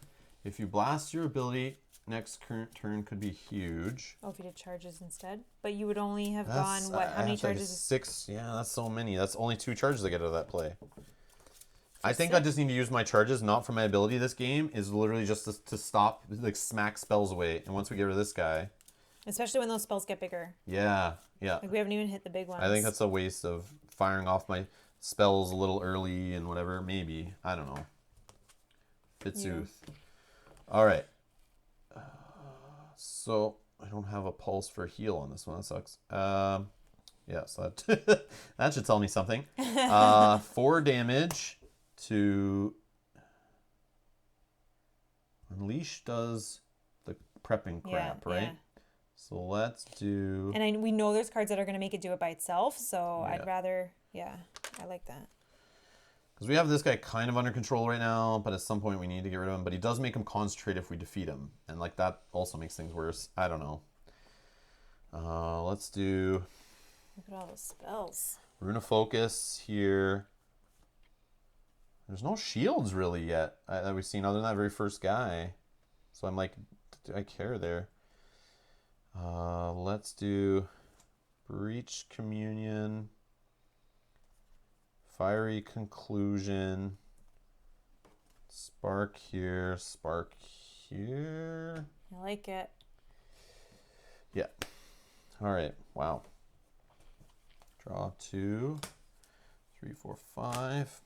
If you blast your ability, next current turn could be huge. Oh, if you did charges instead? But you would only have gone, what, how many charges? 6. Yeah, that's so many. That's only 2 charges I get out of that play. I think 6? I just need to use my charges, not for my ability this game, is literally just to stop, like, smack spells away. And once we get rid of this guy... especially when those spells get bigger. Yeah, yeah. Like, we haven't even hit the big ones. I think that's a waste of firing off my spells a little early and whatever. Maybe. I don't know. Fitsooth. All right. So I don't have a pulse for heal on this one. That sucks. Yeah, so that, that should tell me something. 4 damage to Unleash does the prepping crap, right? Yeah. So let's do... and we know there's cards that are going to make it do it by itself, so yeah. I'd rather... yeah, I like that. Because we have this guy kind of under control right now, but at some point we need to get rid of him. But he does make him concentrate if we defeat him. And like that also makes things worse. I don't know. Let's do... look at all those spells. Rune of Focus here. There's no shields really yet that we've seen other than that very first guy. So I'm like, do I care there? Let's do Breach Communion. Fiery Conclusion. Spark here. Spark here. I like it. Yeah. All right. Wow. Draw 2, 3, 4, 5.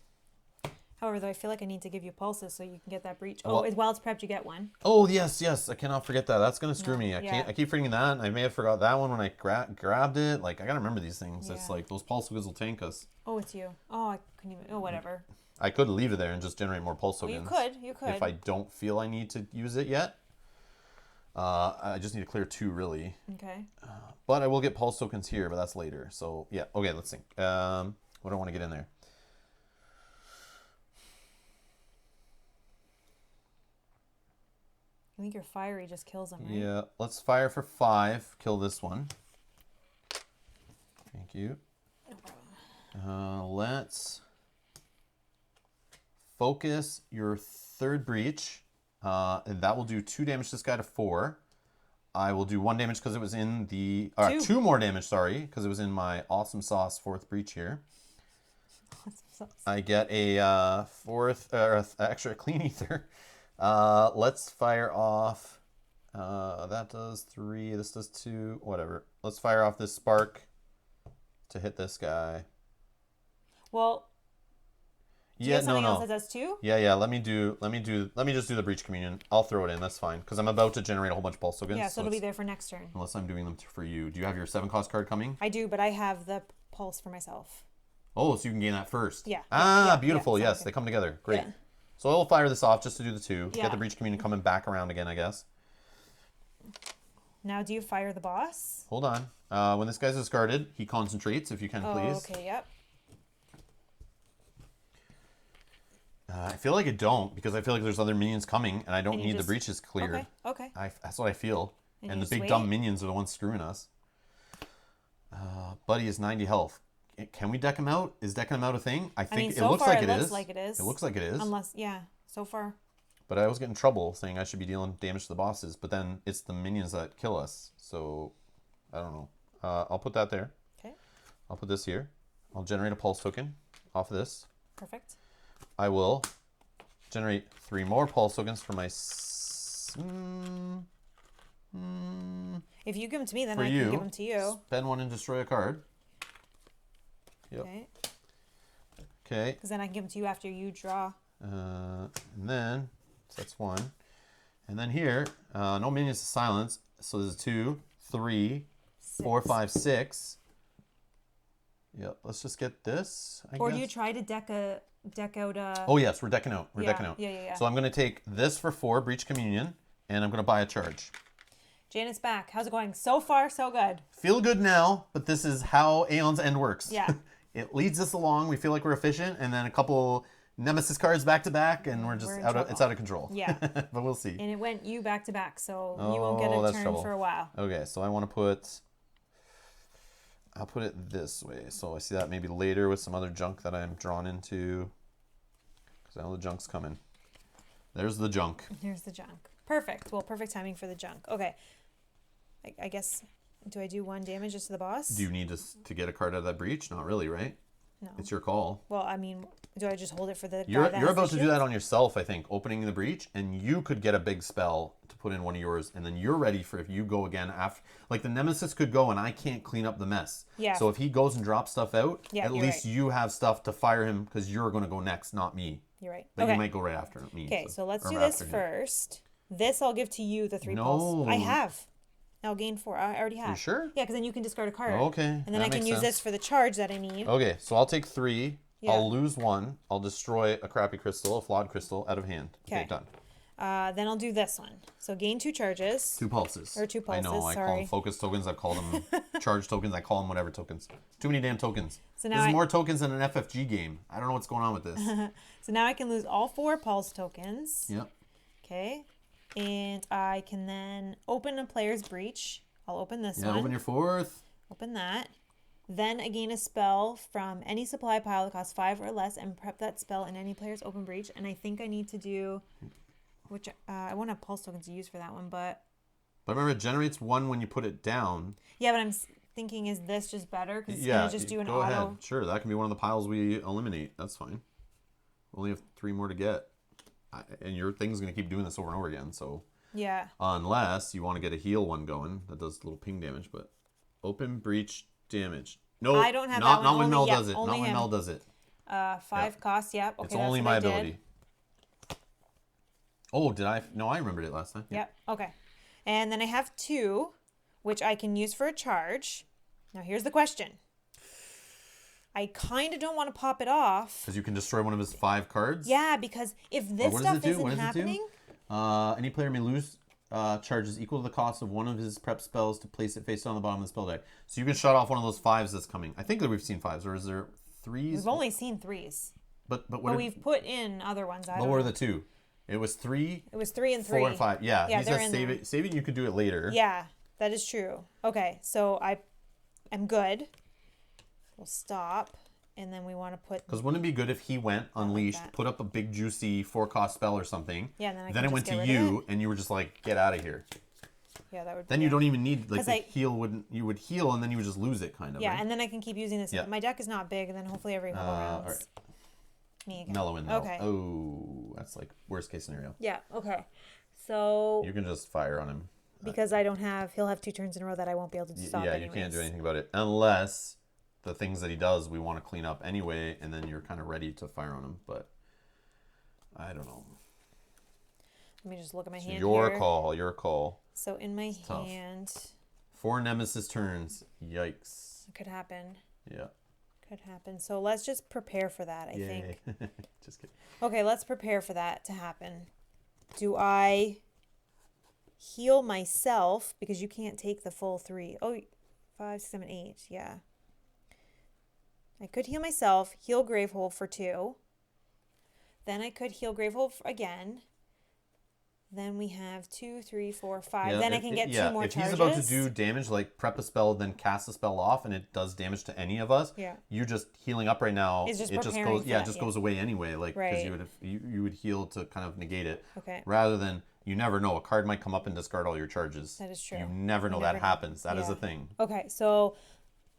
However, though, I feel like I need to give you pulses so you can get that breach. Well, oh, while it's prepped, you get one. Oh, yes, yes. I cannot forget that. That's going to screw me. Yeah. I keep forgetting that. I may have forgot that one when I grabbed it. Like, I got to remember these things. Yeah. It's like those pulse tokens will tank us. Oh, it's you. Oh, I couldn't even... oh, whatever. I could leave it there and just generate more pulse tokens. You could. If I don't feel I need to use it yet. I just need to clear 2, really. Okay. But I will get pulse tokens here, but that's later. So, yeah. Okay, let's think. What do I want to get in there? I think your fiery just kills him, right? Yeah, let's fire for 5. Kill this one. Thank you. No problem. Let's focus your 3rd breach. And that will do 2 damage to this guy to 4. I will do 1 damage because it was in the... 2 more damage, sorry, because it was in my Awesome Sauce 4th breach here. Awesome sauce. I get a 4th, extra clean ether. Let's fire off. That does 3. This does 2. Whatever. Let's fire off this spark to hit this guy. Well, do you have something else that does 2? Yeah. Let me just do the breach communion. I'll throw it in. That's fine because I'm about to generate a whole bunch of pulse tokens. Yeah, so it'll be there for next turn. Unless I'm doing them for you. Do you have your 7-cost card coming? I do, but I have the pulse for myself. Oh, so you can gain that first. Yeah. Beautiful. Yes, they come together. Great. Yeah. So I'll fire this off just to do the 2. Yeah. Get the breach communion coming back around again, I guess. Now, do you fire the boss? Hold on. When this guy's discarded, he concentrates, if you can, please. Okay, yep. I feel like I don't, because I feel like there's other minions coming, and I don't need the breaches cleared. Okay. That's what I feel. And the big wait. dumb minions are the ones screwing us. Buddy is 90 health. Can we deck him out? Is decking him out a thing? I think it looks like it is. It looks like it is. It looks like it is. Unless, yeah, so far. But I always get in trouble saying I should be dealing damage to the bosses, but then it's the minions that kill us. So, I don't know. I'll put that there. Okay. I'll put this here. I'll generate a pulse token off of this. Perfect. I will generate 3 more pulse tokens for my... If you give them to me, then For I you, can give them to you. Spend 1 and destroy a card. Yep. Okay. Okay. Because then I can give them to you after you draw. And then, so that's 1. And then here, no minions to silence. So there's 2, 3, 4, 5, 6. Yep, let's just get this, I Or guess. do you try to deck out a... Oh, yes, we're decking out. We're Yeah, decking out. yeah. So I'm going to take this for 4, Breach Communion, and I'm going to buy a charge. Janet's back. How's it going? So far, so good. Feel good now, but this is how Aeon's End works. Yeah. It leads us along. We feel like we're efficient, and then a couple Nemesis cards back to back, and we're just it's out of control. Yeah. But we'll see. And it went you back to back, so you won't get a that's turn trouble. for a while. Okay, so I want to put... I'll put it this way. So I see that maybe later with some other junk that I'm drawn into. Because I know the junk's coming. There's the junk. Here's the junk. Perfect. Well, perfect timing for the junk. Okay. I guess, do I do 1 damage just to the boss? Do you need to get a card out of that breach? Not really, right? No. It's your call. Well, I mean, do I just hold it for the You're guy that has about the to do that shield? on yourself, I think, opening the breach, and you could get a big spell to put in one of yours, and then you're ready for if you go again after. Like the Nemesis could go, and I can't clean up the mess. Yeah. So if he goes and drops stuff out, Yeah, at you're least right. you have stuff to fire him because you're going to go next, not me. You're right. But Okay. you might go right after me. Okay, so let's or do this after him. first. This I'll give to you, the 3 pulse. No. I have. I'll gain 4. I already have. You sure? Yeah, because then you can discard a card. Okay. And then that I can makes use sense. this for the charge that I need. Okay, so I'll take 3. Yeah. I'll lose 1. I'll destroy a crappy crystal, a flawed crystal, out of hand. Okay, Okay. done. Then I'll do this one. So gain 2 charges. 2 pulses. Or 2 I know, pulses, I call sorry. them focus tokens, I call them charge tokens, I call them whatever tokens. Too many damn tokens. So This now is more tokens than an FFG game. I don't know what's going on with this. So now I can lose all 4 pulse tokens. Yep. Okay. And I can then open a player's breach. I'll open this Yeah, one. open your 4th. Open that. Then I gain a spell from any supply pile that costs 5 or less and prep that spell in any player's open breach. And I think I need to do, which I won't have pulse tokens to use for that one, but But remember, it generates 1 when you put it down. yeah, but I'm thinking, is this just better? Because it's Yeah, going to just do an go auto. ahead. Sure, that can be one of the piles we eliminate. That's fine. We only have 3 more to get. And your thing's going to keep doing this over and over again, so... Yeah. Unless you want to get a heal one going. That does a little ping damage, but... Open breach damage. No, I don't have not, that one. Not when Only- Mel yeah, does it. only Not when him. Mel does it. 5 costs, yep. Okay, It's that's only what my I did. ability. Oh, did I? No, I remembered it last time. Yep. Okay. And then I have 2, which I can use for a charge. Now here's the question. I kind of don't want to pop it off. Because you can destroy one of his 5 cards. Yeah, because if this what does stuff it do? isn't What does it do? happening, Any player may lose charges equal to the cost of one of his prep spells to place it face down on the bottom of the spell deck. So you can shut off one of those 5s that's coming. I think that we've seen 5s, or is there 3s? we've only seen 3s. But what? But we've put in other ones. I what don't were know. the 2? It was 3, It was 3 and 3. 4, and 5. Yeah, Yeah, he they're says in save there. it. Save it. You could do it later. Yeah, that is true. Okay, so I'm good. We'll stop, and then we want to put. Because wouldn't it be good if he went unleashed, that. put up a big juicy 4-cost spell or something? Yeah, and then I then can it went just to get rid of you, and you were just like, get out of here. Yeah, that would. Then be you don't even need like 'Cause the I- heal. Wouldn't you would heal and then you would just lose it kind of. Yeah, right? and then I can keep using this. Yeah. My deck is not big, and then hopefully every couple rounds. all right. Me again. Mellow in though. Okay. Oh, that's like worst case scenario. Yeah. Okay. So You can just fire on him. because I don't have, he'll have 2 turns in a row that I won't be able to stop. Yeah, anyways. you can't do anything about it unless the things that he does we want to clean up anyway, and then you're kind of ready to fire on him. But I don't know. Let me just look at my So hand your here. call. Your call. So in my tough. hand, 4 Nemesis turns. Yikes. it could happen. Yeah. Could happen. So let's just prepare for that. I think. Yay. Just kidding. Okay, let's prepare for that to happen. Do I heal myself because you can't take the full 3? Oh, 5, 6, 7, 8. Yeah. I could heal myself, heal Gravehold for 2. Then I could heal Gravehold again. Then we have 2, 3, 4, 5. Yeah, then I can get 2 more if charges. he's about to do damage, like prep a spell, then cast a spell off, and it does damage to any of us, Yeah. you just healing up right now. It's just it just preparing goes, for yeah, it that, just yeah. goes away anyway. Like because Right. you would heal to kind of negate it. Okay. Rather than you never know, a card might come up and discard all your charges. That is true. You never know You that never know. happens. That is Yeah. a thing. Okay, so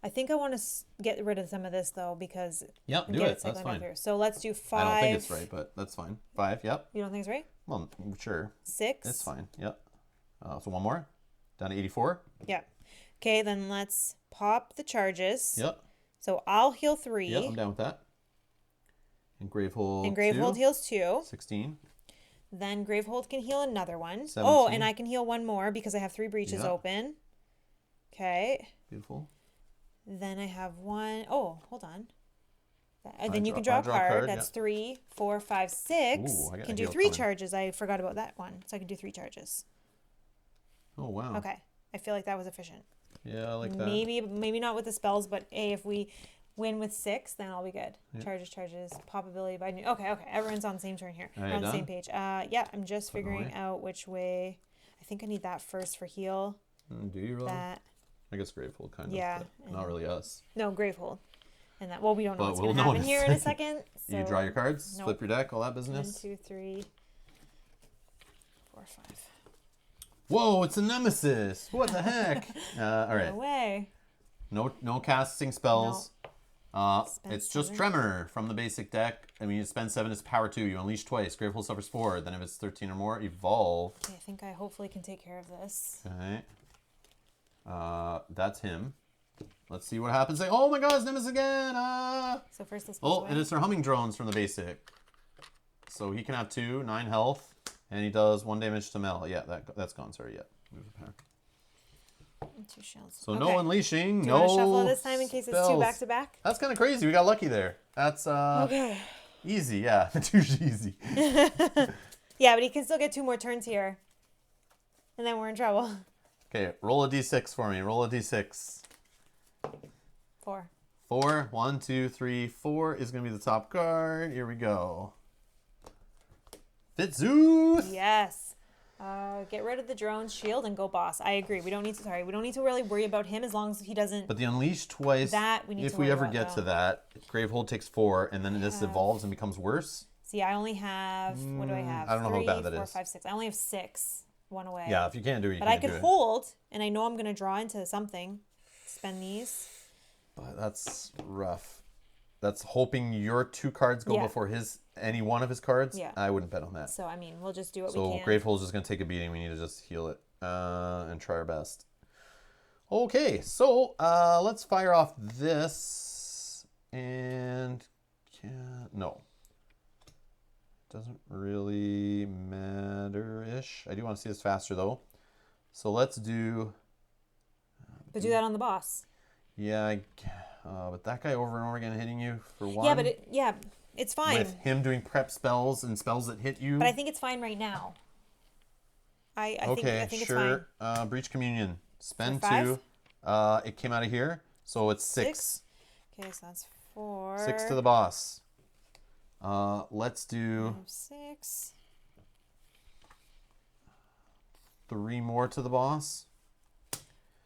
I think I want to get rid of some of this though because Yep, we do get it. That's cycling back fine. through. So let's do 5. I don't think it's right, but that's fine. 5. Yep. You don't think it's right? Well, sure. 6. It's fine. Yep. So one more. Down to 84. Yeah. Okay, then let's pop the charges. Yep. So I'll heal 3. Yep, I'm down with that. And Gravehold. And Gravehold 2. heals 2. 16. Then Gravehold can heal another one. 17. Oh, and I can heal one more because I have 3 breaches Yeah. open. Okay. Beautiful. Then I have 1. Oh, hold on. Then I you can draw draw a a card. card, That's yeah. 3, 4, 5, 6. Ooh, I got a Can do heal 3 coming. charges. I forgot about that one. So I can do 3 charges. Oh, wow. Okay. I feel like that was efficient. Yeah, I like that. Maybe not with the spells, but if we win with 6, then I'll be good. Yeah. Charges, pop ability by new. Okay. Everyone's on the same turn here. Are We're you on the done? same page. Yeah, I'm just Putting figuring away. out which way. I think I need that first for heal. Do you really? That. I guess Gravehold kind Yeah, of, but not really us. No, Gravehold. And that. Well, we don't know But what's we'll going to know happen in a here in a second. So You draw your cards, nope. flip your deck, all that 1, business. 2, 3, 4, 5. Whoa, it's a Nemesis! What the heck? All right. No way. No casting spells. Spend It's just 7. Tremor from the basic deck. I mean, you spend 7, it's power 2. You unleash twice. Gravehold suffers 4. Then if it's 13 or more, evolve. Okay, I think I hopefully can take care of this. Okay. That's him. Let's see what happens. Oh my god, it's Nemesis again! So first let's Oh, and it's our humming drones from the basic. So he can have 2, 9 health, and he does 1 damage to Mel. Yeah, that's gone. Sorry, yeah. Move the power. 2 shields. So Okay. no unleashing, Do you no want to shuffle this time in case it's 2 spells. back to back? That's kind of crazy. We got lucky there. That's Okay. easy. Yeah, it's usually easy. Yeah, but he can still get 2 more turns here. And then we're in trouble. Okay, roll a d6 for me. Roll a d6. 4. 4. 1, 2, 3, 4 is going to be the top card. Here we go. Fitzooth! Yes. Get rid of the drone shield and go boss. I agree. We don't need to really worry about him as long as he doesn't. But the unleash twice, That we need if to we worry ever about, get though. to that, Gravehold takes 4, and then this evolves and becomes worse. See, I only have. What do I have? I don't know how 3, bad that 4, is. 5, 6. I only have 6. 1 away. Yeah, if you can't do it, you But I can't could do it. hold, and I know I'm going to draw into something. Spend these. But that's rough. That's hoping your 2 cards go Yeah. before any one of his cards. Yeah. I wouldn't bet on that. So, I mean, we'll just do what So we can. Gravehold's just going to take a beating. We need to just heal it and try our best. Okay, so let's fire off this. And no. Doesn't really matter-ish. I do want to see this faster, though. So let's do... But do that on the boss. Yeah, but that guy over and over again hitting you for 1. Yeah, but it's fine. With him doing prep spells and spells that hit you. But I think it's fine right now. I think sure. it's fine. Breach Communion. Spend For 5? 2. It came out of here, so it's 6. Okay, so that's 4. 6 to the boss. Let's I do have 6. 3 more to the boss.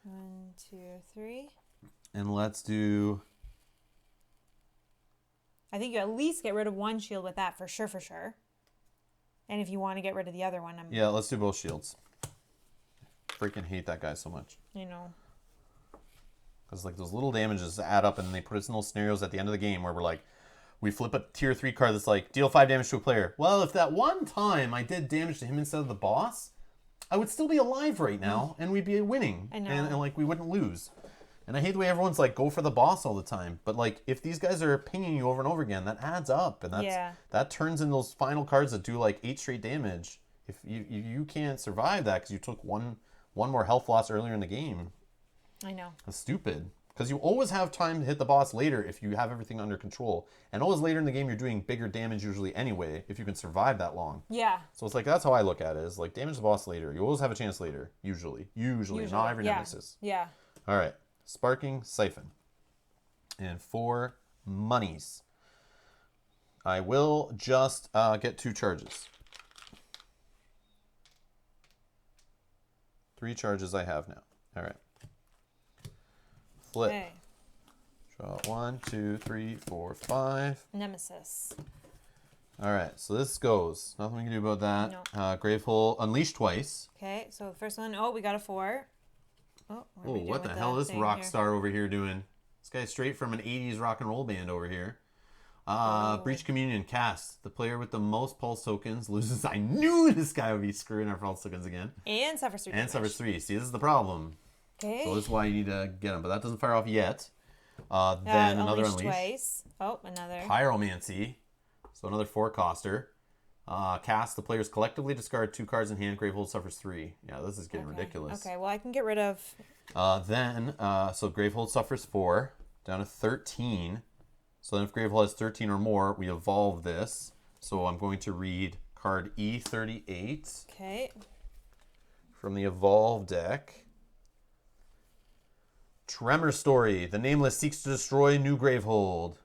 1, 2, 3. And let's do... I think you at least get rid of 1 shield with that for sure. And if you want to get rid of the other one, Yeah, let's do both shields. Freaking hate that guy so much. you know. Because like those little damages add up, and they put us in those scenarios at the end of the game where we're like, we flip a tier 3 card that's like, deal 5 damage to a player. Well, if that one time I did damage to him instead of the boss, I would still be alive right now, and we'd be winning. I know. And like, we wouldn't lose. And I hate the way everyone's like, go for the boss all the time. But like, if these guys are pinging you over and over again, that adds up. And that turns in those final cards that do like 8 straight damage. If you can't survive that because you took one more health loss earlier in the game. I know. That's stupid. Because you always have time to hit the boss later if you have everything under control. And always later in the game, you're doing bigger damage usually anyway, if you can survive that long. Yeah. So it's like, that's how I look at it, is like, damage the boss later. You always have a chance later, usually. Not every yeah. Nemesis. Yeah. All right. Sparking Siphon. And 4 monies. I will just get 2 charges. 3 charges I have now. All right. Flip. Okay. Draw 1, 2, 3, 4, 5. Nemesis. All right, so this goes. Nothing we can do about that. No. Gravehole unleashed twice. Okay, so the first one, oh, we got a 4. Oh, Oh, what the hell is this rock star over here doing? This guy's straight from an 80s rock and roll band over here. Breach Communion, cast. The player with the most pulse tokens loses. I knew this guy would be screwing our pulse tokens again. And suffers 3 And damage. suffers 3. See, this is the problem. Okay. So this is why you need to get him. But that doesn't fire off yet. Then another unleash. Twice. Oh, another. Pyromancy. So another 4-coster. Cast. The players collectively discard 2 cards in hand. Gravehold suffers 3. Yeah, this is getting ridiculous. Okay, well, I can get rid of... So Gravehold suffers 4. Down to 13. So then if Gravehold has 13 or more, we evolve this. So I'm going to read card E38. Okay. From the Evolve deck. Tremor Story. The Nameless seeks to destroy new Gravehold.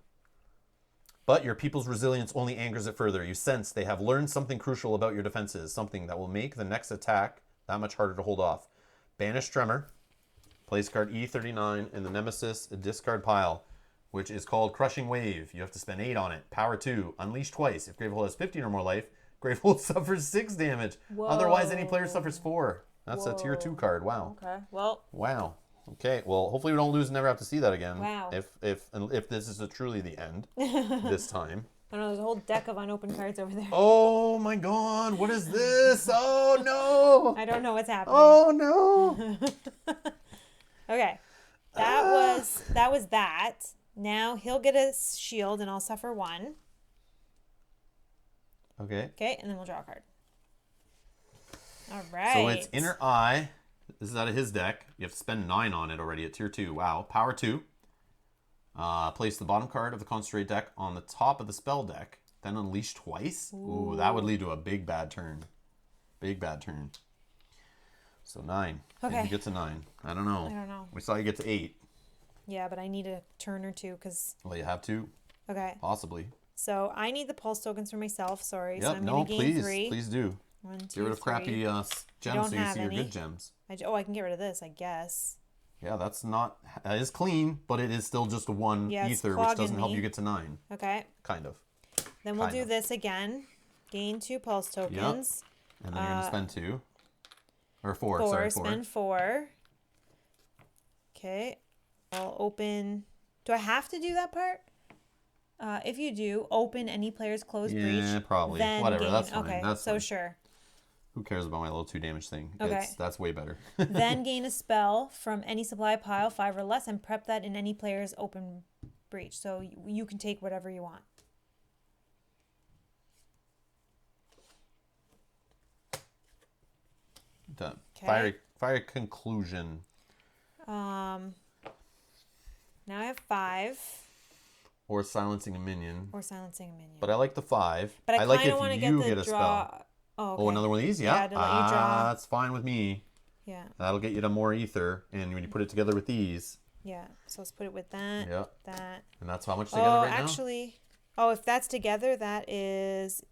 But your people's resilience only angers it further. You sense they have learned something crucial about your defenses. Something that will make the next attack that much harder to hold off. Banish Tremor. Place card E39 in the Nemesis discard pile, which is called Crushing Wave. You have to spend 8 on it. Power 2. Unleash twice. If Gravehold has 15 or more life, Gravehold suffers 6 damage. Whoa. Otherwise, any player suffers 4. That's a tier 2 card. Wow. Okay, well... Wow. Okay, well, hopefully we don't lose and never have to see that again. Wow. If this is truly the end this time. I don't know, there's a whole deck of unopened cards over there. Oh my god, what is this? Oh no! I don't know what's happening. Oh no! Okay. That was that. Now he'll get a shield and I'll suffer 1. Okay. Okay, and then we'll draw a card. All right. So it's Inner Eye. This is out of his deck. You have to spend 9 on it already at tier 2. Wow. Power 2. Place the bottom card of the Concentrate deck on the top of the spell deck. Then unleash twice. Ooh, that would lead to a big bad turn. Big bad turn. So 9. Okay. Maybe you get to 9. I don't know. I don't know. We saw you get to 8. Yeah, but I need a turn or 2 because... Well, you have to. Okay. Possibly. So I need the pulse tokens for myself. Sorry. Yep. So I'm no, going to gain please. 3. Please do. 1, 2, Get rid of 3. crappy gems so you see your good gems. I can get rid of this, I guess. Yeah, that is clean, but it is still just 1 ether, which doesn't help you get to 9. Okay. Kind of. Then we'll do this again. Gain 2 pulse tokens. Yep. And then you're going to spend 2. Or 4, 4. sorry, 4. Spend 4. Okay. I'll open... Do I have to do that part? If you do, open any player's closed breach. Yeah, probably. Then Whatever, gain. that's fine. Okay, That's so fine. sure. Who cares about my little 2 damage thing? Okay. That's way better. Then gain a spell from any supply pile, 5 or less, and prep that in any player's open breach. So you can take whatever you want. Done. Okay. Fire Conclusion. Now I have 5. Or Silencing a Minion. Or silencing a minion. But I like the 5. But I like kind if of want to you get the a draw. spell. Oh, okay. Oh, another one of these? Yeah. Yeah, to let you draw. That's fine with me. Yeah. That'll get you to more ether. And when you put it together with these. Yeah. So let's put it with that. Yeah. That. And that's how much together right now? Actually. Oh, if that's together, that is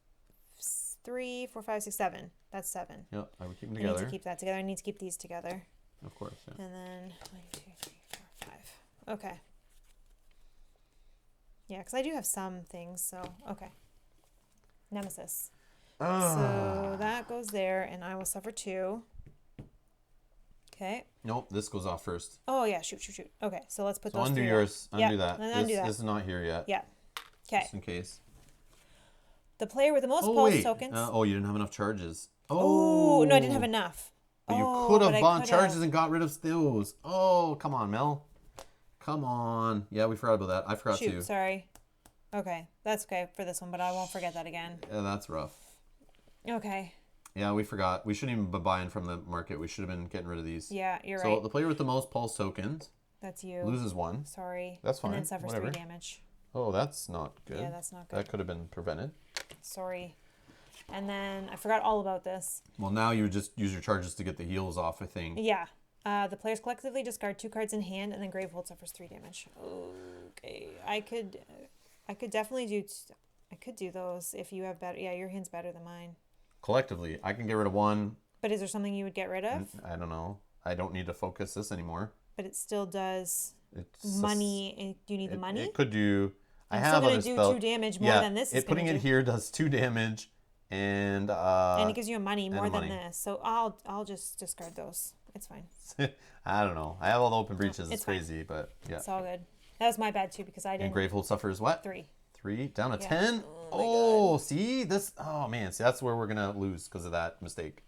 3, 4, 5, 6, 7. That's 7. Yeah, I would keep them I together. need to keep that together. I need to keep these together. Of course, yeah. And then 1, 2, 3, 4, 5. Okay. Yeah, because I do have some things. So, okay. Nemesis. So that goes there, and I will suffer 2. Okay. Nope, this goes off first. Oh, yeah. Shoot. Okay, so let's put So those undo 3 yours. up. Undo that. Undo that. This is not here yet. Yeah. Okay. Just in case. The player with the most Oh, pulse wait. tokens. You didn't have enough charges. Oh, no, I didn't have enough. But you could have bought charges and got rid of those. Oh, come on, Mel. Come on. Yeah, we forgot about that. I forgot Shoot, too. sorry. Okay, that's okay for this one, but I won't forget that again. Yeah, that's rough. Okay. Yeah, we forgot. We shouldn't even be buying from the market. We should have been getting rid of these. Yeah, you're so right. the player with the most pulse tokens That's you. loses 1. Sorry. That's fine. And then suffers Whatever. 3 damage. Oh, that's not good. Yeah, that's not good. That could have been prevented. Sorry. And then I forgot all about this. Well, now you just use your charges to get the heals off, I think. Yeah. The players collectively discard 2 cards in hand, and then Gravehold suffers 3 damage. Okay. I could definitely do... I could do those if you have better... Yeah, your hand's better than mine. Collectively, I can get rid of 1. But is there something you would get rid of? I don't know. I don't need to focus this anymore. But it still does It's money. Do you need the money? It could do. I I'm have still other going to do spell. 2 damage more than this is putting going it to do. here does 2 damage, and And it gives you a money more than money. this. So I'll just discard those. It's fine. I don't know. I have all the open breaches. It's it's fine. crazy, but yeah. It's all good. That was my bad too because I And didn't. Gravehold suffers what? 3. 3 down to Yeah. 10. Oh my See this? Oh man, see that's where we're gonna lose because of that mistake.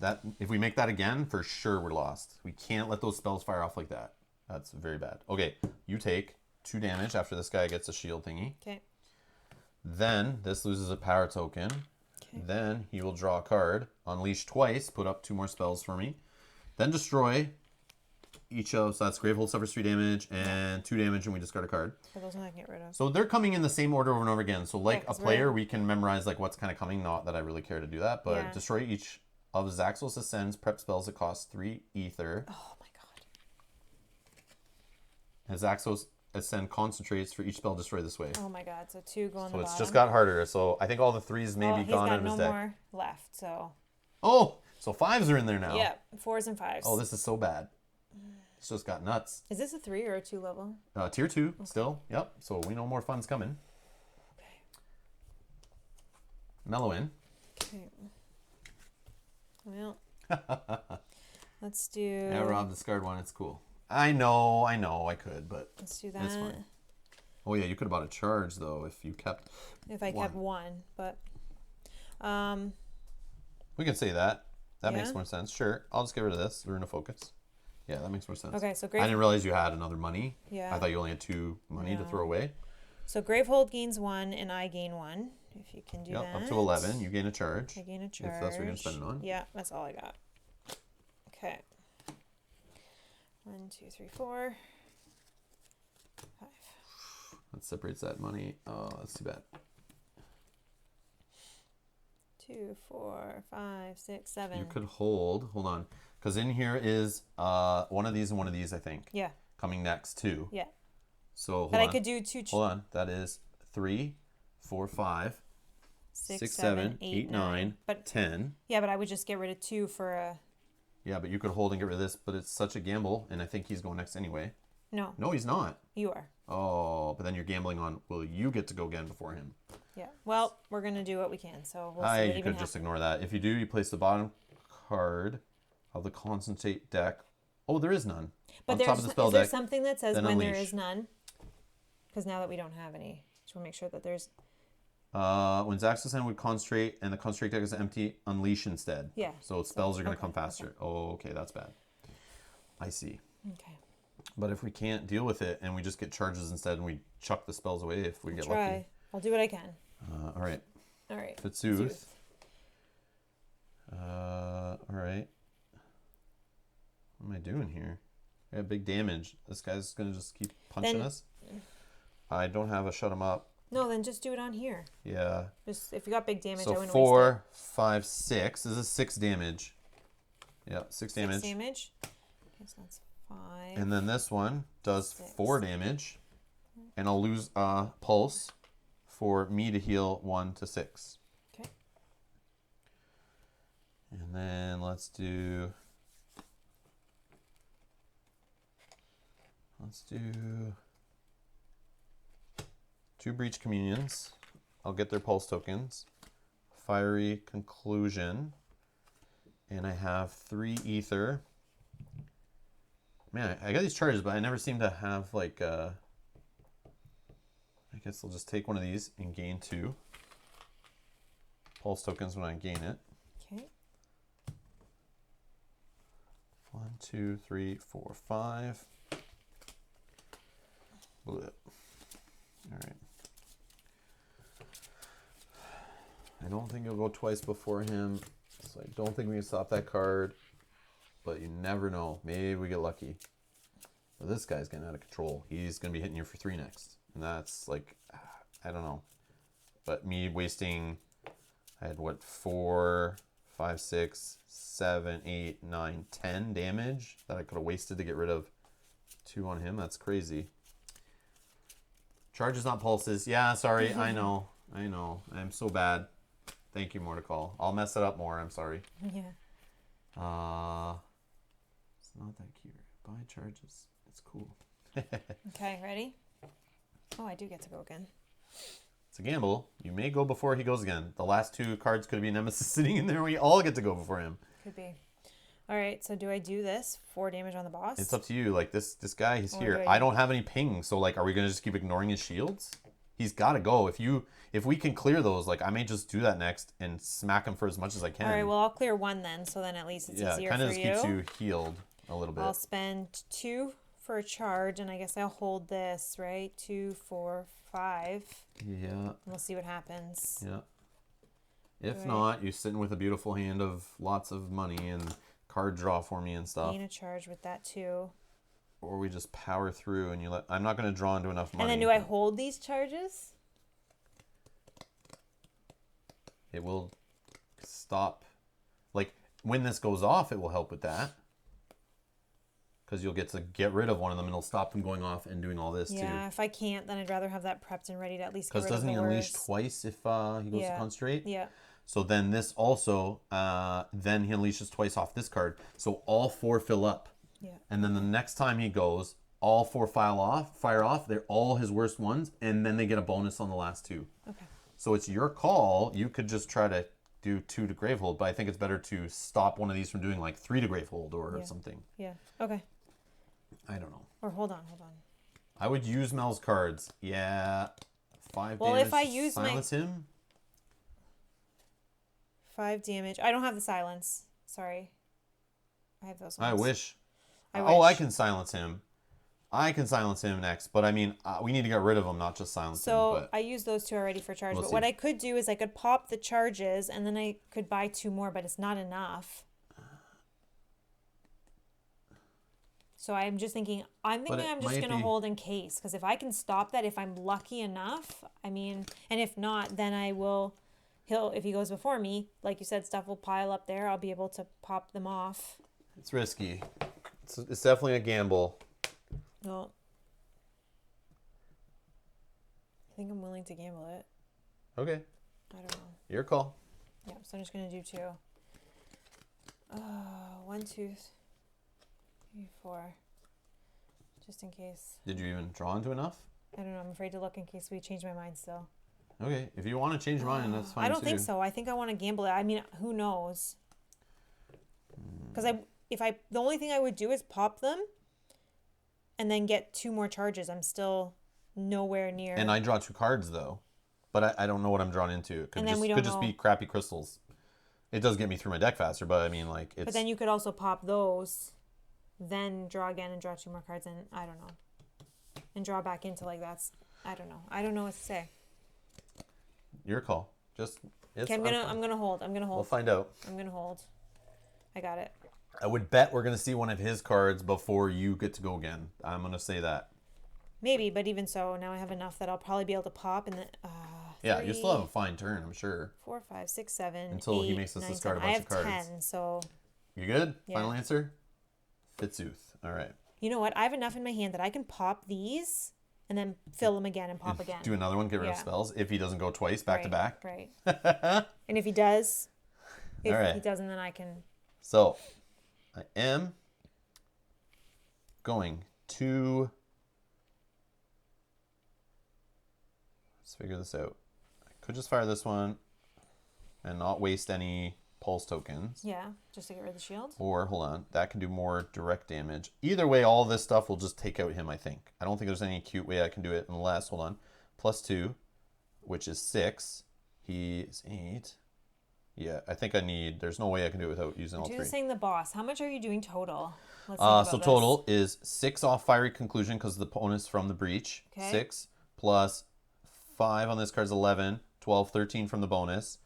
That if we make that again, for sure we're lost. We can't let those spells fire off like that. That's very bad. Okay, you take 2 damage after this guy gets a shield thingy. Okay. Then this loses a power token. Okay. Then he will draw a card, unleash twice, put up 2 more spells for me. Then destroy each of, so that's Gravehold suffers 3 damage and 2 damage, and we discard a card. So those ones I can get rid of. So they're coming in the same order over and over again. So like Yeah, a 'cause player, we can memorize like what's kind of coming. Not that I really care to do that, but Yeah. destroy each of Zaxos Ascend's prep spells that cost 3 ether. Oh my god. As Zaxos Ascend concentrates for each spell destroyed this way. Oh my god. So 2 go on So the it's bottom. just got harder. So I think all the 3s may be He's gone got out of no his deck. more left. So. Oh, so 5s are in there now. Yeah. 4s and 5s. Oh, this is so bad. It's just got nuts. Is this a 3 or a 2 level? Tier 2 still. Yep. So we know more fun's coming. Okay. Mellow in. Okay. Well. Let's do. Yeah, Rob, discard 1. It's cool. I know, I could, but Let's do that. it's fine. Oh yeah, you could have bought a charge though if you kept. If I kept 1, but. We can say that. That makes Yeah? more sense. Sure, I'll just get rid of this. Rune of Focus. Yeah, that makes more sense. Okay, so I Grave. didn't realize you had another money. Yeah. I thought you only had 2 money to No. throw away. So Gravehold gains 1 and I gain 1. If you can do Yep, that. up to 11. You gain a charge. I gain a charge. If that's what you're gonna spend it on. Yeah, that's all I got. Okay. 1, 2, 3, 4, 5. That separates that money. Oh, that's too bad. 2, 4, 5, 6, 7. You could hold. Hold on, because in here is one of these and one of these. I think Yeah, coming next too. yeah. So hold But on. I could do 2. Hold on. That is 3, 4, 5, 6, 7, 8, 9, But 10. yeah, but I would just get rid of 2 for a. Yeah, but you could hold and get rid of this, but it's such a gamble, and I think he's going next anyway. No, No, he's not. you are. Oh, but then you're gambling on, will you get to go again before him? Yeah. Well, we're gonna do what we can. So we'll see You what even could just ignore that. If you do, you place the bottom card of the concentrate deck. Oh, there is none. But on there's top of the spell is there deck. something that says then when there unleash. is none? Because now that we don't have any, just want to make sure that there's. When Zaxos would concentrate and the concentrate deck is empty, unleash instead. Yeah. So spells are going to okay, come faster. Oh, okay, that's bad. I see. Okay. But if we can't deal with it and we just get charges instead and we chuck the spells away if we get Try. lucky. I'll do what I can. All right. All right. Fitzooth. All right. What am I doing here? I got big damage. This guy's going to just keep punching Then- us. I don't have a shut him up. No, then just do it on here. Yeah. Just if you got big damage, I So wouldn't 4, 5, 6. This is 6 damage. Yeah, 6 waste damage. it. 6 damage. Okay, so that's 5. And then this one does 6. 4 damage. And I'll lose a pulse for me to heal 1 to 6. Okay. And then let's do 2 breach communions. I'll get their pulse tokens. Fiery conclusion. And I have 3 ether. Man, I got these charges, but I never seem to have like I guess I'll just take one of these and gain 2 pulse tokens when I gain it. Okay. 1, 2, 3, 4, 5. Bleh. All right. I don't think it'll go twice before him, so I don't think we can stop that card. But you never know. Maybe we get lucky. But this guy's getting out of control. He's going to be hitting you for 3 next. And that's like, I don't know. But me wasting, I had what, 4, 5, 6, 7, 8, 9, 10 damage that I could have wasted to get rid of 2 on him. That's crazy. Charges, not pulses. Yeah, sorry. I know. I'm so bad. Thank you, Mordecall. I'll mess it up more. I'm sorry. Yeah. It's not that cute. Buy charges. It's cool. Okay, ready? Oh, I do get to go again. It's a gamble. You may go before he goes again. The last 2 cards could be Nemesis sitting in there. We all get to go before him. Could be. All right, so do I do this? 4 damage on the boss? It's up to you. Like, this guy, he's Or here. do I don't have any ping, so, like, are we going to just keep ignoring his shields? He's got to go. If we can clear those, like, I may just do that next and smack him for as much as I can. All right, well, I'll clear 1 then, so then at least it's yeah, easier it kind of for just keeps you healed a little bit. I'll spend 2 for a charge, and I guess I'll hold this, right? 2, 4, 5. Yeah. And we'll see what happens. Yeah. If not, you're sitting with a beautiful hand of lots of money and card draw for me and stuff. Gain a charge with that too. Or we just power through and you let... I'm not going to draw into enough money. And then do I hold these charges? It will stop. Like, when this goes off, it will help with that. Because you'll get to get rid of one of them and it'll stop them going off and doing all this too. Yeah, if I can't, then I'd rather have that prepped and ready to at least get Because rid of doesn't the he unleash worst. twice if he goes to concentrate? Yeah. So then this also, then he unleashes twice off this card. So all 4 fill up. Yeah. And then the next time he goes, all 4 fire off. They're all his worst ones. And then they get a bonus on the last 2. Okay. So it's your call. You could just try to do 2 to Gravehold. But I think it's better to stop one of these from doing like 3 to Gravehold or something. Yeah. Okay. I don't know. Or hold on. I would use Mel's cards. Yeah. 5 Well, damage. if I use silence him. 5 damage. I don't have the silence. Sorry. I have those ones. I wish. I Oh, I wish. can silence him. I can silence him next. But I mean, we need to get rid of him, not just silence him. So But I used those 2 already for charge. We'll But see. what I could do is I could pop the charges and then I could buy 2 more, but it's not enough. So I'm just thinking, I'm it just might going to be- hold in case. Because if I can stop that, if I'm lucky enough, I mean, and if not, then I will, if he goes before me, like you said, stuff will pile up there. I'll be able to pop them off. it's risky. It's definitely a gamble. No. I think I'm willing to gamble it. Okay. I don't know. Your call. Yeah, so I'm just going to do 2. 1, 2, 3, 4. Just in case. Did you even draw into enough? I don't know. I'm afraid to look in case we change my mind still. Okay. If you want to change mine, that's fine I don't too. think so. I think I want to gamble it. I mean, who knows? Because the only thing I would do is pop them and then get 2 more charges. I'm still nowhere near. And I draw 2 cards though. But I don't know what I'm drawn into. It could And then just, we don't could just know. be crappy crystals. It does get me through my deck faster, but I mean, like, it's... But then you could also pop those, then draw again and draw 2 more cards, and I don't know. And draw back into like that's... I don't know. I don't know what to say. Your call. Just... Okay, I'm gonna hold. We'll find out. I'm gonna hold. I got it. I would bet we're going to see one of his cards before you get to go again. I'm going to say that. Maybe, but even so, now I have enough that I'll probably be able to pop and then. Yeah, you still have a fine turn, I'm sure. 4, 5, 6, 7. Until he 8, makes us 9, discard 10. a bunch of I have cards. 10, so You good? Yeah. Final answer? Fitzooth. All right. you know what? I have enough in my hand that I can pop these and then fill them again and pop again. Do another one, get rid of Yeah. spells. If he doesn't go twice, back to back. Right. And if he does, if All right. he doesn't, then I can. So, I am going to... Let's figure this out. I could just fire this one and not waste any pulse tokens. Yeah, just to get rid of the shield. Or, hold on, that can do more direct damage. Either way, all this stuff will just take out him, I think. I don't think there's any cute way I can do it unless, hold on, +2, which is 6. He is 8. Yeah, I think I need, there's no way I can do it without using all Do 3. the thing the boss. How much are you doing total? Let's think about So this. total is 6 off Fiery Conclusion because the bonus from the breach. Okay. 6 plus 5 on this card's 11, 12, 13 from the bonus.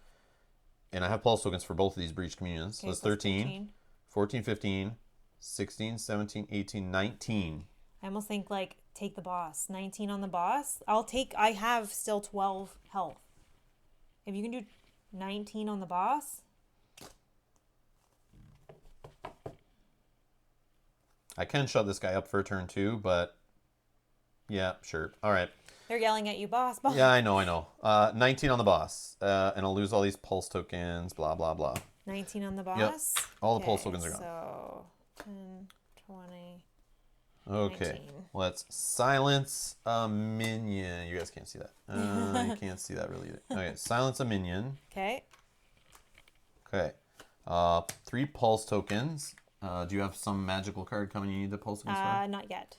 And I have pulse tokens for both of these breach communions. So Okay, that's so 13, 14, 15, 16, 17, 18, 19. I almost think like take the boss. 19 on the boss. I have still 12 health. If you can do 19 on the boss. I can shut this guy up for a turn too, but yeah, sure. All right. They're yelling at you, boss, boss. Yeah, I know. 19 on the boss. And I'll lose all these pulse tokens, blah, blah, blah. 19 on the boss. All the pulse tokens are gone. So 10, 20. Okay. 19. Let's silence a minion. You guys can't see that. You can't see that really either. Okay. Silence a minion. Okay. Okay. 3 pulse tokens. Do you have some magical card coming you need the pulse tokens for? Not yet.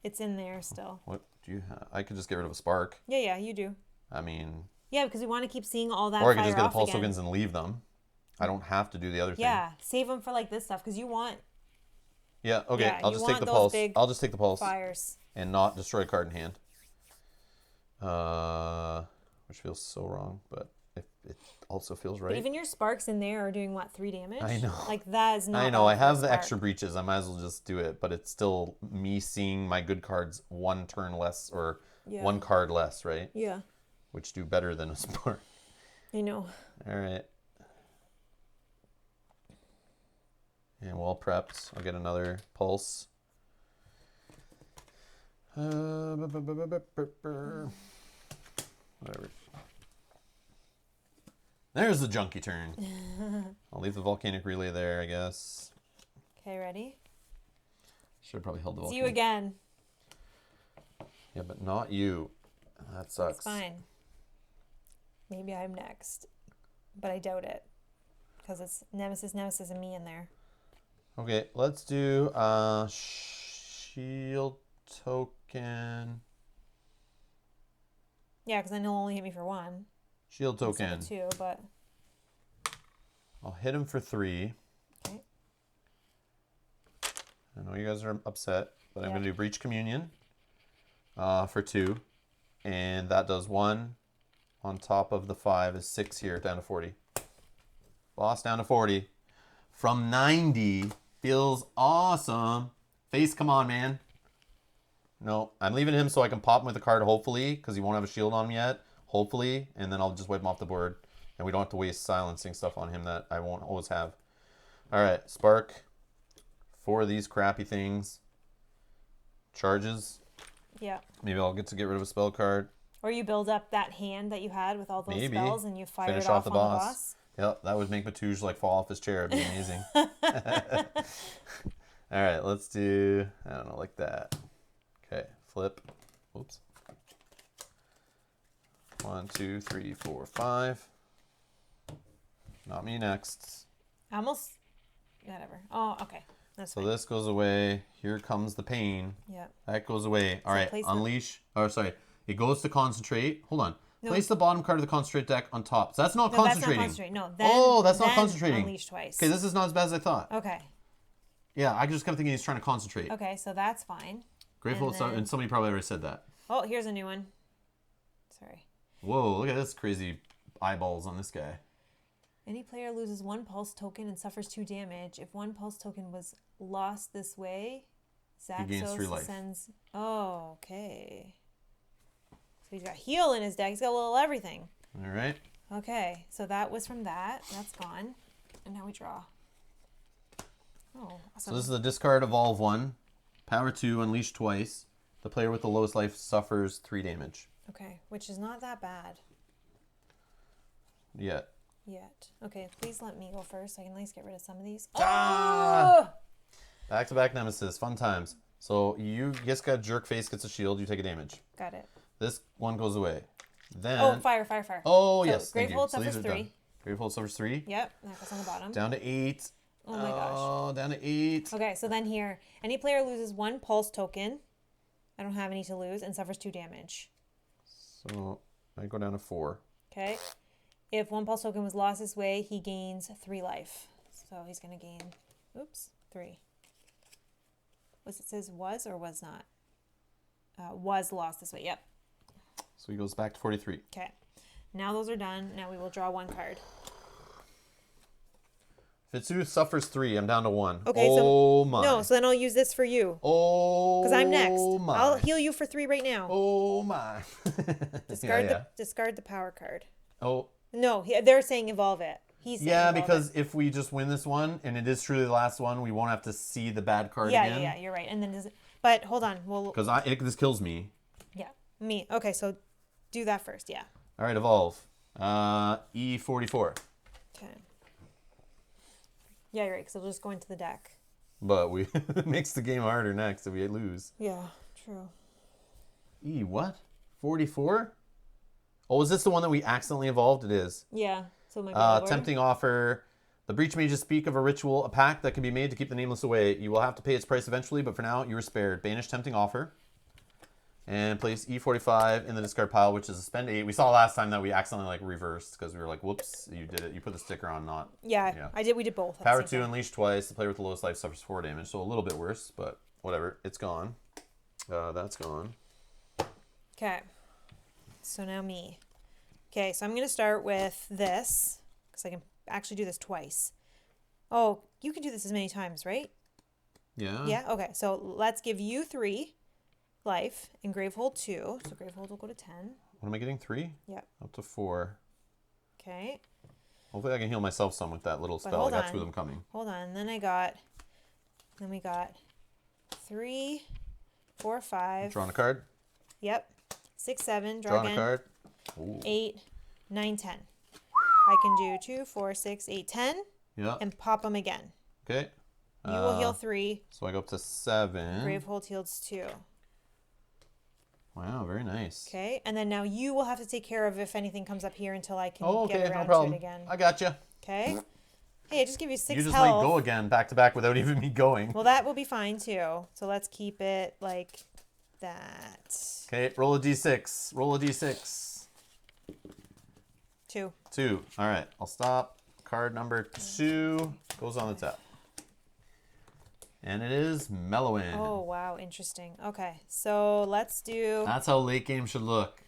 It's in there still. What do you have? I could just get rid of a spark. Yeah, you do. I mean... Yeah, because we want to keep seeing all that Or I could fire just get the off pulse again. tokens and leave them. I don't have to do the other thing. Yeah, save them for like this stuff because you want Yeah, okay. Yeah, I'll you just take want the those pulse. big I'll just take the pulse fires. and not destroy a card in hand. Which feels so wrong, but it also feels right. But even your sparks in there are doing what, 3 damage? I know. Like that is not. I know. all I for a have the spark. extra breaches. I might as well just do it, but it's still me seeing my good cards 1 turn less or Yeah. 1 card less, right? Yeah, Which do better than a spark. I know. All right. And well prepped. I'll get another pulse. Whatever. There's the junkie turn. I'll leave the volcanic relay there, I guess. Okay, ready? Should have probably held the It's volcanic. you again. Yeah, but not you. That sucks. It's fine. Maybe I'm next, but I doubt it because it's Nemesis, and me in there. Okay, let's do shield token. Yeah, because I know he'll only hit me for 1. Shield token. Instead of 2, but I'll hit him for 3. okay. I know you guys are upset, but I'm Yeah. going to do Breach Communion for 2. And that does 1 on top of the 5 is 6 here, down to 40. Boss down to 40. From 90. Feels awesome. Face, come on, man. No, I'm leaving him so I can pop him with a card, hopefully, because he won't have a shield on him yet. Hopefully. And then I'll just wipe him off the board. And we don't have to waste silencing stuff on him that I won't always have. All right, Spark. 4 of these crappy things. Charges. Yeah. Maybe I'll get to get rid of a spell card. Or you build up that hand that you had with all those Maybe. spells and you fire Finish it off off the on the boss. boss. Yep, that would make Matouge like fall off his chair. It'd be amazing. All right, let's do, I don't know, like that. Okay, flip. Whoops. 1, 2, 3, 4, 5. Not me next. Almost. Whatever. Oh, okay. That's So fine. this goes away. Here comes the pain. Yeah. That goes away. All right, place the- unleash. Oh, sorry. It goes to concentrate. Hold on. No. Place the bottom card of the concentrate deck on top. So that's not No, that's not concentrating. concentrating. No. Then, Oh, that's not then concentrating. Unleash twice. Okay, this is not as bad as I thought. Okay. Yeah, I just kept thinking he's trying to concentrate. Okay, so that's fine. Grateful, And then- and somebody probably already said that. Oh, here's a new one. Sorry. Whoa, look at this crazy eyeballs on this guy. Any player loses 1 pulse token and suffers 2 damage. If 1 pulse token was lost this way, gains 3 Zaxos life. sends. Oh, okay. So he's got heal in his deck. He's got a little everything. All right. Okay, so that was from that. That's gone. And now we draw. Oh, So awesome. this is a discard evolve 1. Power 2, unleash twice. The player with the lowest life suffers 3 damage. Okay, which is not that bad Yet. yet. Okay, please let me go first so I can at least get rid of some of these. Ah! Oh! Back to back Nemesis. Fun times. So you just got jerk face, gets a shield, you take a damage. Got it. This one goes away. Then. Oh, fire. Oh, So, yes. Thank Grateful you. So these suffers are 3. done. Grateful suffers 3. Yep, that goes on the bottom. Down to 8. Oh my gosh. Oh, down to 8. Okay, so then here, any player loses 1 pulse token. I don't have any to lose and suffers 2 damage. So I go down to 4. Okay. If 1 pulse token was lost this way, he gains 3 life. So he's going to gain, 3. Was it says was or was not? Was lost this way. Yep. So he goes back to 43. Okay. Now those are done. Now we will draw 1 card. Fitsu suffers 3. I'm down to 1. Okay, oh so my. no, so then I'll use this for you. Oh Because I'm next. my. I'll heal you for 3 right now. Oh my. Discard the power card. Oh. No, they're saying evolve it. He's saying Yeah, evolve because it. if we just win this one and it is truly the last one, we won't have to see the bad card again. Yeah, you're right. And then but hold on. Well, Because this kills me. yeah, me. Okay, so do that first. Yeah. All right, evolve. E44. Okay. Yeah, you're right, because it'll just go into the deck. But it makes the game harder next if we lose. Yeah, true. What? 44? Oh, is this the one that we accidentally evolved? It is. Yeah, so it might be lower. Tempting offer. The breach mages speak of a ritual, a pact that can be made to keep the nameless away. You will have to pay its price eventually, but for now, you are spared. Banish tempting offer. And place E45 in the discard pile, which is a spend 8. We saw last time that we accidentally like reversed because we were like, whoops, you did it. You put the sticker on, not. Yeah. I did. We did both. Power 2, unleash twice. The player with the lowest life suffers 4 damage, so a little bit worse, but whatever. It's gone. That's gone. Okay. So now me. Okay, so I'm going to start with this because I can actually do this twice. Oh, you can do this as many times, right? Yeah. Yeah? Okay, so let's give you 3 life and Gravehold 2. So Gravehold will go to 10. What am I getting? 3? Yeah. Up to 4. Okay. Hopefully I can heal myself some with that little But spell. I hold got on. 2 of them coming. Hold on. Then we got 3, 4, 5. Drawing a card. Yep. 6, 7. Draw Drawing again. a card. Ooh. 8, 9, 10. I can do 2, 4, 6, 8, 10. Yeah. And pop them again. Okay. You will heal 3. So I go up to 7. Gravehold heals 2. Wow, very nice. Okay, and then now you will have to take care of if anything comes up here until I can Oh, okay, get no around to problem. it again. I got you. Okay. Hey, I just give you 6 You just health. like go again back to back without even me going. Well, that will be fine too. So let's keep it like that. Okay, roll a d6. Roll a d6. 2. 2. All right, I'll stop. Card number 2 goes on the top. And it is Mellowin. Oh, wow. Interesting. Okay. So let's do... That's how late game should look.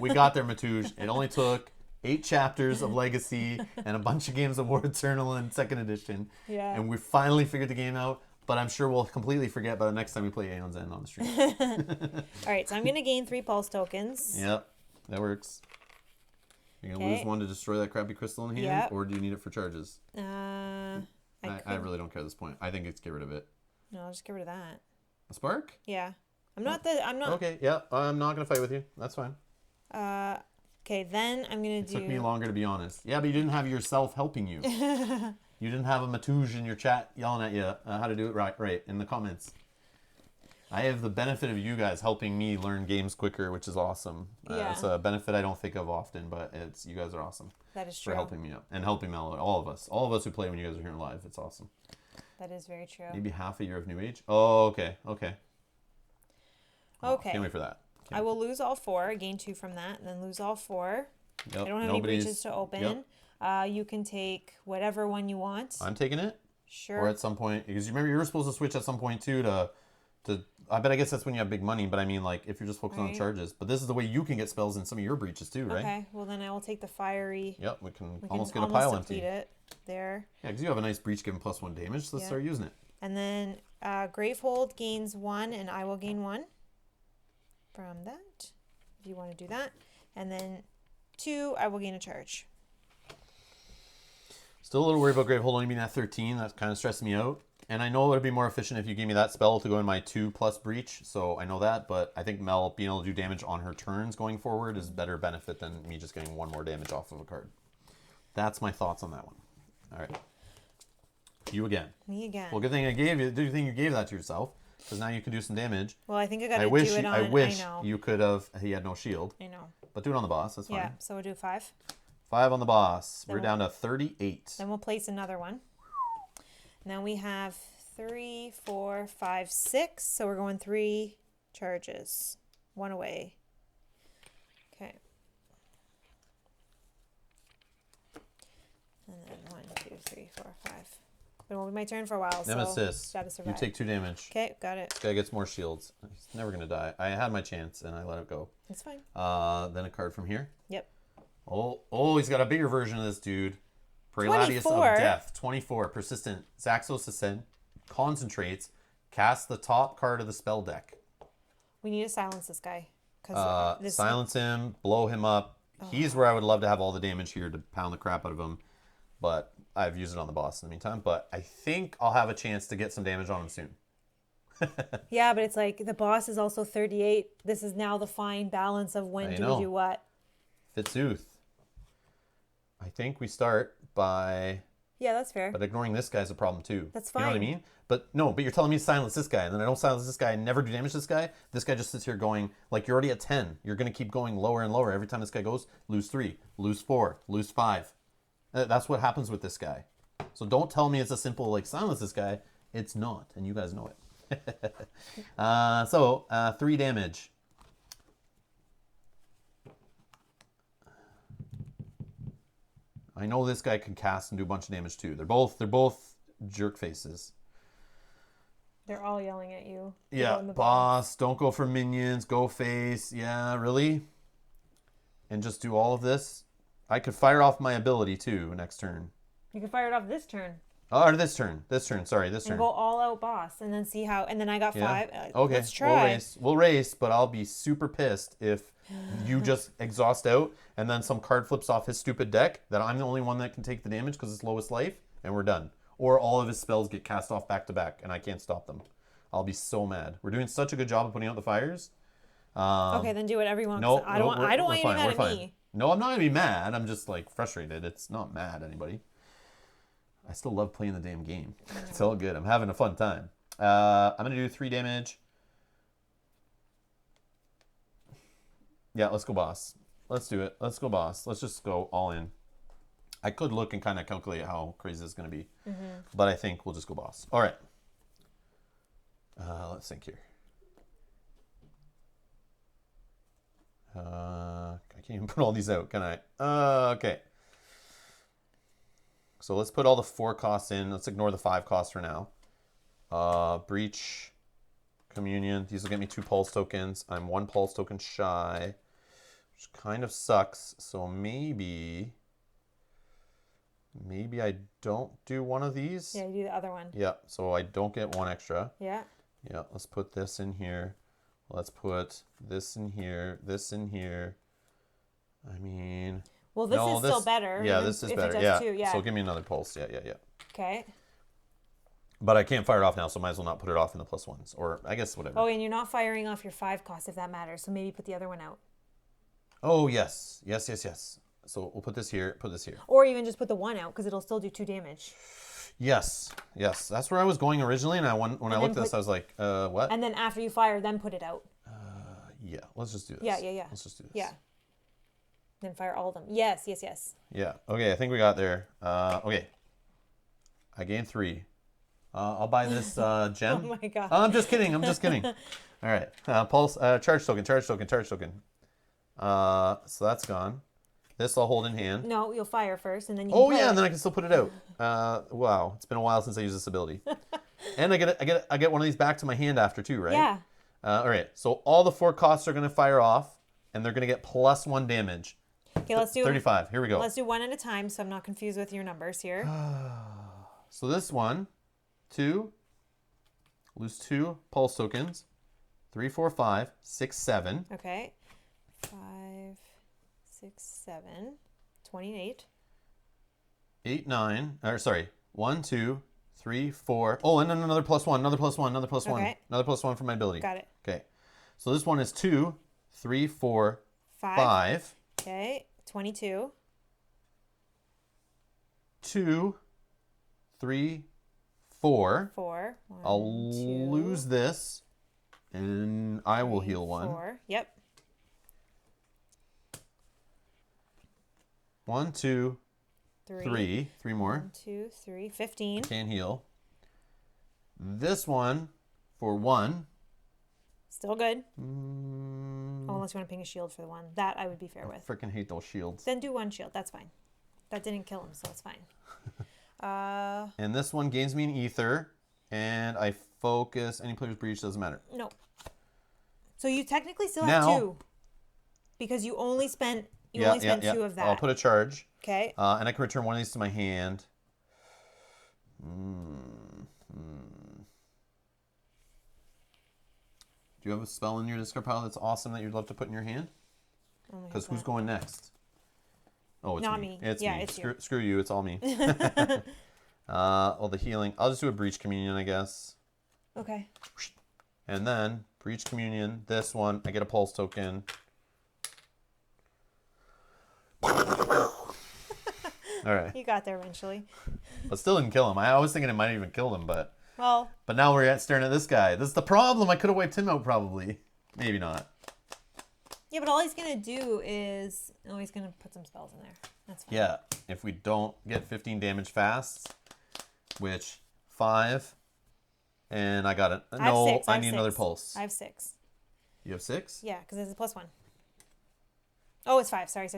We got there, Matouj. It only took 8 chapters of Legacy and a bunch of games of War Eternal and 2nd edition. Yeah. And we finally figured the game out. But I'm sure we'll completely forget by the next time we play Aeon's End on the stream. All right. So I'm going to gain 3 pulse tokens. Yep. That works. You're going to lose 1 to destroy that crappy crystal in hand? Yep. Or do you need it for charges? I could- really don't care at this point. I think it's get rid of it. No, I'll just get rid of that. A spark? Yeah. I'm not... Okay, yeah. I'm not going to fight with you. That's fine. Okay, then I'm going to do... It took me longer to be honest. Yeah, but you didn't have yourself helping you. You didn't have a Matouj in your chat yelling at you how to do it right in the comments. I have the benefit of you guys helping me learn games quicker, which is awesome. Yeah. It's a benefit I don't think of often, but you guys are awesome That is true. for helping me out and helping Mel. All of us who play when you guys are here live. It's awesome. That is very true. Maybe half a year of New Age. Oh, okay. Oh, Okay. can't wait for that. I will lose all 4, gain 2 from that, and then lose all 4. Yep. I don't have any breaches to open. Yep. You can take whatever one you want. I'm taking it. Sure. Or at some point, because you remember you were supposed to switch at some point too to I guess that's when you have big money, but I mean like if you're just focused on Right. charges. But this is the way you can get spells in some of your breaches too, right? Okay. Well, then I will take the fiery. Yep, we can We almost can get a pile deplete empty. it there. Yeah, because you have a nice breach giving +1 damage, so let's Yeah. start using it. And then Gravehold gains 1, and I will gain 1 from that, if you want to do that. And then 2, I will gain a charge. Still a little worried about Gravehold only being at 13. That kind of stressed me out. And I know it would be more efficient if you gave me that spell to go in my 2+ breach, so I know that. But I think Mel being able to do damage on her turns going forward is better benefit than me just getting 1 more damage off of a card. That's my thoughts on that one. All right. You again. Me again. Well, good thing I gave you. Good thing you gave that to yourself, because now you can do some damage. Well, I think I got to I do wish. it on... I wish I know. you could have. He had no shield, I know. but do it on the boss. That's fine. Yeah, so we'll do 5. 5 on the boss. Then We're down to 38. Then we'll place another one. Now we have 3, 4, 5, 6. So we're going 3 charges. 1 away. Okay. And then 1, 2, 3, 4, 5. It won't be my turn for a while, so Nemesis. gotta You survive. take 2 damage. Okay, got it. This guy gets more shields. He's never gonna die. I had my chance and I let it go. It's fine. Then a card from here. Yep. Oh, he's got a bigger version of this dude. Preladius 24. of Death. 24. Persistent. Zaxos Ascent. Concentrates. Cast the top card of the spell deck. We need to silence this guy. Cause Silence him. Blow him up. He's where I would love to have all the damage here to pound the crap out of him. But I've used it on the boss in the meantime. But I think I'll have a chance to get some damage on him soon. Yeah, but it's like the boss is also 38. This is now the fine balance of when I do know. we do what. Fitzooth. I think we start by... Yeah, that's fair. But ignoring this guy's a problem too. That's You know what I fine. mean? But no, but you're telling me to silence this guy, and then I don't silence this guy and never do damage to this guy. This guy just sits here going, like, you're already at 10. You're going to keep going lower and lower. Every time this guy goes, lose 3, lose 4, lose 5. That's what happens with this guy. So don't tell me it's a simple, like, silence this guy. It's not, and you guys know it. 3 damage. I know this guy can cast and do a bunch of damage too. They're both jerk faces. They're all yelling at you. Yeah, boss, don't go for minions, go face. Yeah, really? And just do all of this? I could fire off my ability too next turn. You can fire it off this turn. Oh, or this turn, sorry, this turn. And go all out boss, and then see how, and then I got 5. Okay, let's try. We'll race, but I'll be super pissed if you just exhaust out and then some card flips off his stupid deck that I'm the only one that can take the damage because it's lowest life, and we're done. Or all of his spells get cast off back to back, and I can't stop them. I'll be so mad. We're doing such a good job of putting out the fires. Okay, then do whatever you want. No, I don't want you to be mad at me. No, I'm not gonna be mad. I'm just like frustrated. It's not mad at anybody. I still love playing the damn game. It's all good. I'm having a fun time. I'm gonna do 3 damage. Yeah, let's go boss. Let's do it. Let's go boss. Let's just go all in. I could look and kind of calculate how crazy it's gonna be, but I think we'll just go boss. All right. Let's think here. I can't even put all these out, can I? Okay. So let's put all the 4 costs in. Let's ignore the 5 costs for now. Breach, Communion. These will get me 2 pulse tokens. I'm 1 pulse token shy, which kind of sucks. So maybe I don't do one of these. Yeah, you do the other one. Yeah, so I don't get 1 extra. Yeah. Yeah, let's put this in here. Let's put this in here, this in here. I mean... Well, this is still better. Yeah, this is better. Yeah. So give me another pulse. Yeah. Okay. But I can't fire it off now, so I might as well not put it off in the +1s. Or I guess whatever. Oh, and you're not firing off your 5 cost if that matters. So maybe put the other one out. Oh, yes. Yes. So we'll put this here, put this here. Or even just put the 1 out because it'll still do 2 damage. Yes. That's where I was going originally. And when I looked at this, I was like, what? And then after you fire, then put it out. Yeah. Let's just do this. Yeah. Let's just do this. Yeah. Then fire all of them. Yes. Yeah. Okay, I think we got there. Okay. I gained 3. I'll buy this gem. Oh my god. I'm just kidding. All right. Pulse. Charge token. So that's gone. This I'll hold in hand. No, you'll fire first, and then you. Oh yeah, and then I can still put it out. Wow, it's been a while since I used this ability. And I get one of these back to my hand after too, right? Yeah. All right. So all the 4 costs are gonna fire off, and they're gonna get +1 damage. Okay, let's do 35. Here we go. Let's do 1 at a time, so I'm not confused with your numbers here. So this 1, 2, lose 2 pulse tokens, 3, 4, 5, 6, 7. Okay. 5, 6, 7, 28. 8, 9. Or sorry, 1, 2, 3, 4. Oh, and then another +1, another +1, another +1, Okay. another +1 for my ability. Got it. Okay. So this one is 2, 3, 4, 5. Okay. 22. 2, 3, 4. 4. 1, I'll 2, lose this, and I will 3, heal 1. 4. Yep. 1, 2, 3. 3 more. 1, 2, 3. 15. Can't heal. This one for 1. Still good. Oh, unless you want to ping a shield for the 1. That I would be fair with. Freaking hate those shields. Then do 1 shield. That's fine. That didn't kill him, so it's fine. And this one gains me an ether, and I focus any player's breach, doesn't matter. No. So you technically still have 2. Because you only spent 2 of that. I'll put a charge. Okay. And I can return one of these to my hand. Do you have a spell in your discard pile that's awesome that you'd love to put in your hand? Because who's going next? Oh, it's not me. me. It's Yeah, me. it's you. Screw you. It's all me. Well, the healing. I'll just do a breach communion, I guess. Okay. And then breach communion. This one, I get a pulse token. All right. You got there eventually. but still didn't kill him. I was thinking it might even kill him, but Well, now we're staring at this guy. This is the problem. I could have wiped him out probably. Maybe not. yeah, but all he's gonna do is he's gonna put some spells in there. That's fine. Yeah, if we don't get 15 damage fast, which 5, and I got it. I have No, 6. I have need 6. another pulse. I have 6. You have 6? Yeah, because it's a +1. Oh, it's 5. Sorry.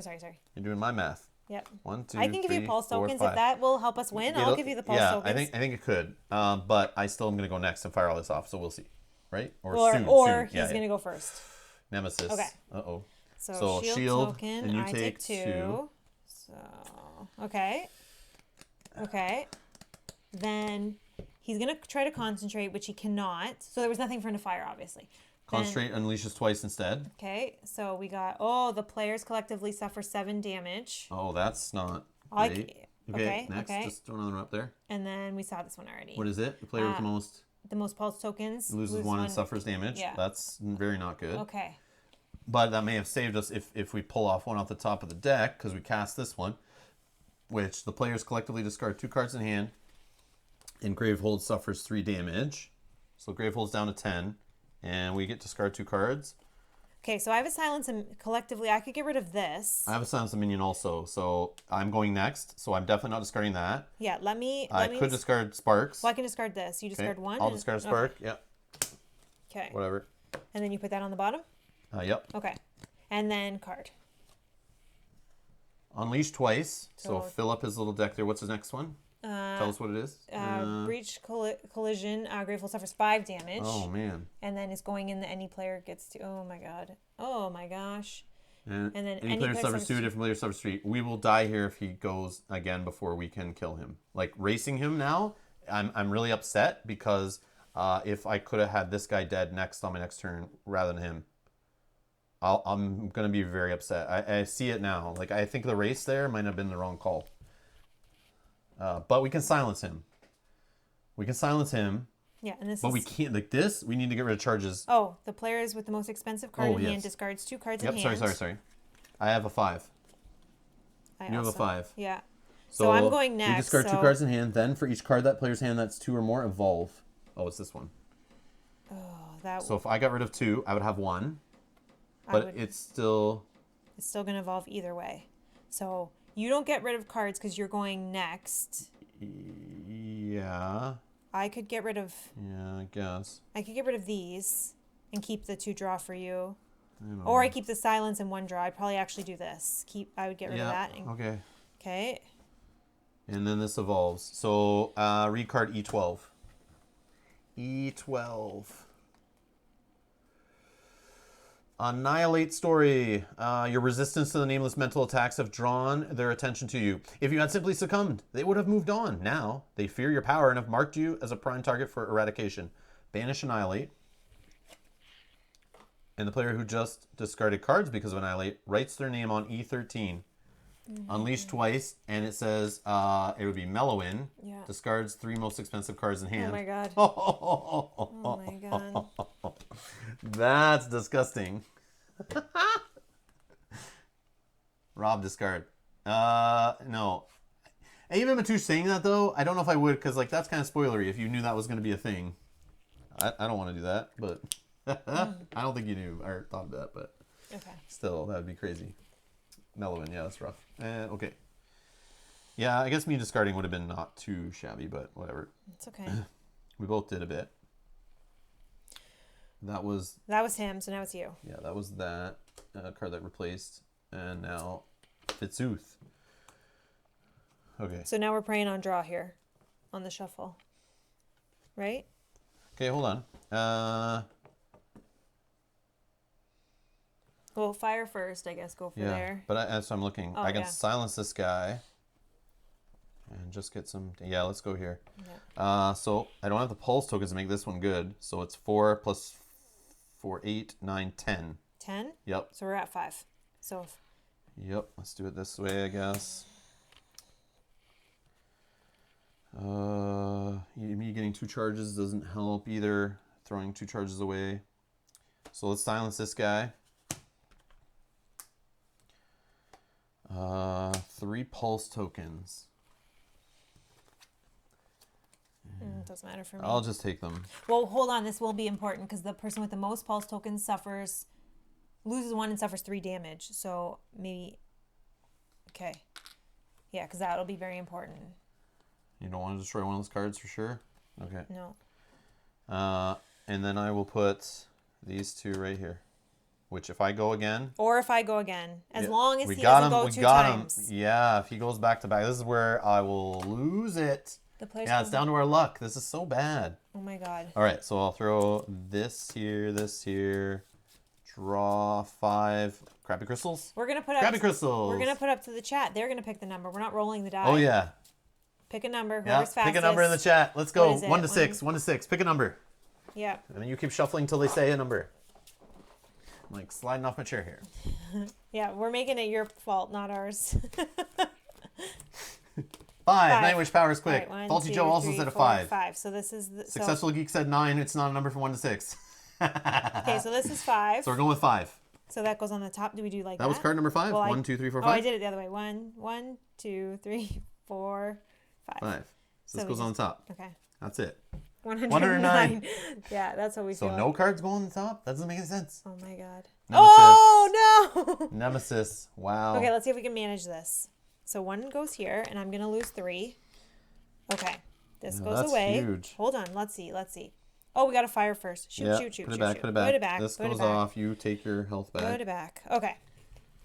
You're doing my math. Yep. 1, 2, I can give you 3, pulse 4, tokens 5. if that will help us win. I'll give you the pulse tokens. I think it could. But I still am gonna go next and fire all this off, so we'll see. Right? Or soon. he's gonna go first. Nemesis. Okay. Uh-oh. So shield token, and you I take take 2. So okay. Then he's gonna try to concentrate, which he cannot. So there was nothing for him to fire, obviously. Concentrate unleashes twice instead. Okay, so we got the players collectively suffer 7 damage. Oh, that's not Okay, great. Next, okay. just throw another one up there. And then we saw this one already. What is it? The player with The most pulse tokens loses 1 and suffers damage. Yeah. That's very not good. Okay. But that may have saved us if we pull off one off the top of the deck, because we cast this one, which the players collectively discard 2 cards in hand, and Gravehold suffers 3 damage. So Gravehold's down to 10, and we get to discard 2 cards. Okay, so I have a silence, and collectively I could get rid of this. I have a silence minion also, so I'm going next, so I'm definitely not discarding that. Yeah, let me could discard Sparks. Well, I can discard this. You discard 1. I'll discard a Spark, yeah. Okay. Whatever. And then you put that on the bottom? Yep. Okay. And then card. Unleash twice, so So- fill up his little deck there. What's his next one? Tell us what it is. Breach collision. Grateful suffers 5 damage. Oh, man. And then is going in the any player gets to. Oh my god. Oh my gosh. And then any player suffers 2, different player suffers 3. We will die here if he goes again before we can kill him. Like, racing him now, I'm really upset because if I could have had this guy dead next on my next turn rather than him, I'm going to be very upset. I see it now. Like, I think the race there might have been the wrong call. But we can silence him. Yeah, and this But is. we can't, like this, we need to get rid of charges. Oh, the players with the most expensive card in hand discards 2 cards in hand. Sorry. I have a 5. You have a 5. Yeah. So I'm going next. We discard 2 cards in hand. Then for each card that player's hand that's 2 or more, evolve. Oh, it's this one. Oh, that. So if I got rid of 2, I would have 1. But it's still... It's still going to evolve either way. So you don't get rid of cards because you're going next. Yeah. I could get rid of... Yeah, I guess. I could get rid of these and keep the 2 draw for you. I Or I keep the silence and 1 draw. I'd probably actually do this. I would get rid of that. Okay. Okay. And then this evolves. So read card E12. E12. Annihilate story. Your resistance to the nameless mental attacks have drawn their attention to you. If you had simply succumbed, they would have moved on. Now, they fear your power and have marked you as a prime target for eradication. Banish Annihilate. And the player who just discarded cards because of Annihilate writes their name on E13. Unleash twice, and it says it would be Mellowin. Yeah. Discards 3 most expensive cards in hand. Oh my god. Oh my god. That's disgusting. Rob, discard. No. Even Matush saying that though, I don't know if I would, because like that's kind of spoilery if you knew that was going to be a thing. I don't want to do that, but I don't think you knew or thought of that, but Okay. still, that would be crazy. Mellowin, yeah, that's rough. Okay. Yeah, I guess me discarding would have been not too shabby, but whatever. It's okay. We both did a bit. That was him, so now it's you. Yeah, that was that card that replaced, and now Fitzuth. Okay. So now we're praying on draw here, on the shuffle, right? Okay, hold on. Well, fire first, I guess. Go for there. But that's what I'm looking. Oh, I can yeah. silence this guy and just get some. Yeah, let's go here. Yeah. So I don't have the pulse tokens to make this one good. So it's 4 plus 4, 8, 9, 10. 10. Yep. So we're at 5. So. Yep. Let's do it this way, I guess. Me getting 2 charges doesn't help either. Throwing 2 charges away. So let's silence this guy. 3 pulse tokens. It doesn't matter for me. I'll just take them. Well, hold on. This will be important because the person with the most pulse tokens loses 1 and suffers 3 damage. So maybe, okay. Yeah, because that'll be very important. You don't want to destroy one of those cards for sure? Okay. No. And then I will put these 2 right here. Which if I go again... Or if I go again. As long as he got doesn't him, go we 2 got times. him. Yeah, if he goes back to back. This is where I will lose it. Yeah, it's down to our luck. This is so bad. Oh my god. All right, so I'll throw this here. Draw 5 crappy crystals. We're gonna put crappy crystals. We're gonna put up to the chat. They're gonna pick the number. We're not rolling the die. Oh yeah. Pick a number. Yeah. Whoever's fastest. Pick a number in the chat. Let's go. What is it? 1 to 6. 1 to 6. Pick a number. Yeah. And then you keep shuffling until they say a number. I'm like sliding off my chair here. Yeah, we're making it your fault, not ours. 5. Nightwish powers quick. Right, 1, Faulty 2, Joe also 3, said a 4, 5. 5. So this is the Successful Geek said 9. It's not a number from 1 to 6. Okay, so this is 5. So we're going with 5. So that goes on the top. Do we do like that? That was card number 5. Well, 1, 2, 3, 4, 5. Oh, I did it the other way. 1, 2, 3, 4, 5. 5. So this we goes on the top. Okay. That's it. 109. Yeah, that's what we feel. So no cards go on the top? That doesn't make any sense. Oh my god. Nemesis. Oh no! Nemesis. Wow. Okay, let's see if we can manage this. So 1 goes here, and I'm gonna lose 3. Okay, this goes that's away. Huge. Hold on. Let's see. Oh, we got to fire first. Shoot. Put it back. Put it back. This goes off. You take your health back. Put it back. Okay.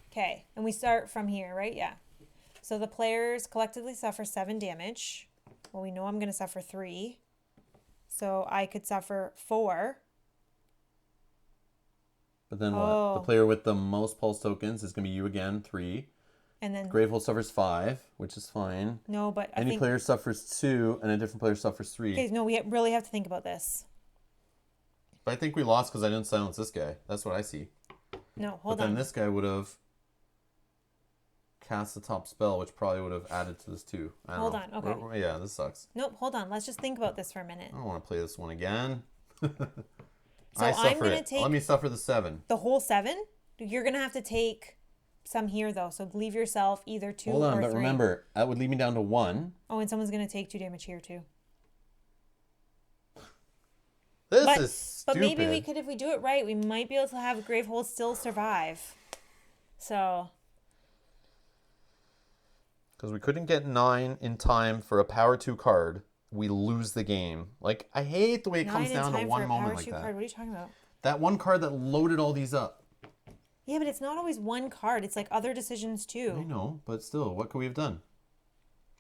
Okay, and we start from here, right? Yeah. So the players collectively suffer 7 damage. Well, we know I'm gonna suffer 3. So I could suffer 4. But then what? The player with the most pulse tokens is going to be you again, 3. And then Gravehold suffers 5, which is fine. no, but Any player suffers 2, and a different player suffers 3. Okay, no, we really have to think about this. But I think we lost because I didn't silence this guy. That's what I see. No, But then this guy would have cast the top spell, which probably would have added to this too. Hold on, okay. Yeah, this sucks. Nope, hold on. Let's just think about this for a minute. I don't want to play this one again. So I I'm suffer gonna it. take Let me suffer the 7. the whole 7. You're gonna have to take some here though. So leave yourself either 2 Hold on, or but 3. remember, that would lead me down to 1. Oh, and someone's gonna take 2 damage here too. This is stupid. But maybe we could, if we do it right, we might be able to have Gravehold still survive. So. Because we couldn't get 9 in time for a power 2 card. We lose the game. Like, I hate the way it comes down to one moment like that. Card. What are you talking about? That one card that loaded all these up. Yeah, but it's not always one card. It's like other decisions too. I know, but still, what could we have done?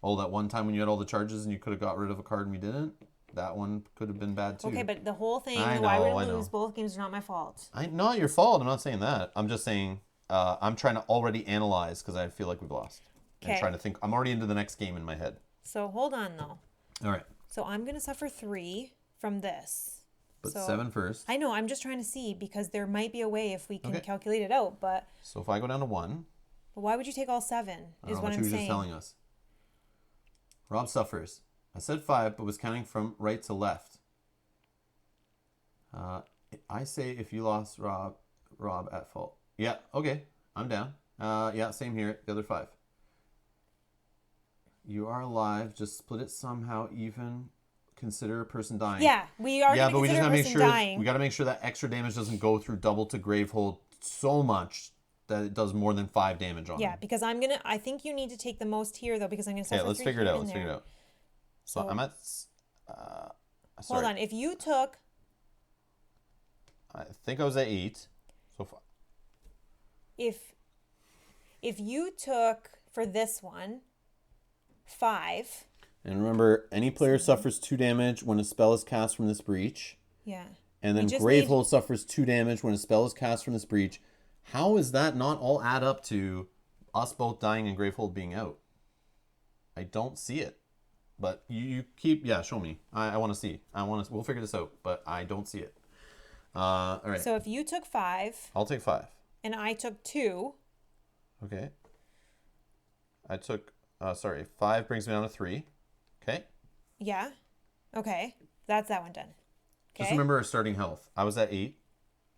Oh, that one time when you had all the charges and you could have got rid of a card and we didn't? That one could have been bad too. Okay, but the whole thing, I why know, we I know. lose both games are not my fault. Not your fault. I'm not saying that. I'm just saying I'm trying to already analyze because I feel like we've lost. Okay. I'm trying to think. I'm already into the next game in my head. So hold on though. All right. So I'm going to suffer 3 from this. But so, 7 first. I know, I'm just trying to see because there might be a way if we can calculate it out, but... So if I go down to 1... But why would you take all 7 is what I'm saying. Just telling us. Rob suffers. I said 5, but was counting from right to left. I say if you lost Rob at fault. Yeah, okay. I'm down. Yeah, same here. The other 5. You are alive. Just split it somehow even. Consider a person dying. Yeah, we are going to consider a person dying. We got to make sure that extra damage doesn't go through double to Gravehold so much that it does more than 5 damage on Yeah, him. because I think you need to take the most here though because I'm going to suffer 3. Let's figure it out. Let's figure it out. So I'm at... Hold on. If you took... I think I was at 8. So far. If you took for this one 5. And remember, any player suffers 2 damage when a spell is cast from this breach. Yeah. And then Gravehold suffers 2 damage when a spell is cast from this breach. How is that not all add up to us both dying and Gravehold being out? I don't see it. But you keep... Yeah, show me. I want to see. We'll figure this out. But I don't see it. All right. So if you took 5... I'll take 5. And I took 2... Okay. I took... 5 brings me down to 3. Okay. Yeah. Okay. That's that one done. Okay. Just remember our starting health. I was at 8.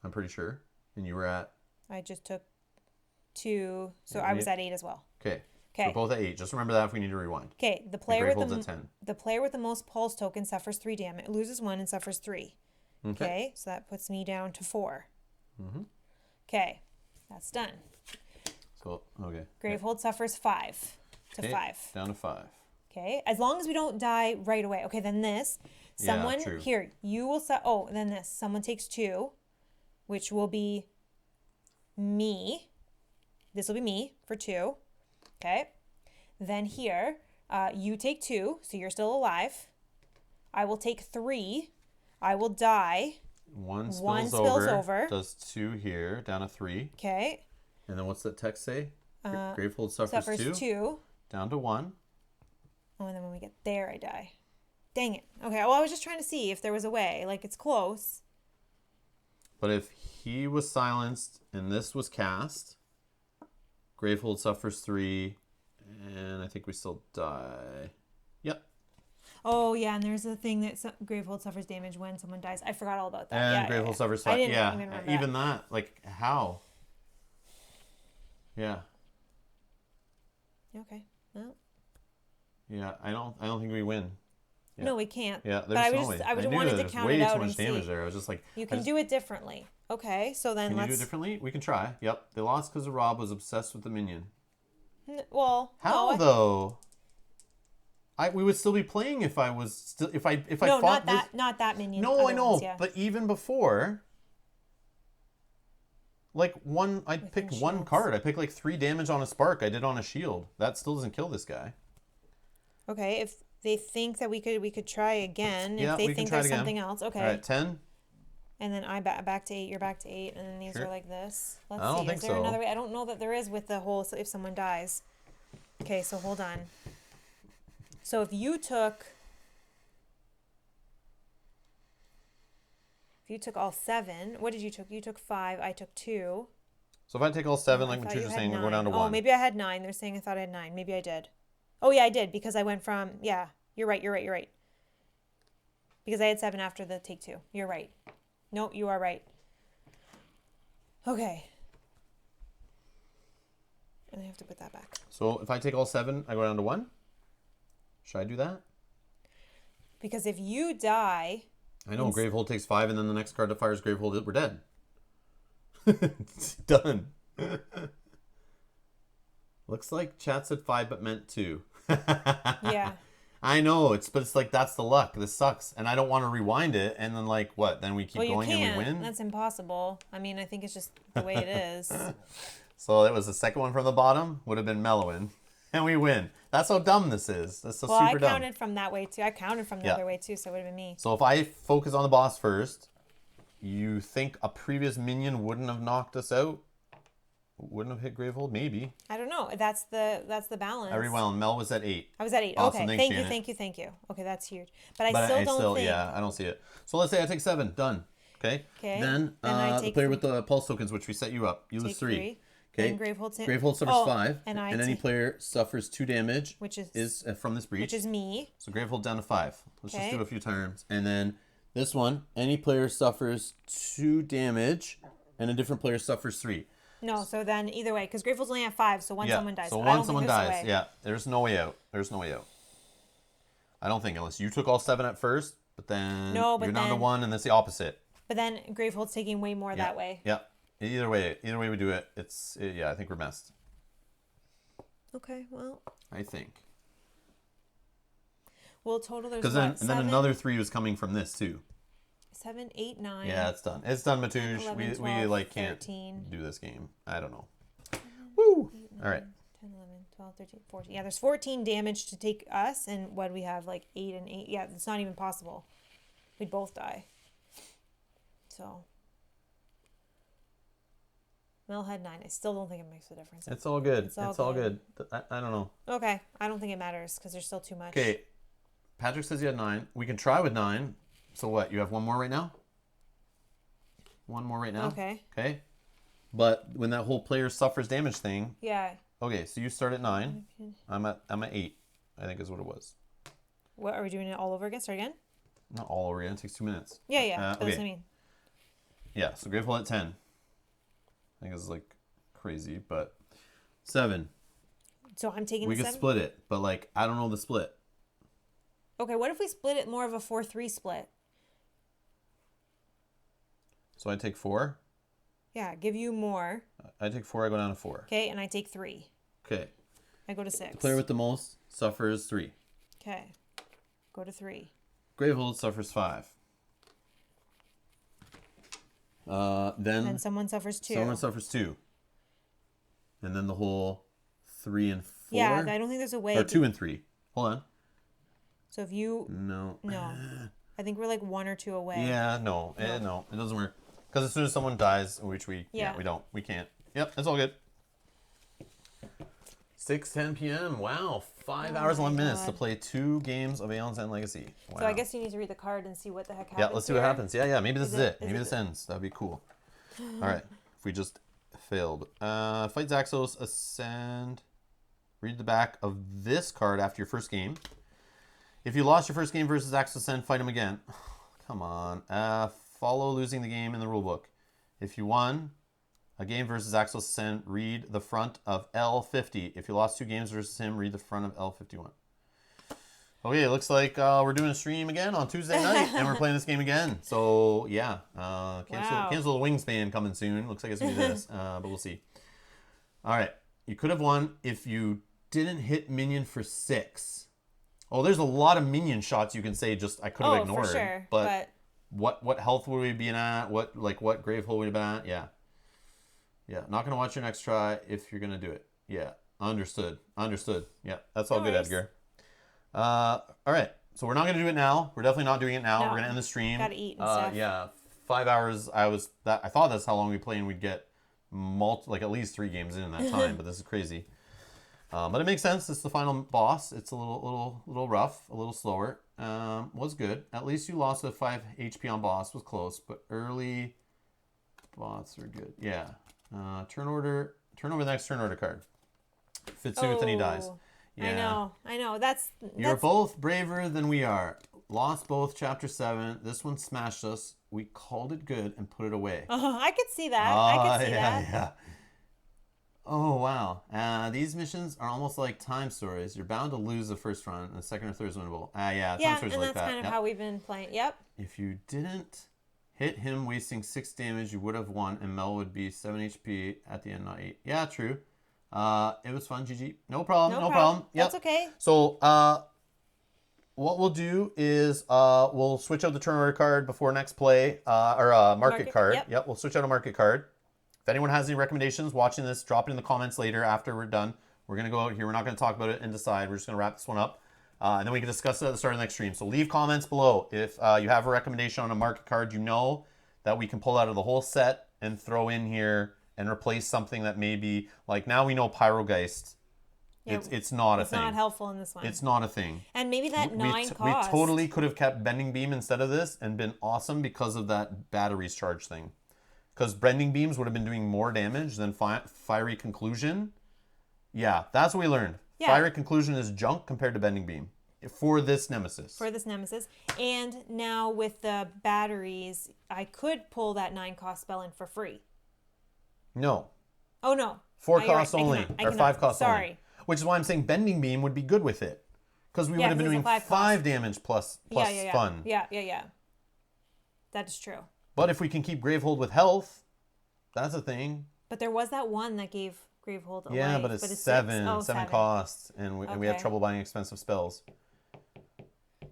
I'm pretty sure. And you were at... I just took 2. So I was at 8 as well. Okay. So we're Okay. both at 8. Just remember that if we need to rewind. Okay. The And player with Gravehold's at 10. the player with the most pulse token suffers 3 damage, loses 1 and suffers 3. Okay. So that puts me down to 4. Mm-hmm. Okay. That's done. So, okay. Gravehold suffers 5 to 5. Down to 5. Okay. As long as we don't die right away. Okay. Then this. Someone true. here. You will then this. Someone takes 2, which will be me. This will be me for 2. Okay. Then here, you take 2, so you're still alive. I will take 3. I will die. One One spills spills over. over. Does 2 here. Down to 3. Okay. And then what's that text say? Gravehold suffers 2. 2. Down to 1. Oh, and then when we get there, I die. Dang it. Okay. Well, I was just trying to see if there was a way. Like, it's close. But if he was silenced and this was cast, Gravehold suffers 3. And I think we still die. Yep. Oh, yeah, and there's a thing that Gravehold suffers damage when someone dies. I forgot all about that. And Yeah, Gravehold suffers I 5. didn't Yeah. even remember Even that. Like, how? Yeah. Okay. Well, Yeah. I don't think we win. Yeah. no, we can't. Yeah. But There's I no was way. just, I knew wanted there to was count way it out too and much damage see. there. I was just like, You can do it differently. Okay, so then Can you let's. do it differently? We can try. Yep. They lost because Rob was obsessed with the minion. Well, How no, though? We would still be playing if I was still if I no, fought not that minion. No, I other know, ones, yeah. but even before, like I'd pick one shields. card. I pick like 3 damage on a spark. I did on a shield. That still doesn't kill this guy. Okay, if they think that we could try again. Yeah, If they we can think try it there's again. something else, okay. All right, 10. And then I back to 8. You're back to 8, and then these Sure. are like this. Let's I don't see. think Is there so. another way? I don't know that there is with the whole. So if someone dies. Okay, so hold on. So if you took all 7, what did you took? You took 5. I took 2. So if I take all 7, I like thought Matusha you was had saying, we go 9. down to Oh, 1. maybe I had 9. They're saying I thought I had 9. Maybe I did. Oh yeah, I did because I went from You're right. Because I had 7 after the take 2. You're right. No, you are right. Okay. And I have to put that back. So if I take all 7, I go down to 1. Should I do that? Because if you die, I know. Gravehold takes 5, and then the next card that fires Gravehold, we're dead. It's done. Looks like chat said 5, but meant 2. yeah. I know, but it's like that's the luck. This sucks, and I don't want to rewind it. And then like what? Then we keep Well, you going can't. and we win. That's impossible. I mean, I think it's just the way it is. So that was the second one from the bottom. Would have been Mellowin, and we win. That's how dumb this is. That's so Well, super I dumb. counted from that way too. I counted from the Yeah. other way too, so it would have been me. So if I focus on the boss first, you think a previous minion wouldn't have knocked us out? Wouldn't have hit Gravehold? Maybe. I don't know. That's the balance. I rewound. Mel was at 8. I was at 8. Awesome. Okay. Thanks, Thank you. Okay, that's huge. But I But still don't think. yeah, I don't see it. So let's say I take 7. Done. Okay. Okay. Then I the take player with the pulse tokens, which we set you up, you lose Take 3. 3. Okay. And Gravehold Gravehold suffers 5, and any player suffers 2 damage, which is from this breach. which is me. So Gravehold down to 5. Let's just Okay. do it a few times, and then this one, any player suffers 2 damage, and a different player suffers 3. No, so then either way, because Gravehold's only at 5, so someone dies. So I don't once someone think there's a dies, way. yeah, there's no way out. There's no way out. I don't think, unless you took all 7 at first, but then No, but you're down to then- 1, and that's the opposite. But then Gravehold's taking way more that way. Yeah. Either way we do it. I think we're messed. Okay, well, I think. well, total there's Because what? then another 3 was coming from this too. 7, 8, 9. Yeah, it's done. It's done, Matouche. 11, We 12, like can't 13. do this game. I don't know. Woo! 8, 9, All right. 10, 11, 12, 13, 14. Yeah, there's 14 damage to take us, and what do we have? Like 8 and 8. Yeah, it's not even possible. We'd both die. So. Mel had 9. I still don't think it makes a difference. It's all good. It's It's all all good. I don't know. Okay, I don't think it matters because there's still too much. Okay. Patrick says you had 9. We can try with 9. So what? You have 1 more right now? 1 more right now? Okay. Okay. But when that whole player suffers damage thing, Yeah. okay, so you start at 9. I'm at 8, I think is what it was. What are we doing it all over again? Start again? Not all over again. It takes 2 minutes. Yeah. That's what I okay. mean. Yeah, so Gravehold at 10. I think it's like crazy, but 7. So I'm taking We the could 7. split it, but like I don't know the split. Okay, what if we split it more of a 4-3 split? So I take 4. Yeah, give you more. I take 4. I go down to 4. Okay, and I take 3. Okay. I go to 6. The player with the most suffers 3. Okay, go to 3. Gravehold suffers 5. Then And someone suffers 2. someone suffers 2. And then the whole 3 and 4. Yeah, I don't think there's a way. Or 2 and 3. Hold on. So if you... No. I think we're like 1 or 2 away. Yeah, no, it doesn't work. Because as soon as someone dies, which we we can't. Yep, it's all good. 6:10 p.m. Wow, 5 hours and 11 minutes to play 2 games of Aeons and Legacy. Wow. So I guess you need to read the card and see what the heck happens. Yeah, let's see what happens. Yeah, maybe this is it. Maybe this this ends. That'd be cool. All right, if we just failed. Fight Zaxos, Ascend. Read the back of this card after your first game. If you lost your first game versus Zaxos Ascend, fight him again. Come on. Follow losing the game in the rulebook. If you won a game versus Zaxos Ascend, read the front of L50. If you lost 2 games versus him, read the front of L51. Okay, it looks like we're doing a stream again on Tuesday night, and we're playing this game again. So, yeah. Cancel the Wingspan coming soon. Looks like it's going to be this, but we'll see. All right. You could have won if you didn't hit minion for 6. Oh, there's a lot of minion shots you can say just I could have ignored. For sure. But what health would we be at? What grave hole would we have been at? Yeah. Yeah. Not gonna watch your next try if you're gonna do it. Yeah. Understood. Yeah. That's all good, Edgar. All right. So we're not gonna do it now. We're definitely not doing it now. No. We're gonna end the stream. Gotta eat and stuff. Yeah. 5 hours. I thought that's how long we play and we'd get at least 3 games in that time, but this is crazy. But it makes sense. It's the final boss. It's a little rough, a little slower. Was good. At least you lost a 5 HP on boss. Was close, but early bots are good. Yeah. Turn over the next turn order card. Fitsuth and he dies. Yeah. I know. That's You're both braver than we are. Lost both chapter 7. This one smashed us. We called it good and put it away. I could see that. I could see that. Yeah. Oh, wow. These missions are almost like time stories. You're bound to lose the first run, and the second or third is winnable. Yeah, time stories and like that's that. kind of how we've been playing. Yep. If you didn't hit him wasting 6 damage, you would have won, and Mel would be 7 HP at the end, not 8. Yeah, true. It was fun, GG. No problem. Yep. That's okay. So, what we'll do is we'll switch out the turn order card before next play, or market card. Yep, we'll switch out a market card. If anyone has any recommendations watching this, drop it in the comments later after we're done. We're going to go out here. We're not going to talk about it and decide. We're just going to wrap this one up. And then we can discuss it at the start of the next stream. So leave comments below. If you have a recommendation on a market card you know that we can pull out of the whole set and throw in here and replace something that maybe, like now we know Pyrogeist. Yeah, it's not a thing. It's not helpful in this one. It's not a thing. And maybe that 9 cost. We totally could have kept Bending Beam instead of this and been awesome because of that batteries charge thing. Because Bending Beams would have been doing more damage than Fiery Conclusion. Yeah, that's what we learned. Yeah. Fiery Conclusion is junk compared to Bending Beam for this Nemesis. And now with the batteries, I could pull that 9 cost spell in for free. No. Oh, no. 4 costs only. Or 5 costs only. Sorry. Which is why I'm saying Bending Beam would be good with it. Because we would have been doing 5 damage plus fun. Yeah. That is true. But if we can keep Gravehold with health, that's a thing. But there was that one that gave Gravehold away. Yeah, but it's 7. 7 costs, and we have trouble buying expensive spells.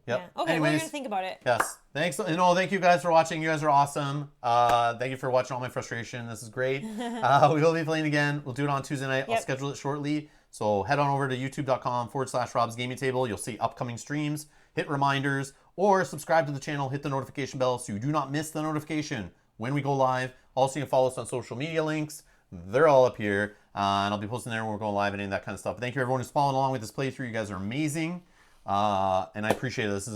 Yep. Yeah. Okay, Anyways, we're going to think about it. Yes. Thanks. Thank you guys for watching. You guys are awesome. Thank you for watching all my frustration. This is great. We will be playing again. We'll do it on Tuesday night. I'll schedule it shortly. So head on over to youtube.com/Rob's Gaming Table. You'll see upcoming streams, hit reminders, or subscribe to the channel, hit the notification bell so you do not miss the notification when we go live. Also, you can follow us on social media links. They're all up here. And I'll be posting there when we're going live and any of that kind of stuff. But thank you everyone who's following along with this playthrough. You guys are amazing. And I appreciate it. This is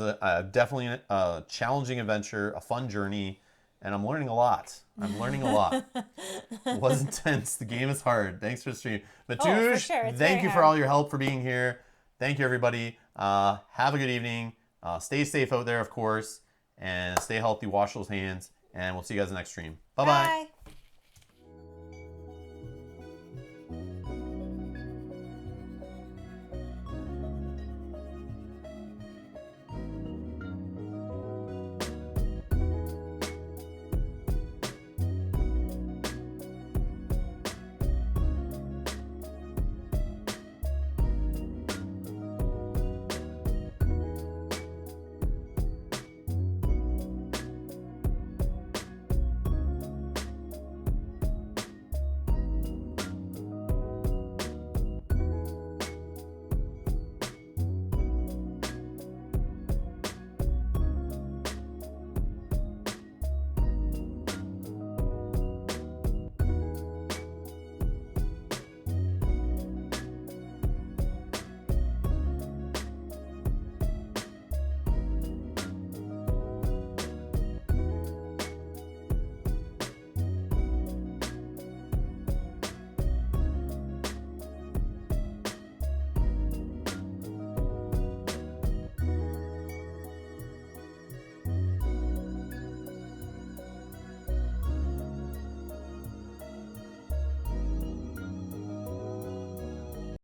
definitely a challenging adventure, a fun journey. And I'm learning a lot. It was intense. The game is hard. Thanks for the stream. Matuj, sure. Thank you for all your help for being here. Thank you, everybody. Have a good evening. Stay safe out there, of course. And stay healthy. Wash those hands. And we'll see you guys in the next stream. Bye-bye. Bye.